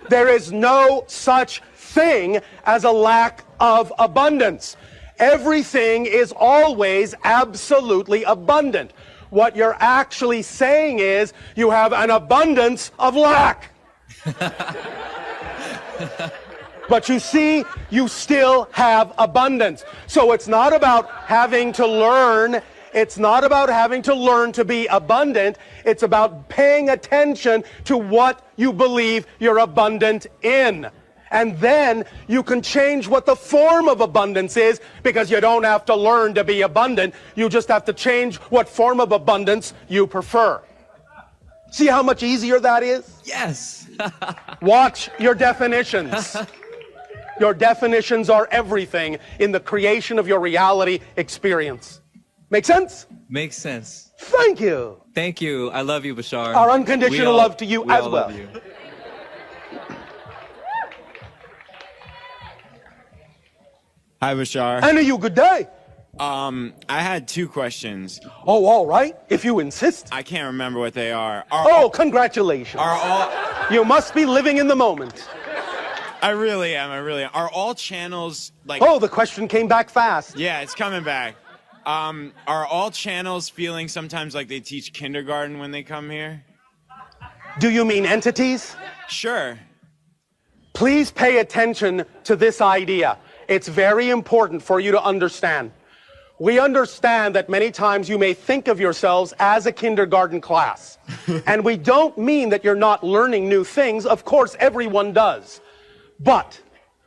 There is no such thing as a lack of abundance. Everything is always absolutely abundant. What you're actually saying is you have an abundance of lack. But you see, you still have abundance. So it's not about having to learn. It's not about having to learn to be abundant. It's about paying attention to what you believe you're abundant in. And then you can change what the form of abundance is, because you don't have to learn to be abundant. You just have to change what form of abundance you prefer. See how much easier that is? Yes. Watch your definitions. Your definitions are everything in the creation of your reality experience. Make sense? Makes sense. Thank you. Thank you. I love you, Bashar. Our unconditional love to you as well. Love you. Hi, Bashar. And you, good day. I had 2 questions. Oh, all right, if you insist. I can't remember what they are. Congratulations. You must be living in the moment. I really am. Are all channels like... Oh, the question came back fast. Yeah, it's coming back. Are all channels feeling sometimes like they teach kindergarten when they come here? Do you mean entities? Sure. Please pay attention to this idea. It's very important for you to understand. We understand that many times you may think of yourselves as a kindergarten class. And we don't mean that you're not learning new things. Of course, everyone does. But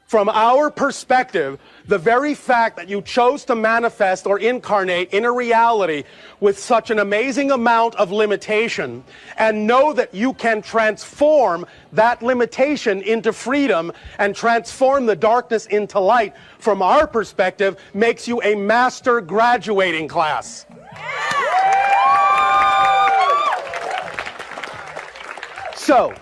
from our perspective, the very fact that you chose to manifest or incarnate in a reality with such an amazing amount of limitation, and know that you can transform that limitation into freedom and transform the darkness into light, from our perspective, makes you a master graduating class. So,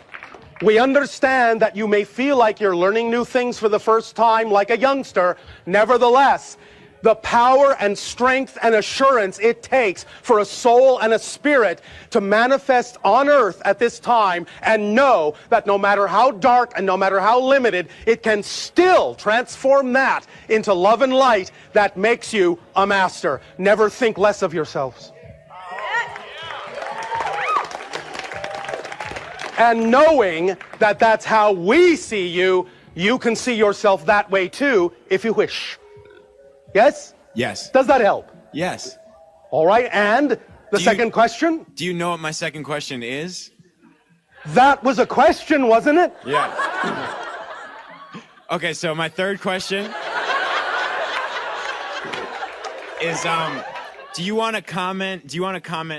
we understand that you may feel like you're learning new things for the first time like a youngster. Nevertheless, the power and strength and assurance it takes for a soul and a spirit to manifest on earth at this time, and know that no matter how dark and no matter how limited, it can still transform that into love and light that makes you a master. Never think less of yourselves. And knowing that that's how we see you, you can see yourself that way too, if you wish. Yes? Yes. Does that help? Yes. All right, and the second question? Do you know what my second question is? That was a question, wasn't it? Yeah. Okay, so my third question is, do you want to comment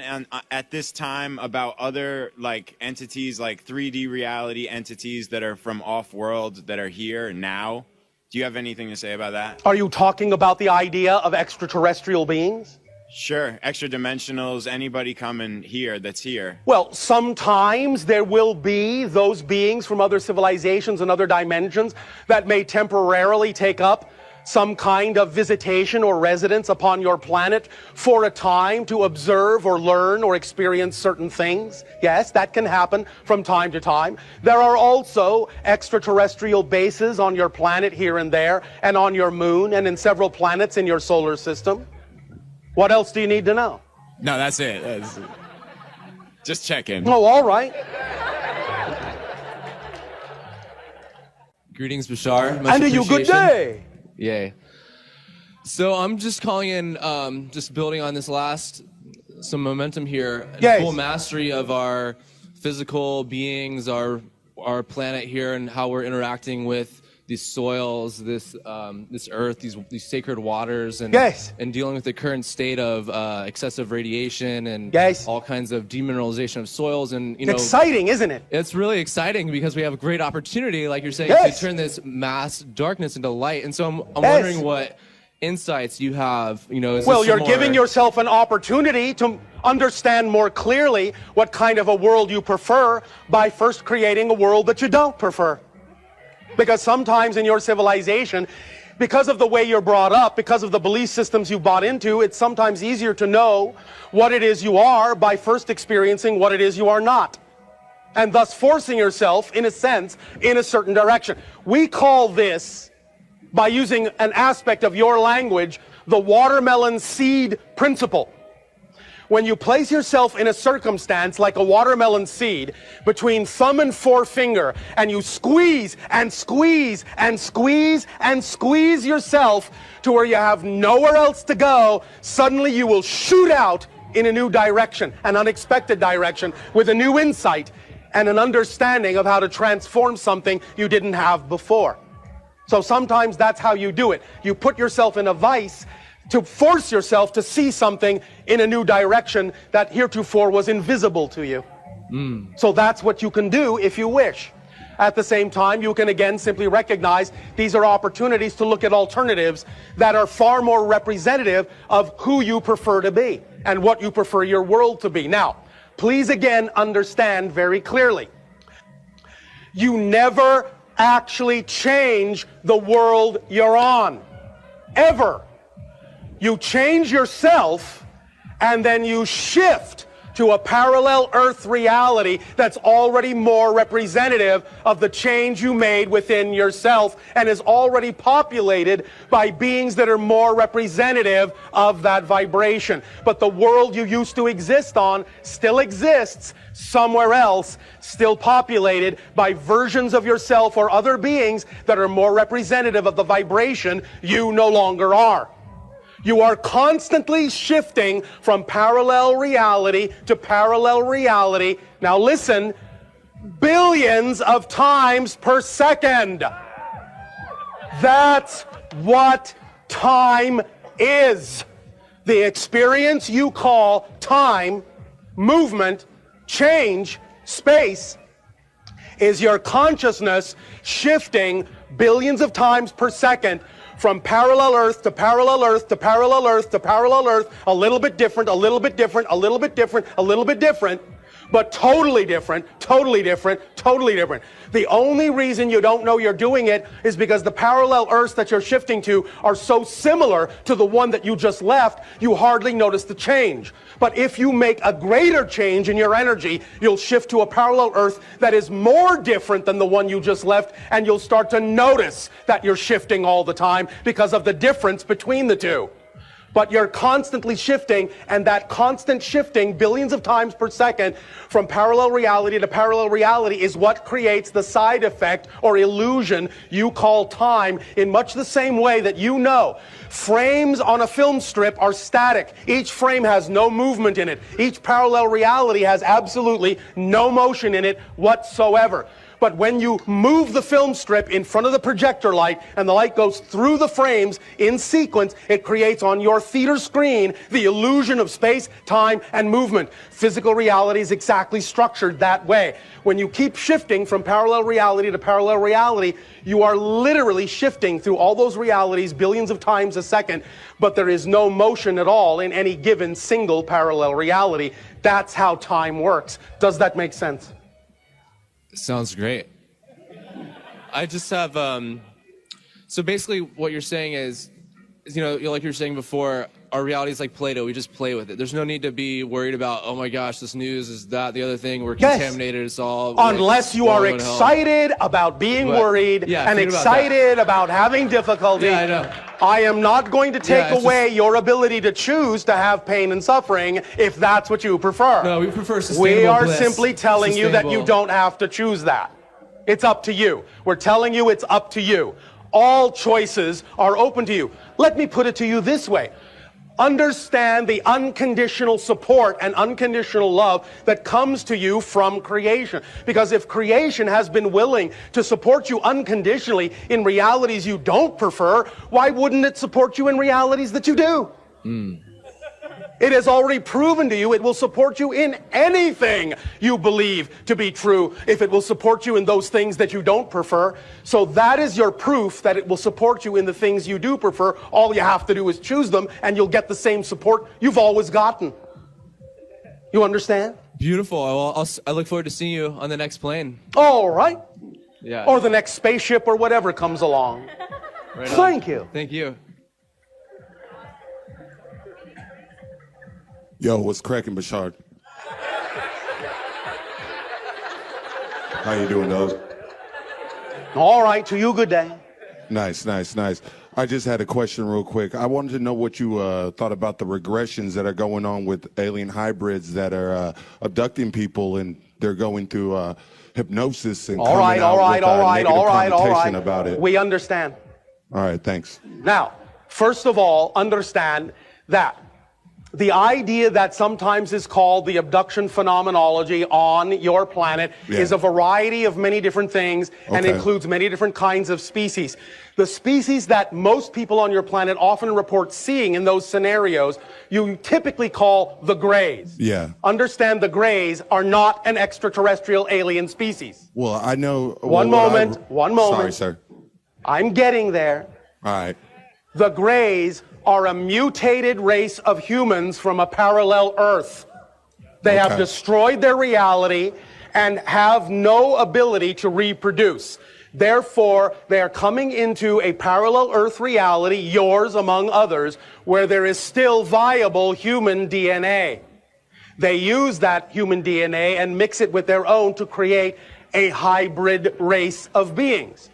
on at this time about other like entities, like 3D reality entities that are from off-world that are here now? Do you have anything to say about that? Are you talking about the idea of extraterrestrial beings? Sure, extra dimensionals, anybody coming here that's here. Well, sometimes there will be those beings from other civilizations and other dimensions that may temporarily take up some kind of visitation or residence upon your planet for a time to observe or learn or experience certain things. Yes, that can happen from time to time. There are also extraterrestrial bases on your planet here and there, and on your moon, and in several planets in your solar system. What else do you need to know? No, that's it. Just checking. Oh, all right. Greetings, Bashar. And to you, good day. Yay. So I'm just calling in, just building on this some momentum here. Yes. Full mastery of our physical beings, our planet here, and how we're interacting with these soils, this earth, these sacred waters, and yes, and dealing with the current state of excessive radiation and yes, all kinds of demineralization of soils, and it's exciting, isn't it? It's really exciting because we have a great opportunity, like you're saying, yes, to turn this mass darkness into light. And so I'm wondering what insights you have. Well, you're giving yourself an opportunity to understand more clearly what kind of a world you prefer by first creating a world that you don't prefer. Because sometimes in your civilization, because of the way you're brought up, because of the belief systems you bought into, it's sometimes easier to know what it is you are by first experiencing what it is you are not. And thus forcing yourself, in a sense, in a certain direction. We call this, by using an aspect of your language, the watermelon seed principle. When you place yourself in a circumstance like a watermelon seed between thumb and forefinger, and you squeeze and squeeze and squeeze and squeeze yourself to where you have nowhere else to go, suddenly you will shoot out in a new direction, an unexpected direction, with a new insight. and an understanding of how to transform something you didn't have before. So sometimes that's how you do it. You put yourself in a vice to force yourself to see something in a new direction that heretofore was invisible to you. So that's what you can do if you wish. At the same time, you can again simply recognize these are opportunities to look at alternatives that are far more representative of who you prefer to be and what you prefer your world to be. Now, please again understand very clearly, you never actually change the world you're on. Ever. You change yourself and then you shift to a parallel Earth reality that's already more representative of the change you made within yourself and is already populated by beings that are more representative of that vibration. But the world you used to exist on still exists somewhere else, still populated by versions of yourself or other beings that are more representative of the vibration you no longer are. You are constantly shifting from parallel reality to parallel reality. Now listen, billions of times per second. That's what time is. The experience you call time, movement, change, space, is your consciousness shifting billions of times per second from parallel Earth to parallel Earth to parallel Earth to parallel Earth, a little bit different, a little bit different, a little bit different, a little bit different, but totally different, totally different, totally different. The only reason you don't know you're doing it is because the parallel Earths that you're shifting to are so similar to the one that you just left, you hardly notice the change. But if you make a greater change in your energy, you'll shift to a parallel Earth that is more different than the one you just left, and you'll start to notice that you're shifting all the time because of the difference between the two. But you're constantly shifting, and that constant shifting, billions of times per second, from parallel reality to parallel reality is what creates the side effect or illusion you call time, in much the same way that you know frames on a film strip are static. Each frame has no movement in it. Each parallel reality has absolutely no motion in it whatsoever. But when you move the film strip in front of the projector light and the light goes through the frames in sequence, it creates on your theater screen the illusion of space, time, and movement. Physical reality is exactly structured that way. When you keep shifting from parallel reality to parallel reality, you are literally shifting through all those realities billions of times a second, but there is no motion at all in any given single parallel reality. That's how time works. Does that make sense? Sounds great. I just have, so basically what you're saying is, you know, like you were saying before, our reality is like Play-Doh. We just play with it. There's no need to be worried about, oh my gosh, this news is that, the other thing, we're contaminated, it's all... Unless you are excited about being worried and excited about having difficulty. Yeah, I know. I am not going to take away your ability to choose to have pain and suffering if that's what you prefer. No, we prefer sustainable We are bliss. simply telling you that you don't have to choose that. It's up to you. We're telling you it's up to you. All choices are open to you. Let me put it to you this way. Understand the unconditional support and unconditional love that comes to you from creation. Because if creation has been willing to support you unconditionally in realities you don't prefer, why wouldn't it support you in realities that you do? It has already proven to you it will support you in anything you believe to be true if it will support you in those things that you don't prefer. So that is your proof that it will support you in the things you do prefer. All you have to do is choose them and you'll get the same support you've always gotten. You understand? Beautiful. Well, I look forward to seeing you on the next plane. All right. Yeah. Or the next spaceship or whatever comes along. Right on. Thank you. Thank you. Yo, what's cracking, Bashar? How you doing, dog? All right, to you, good day. Nice, nice, nice. I just had a question real quick. I wanted to know what you thought about the regressions that are going on with alien hybrids that are abducting people and they're going through hypnosis and all right. about it. We understand. All right, thanks. Now, first of all, understand that The idea that sometimes is called the abduction phenomenology on your planet is a variety of many different things and includes many different kinds of species. The species that most people on your planet often report seeing in those scenarios, you typically call the Greys. Yeah. Understand the Greys are not an extraterrestrial alien species. Well, I know. One moment. Sorry, sir. I'm getting there. All right. The Greys are a mutated race of humans from a parallel Earth. They have destroyed their reality and have no ability to reproduce. Therefore, they are coming into a parallel Earth reality, yours among others, where there is still viable human DNA. They use that human DNA and mix it with their own to create a hybrid race of beings.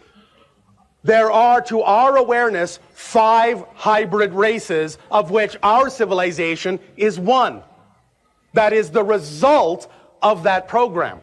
There are, to our awareness, 5 hybrid races, of which our civilization is one. That is the result of that program.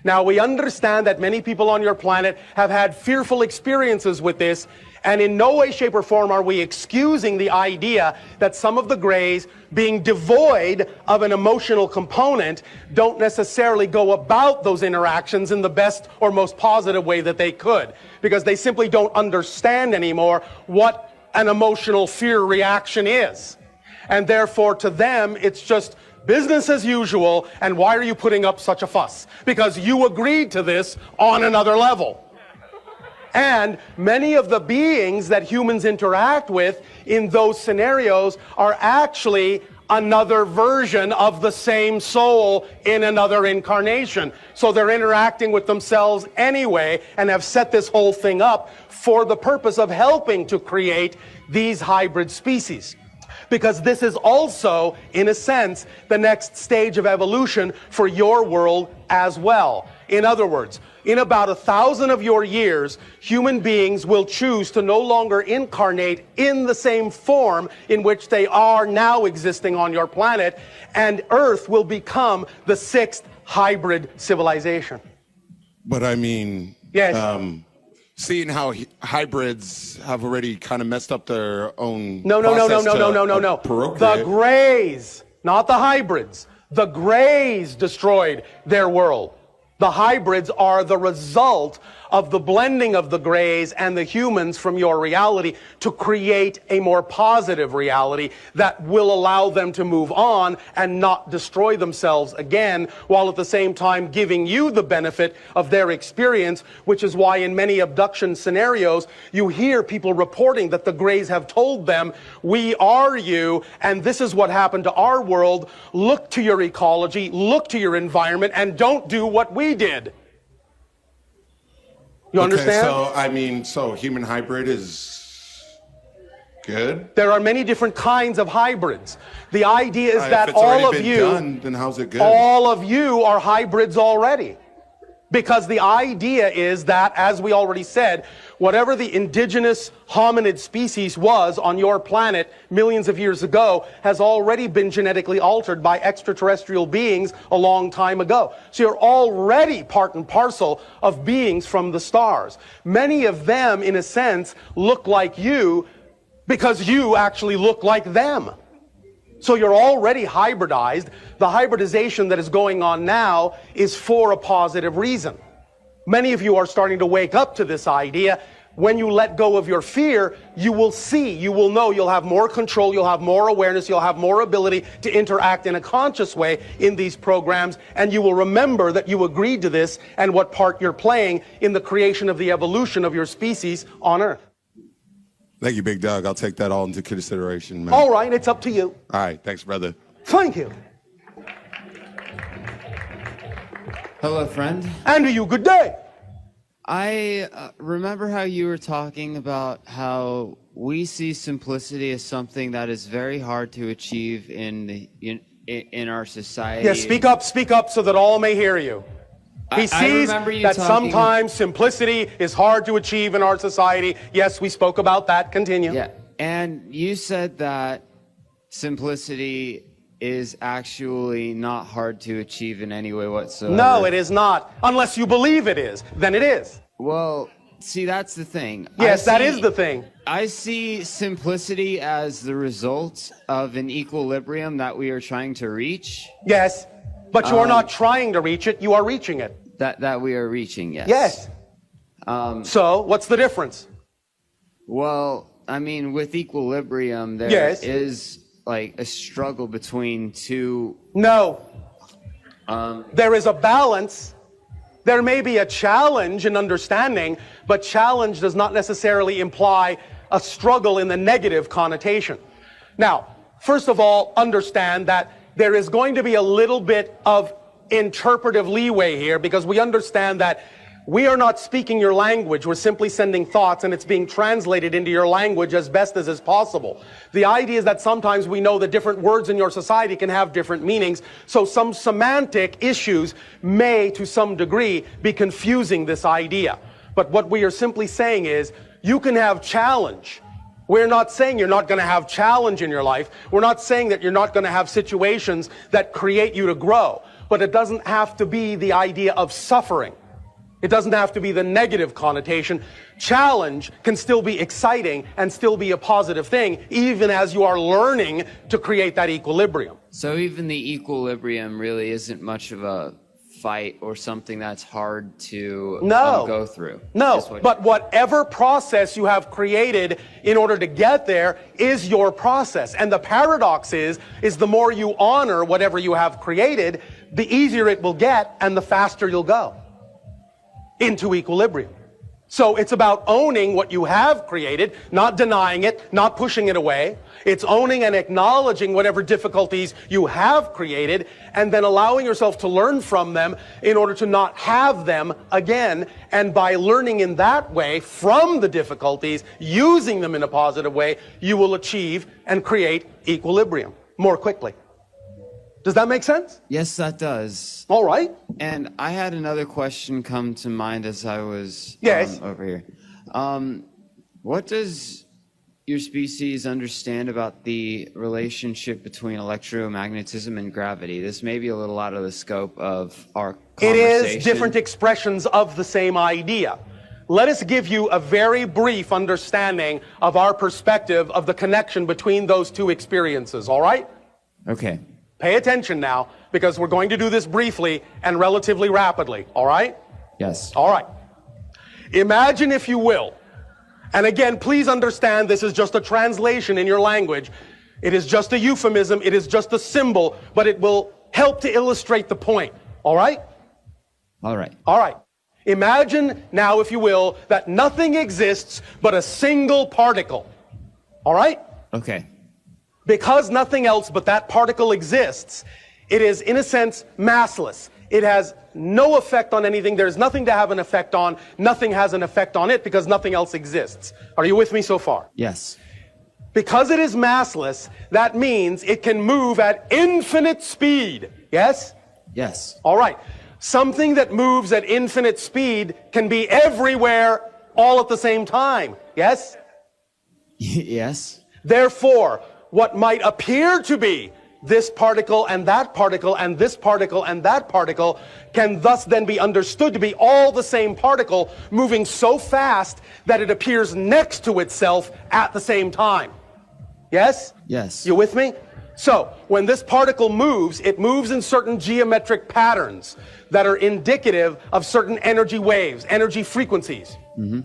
Now, we understand that many people on your planet have had fearful experiences with this, and in no way, shape, or form are we excusing the idea that some of the Greys, being devoid of an emotional component, don't necessarily go about those interactions in the best or most positive way that they could, because they simply don't understand anymore what an emotional fear reaction is. And therefore, to them, it's just business as usual, and why are you putting up such a fuss? Because you agreed to this on another level. And many of the beings that humans interact with in those scenarios are actually another version of the same soul in another incarnation. So they're interacting with themselves anyway and have set this whole thing up for the purpose of helping to create these hybrid species. Because this is also, in a sense, the next stage of evolution for your world as well. In other words, in about 1,000 of your years, human beings will choose to no longer incarnate in the same form in which they are now existing on your planet, and Earth will become the 6th hybrid civilization. But I mean, seeing how hybrids have already kind of messed up their own No. The Greys, not the hybrids. The Greys destroyed their world. The hybrids are the result of the blending of the Greys and the humans from your reality to create a more positive reality that will allow them to move on and not destroy themselves again, while at the same time giving you the benefit of their experience, which is why in many abduction scenarios you hear people reporting that the Greys have told them, we are you, and this is what happened to our world. Look to your ecology, look to your environment, and don't do what we did. You understand? So, I mean, so human hybrid is good? There are many different kinds of hybrids. The idea is that if it's already all of been you, done, then how's it good? all of you are hybrids already. Because the idea is that, as we already said, whatever the indigenous hominid species was on your planet millions of years ago has already been genetically altered by extraterrestrial beings a long time ago. So you're already part and parcel of beings from the stars. Many of them, in a sense, look like you because you actually look like them. So you're already hybridized. The hybridization that is going on now is for a positive reason. Many of you are starting to wake up to this idea. When you let go of your fear, you will see, you will know, you'll have more control, you'll have more awareness, you'll have more ability to interact in a conscious way in these programs, and you will remember that you agreed to this and what part you're playing in the creation of the evolution of your species on Earth. Thank you, Big Doug. I'll take that all into consideration, man. All right, it's up to you. All right, thanks, brother. Thank you. Hello, friend. And to you, good day. I remember how you were talking about how we see simplicity as something that is very hard to achieve in our society. Yes, speak up so that all may hear you. He sees that sometimes simplicity is hard to achieve in our society. Yes, we spoke about that. Continue. Yeah, and you said that simplicity is actually not hard to achieve in any way whatsoever. No, it is not. Unless you believe it is, then it is. Well, see, that's the thing. Yes, that is the thing. I see simplicity as the result of an equilibrium that we are trying to reach. Yes, but you are not trying to reach it, you are reaching it. That we are reaching, yes. Yes. So, what's the difference? Well, I mean, with equilibrium, there is like a struggle between two. No. There is a balance. There may be a challenge in understanding, but challenge does not necessarily imply a struggle in the negative connotation. Now, first of all, understand that there is going to be a little bit of interpretive leeway here, because we understand that we are not speaking your language. We're simply sending thoughts, and it's being translated into your language as best as is possible. The idea is that sometimes we know that different words in your society can have different meanings, so some semantic issues may, to some degree, be confusing this idea. But what we are simply saying is, you can have challenge. We're not saying you're not going to have challenge in your life. We're not saying that you're not going to have situations that create you to grow. But it doesn't have to be the idea of suffering. It doesn't have to be the negative connotation. Challenge can still be exciting and still be a positive thing, even as you are learning to create that equilibrium. So even the equilibrium really isn't much of a fight or something that's hard to go through. No, but whatever process you have created in order to get there is your process. And the paradox is the more you honor whatever you have created, the easier it will get and the faster you'll go into equilibrium. So it's about owning what you have created, not denying it, not pushing it away. It's owning and acknowledging whatever difficulties you have created, and then allowing yourself to learn from them in order to not have them again. And by learning in that way from the difficulties, using them in a positive way, you will achieve and create equilibrium more quickly. Does that make sense? Yes, that does. All right. And I had another question come to mind as I was over here. What does your species understand about the relationship between electromagnetism and gravity? This may be a little out of the scope of our conversation. It is different expressions of the same idea. Let us give you a very brief understanding of our perspective of the connection between those two experiences, all right? Okay. Pay attention now, because we're going to do this briefly and relatively rapidly, all right? Yes. All right. Imagine, if you will, and again, please understand this is just a translation in your language. It is just a euphemism, it is just a symbol, but it will help to illustrate the point, all right? All right. All right. Imagine now, if you will, that nothing exists but a single particle, all right? Okay. Because nothing else but that particle exists, it is, in a sense, massless. It has no effect on anything. There's nothing to have an effect on. Nothing has an effect on it because nothing else exists. Are you with me so far? Yes. Because it is massless, that means it can move at infinite speed. Yes? Yes. All right. Something that moves at infinite speed can be everywhere all at the same time. Yes? Yes. Therefore, what might appear to be this particle and that particle and this particle and that particle can thus then be understood to be all the same particle moving so fast that it appears next to itself at the same time. Yes? Yes. You with me? So, when this particle moves, it moves in certain geometric patterns that are indicative of certain energy waves, energy frequencies. Mm-hmm.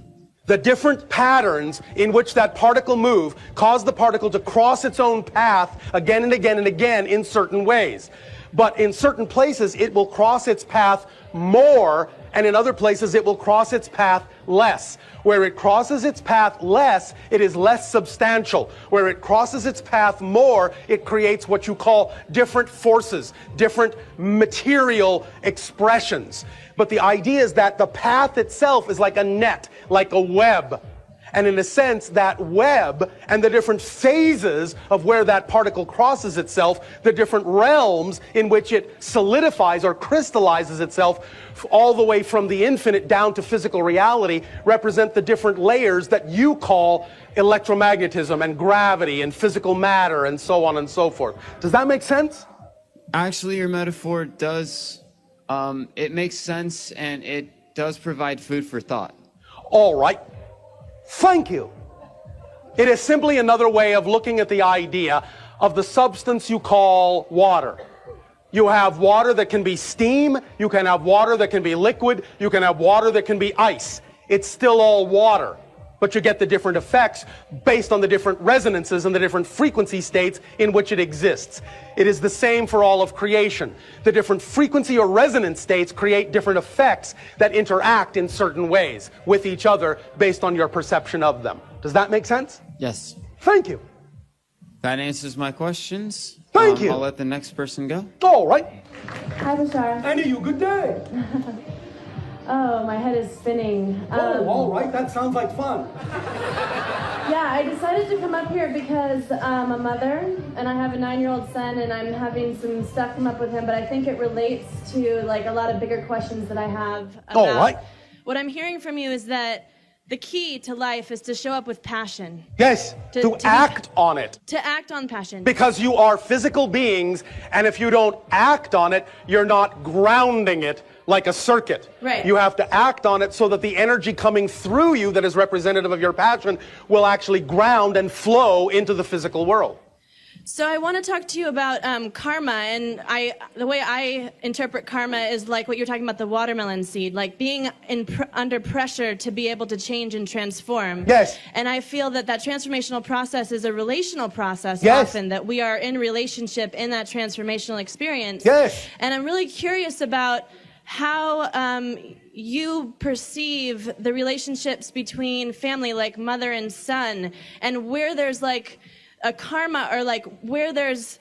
The different patterns in which that particle move cause the particle to cross its own path again and again and again in certain ways. But in certain places, it will cross its path more, and in other places, it will cross its path less. Where it crosses its path less, it is less substantial. Where it crosses its path more, it creates what you call different forces, different material expressions. But the idea is that the path itself is like a net, like a web. And in a sense, that web and the different phases of where that particle crosses itself, the different realms in which it solidifies or crystallizes itself, all the way from the infinite down to physical reality, represent the different layers that you call electromagnetism and gravity and physical matter and so on and so forth. Does that make sense? Actually, your metaphor does, it makes sense, and it does provide food for thought. All right. Thank you. It is simply another way of looking at the idea of the substance you call water. You have water that can be steam, you can have water that can be liquid, you can have water that can be ice. It's still all water, but you get the different effects based on the different resonances and the different frequency states in which it exists. It is the same for all of creation. The different frequency or resonance states create different effects that interact in certain ways with each other based on your perception of them. Does that make sense? Yes. Thank you. That answers my questions. Thank you. I'll let the next person go. All right. Hi, Bashar. And you, good day. Oh, my head is spinning. All right. That sounds like fun. Yeah, I decided to come up here because I'm a mother, and I have a 9-year-old son, and I'm having some stuff come up with him, but I think it relates to like a lot of bigger questions that I have about. All right. What I'm hearing from you is that the key to life is to show up with passion. Yes, to act on it. To act on passion. Because you are physical beings, and if you don't act on it, you're not grounding it like a circuit. Right. You have to act on it so that the energy coming through you that is representative of your passion will actually ground and flow into the physical world. So I want to talk to you about karma, and the way I interpret karma is like what you're talking about, the watermelon seed, like being under pressure to be able to change and transform. Yes. And I feel that that transformational process is a relational process Yes. often, that we are in relationship in that transformational experience. Yes. And I'm really curious about how you perceive the relationships between family, like mother and son, and where there's like a karma, or like where there's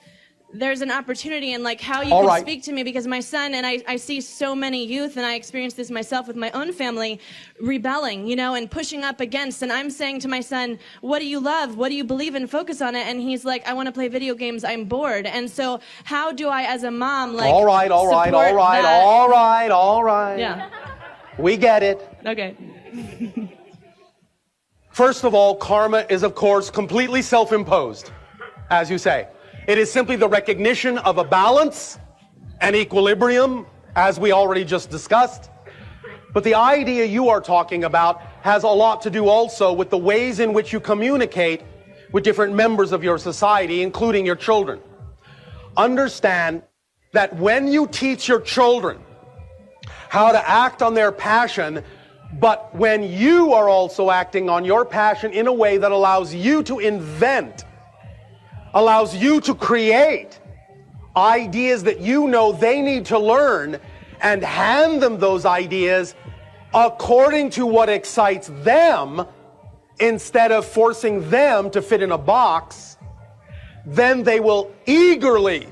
an opportunity, and like how you All can right. speak to me, because my son, and I see so many youth, and I experience this myself with my own family, rebelling, you know, and pushing up against, and I'm saying to my son, what do you love? What do you believe in? Focus on it. And he's like, I want to play video games. I'm bored. And so how do I, as a mom, like, all right. Yeah. We get it. Okay. First of all, karma is, of course, completely self-imposed, as you say. It is simply the recognition of a balance and equilibrium, as we already just discussed. But the idea you are talking about has a lot to do also with the ways in which you communicate with different members of your society, including your children. Understand that when you teach your children how to act on their passion, but when you are also acting on your passion in a way that allows you to invent, allows you to create ideas that you know they need to learn, and hand them those ideas according to what excites them, instead of forcing them to fit in a box, then they will eagerly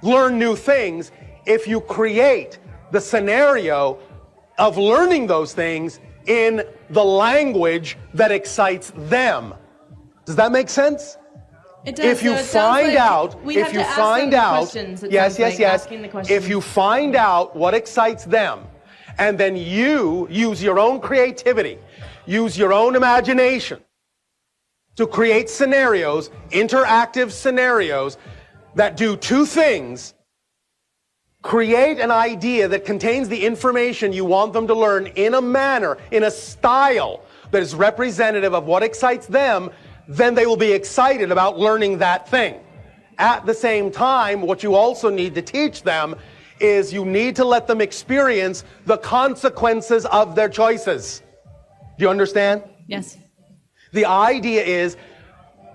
learn new things if you create the scenario of learning those things in the language that excites them. Does that make sense? It does. If you find out, if you find out, yes, if you find out what excites them, and then you use your own creativity, use your own imagination to create scenarios, interactive scenarios that do two things. Create an idea that contains the information you want them to learn in a manner, in a style that is representative of what excites them, then they will be excited about learning that thing. At the same time, what you also need to teach them is you need to let them experience the consequences of their choices. Do you understand? Yes. The idea is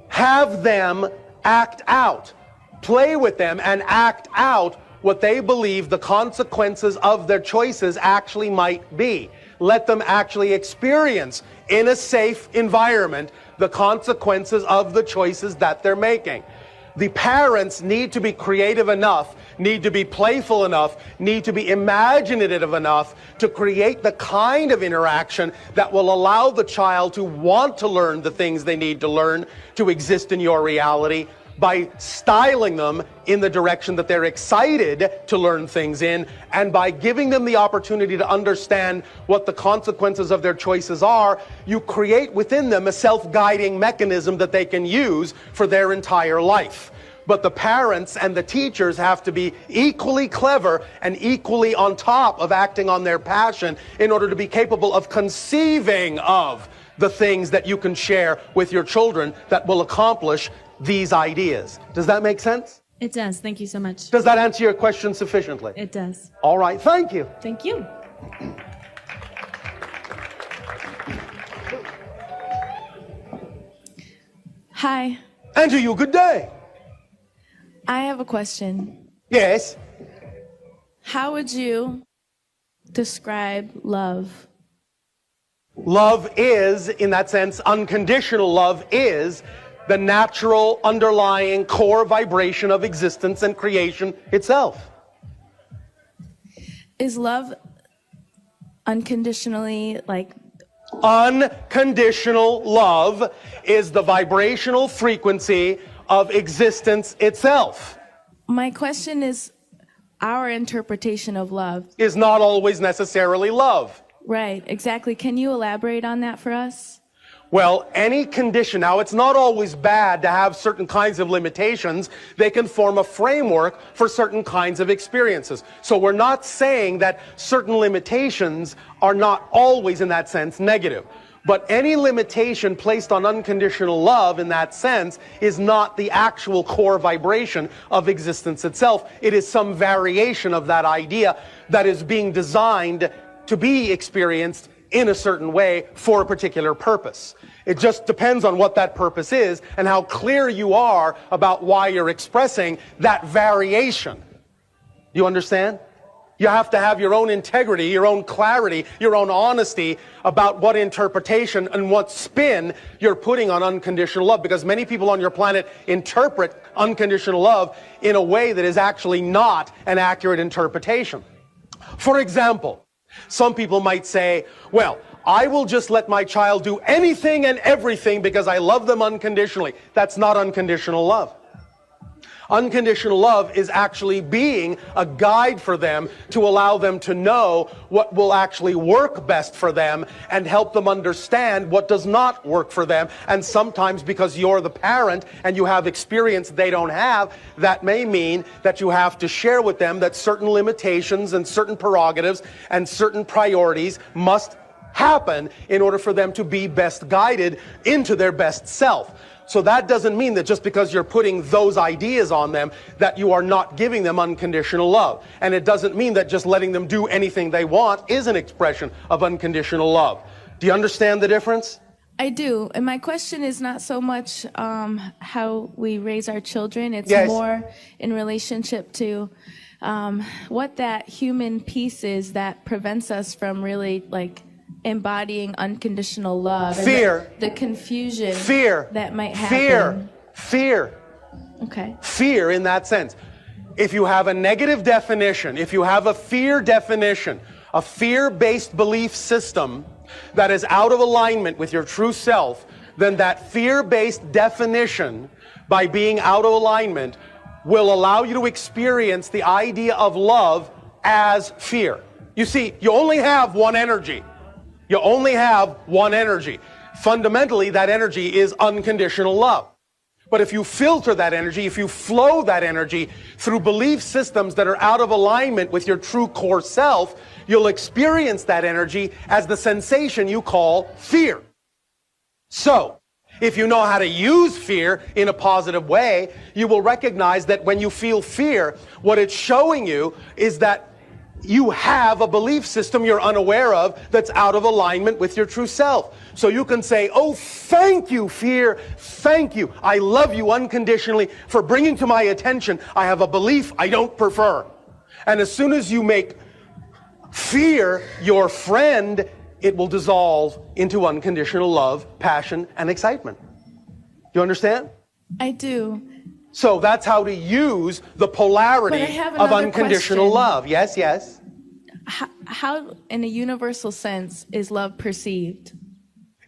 have them act out, play with them and act out what they believe the consequences of their choices actually might be. Let them actually experience in a safe environment the consequences of the choices that they're making. The parents need to be creative enough, need to be playful enough, need to be imaginative enough to create the kind of interaction that will allow the child to want to learn the things they need to learn to exist in your reality, by styling them in the direction that they're excited to learn things in, and by giving them the opportunity to understand what the consequences of their choices are, you create within them a self-guiding mechanism that they can use for their entire life. but the parents and the teachers have to be equally clever and equally on top of acting on their passion in order to be capable of conceiving of the things that you can share with your children that will accomplish these ideas. Does that make sense? It does. Thank you so much. Does that answer your question sufficiently? It does. All right. Thank you. Thank you. Hi. And to you, good day. I have a question. Yes. How would you describe love? Love is, in that sense, unconditional love is the natural underlying core vibration of existence and creation itself. Is love unconditionally like... Unconditional love is the vibrational frequency of existence itself. My question is, our interpretation of love is not always necessarily love. Right, exactly. Can you elaborate on that for us? Well, any condition, now it's not always bad to have certain kinds of limitations. They can form a framework for certain kinds of experiences. So we're not saying that certain limitations are not always in that sense negative. But any limitation placed on unconditional love in that sense is not the actual core vibration of existence itself. It is some variation of that idea that is being designed to be experienced in a certain way for a particular purpose. It just depends on what that purpose is and how clear you are about why you're expressing that variation. You understand? You have to have your own integrity, your own clarity, your own honesty about what interpretation and what spin you're putting on unconditional love, because many people on your planet interpret unconditional love in a way that is actually not an accurate interpretation. For example, some people might say, well, I will just let my child do anything and everything because I love them unconditionally. That's not unconditional love. Unconditional love is actually being a guide for them to allow them to know what will actually work best for them and help them understand what does not work for them. And sometimes because you're the parent and you have experience they don't have, that may mean that you have to share with them that certain limitations and certain prerogatives and certain priorities must happen in order for them to be best guided into their best self. So that doesn't mean that just because you're putting those ideas on them that you are not giving them unconditional love. And it doesn't mean that just letting them do anything they want is an expression of unconditional love. Do you understand the difference? I do. And my question is not so much how we raise our children. It's more in relationship to what that human piece is that prevents us from really like embodying unconditional love. Fear. The confusion. Fear. That might happen. Fear. Okay. Fear in that sense. If you have a negative definition, if you have a fear definition, a fear-based belief system that is out of alignment with your true self, then that fear-based definition, by being out of alignment, will allow you to experience the idea of love as fear. You see, you only have one energy. You only have one energy. Fundamentally, that energy is unconditional love. But if you filter that energy, if you flow that energy through belief systems that are out of alignment with your true core self, you'll experience that energy as the sensation you call fear. So, if you know how to use fear in a positive way, you will recognize that when you feel fear, what it's showing you is that you have a belief system you're unaware of that's out of alignment with your true self. So you can say, oh, thank you, fear. Thank you. I love you unconditionally for bringing to my attention I have a belief I don't prefer. And as soon as you make fear your friend, it will dissolve into unconditional love, passion, and excitement. You understand? I do. So that's how to use the polarity of unconditional love. Yes, yes. How, in a universal sense, is love perceived?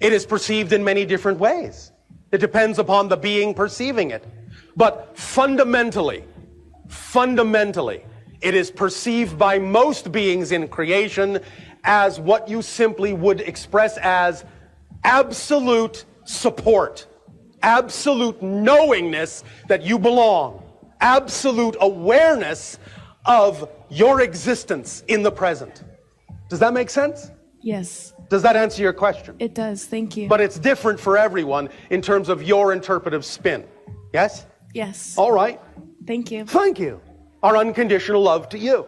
It is perceived in many different ways. It depends upon the being perceiving it. But fundamentally, it is perceived by most beings in creation as what you simply would express as absolute support. Absolute knowingness that you belong. absolute awareness of your existence in the present. Does that make sense? Yes. Does that answer your question? It does. Thank you. But it's different for everyone in terms of your interpretive spin. Yes? Yes. All right. Thank you. Thank you. Our unconditional love to you.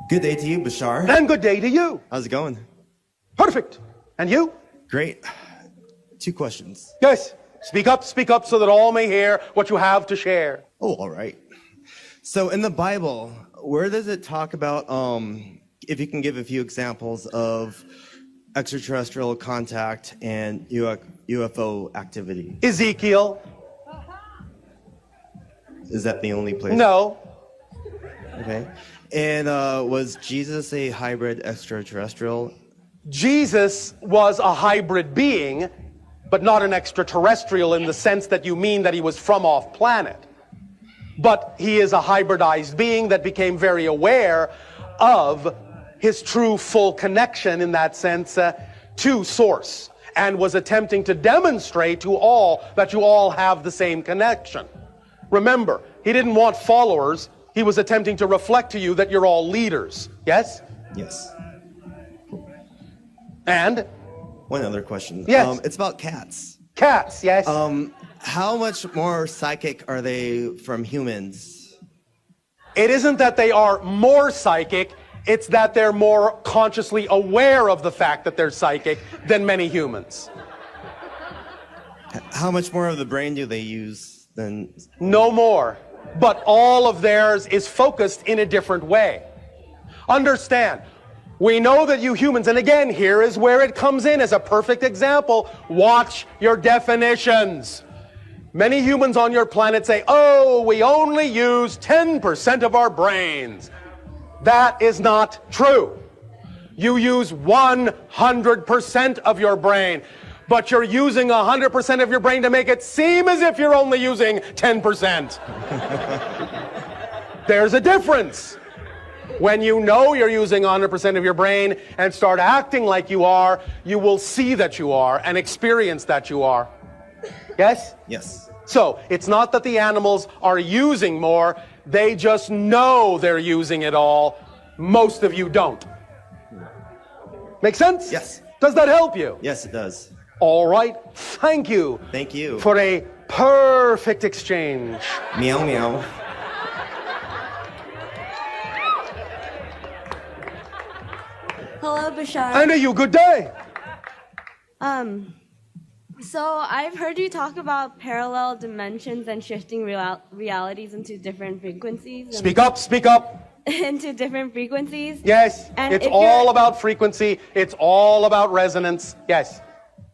Good day to you, Bashar. And good day to you. How's it going? Perfect. And you? Great. 2 questions. Yes. Speak up so that all may hear what you have to share. Oh, all right. So in the Bible, where does it talk about, if you can give a few examples of extraterrestrial contact and UFO activity? Ezekiel. Is that the only place? No. Okay. And was Jesus a hybrid extraterrestrial? Jesus was a hybrid being, but not an extraterrestrial in the sense that you mean that he was from off planet. But he is a hybridized being that became very aware of his true full connection in that sense to Source, and was attempting to demonstrate to all that you all have the same connection. Remember, he didn't want followers. He was attempting to reflect to you that you're all leaders. Yes? Yes. And? One other question. Yes. It's about cats. Cats, yes. How much more psychic are they from humans? It isn't that they are more psychic, it's that they're more consciously aware of the fact that they're psychic than many humans. How much more of the brain do they use than... No more. But all of theirs is focused in a different way. Understand, we know that you humans, and again, here is where it comes in as a perfect example. Watch your definitions. Many humans on your planet say, oh, we only use 10% of our brains. That is not true. You use 100% of your brain, but you're using 100% of your brain to make it seem as if you're only using 10%. There's a difference. When you know you're using 100% of your brain and start acting like you are, you will see that you are and experience that you are. Yes? Yes. So, it's not that the animals are using more, they just know they're using it all. Most of you don't. Make sense? Yes. Does that help you? Yes, it does. All right. Thank you. Thank you. For a perfect exchange. Meow, meow. Hello, Bashar. And you, good day. So I've heard you talk about parallel dimensions and shifting realities into different frequencies. Speak up, speak up. Into different frequencies. Yes, and it's all about frequency. It's all about resonance. Yes.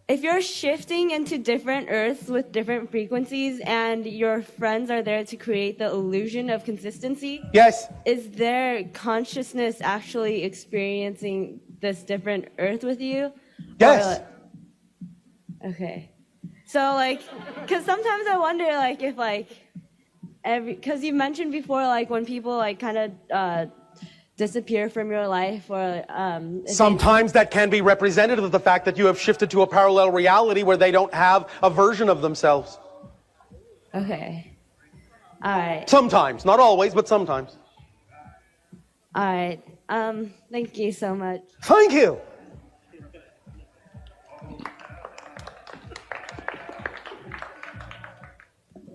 If you're shifting into different Earths with different frequencies and your friends are there to create the illusion of consistency. Yes. Is their consciousness actually experiencing this different Earth with you? Yes. Okay. So, like, because sometimes I wonder, like, if, like, because you mentioned before, like, when people, like, kind of disappear from your life, or... Sometimes that can be representative of the fact that you have shifted to a parallel reality where they don't have a version of themselves. Okay. All right. Sometimes. Not always, but sometimes. All right. Thank you so much. Thank you.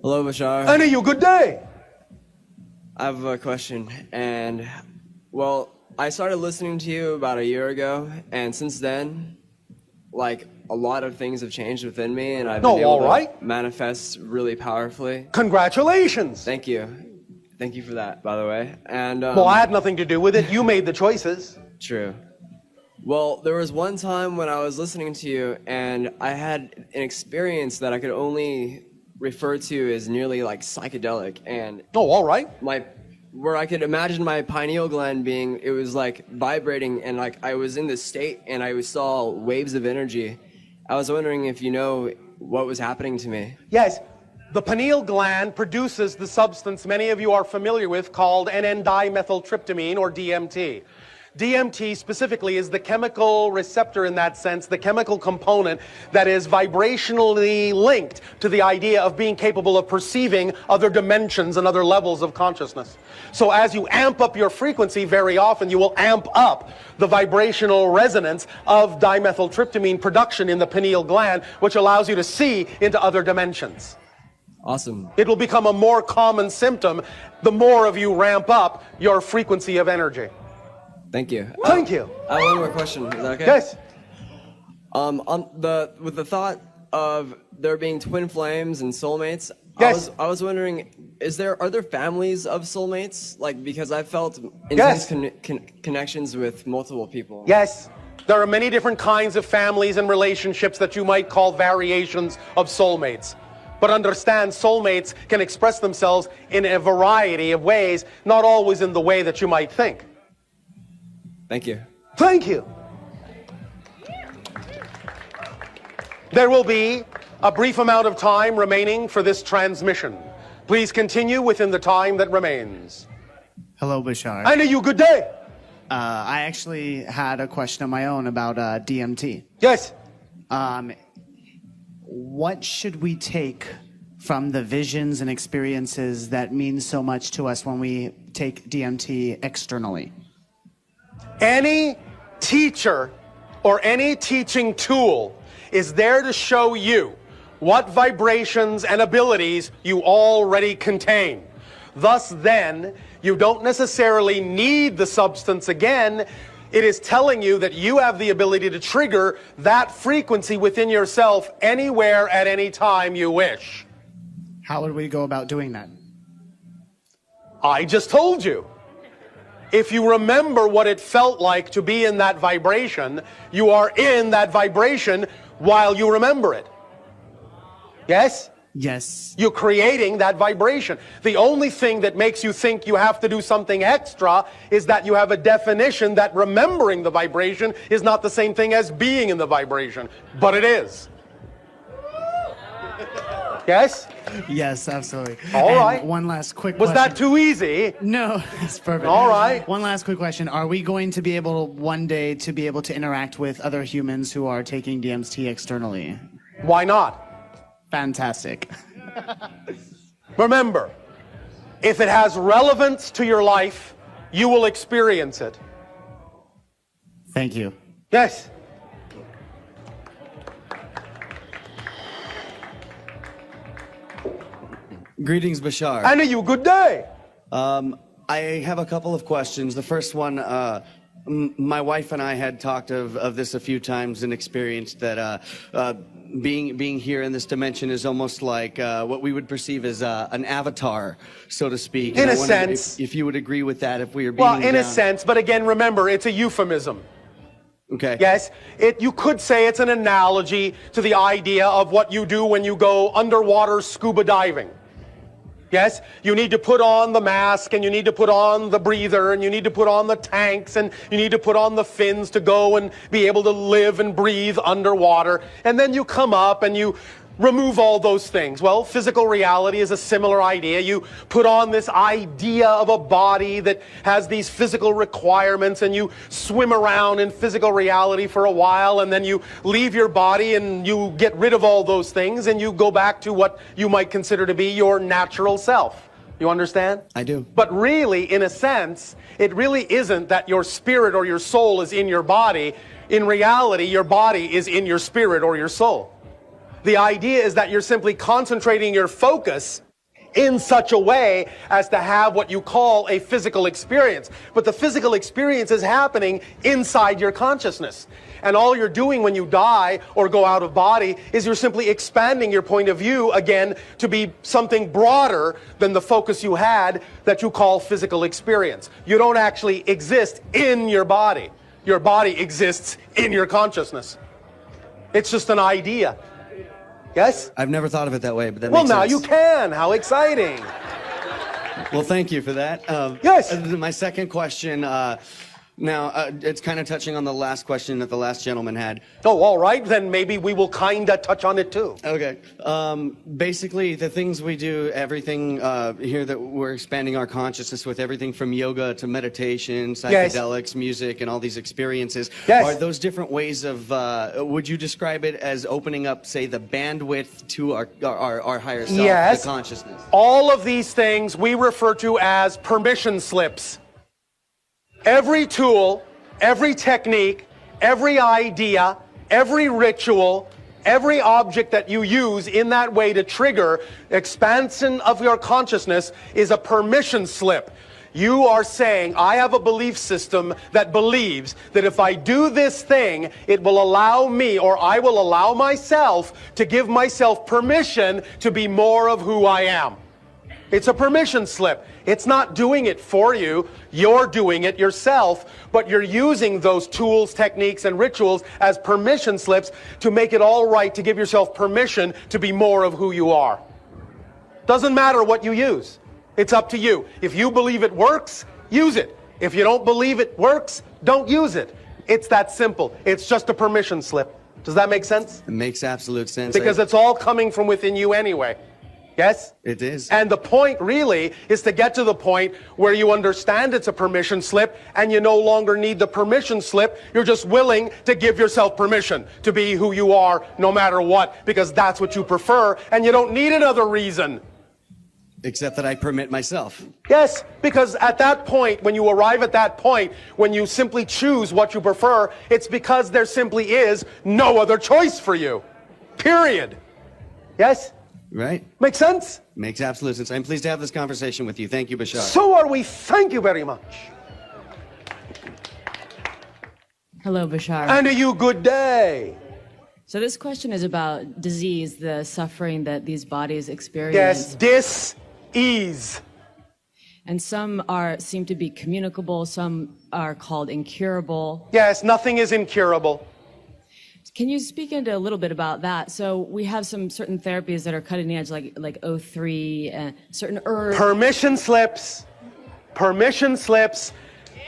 Hello, Bashar. And you, good day. I have a question, and, well, I started listening to you about a year ago, and since then, like, a lot of things have changed within me, and I've been able to manifest really powerfully. Congratulations. Thank you. Thank you for that, by the way. And well, I had nothing to do with it. You made the choices. True. Well, there was one time when I was listening to you, and I had an experience that I could only refer to as nearly like psychedelic, and all right, where I could imagine my pineal gland being, it was like vibrating, and like I was in this state, and I saw waves of energy. I was wondering if you know what was happening to me. Yes, the pineal gland produces the substance many of you are familiar with called N,N-dimethyltryptamine, or DMT. DMT specifically is the chemical receptor in that sense, the chemical component that is vibrationally linked to the idea of being capable of perceiving other dimensions and other levels of consciousness. So as you amp up your frequency, very often you will amp up the vibrational resonance of dimethyltryptamine production in the pineal gland, which allows you to see into other dimensions. Awesome. It will become a more common symptom the more of you ramp up your frequency of energy. Thank you. Thank you. I have one more question. Is that okay? Yes. With the thought of there being twin flames and soulmates, yes. I was wondering, are there families of soulmates? Like, because I felt intense connections with multiple people. Yes. There are many different kinds of families and relationships that you might call variations of soulmates. But understand, soulmates can express themselves in a variety of ways, not always in the way that you might think. Thank you. Thank you. There will be a brief amount of time remaining for this transmission. Please continue within the time that remains. Hello, Bashar. I know you. Good day. I actually had a question of my own about DMT. Yes. What should we take from the visions and experiences that mean so much to us when we take DMT externally? Any teacher or any teaching tool is there to show you what vibrations and abilities you already contain. Thus then, you don't necessarily need the substance again. It is telling you that you have the ability to trigger that frequency within yourself anywhere at any time you wish. How would we go about doing that? I just told you. If you remember what it felt like to be in that vibration, you are in that vibration while you remember it. Yes? Yes. You're creating that vibration. The only thing that makes you think you have to do something extra is that you have a definition that remembering the vibration is not the same thing as being in the vibration. But it is. Yes? Yes, absolutely. All right. One last quick Was question. that too easy? No, it's perfect. All right. One last quick question. Are we going to be able one day to be able to interact with other humans who are taking DMT externally? Why not? Fantastic. Remember, if it has relevance to your life, you will experience it. Thank you. Yes. Greetings, Bashar. I know you. Good day. I have a couple of questions. The first one, my wife and I had talked of this a few times and experienced that being here in this dimension is almost like what we would perceive as an avatar, so to speak. In a sense. If you would agree with that, if we are being Well, in a sense, but again, remember, it's a euphemism. Okay. Yes, you could say it's an analogy to the idea of what you do when you go underwater scuba diving. Yes, you need to put on the mask, and you need to put on the breather, and you need to put on the tanks, and you need to put on the fins to go and be able to live and breathe underwater. And then you come up and you remove all those things. Well, physical reality is a similar idea. You put on this idea of a body that has these physical requirements, and you swim around in physical reality for a while, and then you leave your body and you get rid of all those things, and you go back to what you might consider to be your natural self. You understand? I do. But really, in a sense, it really isn't that your spirit or your soul is in your body. In reality, your body is in your spirit or your soul. The idea is that you're simply concentrating your focus in such a way as to have what you call a physical experience. But the physical experience is happening inside your consciousness. And all you're doing when you die or go out of body is you're simply expanding your point of view again to be something broader than the focus you had that you call physical experience. You don't actually exist in your body. Your body exists in your consciousness. It's just an idea. Yes? I've never thought of it that way, but that well, makes now sense. you can. How exciting. Well, thank you for that. Yes. My second question, Now, it's kind of touching on the last question that the last gentleman had. Oh, all right, then maybe we will kind of touch on it too. Okay. Basically, the things we do, everything here that we're expanding our consciousness with, everything from yoga to meditation, psychedelics, music, and all these experiences. Yes. Are those different ways of, would you describe it as opening up, say, the bandwidth to our higher self, Yes. the consciousness? All of these things we refer to as permission slips. Every tool, every technique, every idea, every ritual, every object that you use in that way to trigger expansion of your consciousness is a permission slip. You are saying, I have a belief system that believes that if I do this thing, it will allow me, or I will allow myself to give myself permission to be more of who I am. It's a permission slip. It's not doing it for you. You're doing it yourself, but you're using those tools, techniques, and rituals as permission slips to make it all right, to give yourself permission to be more of who you are. Doesn't matter what you use. It's up to you. If you believe it works, use it. If you don't believe it works, don't use it. It's that simple. It's just a permission slip. Does that make sense? It makes absolute sense. Because it's all coming from within you anyway. Yes? It is. And the point really is to get to the point where you understand it's a permission slip and you no longer need the permission slip. You're just willing to give yourself permission to be who you are no matter what, because that's what you prefer and you don't need another reason. Except that I permit myself. Yes, because at that point, when you arrive at that point, when you simply choose what you prefer, it's because there simply is no other choice for you. Period. Yes? Right. Make sense? Makes absolute sense. I'm pleased to have this conversation with you. Thank you, Bashar. So are we. Thank you very much. Hello, Bashar. And a you good day. So this question is about disease, the suffering that these bodies experience. Yes, dis-ease. And some seem to be communicable, some are called incurable. Yes, nothing is incurable. Can you speak into a little bit about that? So we have some certain therapies that are cutting edge, like O3 and certain herbs. Permission slips. Permission slips.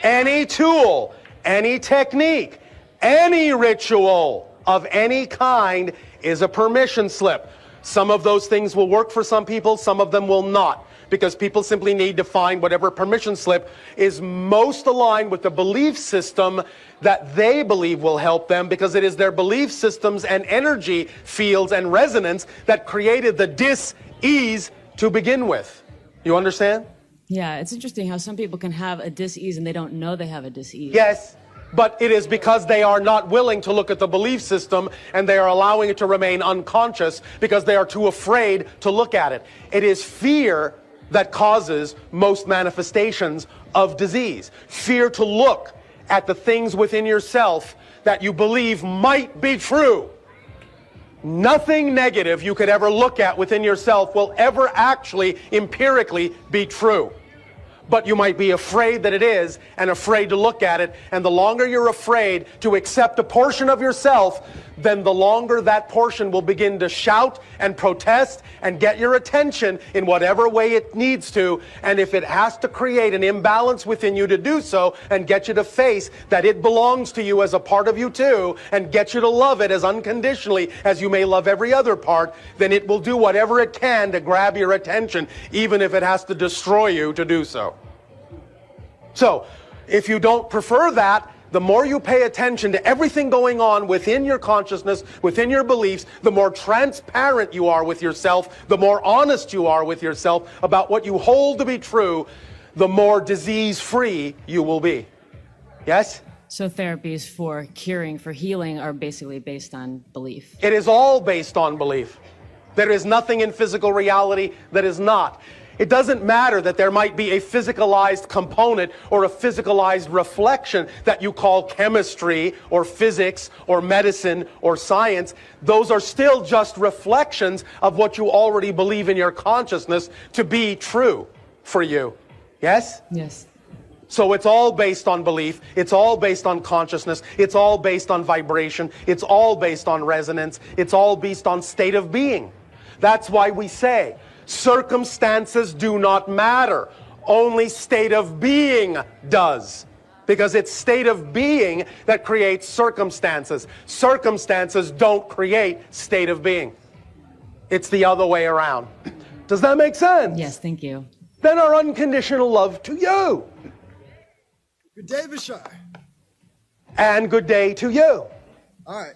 Any tool, any technique, any ritual of any kind is a permission slip. Some of those things will work for some people, some of them will not. Because people simply need to find whatever permission slip is most aligned with the belief system that they believe will help them, because it is their belief systems and energy fields and resonance that created the dis-ease to begin with. You understand? Yeah, it's interesting how some people can have a dis-ease and they don't know they have a dis-ease. Yes, but it is because they are not willing to look at the belief system and they are allowing it to remain unconscious because they are too afraid to look at it. It is fear that causes most manifestations of disease. Fear to look at the things within yourself that you believe might be true. Nothing negative you could ever look at within yourself will ever actually empirically be true. But you might be afraid that it is, and afraid to look at it, and the longer you're afraid to accept a portion of yourself, then the longer that portion will begin to shout and protest and get your attention in whatever way it needs to. And if it has to create an imbalance within you to do so, and get you to face that it belongs to you as a part of you too, and get you to love it as unconditionally as you may love every other part, then it will do whatever it can to grab your attention, even if it has to destroy you to do so. So, if you don't prefer that, the more you pay attention to everything going on within your consciousness, within your beliefs, the more transparent you are with yourself, the more honest you are with yourself about what you hold to be true, the more disease-free you will be. Yes? So therapies for curing, for healing, are basically based on belief. It is all based on belief. There is nothing in physical reality that is not. It doesn't matter that there might be a physicalized component or a physicalized reflection that you call chemistry or physics or medicine or science. Those are still just reflections of what you already believe in your consciousness to be true for you. Yes? Yes. So it's all based on belief. It's all based on consciousness. It's all based on vibration. It's all based on resonance. It's all based on state of being. That's why we say, circumstances do not matter. Only state of being does. because it's state of being that creates circumstances. Circumstances don't create state of being. It's the other way around. Does that make sense? Yes, thank you. Then our unconditional love to you. Good day, Bashar. And good day to you. All right.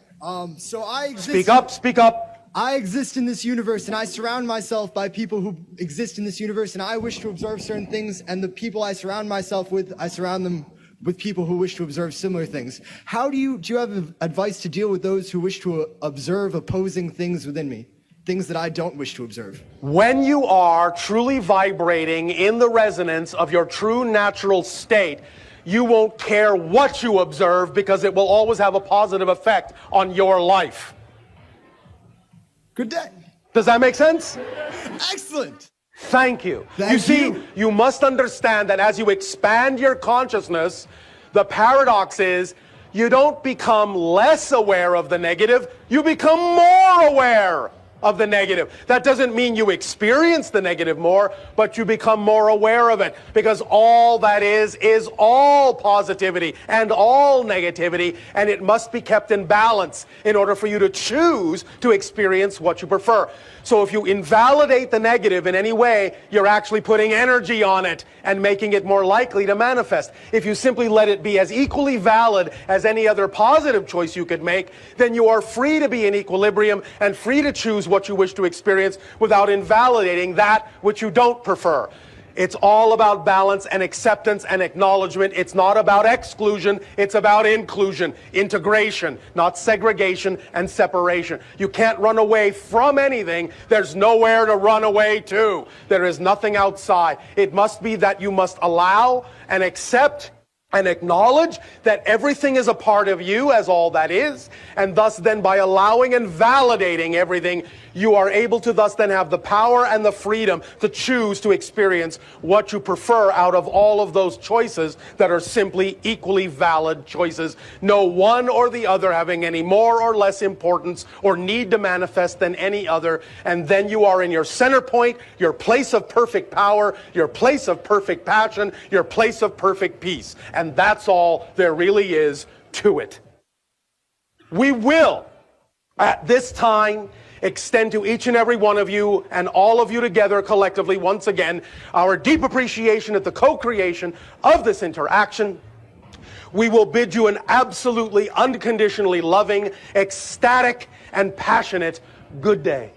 So I exist. Speak up, speak up. I exist in this universe, and I surround myself by people who exist in this universe, and I wish to observe certain things, and the people I surround myself with, I surround them with people who wish to observe similar things. Do you have advice to deal with those who wish to observe opposing things within me? Things that I don't wish to observe. When you are truly vibrating in the resonance of your true natural state, you won't care what you observe because it will always have a positive effect on your life. Good day. Does that make sense? Excellent. Thank you. You see, you must understand that as you expand your consciousness, the paradox is you don't become less aware of the negative, you become more aware of the negative. That doesn't mean you experience the negative more, but you become more aware of it, because all that is all positivity and all negativity, and it must be kept in balance in order for you to choose to experience what you prefer. So if you invalidate the negative in any way, you're actually putting energy on it and making it more likely to manifest. If you simply let it be as equally valid as any other positive choice you could make, then you are free to be in equilibrium and free to choose what you wish to experience without invalidating that which you don't prefer. It's all about balance and acceptance and acknowledgement. It's not about exclusion. It's about inclusion, integration, not segregation and separation. You can't run away from anything. There's nowhere to run away to. There is nothing outside. It must be that you must allow and accept and acknowledge that everything is a part of you as all that is, and thus then by allowing and validating everything, you are able to thus then have the power and the freedom to choose to experience what you prefer out of all of those choices that are simply equally valid choices, no one or the other having any more or less importance or need to manifest than any other. And then you are in your center point, your place of perfect power, your place of perfect passion, your place of perfect peace. And that's all there really is to it. We will, at this time, extend to each and every one of you and all of you together collectively once again our deep appreciation at the co-creation of this interaction. We will bid you an absolutely unconditionally loving, ecstatic, and passionate good day.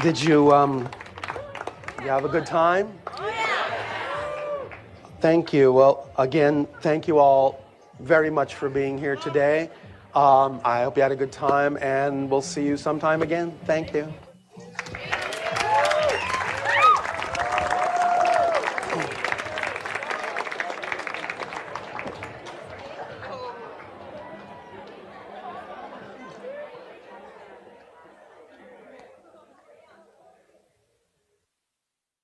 Did you have a good time? Thank you. Well, again, thank you all very much for being here today. I hope you had a good time, and we'll see you sometime again. Thank you.